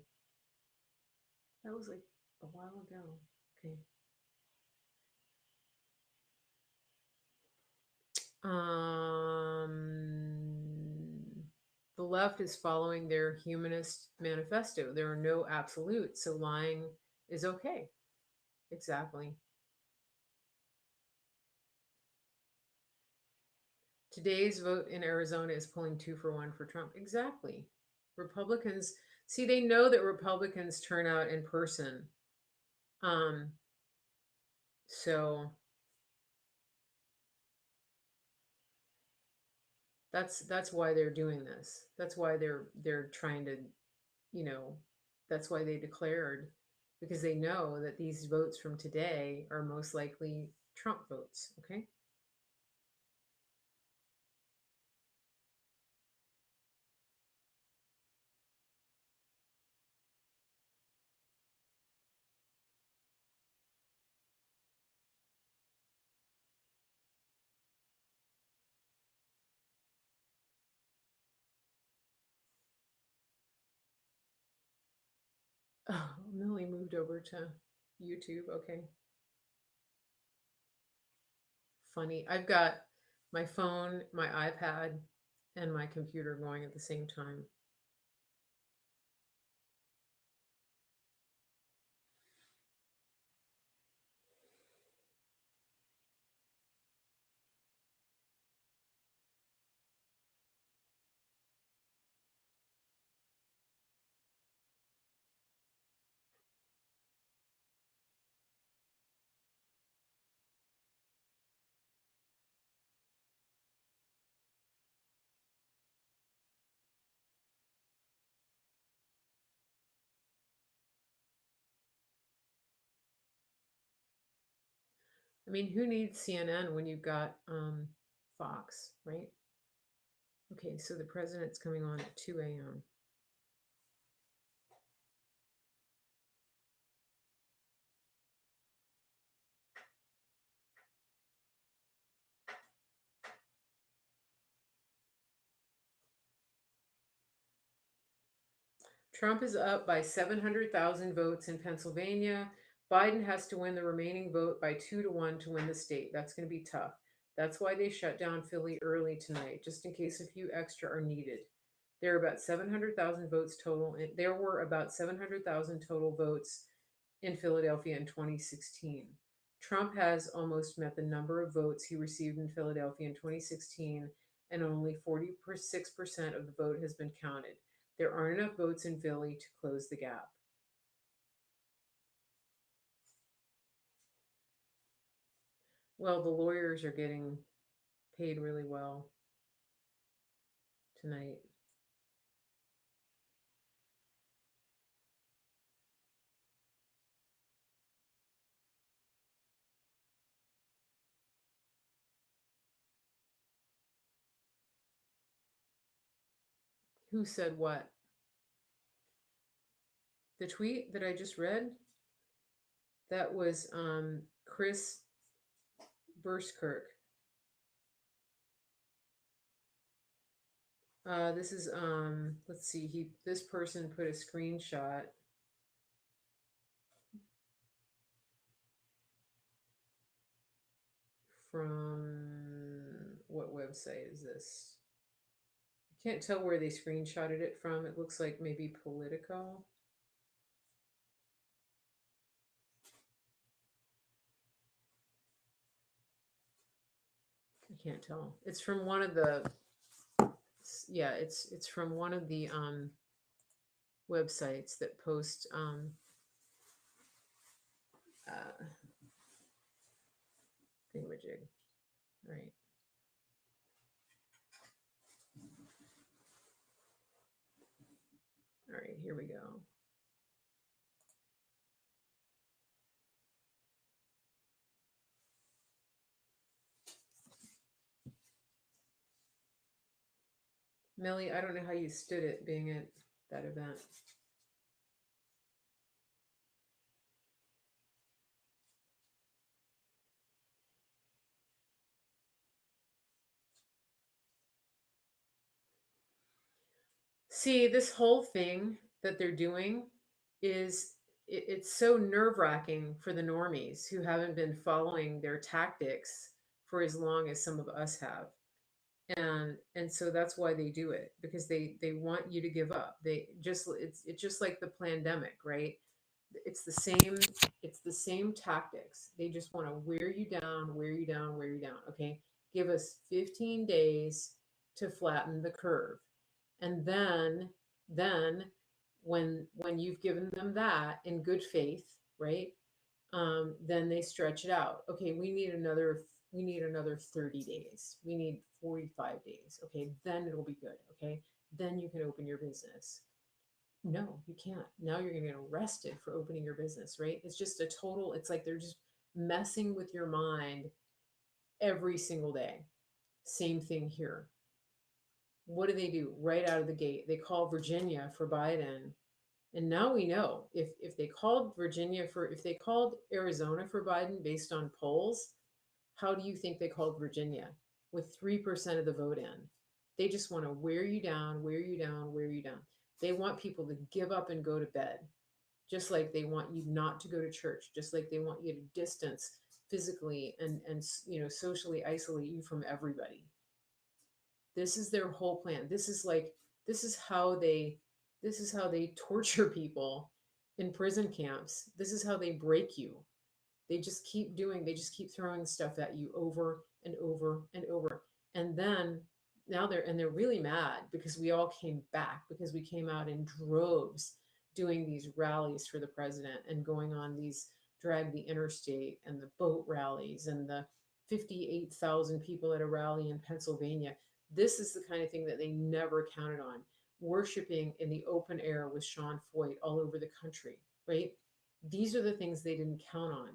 That was like a while ago. Okay. The left is following their humanist manifesto. There are no absolutes, so lying is okay. Exactly. Today's vote in Arizona is pulling 2 for 1 for Trump. Exactly. Republicans, see, they know that Republicans turn out in person. Um, so that's why they're doing this. That's why they're trying to, you know, that's why they declared, because they know that these votes from today are most likely Trump votes. Okay. Oh, Millie moved over to YouTube. Okay. Funny. I've got my phone, my iPad, and my computer going at the same time. I mean, who needs CNN when you've got Fox, right? Okay, so the president's coming on at 2 a.m. Trump is up by 700,000 votes in Pennsylvania. Biden has to win the remaining vote by 2 to 1 to win the state. That's going to be tough. That's why they shut down Philly early tonight, just in case a few extra are needed. There are about 700,000 votes total. There were about 700,000 total votes in Philadelphia in 2016. Trump has almost met the number of votes he received in Philadelphia in 2016, and only 46% of the vote has been counted. There aren't enough votes in Philly to close the gap. Well, the lawyers are getting paid really well tonight. Who said what? The tweet that I just read? That was Chris Burskirk. This is let's see, this person put a screenshot from what website is this? I can't tell where they screenshotted it from. It looks like maybe Politico. I can't tell. It's from one of the yeah, it's from one of the websites that post uh thingamajig. Right. All right, here we go. Millie, I don't know how you stood it being at that event. See, this whole thing that they're doing is it's so nerve-wracking for the normies who haven't been following their tactics for as long as some of us have. And so that's why they do it, because they want you to give up. They just it's just like the pandemic, right? It's the same, it's the same tactics. They just want to wear you down, wear you down, wear you down. Okay, give us 15 days to flatten the curve, and then when you've given them that in good faith, right, then they stretch it out. Okay, we need another 30 days. We need 45 days. Okay, then it'll be good. Okay, then you can open your business. No, you can't. Now you're going to get arrested for opening your business, right? It's just a total, it's like they're just messing with your mind every single day. Same thing here. What do they do right out of the gate? They call Virginia for Biden. And now we know if they called Virginia for, if they called Arizona for Biden based on polls, how do you think they called Virginia with 3% of the vote in? They just want to wear you down, wear you down, wear you down. They want people to give up and go to bed, just like they want you not to go to church, just like they want you to distance physically and socially isolate you from everybody. This is their whole plan. This is how they this is how they torture people in prison camps. This is how they break you. They just keep throwing stuff at you over and over and over. And then now they're really mad because we all came back, because we came out in droves doing these rallies for the president and going on these drag the interstate and the boat rallies and the 58,000 people at a rally in Pennsylvania. This is the kind of thing that they never counted on. Worshiping in the open air with Sean Foyt all over the country, right? These are the things they didn't count on.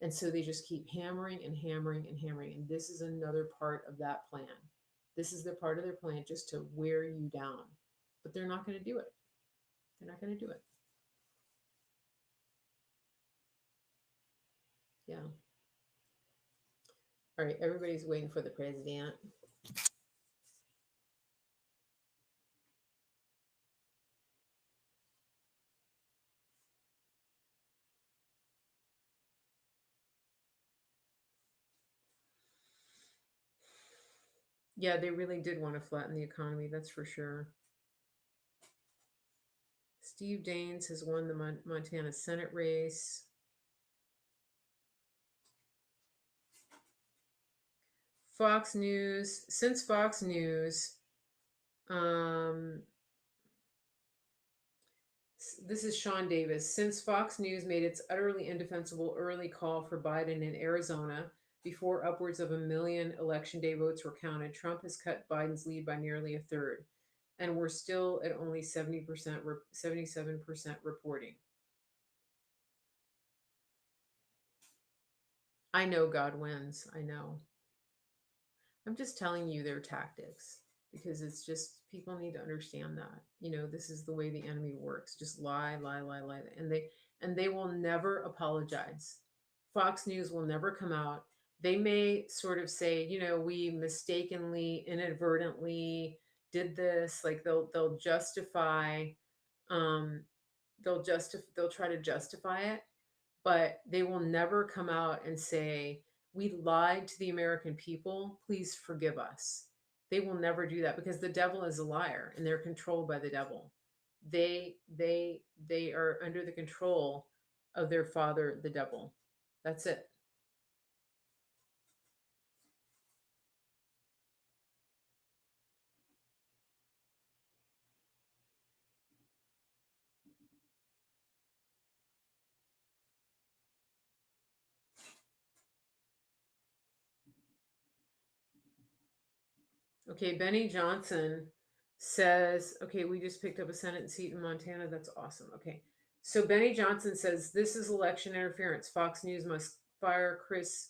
And so they just keep hammering and hammering and hammering. And this is another part of that plan. This is the part of their plan, just to wear you down. But they're not going to do it. They're not going to do it. Yeah. All right. Everybody's waiting for the president. Yeah, they really did want to flatten the economy. That's for sure. Steve Daines has won the Montana Senate race. Fox News, since Fox News, um, this is Sean Davis. Since Fox News made its utterly indefensible early call for Biden in Arizona before upwards of 1 million election day votes were counted, Trump has cut Biden's lead by nearly a third. And we're still at only 70%, 77% reporting. I know God wins. I know. I'm just telling you their tactics, because it's just, people need to understand that. This is the way the enemy works. Just lie, lie, lie, lie. And they will never apologize. Fox News will never come out. They may sort of say, we mistakenly, inadvertently did this. Like they'll justify, um, they'll try to justify it, but they will never come out and say, we lied to the American people, please forgive us. They will never do that, because the devil is a liar and they're controlled by the devil. They are under the control of their father, the devil. That's it. Okay, Benny Johnson says, okay, we just picked up a Senate seat in Montana. That's awesome. Okay. So Benny Johnson says this is election interference. Fox News must fire Chris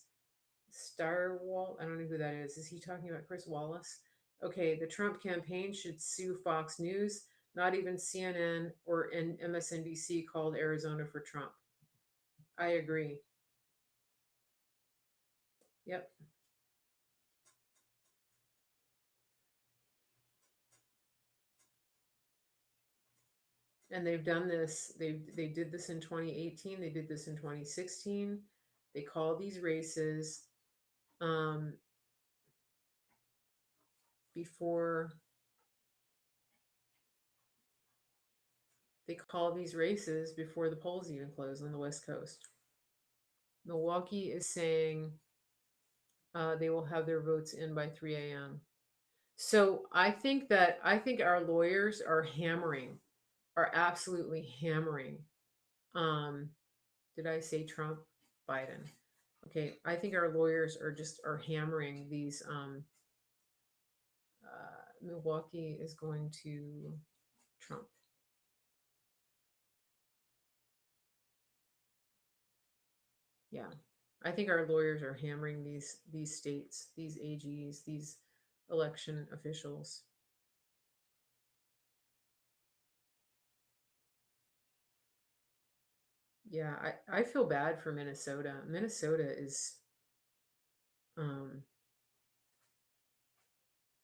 Starwall. I don't know who that is. Is he talking about Chris Wallace? Okay, the Trump campaign should sue Fox News. Not even CNN or MSNBC called Arizona for Trump. I agree. Yep. And they've done this. They did this in 2018. They did this in 2016. They call these races um, before they call these races before the polls even close on the West Coast. Milwaukee is saying they will have their votes in by 3 a.m. So I think our lawyers are absolutely hammering. Um, did I say Trump? Biden. Okay, I think our lawyers are hammering these. Milwaukee is going to Trump. Yeah, I think our lawyers are hammering these states, these AGs, these election officials. Yeah, I feel bad for Minnesota. Minnesota um,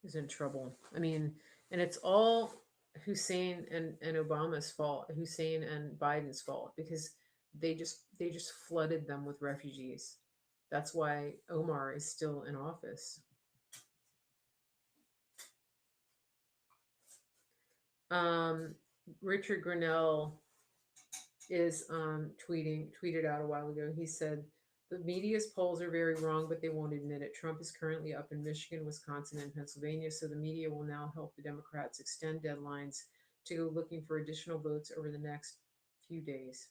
is in trouble. I mean, and it's all Hussein and Obama's fault, Hussein and Biden's fault, because they just flooded them with refugees. That's why Omar is still in office. Um, Richard Grinnell is tweeted out a while ago. He said the media's polls are very wrong, but they won't admit it. Trump is currently up in Michigan, Wisconsin, and Pennsylvania, so the media will now help the Democrats extend deadlines to go looking for additional votes over the next few days.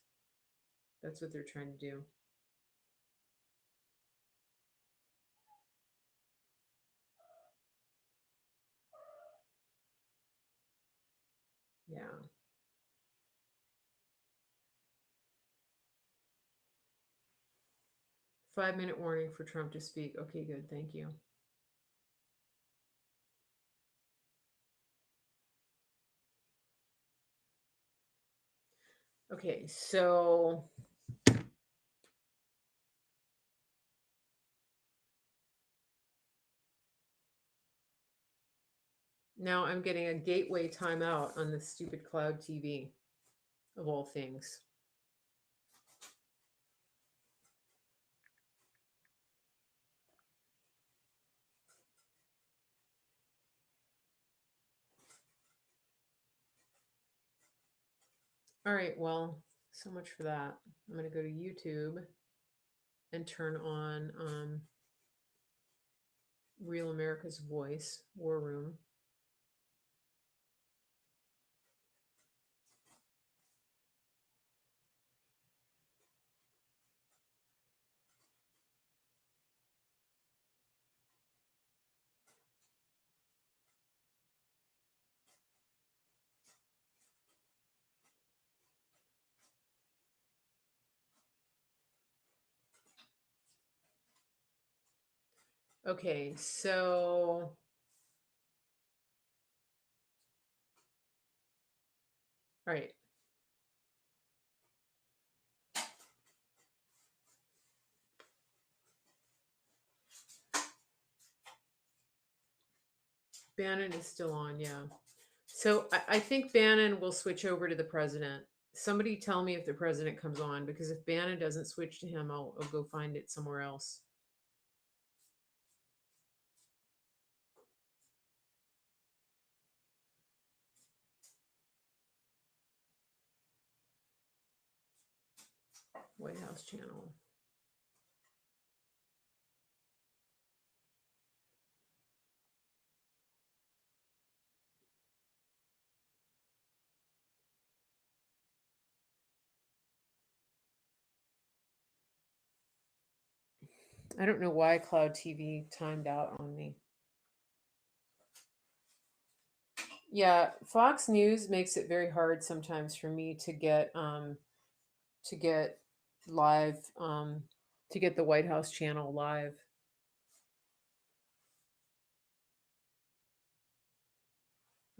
That's what they're trying to do. Yeah. 5 minute warning for Trump to speak. Okay, good. Thank you. Okay, so now I'm getting a gateway timeout on the stupid cloud TV of all things. All right, well, so much for that. I'm going to go to YouTube and turn on Real America's Voice, War Room. Okay, so all right. Bannon is still on, yeah. So I think Bannon will switch over to the president. Somebody tell me if the president comes on, because if Bannon doesn't switch to him, I'll go find it somewhere else. White House channel. I don't know why Cloud TV timed out on me. Yeah, Fox News makes it very hard sometimes for me to get live to get the White House channel live.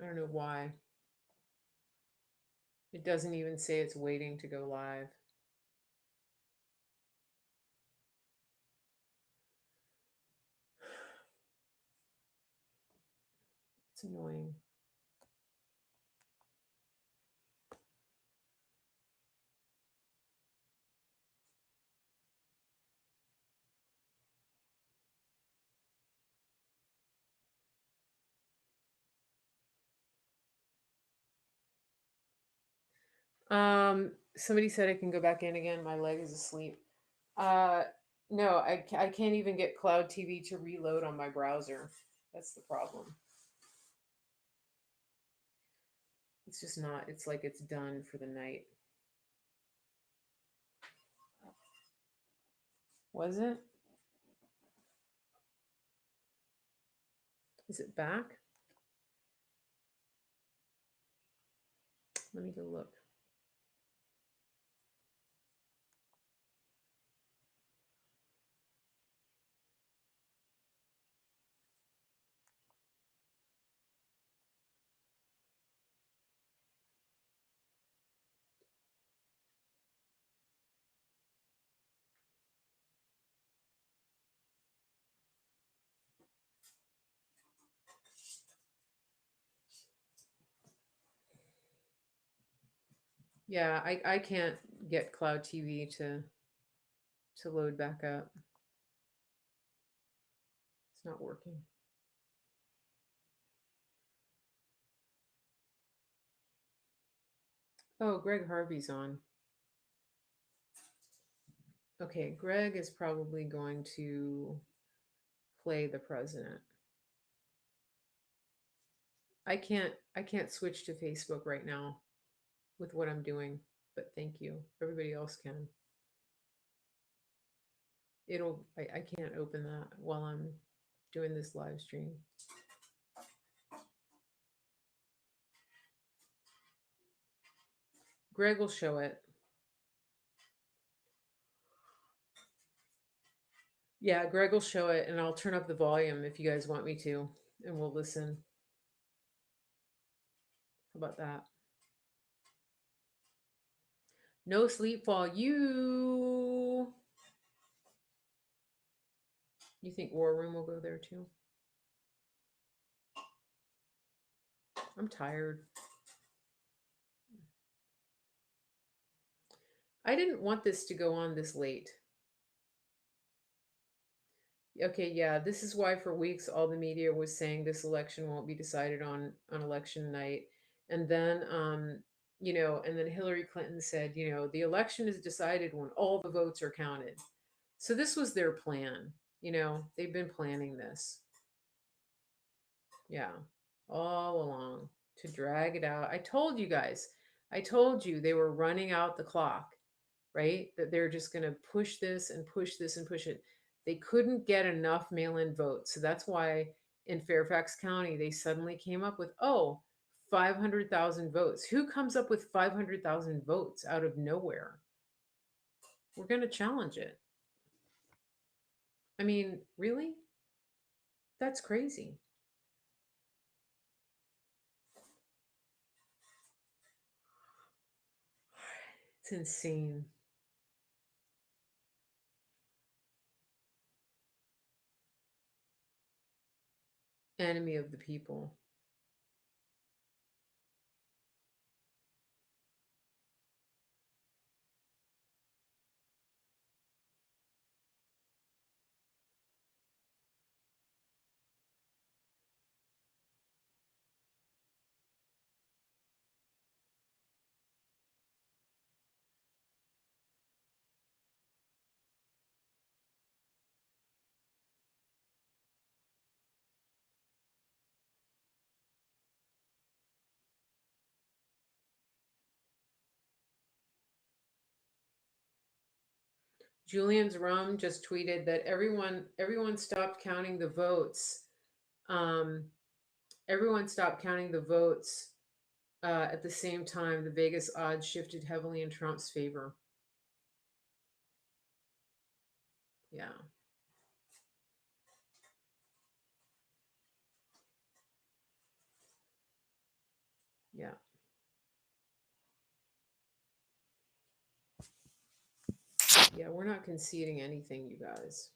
I don't know why. It doesn't even say it's waiting to go live. It's annoying. Somebody said I can go back in again. My leg is asleep. Uh, no, I can't even get Cloud TV to reload on my browser. That's the problem. It's just not, it's like it's done for the night. Was it? Is it back? Let me go look. Yeah, I can't get Cloud TV to load back up. It's not working. Oh, Greg Harvey's on. Okay, Greg is probably going to play the president. I can't switch to Facebook right now with what I'm doing, but thank you. Everybody else can. I can't open that while I'm doing this live stream. Greg will show it. Yeah, Greg will show it, and I'll turn up the volume if you guys want me to, and we'll listen. How about that? No sleep while you. You think War Room will go there too? I'm tired. I didn't want this to go on this late. Okay, yeah, this is why for weeks all the media was saying this election won't be decided on election night. And then and then Hillary Clinton said, the election is decided when all the votes are counted. So this was their plan. They've been planning this. Yeah, all along to drag it out. I told you guys. I told you they were running out the clock, right? That they're just going to push this and push this and push it. They couldn't get enough mail in votes. So that's why in Fairfax County, they suddenly came up with, 500,000 votes. Who comes up with 500,000 votes out of nowhere? We're going to challenge it. I mean, really? That's crazy. It's insane. Enemy of the people. Julian's Rum just tweeted that everyone stopped counting the votes. Um, everyone stopped counting the votes at the same time. The Vegas odds shifted heavily in Trump's favor. Yeah. Yeah. Yeah, we're not conceding anything, you guys.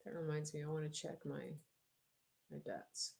That reminds me, I want to check my bets.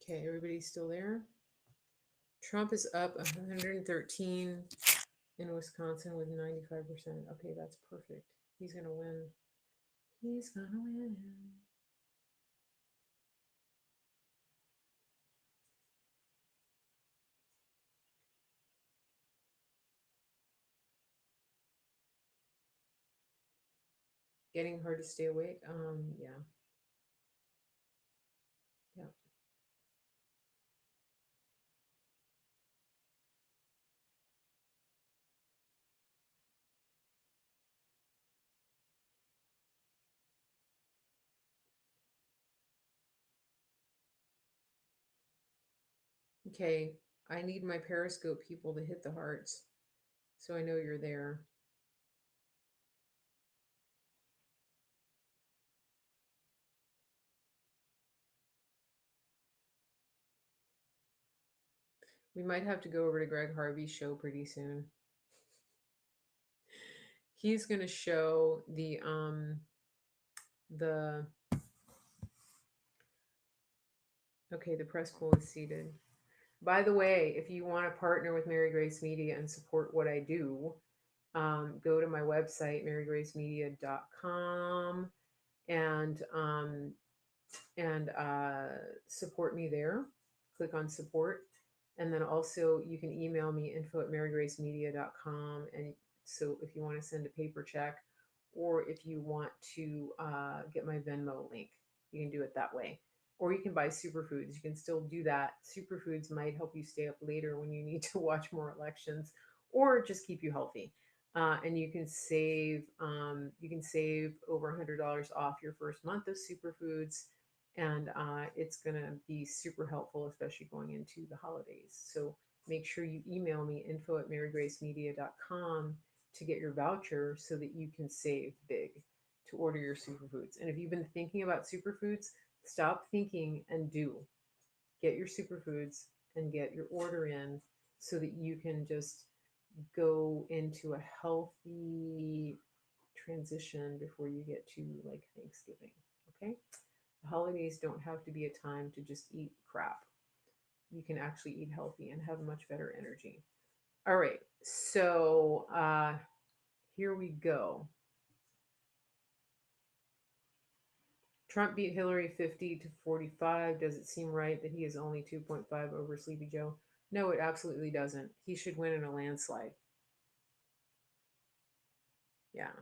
Okay, everybody's still there. Trump is up 113 in Wisconsin with 95%. Okay, that's perfect. He's gonna win. He's gonna win. Getting hard to stay awake. Yeah. Yeah. Okay, I need my Periscope people to hit the hearts so I know you're there. We might have to go over to Greg Harvey's show pretty soon. He's going to show the okay, the press pool is seated. By the way, if you want to partner with Mary Grace Media and support what I do, go to my website, marygracemedia.com, and support me there. Click on support. And then also you can email me info@marygracemedia.com. And so if you want to send a paper check or if you want to get my Venmo link, you can do it that way. Or you can buy superfoods. You can still do that. Superfoods might help you stay up later when you need to watch more elections or just keep you healthy. And you can save over $100 off your first month of superfoods, and it's going to be super helpful, especially going into the holidays. So make sure you email me info@marygracemedia.com to get your voucher so that you can save big to order your superfoods. And if you've been thinking about superfoods, stop thinking and do. Get your superfoods and get your order in so that you can just go into a healthy transition before you get to like Thanksgiving. Okay? The holidays don't have to be a time to just eat crap. You can actually eat healthy and have much better energy. All right, so here we go. Trump beat Hillary 50-45. Does it seem right that he is only 2.5 over Sleepy Joe? No, it absolutely doesn't. He should win in a landslide. Yeah.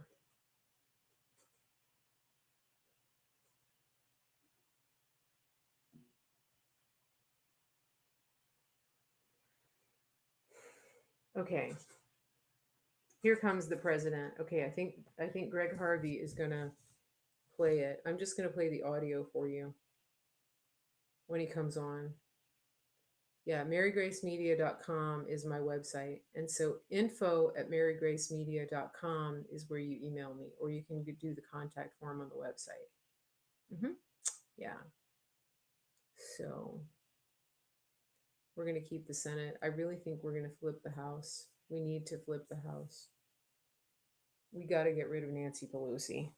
Okay. Here comes the president. Okay, I think Greg Harvey is gonna play it. I'm just gonna play the audio for you when he comes on. Yeah, marygracemedia.com is my website. And so info@marygracemedia.com is where you email me, or you can do the contact form on the website. Yeah. So we're going to keep the Senate. I really think we're going to flip the House. We need to flip the House. We got to get rid of Nancy Pelosi.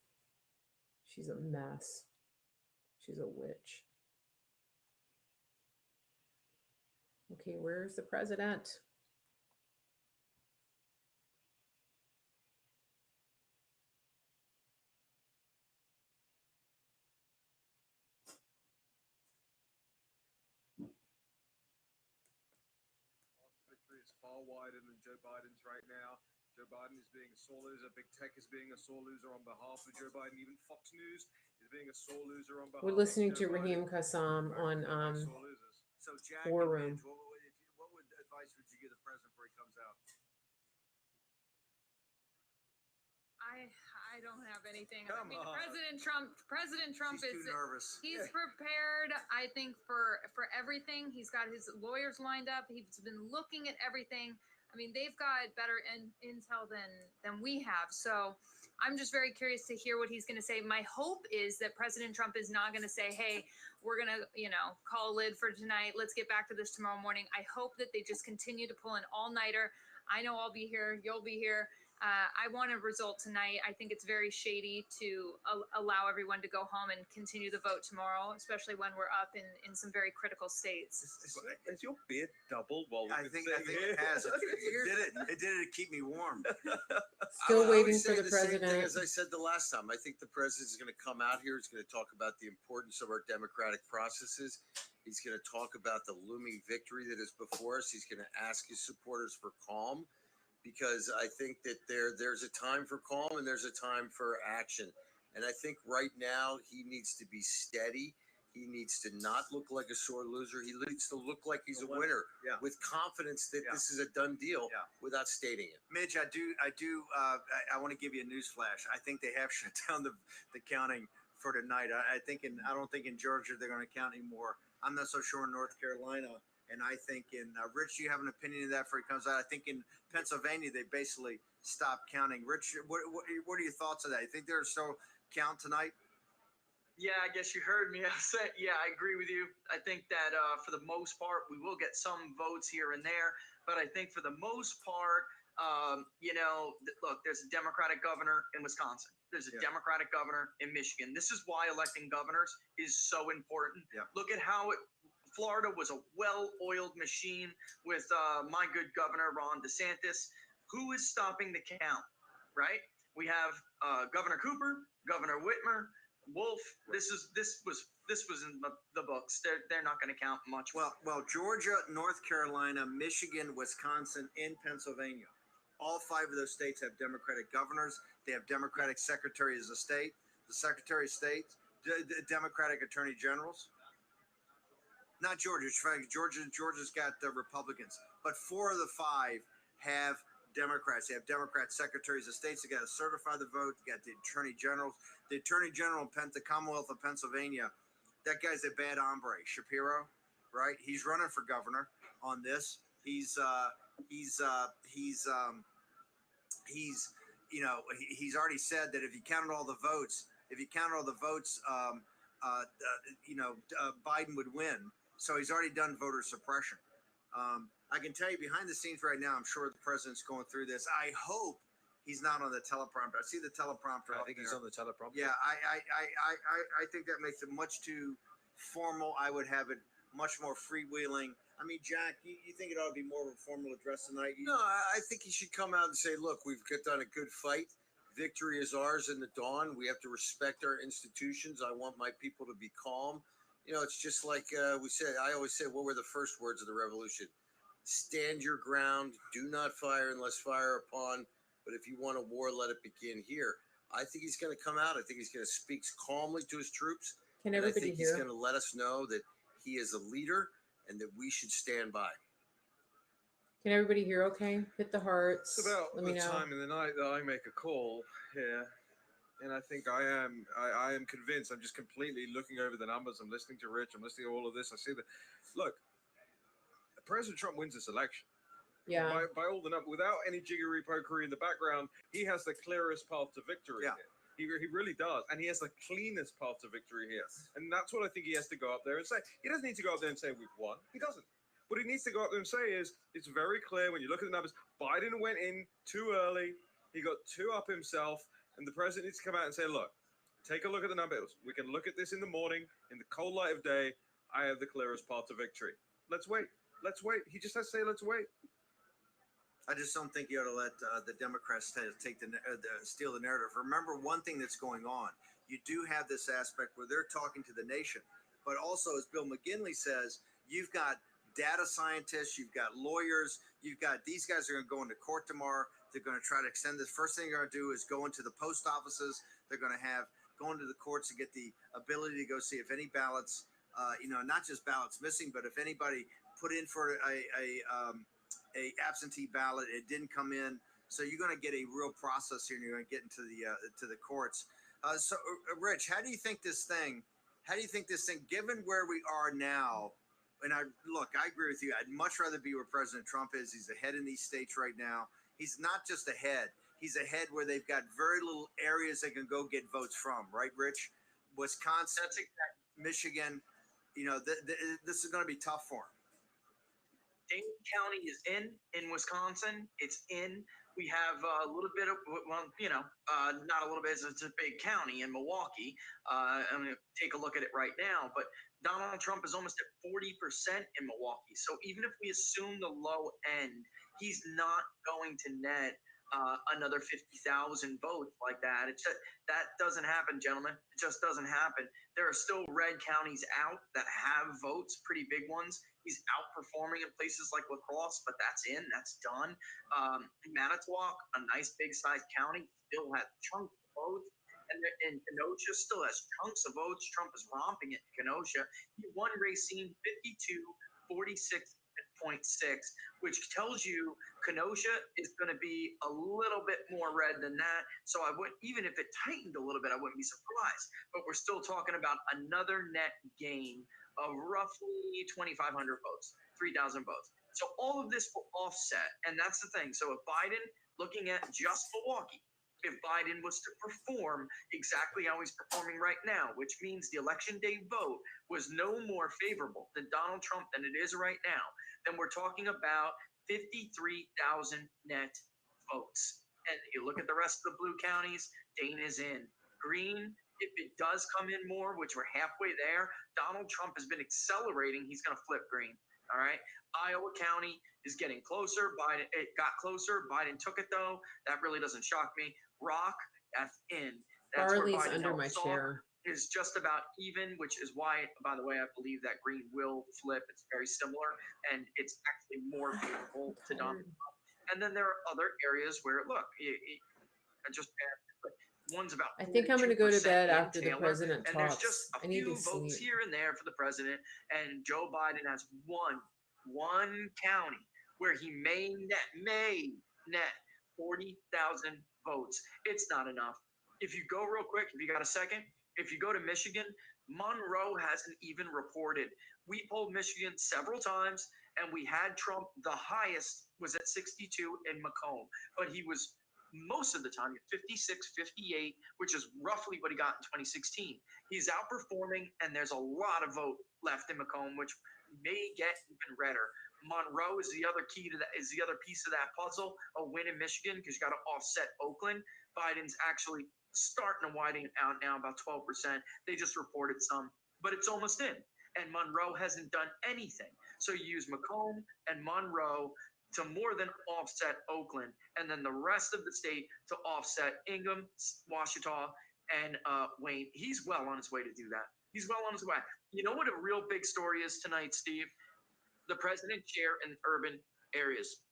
She's a mess. She's a witch. Okay, where's the president? Victory is far wider than Joe Biden's right now. Joe Biden is being a sore loser. Big tech is being a sore loser on behalf of Joe Biden. Even Fox News is being a sore loser on behalf We're of listening Joe to Raheem Biden. Kassam on Sore losers. So Jack War and Room. Midge, what would advice would you give the president before he comes out? I don't have anything. Come I mean, on. President Trump She's is too nervous. he's prepared, I think, for everything. He's got his lawyers lined up. He's been looking at everything. I mean, they've got better intel than we have. So I'm just very curious to hear what he's going to say. My hope is that President Trump is not going to say, hey, we're going to, call a lid for tonight. Let's get back to this tomorrow morning. I hope that they just continue to pull an all-nighter. I know I'll be here. You'll be here. I want a result tonight. I think it's very shady to allow everyone to go home and continue the vote tomorrow, especially when we're up in some very critical states. Is your beard doubled while I think it has. It did it to keep me warm. Still I waiting would for say the same thing president. as I said the last time. I think the president's going to come out here. He's going to talk about the importance of our democratic processes. He's going to talk about the looming victory that is before us. He's going to ask his supporters for calm, because I think that there's a time for calm and there's a time for action. And I think right now he needs to be steady. He needs to not look like a sore loser. He needs to look like he's a winner, with confidence that this is a done deal, without stating it. Mitch, I want to give you a news flash. I think they have shut down the counting for tonight. I don't think in Georgia they're going to count anymore. I'm not so sure in North Carolina. And I think in Rich, do you have an opinion of that before he comes out? I think in Pennsylvania they basically stopped counting. Rich, what are your thoughts on that? You think they're still count tonight? Yeah, I guess you heard me. I said, yeah, I agree with you. I think that for the most part, we will get some votes here and there. But I think for the most part, look, there's a Democratic governor in Wisconsin. There's a Democratic governor in Michigan. This is why electing governors is so important. Yeah. Look at how Florida was a well-oiled machine with my good governor, Ron DeSantis. Who is stopping the count, right? We have Governor Cooper, Governor Whitmer, Wolf. This was in the books. They're not going to count much. Well, Georgia, North Carolina, Michigan, Wisconsin, and Pennsylvania. All 5 of those states have Democratic governors. They have Democratic secretaries of state. The Secretary of State, Democratic attorney generals. Not Georgia. Georgia's got Republicans, but 4 of the 5 have Democrats. They have Democrat secretaries of states. They got to certify the vote. They got the attorney generals. The attorney general in the Commonwealth of Pennsylvania, that guy's a bad hombre, Shapiro, right? He's running for governor on this. He's already said that if you counted all the votes, Biden would win. So he's already done voter suppression. I can tell you behind the scenes right now, I'm sure the president's going through this. I hope he's not on the teleprompter. I see the teleprompter. I think he's on the teleprompter. Yeah, I think that makes it much too formal. I would have it much more freewheeling. I mean, Jack, you think it ought to be more of a formal address tonight? No, I think he should come out and say, look, we've done a good fight. Victory is ours in the dawn. We have to respect our institutions. I want my people to be calm. It's just like we said. I always say, what were the first words of the revolution? Stand your ground. Do not fire unless fire upon. But if you want a war, let it begin here. I think he's going to come out. I think he's going to speak calmly to his troops. Can and I everybody think he's hear? going to let us know that he is a leader and that we should stand by. Can everybody hear okay? Hit the hearts. It's about Let me the know. time in the night that I make a call here, and I think I am convinced. I'm just completely looking over the numbers. I'm listening to Rich. I'm listening to all of this. I see that. Look, President Trump wins this election. Yeah. By all the numbers, without any jiggery pokery in the background, he has the clearest path to victory. Yeah. Here. He really does, and he has the cleanest path to victory here. And that's what I think he has to go up there and say. He doesn't need to go up there and say we've won. He doesn't. What he needs to go up there and say is, it's very clear when you look at the numbers, Biden went in too early. He got too up himself. And the president needs to come out and say, look, take a look at the numbers. We can look at this in the morning, in the cold light of day. I have the clearest path to victory. Let's wait. Let's wait. He just has to say, let's wait. I just don't think you ought to let the Democrats steal the narrative. Remember one thing that's going on. You do have this aspect where they're talking to the nation, but also, as Bill McGinley says, you've got data scientists, you've got lawyers, you've got these guys are going to go into court tomorrow. They're going to try to extend this. First thing they're going to do is go into the post offices. They're going to go into the courts to get the ability to go see if any ballots, not just ballots missing, but if anybody put in for a absentee ballot, it didn't come in. So you're going to get a real process here, and you're going to get into the courts. So, Rich, how do you think this thing, given where we are now? And I agree with you. I'd much rather be where President Trump is. He's ahead in these states right now. He's not just ahead. He's ahead where they've got very little areas they can go get votes from, right, Rich? Wisconsin, That's exactly. Michigan, this is going to be tough for him. Dane County is in Wisconsin. It's in. we have a little bit of, well, not a little bit, it's a big county in Milwaukee. I'm going to take a look at it right now, but Donald Trump is almost at 40% in Milwaukee. So even if we assume the low end, he's not going to net another 50,000 votes like that. That doesn't happen, gentlemen. It just doesn't happen. There are still red counties out that have votes, pretty big ones. He's outperforming in places like La Crosse, but that's done. Manitowoc, a nice big sized county, still has chunks of votes. And Kenosha still has chunks of votes. Trump is romping it in Kenosha. He won Racine 52-46.6, which tells you Kenosha is going to be a little bit more red than that. So I would, even if it tightened a little bit, I wouldn't be surprised. But we're still talking about another net gain of roughly 2,500 votes, 3,000 votes. So all of this will offset, and that's the thing. So if Biden, looking at just Milwaukee, if Biden was to perform exactly how he's performing right now, which means the election day vote was no more favorable than Donald Trump than it is right now, then we're talking about 53,000 net votes. And you look at the rest of the blue counties, Dane is in. Green, if it does come in more, which we're halfway there, Donald Trump has been accelerating. He's going to flip green. All right. Iowa County is getting closer. It got closer. Biden took it though. That really doesn't shock me. Rock, that's in. That's Barley's where Biden under my saw chair. is just about even, which is why, by the way, I believe that green will flip. It's very similar, and it's actually more favorable to Donald Trump. And then there are other areas where, look, I just one's about. I think I'm going to go to 42% bed in after the Taylor, president and there's talks. just a I need few to votes sleep. here and there for the president, and Joe Biden has one county where he may net 40,000 votes. It's not enough. If you go real quick, if you got a second, if you go to Michigan, Monroe hasn't even reported. We polled Michigan several times, and we had Trump. The highest was at 62 in Macomb, but he was most of the time at 56, 58, which is roughly what he got in 2016. He's outperforming, and there's a lot of vote left in Macomb, which may get even redder. Monroe is the other key to that, is the other piece of that puzzle. A win in Michigan because you got to offset Oakland. Biden's actually starting to widen out now, about 12%. They just reported some, but it's almost in. And Monroe hasn't done anything. So you use Macomb and Monroe to more than offset Oakland, and then the rest of the state to offset Ingham, Washita, and Wayne. He's well on his way to do that. He's well on his way. You know what a real big story is tonight, Steve? The president's share in urban areas.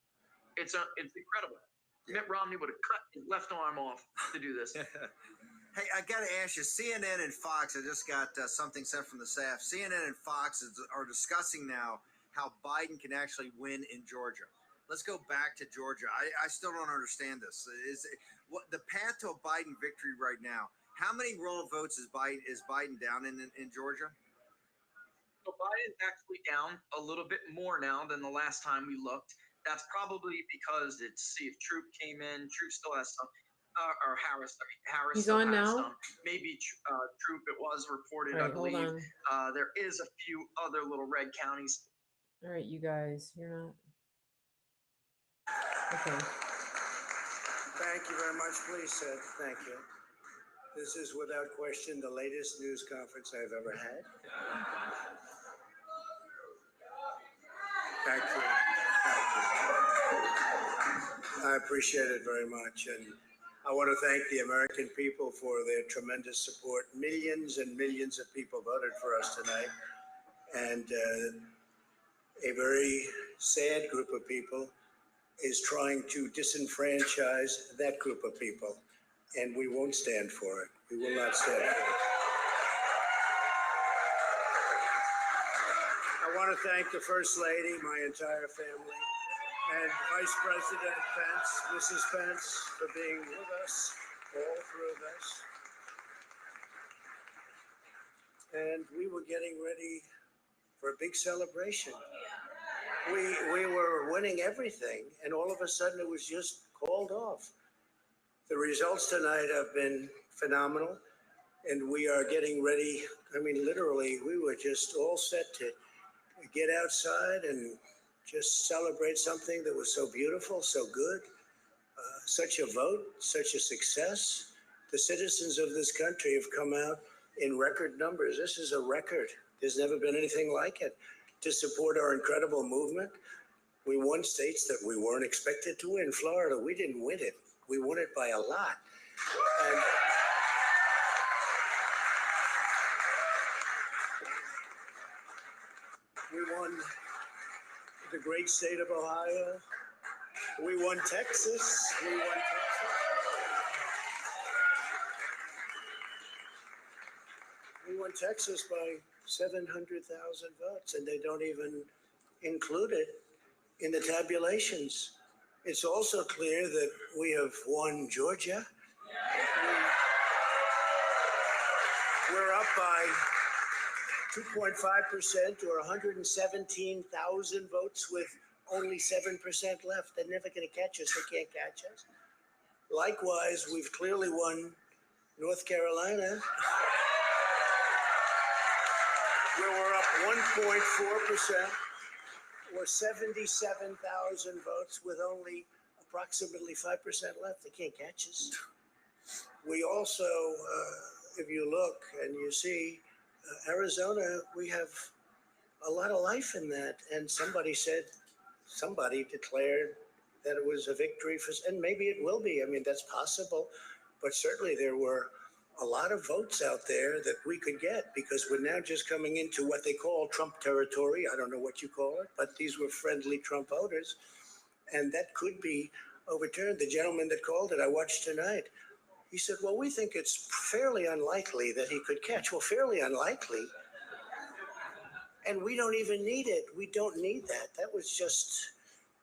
It's incredible. Mitt Romney would have cut his left arm off to do this. Hey, I got to ask you, CNN and Fox, I just got something sent from the staff. CNN and Fox are discussing now how Biden can actually win in Georgia. Let's go back to Georgia. I still don't understand this. What the path to a Biden victory right now? How many raw votes is Biden down in Georgia? So Biden's actually down a little bit more now than the last time we looked. That's probably because see if Troop came in. Troop still has some, or Harris. Harris He's still on has now? some. Maybe Troop. It was reported, All I right, hold believe. on. There is a few other little red counties. All right, you guys, you're not. Okay. Thank you very much, please, sir. Thank you. This is without question the latest news conference I've ever had. Thank you. Thank you. I appreciate it very much. And I want to thank the American people for their tremendous support. Millions and millions of people voted for us tonight. And a very sad group of people is trying to disenfranchise that group of people. And we won't stand for it. We will not stand for it. I want to thank the First Lady, my entire family, and Vice President Pence, Mrs. Pence, for being with us all through this. And we were getting ready for a big celebration. We were winning everything, and all of a sudden it was just called off. The results tonight have been phenomenal, and we are getting ready. I mean, literally, we were just all set to get outside and just celebrate something that was so beautiful, so good. such a vote, such a success. The citizens of this country have come out in record numbers. This is a record. There's never been anything like it to support our incredible movement. We won states that we weren't expected to win. Florida, we didn't win it. We won it by a lot. And we won the great state of Ohio. We won Texas. We won Texas. We won Texas by 700,000 votes, and they don't even include it in the tabulations. It's also clear that we have won Georgia. We're up by 2.5% or 117,000 votes with only 7% left. They're never going to catch us. They can't catch us. Likewise, we've clearly won North Carolina, where we're up 1.4% or 77,000 votes with only approximately 5% left. They can't catch us. We also, if you look and you see, Arizona, we have a lot of life in that. And somebody declared that it was a victory for, and maybe it will be. I mean, that's possible. But certainly there were a lot of votes out there that we could get because we're now just coming into what they call Trump territory. I don't know what you call it, but these were friendly Trump voters. And that could be overturned. The gentleman that called it, I watched tonight. He said, well, we think it's fairly unlikely that he could catch. Well, fairly unlikely. And we don't even need it. We don't need that. That was just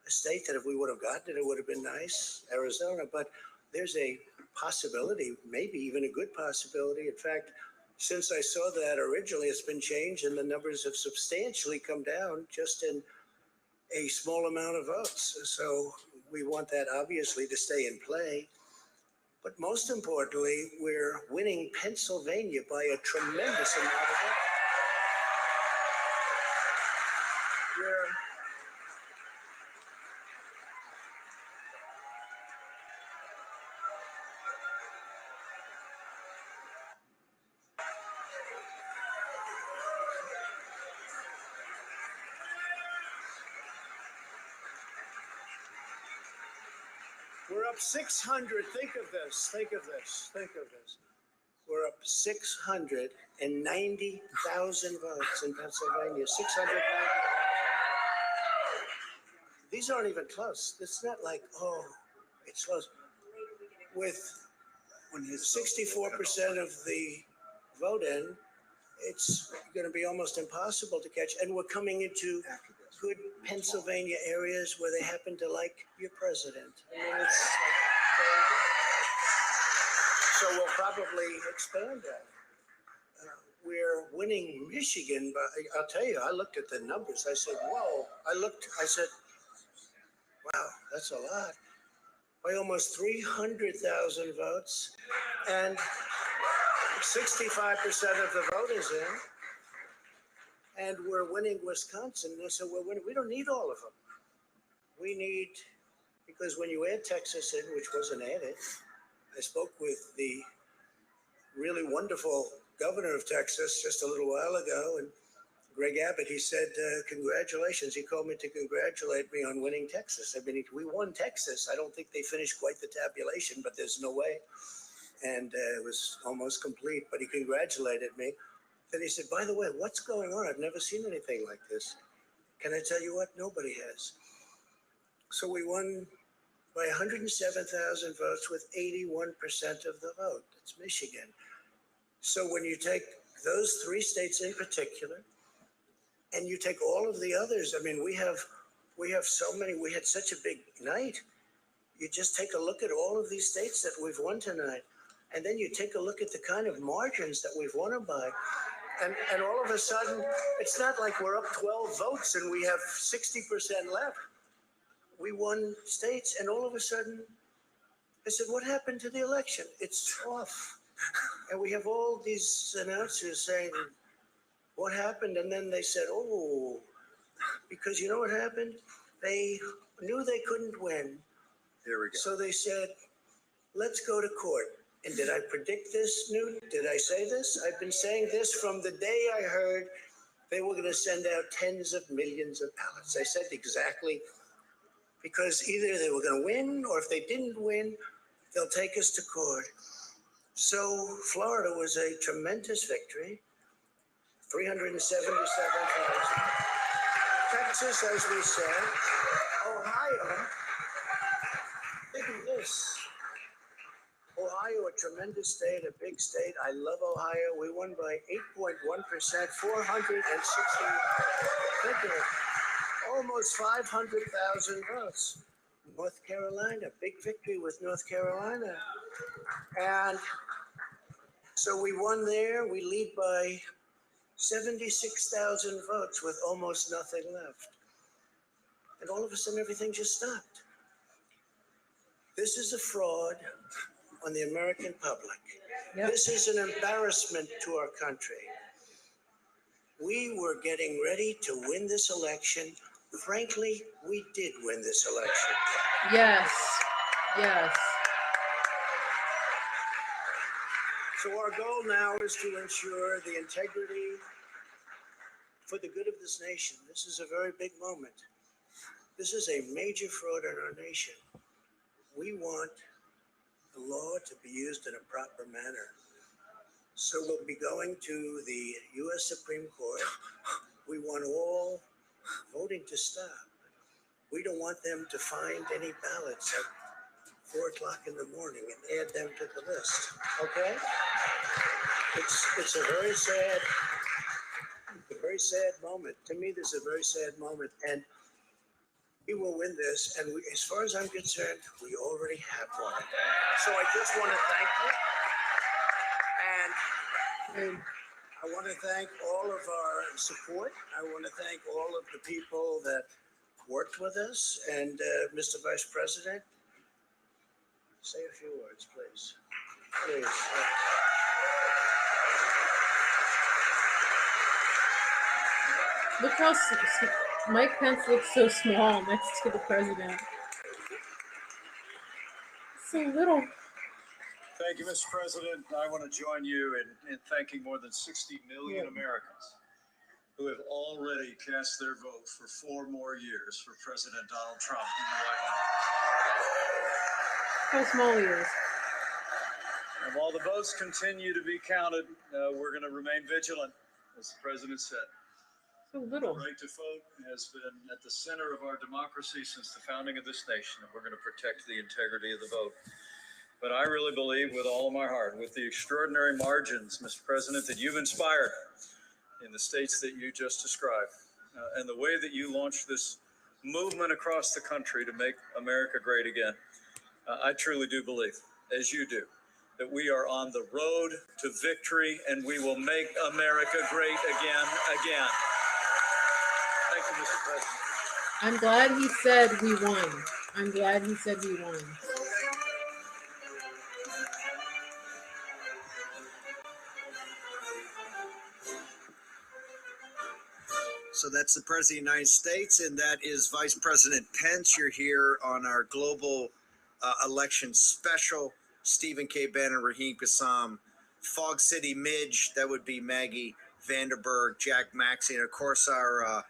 a state that if we would have gotten it, it would have been nice, Arizona. But there's a possibility, maybe even a good possibility. In fact, since I saw that originally, it's been changed and the numbers have substantially come down just in a small amount of votes. So we want that obviously to stay in play. But most importantly, we're winning Pennsylvania by a tremendous amount of votes. We're up 600. Think of this. Think of this. Think of this. We're up 690,000 votes in Pennsylvania. 690,000. These aren't even close. It's not like, oh, it's close. With 64% of the vote in, it's going to be almost impossible to catch. And we're coming into good Pennsylvania areas where they happen to like your president. I mean, it's so we'll probably expand that. We're winning Michigan, but I'll tell you, I looked at the numbers. I said, whoa. I said, wow, that's a lot. By almost 300,000 votes. And 65% of the vote is in. And we're winning Wisconsin. So we're winning. We don't need all of them. We need, because when you add Texas in, which wasn't added, I spoke with the really wonderful governor of Texas just a little while ago, and Greg Abbott, he said, congratulations. He called me to congratulate me on winning Texas. I mean, we won Texas. I don't think they finished quite the tabulation, but there's no way. And it was almost complete, but he congratulated me. Then he said, by the way, what's going on? I've never seen anything like this. Can I tell you what? Nobody has. So we won by 107,000 votes with 81% of the vote. That's Michigan. So when you take those three states in particular, and you take all of the others, I mean, we have so many, we had such a big night. You just take a look at all of these states that we've won tonight. And then you take a look at the kind of margins that we've won them by. And all of a sudden, it's not like we're up 12 votes and we have 60% left. We won states, and all of a sudden, I said, what happened to the election? It's off. And we have all these announcers saying, what happened? And then they said, oh, because you know what happened? They knew they couldn't win. Here we go. So they said, let's go to court. And did I predict this, Newt? Did I say this? I've been saying this from the day I heard they were going to send out tens of millions of ballots. I said exactly, because either they were going to win, or if they didn't win, they'll take us to court. So Florida was a tremendous victory, 377,000. Texas, as we said. Ohio, think of this. Ohio, a tremendous state, a big state. I love Ohio. We won by 8.1%, 460. Think of it, almost 500,000 votes. North Carolina, big victory with North Carolina. And so we won there. We lead by 76,000 votes with almost nothing left. And all of a sudden, everything just stopped. This is a fraud on the American public. Yep. This is an embarrassment to our country. We were getting ready to win this election. Frankly, we did win this election. Yes. Yes. So our goal now is to ensure the integrity for the good of this nation. This is a very big moment. This is a major fraud in our nation. We want the law to be used in a proper manner. So we'll be going to the U.S. Supreme Court. We want all voting to stop. We don't want them to find any ballots at 4 o'clock in the morning and add them to the list. Okay? It's a very sad moment. To me, this is a very sad moment. And we will win this. And we, as far as I'm concerned, we already have won. So I just want to thank you. And I want to thank all of our support. I want to thank all of the people that worked with us. And Mr. Vice President, say a few words, please. Please. Look how Mike Pence looks so small next to the president. So little. Thank you, Mr. President. I want to join you in thanking more than 60 million Americans who have already cast their vote for 4 more years for President Donald Trump in the White House. How small he is. And while the votes continue to be counted, we're going to remain vigilant, as the president said. So little. The right to vote has been at the center of our democracy since the founding of this nation, and we're going to protect the integrity of the vote. But I really believe with all of my heart, with the extraordinary margins, Mr. President, that you've inspired in the states that you just described, and the way that you launched this movement across the country to make America great again, I truly do believe, as you do, that we are on the road to victory, and we will make America great again. Thank you, Mr. President. I'm glad he said we won. I'm glad he said we won. So that's the President of the United States, and that is Vice President Pence. You're here on our global election special. Stephen K. Bannon, Raheem Kassam, Fog City Midge, that would be Maggie Vanderberg, Jack Maxey, and of course our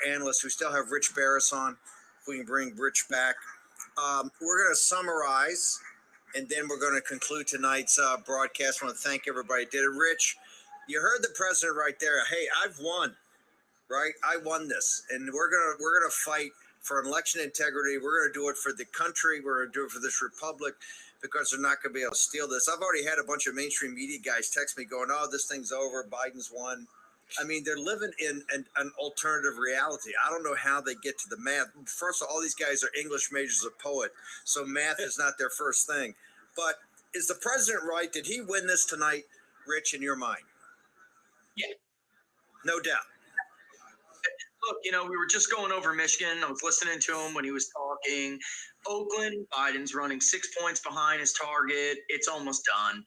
analysts. We still have Rich Barris on, if we can bring Rich back. We're going to summarize, and then we're going to conclude tonight's broadcast. I want to thank everybody who did it. Rich, you heard the president right there. Hey, I've won. Right, I won this, and we're gonna fight for election integrity. We're gonna do it for the country. We're gonna do it for this republic, because they're not gonna be able to steal this. I've already had a bunch of mainstream media guys text me going, "Oh, this thing's over. Biden's won." I mean, they're living in an alternative reality. I don't know how they get to the math. First of all these guys are English majors, a poet, so math is not their first thing. But is the president right? Did he win this tonight, Rich, in your mind? Yeah. No doubt. Look, we were just going over Michigan. I was listening to him when he was talking. talking. Oakland, Biden's running 6 points behind his target. It's almost done.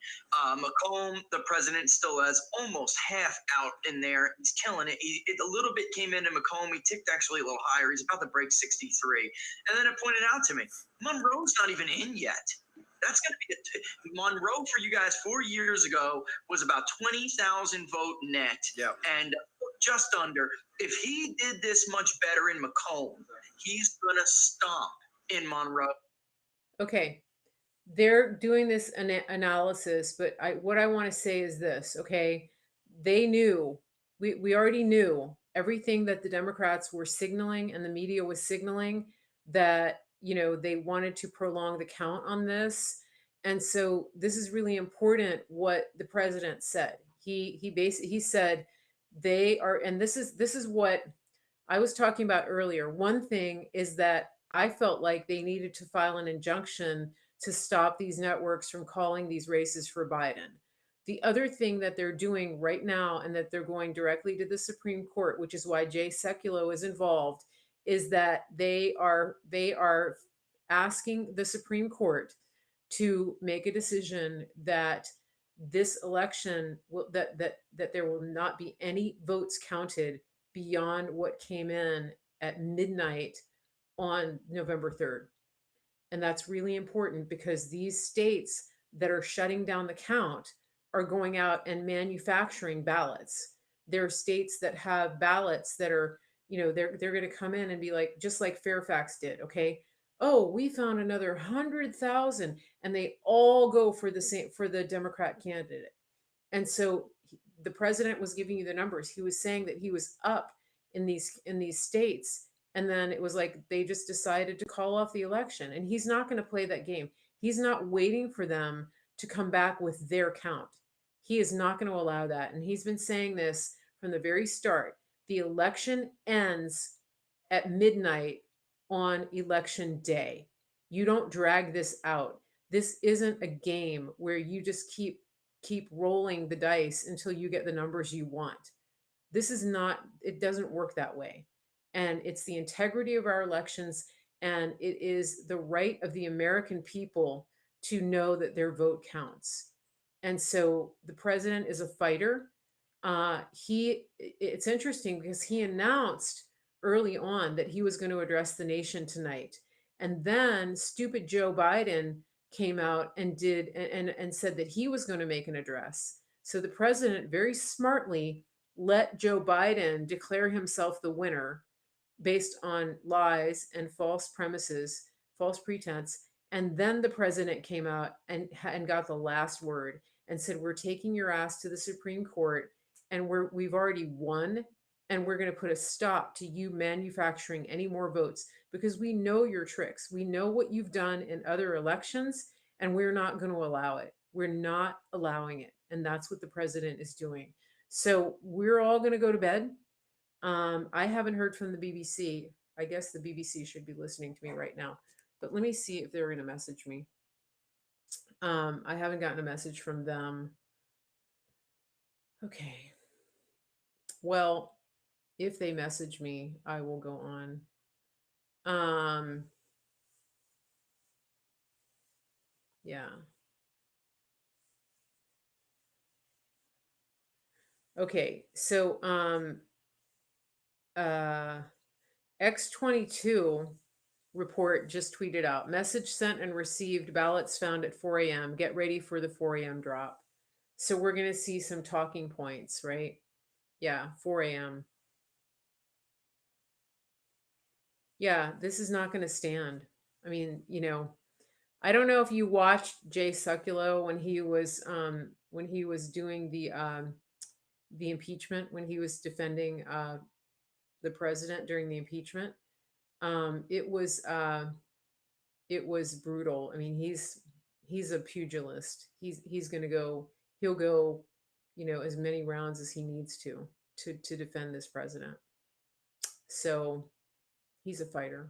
Macomb, the president still has almost half out in there. He's killing it. A little bit came into Macomb. He ticked actually a little higher. He's about to break 63. And then it pointed out to me, Monroe's not even in yet. That's going to be Monroe for you guys 4 years ago was about 20,000 vote net. Yeah. And just under. If he did this much better in Macomb, he's going to stomp in Monroe. Okay. They're doing this analysis, but what I want to say is this, okay? They knew, we already knew everything that the Democrats were signaling and the media was signaling that, they wanted to prolong the count on this. And so this is really important what the president said. He said they are, and this is what I was talking about earlier. One thing is that I felt like they needed to file an injunction to stop these networks from calling these races for Biden. The other thing that they're doing right now, and that they're going directly to the Supreme Court, which is why Jay Sekulow is involved, is that they are asking the Supreme Court to make a decision that this election will that there will not be any votes counted beyond what came in at midnight on November 3rd. And that's really important because these states that are shutting down the count are going out and manufacturing ballots. There are states that have ballots that are, they're going to come in and be like, just like Fairfax did, okay? Oh, we found another 100,000, and they all go for the Democrat candidate. And so the president was giving you the numbers. He was saying that he was up in these states, and then it was like they just decided to call off the election. And he's not going to play that game. He's not waiting for them to come back with their count. He is not going to allow that. And he's been saying this from the very start. The election ends at midnight on election day. You don't drag this out. This isn't a game where you just keep rolling the dice until you get the numbers you want. This is not, it doesn't work that way. And it's the integrity of our elections, and it is the right of the American people to know that their vote counts. And so the president is a fighter. It's interesting because he announced early on that he was going to address the nation tonight. And then stupid Joe Biden came out and said that he was going to make an address. So the president very smartly let Joe Biden declare himself the winner based on lies and false premises, false pretense. And then the president came out and got the last word and said, "We're taking your ass to the Supreme Court, and we've already won, and we're going to put a stop to you manufacturing any more votes because we know your tricks. We know what you've done in other elections, and we're not going to allow it. We're not allowing it." And that's what the president is doing. So we're all going to go to bed. I haven't heard from the BBC. I guess the BBC should be listening to me right now. But let me see if they're going to message me. I haven't gotten a message from them. Okay. Well, if they message me, I will go on. Yeah. Okay. So, X22 report just tweeted out, message sent and received, ballots found at 4 a.m. Get ready for the 4 a.m. drop. So we're going to see some talking points, right? Yeah, 4 a.m. Yeah, this is not going to stand. I mean, I don't know if you watched Jay Sekulow when he was doing the impeachment, when he was defending the president during the impeachment. It was brutal. I mean, he's a pugilist. He's going to go. He'll go, as many rounds as he needs to defend this president. So he's a fighter.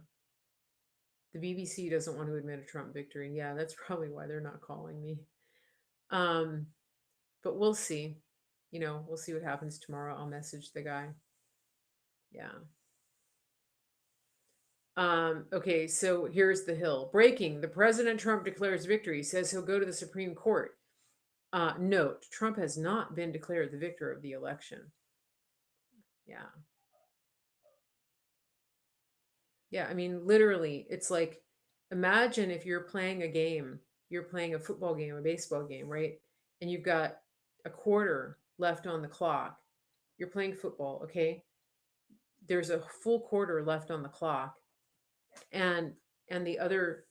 The BBC doesn't want to admit a Trump victory. Yeah, that's probably why they're not calling me. But we'll see. We'll see what happens tomorrow. I'll message the guy. Yeah. Okay, so here's the Hill. Breaking. The President Trump declares victory, says he'll go to the Supreme Court. Note, Trump has not been declared the victor of the election. Yeah. Yeah, I mean, literally, it's like, imagine if you're playing a game, you're playing a football game, a baseball game, right? And you've got a quarter left on the clock. You're playing football, okay? There's a full quarter left on the clock, and the other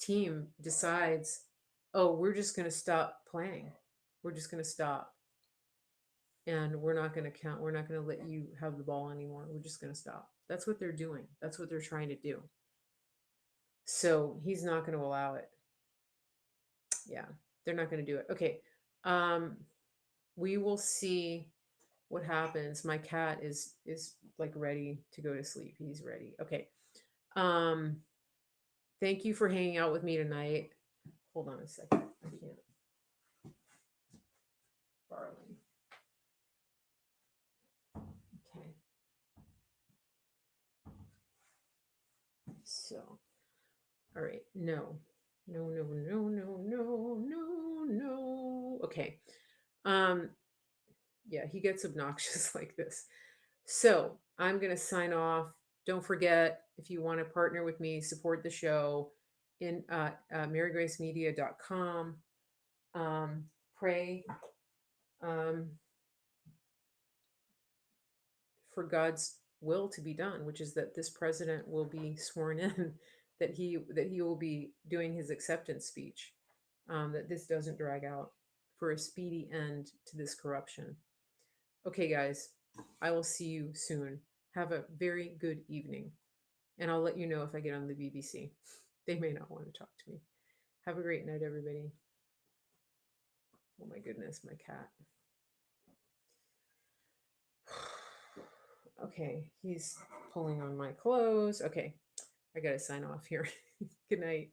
team decides, oh, we're just going to stop playing. We're just going to stop. And we're not going to count. We're not going to let you have the ball anymore. We're just going to stop. That's what they're doing. That's what they're trying to do. So he's not going to allow it. Yeah, they're not going to do it. Okay. We will see what happens. My cat is like ready to go to sleep. He's ready. Okay. Thank you for hanging out with me tonight. Hold on a second. I can't. Barley. Okay. So, all right. No. No, no, no, no, no, no, no. Okay. Yeah, he gets obnoxious like this. So, I'm going to sign off. Don't forget, if you want to partner with me, support the show in marygracemedia.com. Pray for God's will to be done, which is that this president will be sworn in, that he will be doing his acceptance speech, that this doesn't drag out, for a speedy end to this corruption. Okay, guys, I will see you soon. Have a very good evening, and I'll let you know if I get on the BBC. They may not want to talk to me. Have a great night, everybody. Oh my goodness, my cat. Okay, he's pulling on my clothes. Okay, I gotta sign off here. Good night.